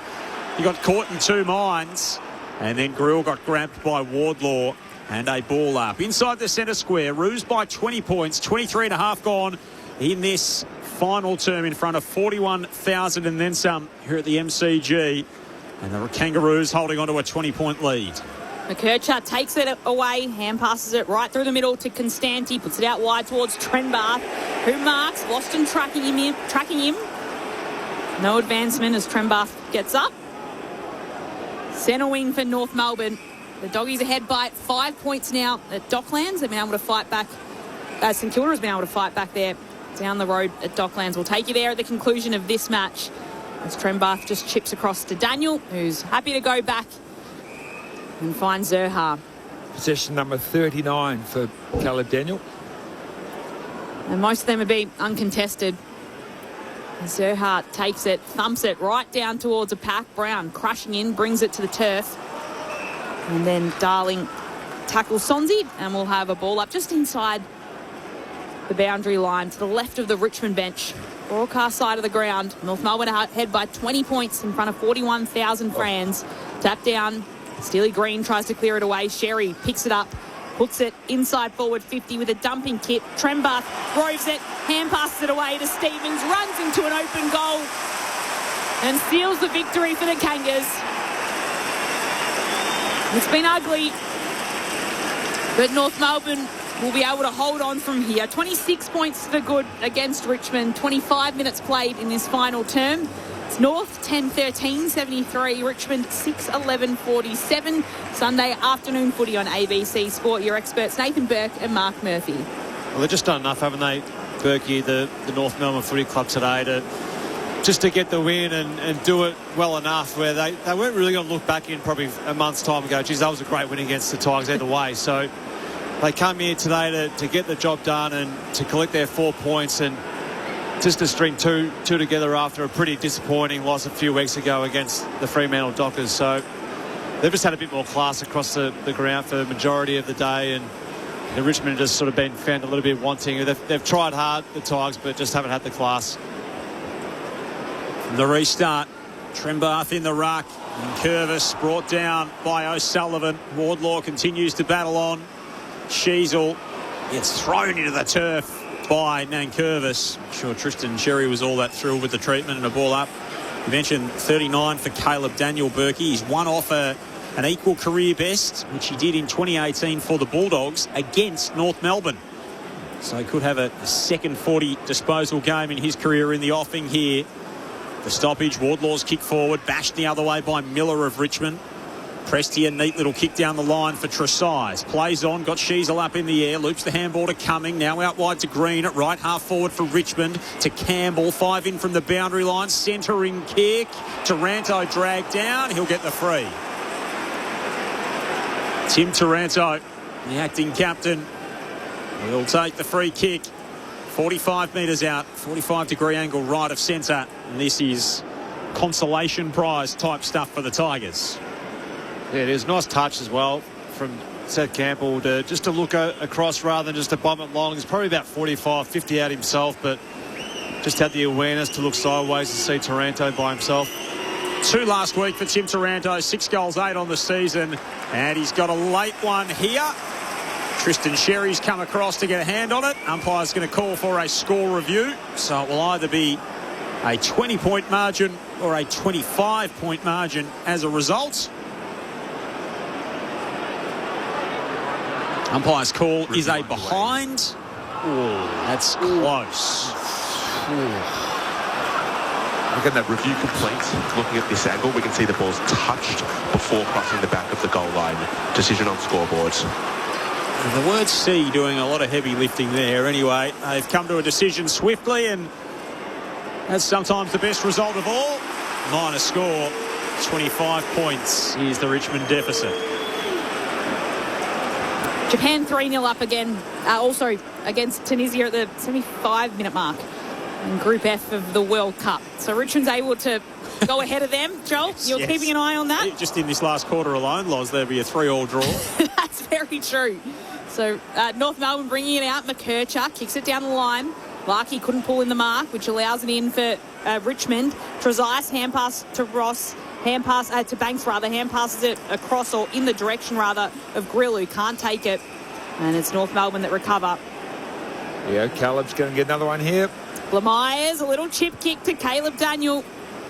Speaker 2: He got caught in two minds. And then Grill got grabbed by Wardlaw and a ball up. Inside the centre square, Roos by 20 points, 23 and a half gone in this final term in front of 41,000 and then some here at the MCG. And the Kangaroos holding on to a 20-point lead.
Speaker 18: McKercher takes it away, hand passes it right through the middle to Constanti, puts it out wide towards Trenbarth, who marks. Boston tracking him. No advancement as Trenbarth gets up. Centre wing for North Melbourne. The Doggies ahead by 5 points now at Docklands. They've been able to fight back. St Kilda has been able to fight back there down the road at Docklands. We'll take you there at the conclusion of this match as Trenbarth just chips across to Daniel, who's happy to go back and find Zerha.
Speaker 19: Possession number 39 for Caleb Daniel.
Speaker 18: And most of them have been uncontested. Zerha takes it, thumps it right down towards a pack. Brown crushing in, brings it to the turf. And then Darling tackles Sonzi, and we'll have a ball up just inside the boundary line to the left of the Richmond bench. Broadcast side of the ground. North Melbourne ahead by 20 points in front of 41,000 fans. Tap down. Steely Green tries to clear it away. Sherry picks it up, puts it inside forward 50 with a dumping kick. Trenbarth roves it, hand passes it away to Stevens, runs into an open goal and seals the victory for the Kangas. It's been ugly, but North Melbourne will be able to hold on from here. 26 points to the good against Richmond. 25 minutes played in this final term. It's North 10-13, 73. Richmond 6-11, 47. Sunday afternoon footy on ABC Sport. Your experts Nathan Burke and Mark Murphy.
Speaker 21: Well, they've just done enough, haven't they, Burkie, the North Melbourne Footy Club today, to get the win and do it well enough where they weren't really going to look back in probably a month's time ago. Geez, that was a great win against the Tigers either way. So they come here today to get the job done and to collect their 4 points and just to string two together after a pretty disappointing loss a few weeks ago against the Fremantle Dockers. So they've just had a bit more class across the ground for the majority of the day, and the Richmond just sort of been found a little bit wanting. They've tried hard, the Tigers, but just haven't had the class.
Speaker 2: From the restart, Trenbarth in the ruck, and Curvis brought down by O'Sullivan. Wardlaw continues to battle on. Sheasel gets thrown into the turf by Nankervis. I'm sure Tristan Sherry was all that thrilled with the treatment and a ball up. You mentioned 39 for Caleb Daniel Burkie. He's one off an equal career best, which he did in 2018 for the Bulldogs against North Melbourne. So he could have a second 40 disposal game in his career in the offing here. The stoppage, Wardlaw's kick forward, bashed the other way by Miller of Richmond. Prestia, neat little kick down the line for Tresize. Plays on, got Sheasel up in the air, loops the handball to Cumming, now out wide to Green at right half forward for Richmond, to Campbell, 5 in from the boundary line, centering kick, Taranto dragged down, he'll get the free. Tim Taranto, the acting captain, will take the free kick. 45 metres out, 45-degree angle right of centre, and this is consolation prize type stuff for the Tigers.
Speaker 21: Yeah, it is. Nice touch as well from Seth Campbell to look across rather than just to bomb it long. He's probably about 45, 50 out himself, but just had the awareness to look sideways and see Taranto by himself.
Speaker 2: 2 last week for Tim Taranto, 6 goals, 8 on the season, and he's got a late one here. Tristan Sherry's come across to get a hand on it. Umpire's going to call for a score review, so it will either be a 20-point margin or a 25-point margin as a result. Umpire's call is a behind. That's close.
Speaker 5: Again, that review complete. Looking at this angle, we can see the ball's touched before crossing the back of the goal line. Decision on scoreboards.
Speaker 2: The word C doing a lot of heavy lifting there. Anyway, they've come to a decision swiftly, and that's sometimes the best result of all. Minor score, 25 points is the Richmond deficit.
Speaker 18: Japan 3-0 up again, also against Tunisia at the 75-minute mark in Group F of the World Cup. So Richmond's able to go ahead of them. Joel, you're keeping an eye on that?
Speaker 2: Just in this last quarter alone, Loz, there'll be a 3-3 draw.
Speaker 18: That's very true. So North Melbourne bringing it out. McKercher kicks it down the line. Larkey couldn't pull in the mark, which allows it in for Richmond. Trezise, hand pass to Ross. Hand pass to Banks, rather. Hand passes it across, or in the direction, rather, of Grill, who can't take it. And it's North Melbourne that recover.
Speaker 19: Yeah, Caleb's going to get another one here.
Speaker 18: Lemires, a little chip kick to Caleb Daniel.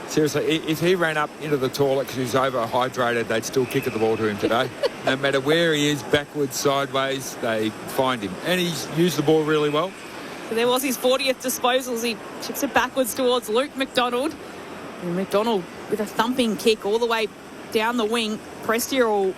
Speaker 19: Seriously, if he ran up into the toilet because he's overhydrated, they'd still kick the ball to him today. No matter where he is, backwards, sideways, they find him. And he's used the ball really well.
Speaker 18: So there was his 40th disposals. He chips it backwards towards Luke McDonald. And McDonald with a thumping kick all the way down the wing. Prestia will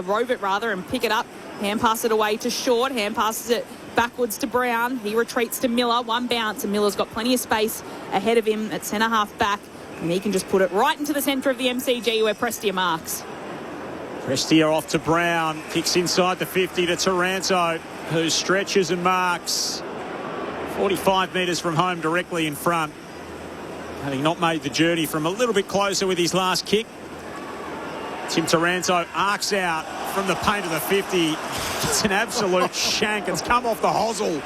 Speaker 18: rove it, rather, and pick it up. Hand pass it away to Short. Hand passes it backwards to Brown. He retreats to Miller. One bounce, and Miller's got plenty of space ahead of him at centre-half back. And he can just put it right into the centre of the MCG where Prestia marks.
Speaker 2: Prestia off to Brown. Kicks inside the 50 to Taranto, who stretches and marks. 45 metres from home, directly in front. Having not made the journey from a little bit closer with his last kick. Tim Taranto arcs out from the paint of the 50. It's an absolute shank. It's come off the hosel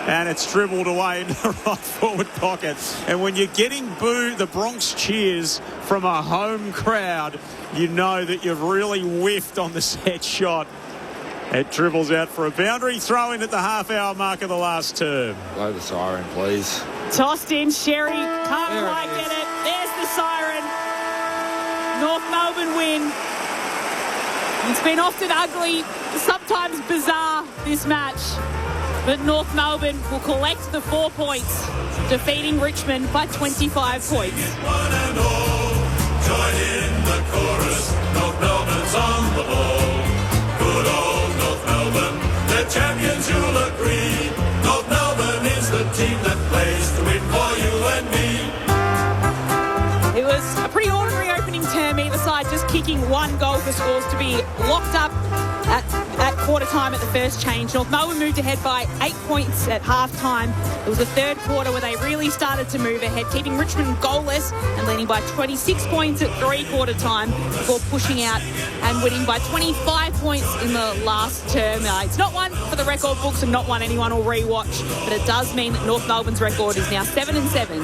Speaker 2: and it's dribbled away into the right forward pocket. And when you're getting booed, the Bronx cheers from a home crowd, you know that you've really whiffed on the set shot. It dribbles out for a boundary. Throw in at the half-hour mark of the last term.
Speaker 19: Blow the siren, please.
Speaker 18: Tossed in, Sherry. Can't quite get it. There's the siren. North Melbourne win. It's been often ugly, sometimes bizarre, this match. But North Melbourne will collect the 4 points, defeating Richmond by 25 points.
Speaker 10: Join in the chorus. North Melbourne's on the ball. Good old North Melbourne, the champions, you'll agree. North Melbourne is the team that plays to win for you and me.
Speaker 18: It was a pretty ordinary opening term, either side just kicking one goal for scores to be locked up at quarter time at the first change. North Melbourne moved ahead by 8 points at half time. It was the third quarter where they really started to move ahead, keeping Richmond goalless and leading by 26 points at three-quarter time before pushing out and winning by 25 points in the last term. It's not one for the record books and not one anyone will rewatch, but it does mean that North Melbourne's record is now 7-7.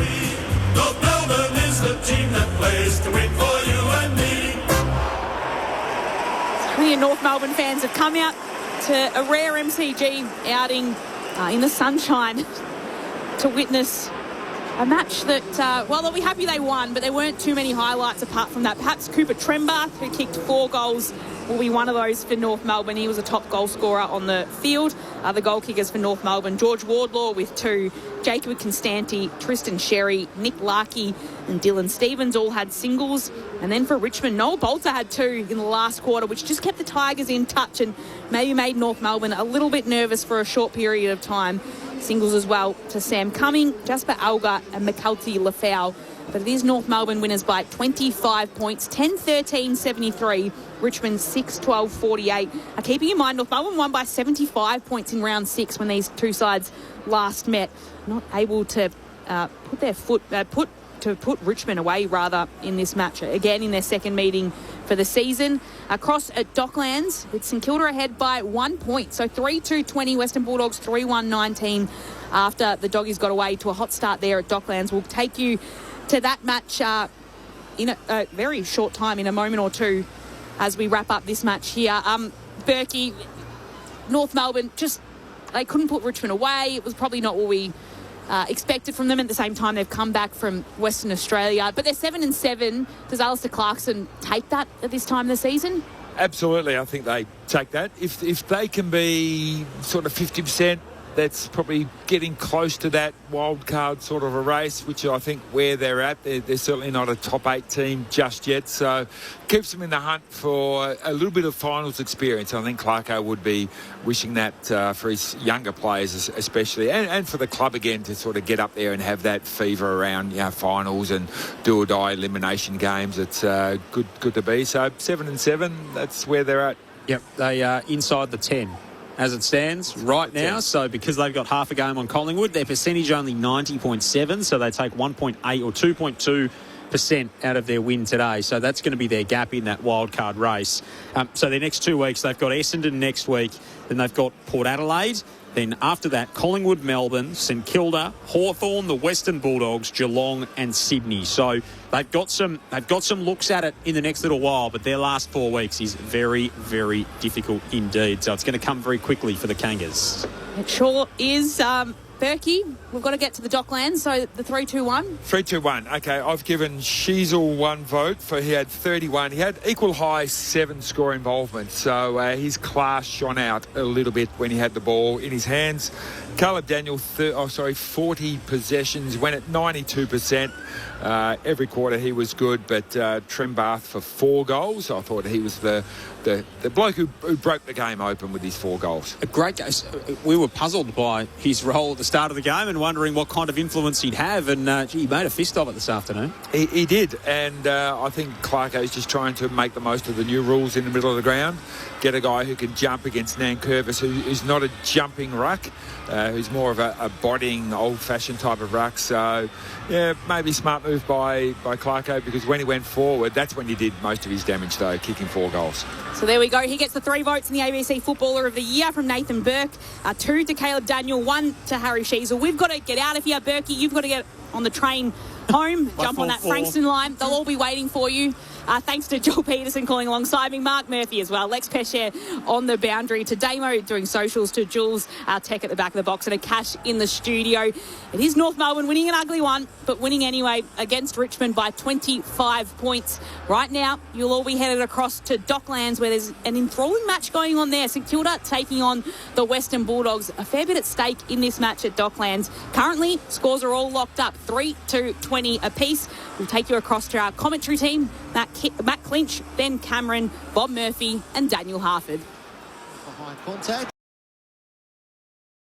Speaker 10: North Melbourne is the team that plays to win for you and me.
Speaker 18: Many North Melbourne fans have come out to a rare MCG outing in the sunshine to witness a match that, well, they'll be happy they won, but there weren't too many highlights apart from that. Perhaps Cooper Tremba, who kicked 4 goals, will be one of those for North Melbourne. He was a top goal scorer on the field. The goal kickers for North Melbourne, George Wardlaw with 2, Jacob Constanti, Tristan Sherry, Nick Larkey and Dylan Stevens all had singles. And then for Richmond, Noel Bolter had 2 in the last quarter, which just kept the Tigers in touch and maybe made North Melbourne a little bit nervous for a short period of time. Singles as well to Sam Cumming, Jasper Alga and McCulty Lafau. But it is North Melbourne winners by 25 points, 10-13-73. Richmond 6-12-48. Keeping in mind, North Melbourne won by 75 points in round 6 when these two sides last met. Not able to put Richmond away, rather, in this match. Again, in their second meeting for the season. Across at Docklands, with St Kilda ahead by 1 point. So 3-2-20, Western Bulldogs 3-1-19 after the Doggies got away to a hot start there at Docklands. We'll take you to that match in a very short time, in a moment or two, as we wrap up this match here. Berkey, North Melbourne, they couldn't put Richmond away. It was probably not what we expected from them. At the same time, they've come back from Western Australia. But they're 7-7. Does Alistair Clarkson take that at this time of the season?
Speaker 19: Absolutely, I think they take that. If they can be sort of 50%, that's probably getting close to that wild card sort of a race, which I think where they're at, they're certainly not a top 8 team just yet. So keeps them in the hunt for a little bit of finals experience. I think Clarko would be wishing that for his younger players especially, and for the club again to sort of get up there and have that fever around finals and do or die elimination games. It's good to be. So 7-7, that's where they're at.
Speaker 11: Yep, they are inside the 10.
Speaker 2: as it stands right now. So because they've got half a game on Collingwood, their percentage only 90.7, so they take 1.8 or 2.2% out of their win today. So that's going to be their gap in that wildcard race. So their next 2 weeks, they've got Essendon next week, then they've got Port Adelaide. Then after that, Collingwood, Melbourne, St Kilda, Hawthorn, the Western Bulldogs, Geelong and Sydney. So they've got some looks at it in the next little while, but their last 4 weeks is very, very difficult indeed. So it's going to come very quickly for the Kangas.
Speaker 18: It sure is. Berkey, we've got to get to the Docklands, so the 3-2-1.
Speaker 19: 3-2-1. Okay, I've given Sheasel 1 vote for he had 31. He had equal high 7 score involvement, so his class shone out a little bit when he had the ball in his hands. Caleb Daniel, 40 possessions, went at 92%. Every quarter he was good, but Trembath for 4 goals. I thought he was the bloke who broke the game open with his 4 goals.
Speaker 2: A great game. We were puzzled by his role at the start of the game and wondering what kind of influence he'd have, and he made a fist of it this afternoon.
Speaker 19: He did, and I think Clarko's just trying to make the most of the new rules in the middle of the ground, get a guy who can jump against Nankervis, who's not a jumping ruck, who's more of a bodying, old-fashioned type of ruck. So, yeah, maybe smart move by Clarko, because when he went forward, that's when he did most of his damage, though, kicking 4 goals.
Speaker 18: So there we go. He gets the 3 votes in the ABC Footballer of the Year from Nathan Burke. 2 to Caleb Daniel, 1 to Harry Sheasel. We've got to get out of here, Berkey. You've got to get on the train home, jump on that Frankston line. They'll all be waiting for you. Thanks to Joel Peterson calling alongside me, Mark Murphy as well, Lex Pesce on the boundary, to Damo doing socials, to Jules, our tech at the back of the box, and a Cash in the studio. It is North Melbourne winning an ugly one, but winning anyway against Richmond by 25 points. Right now, you'll all be headed across to Docklands, where there's an enthralling match going on there. St Kilda taking on the Western Bulldogs. A fair bit at stake in this match at Docklands. Currently, scores are all locked up, 3-20 apiece. We'll take you across to our commentary team, Matt Clinch, Ben Cameron, Bob Murphy and Daniel Harford.
Speaker 12: High contact.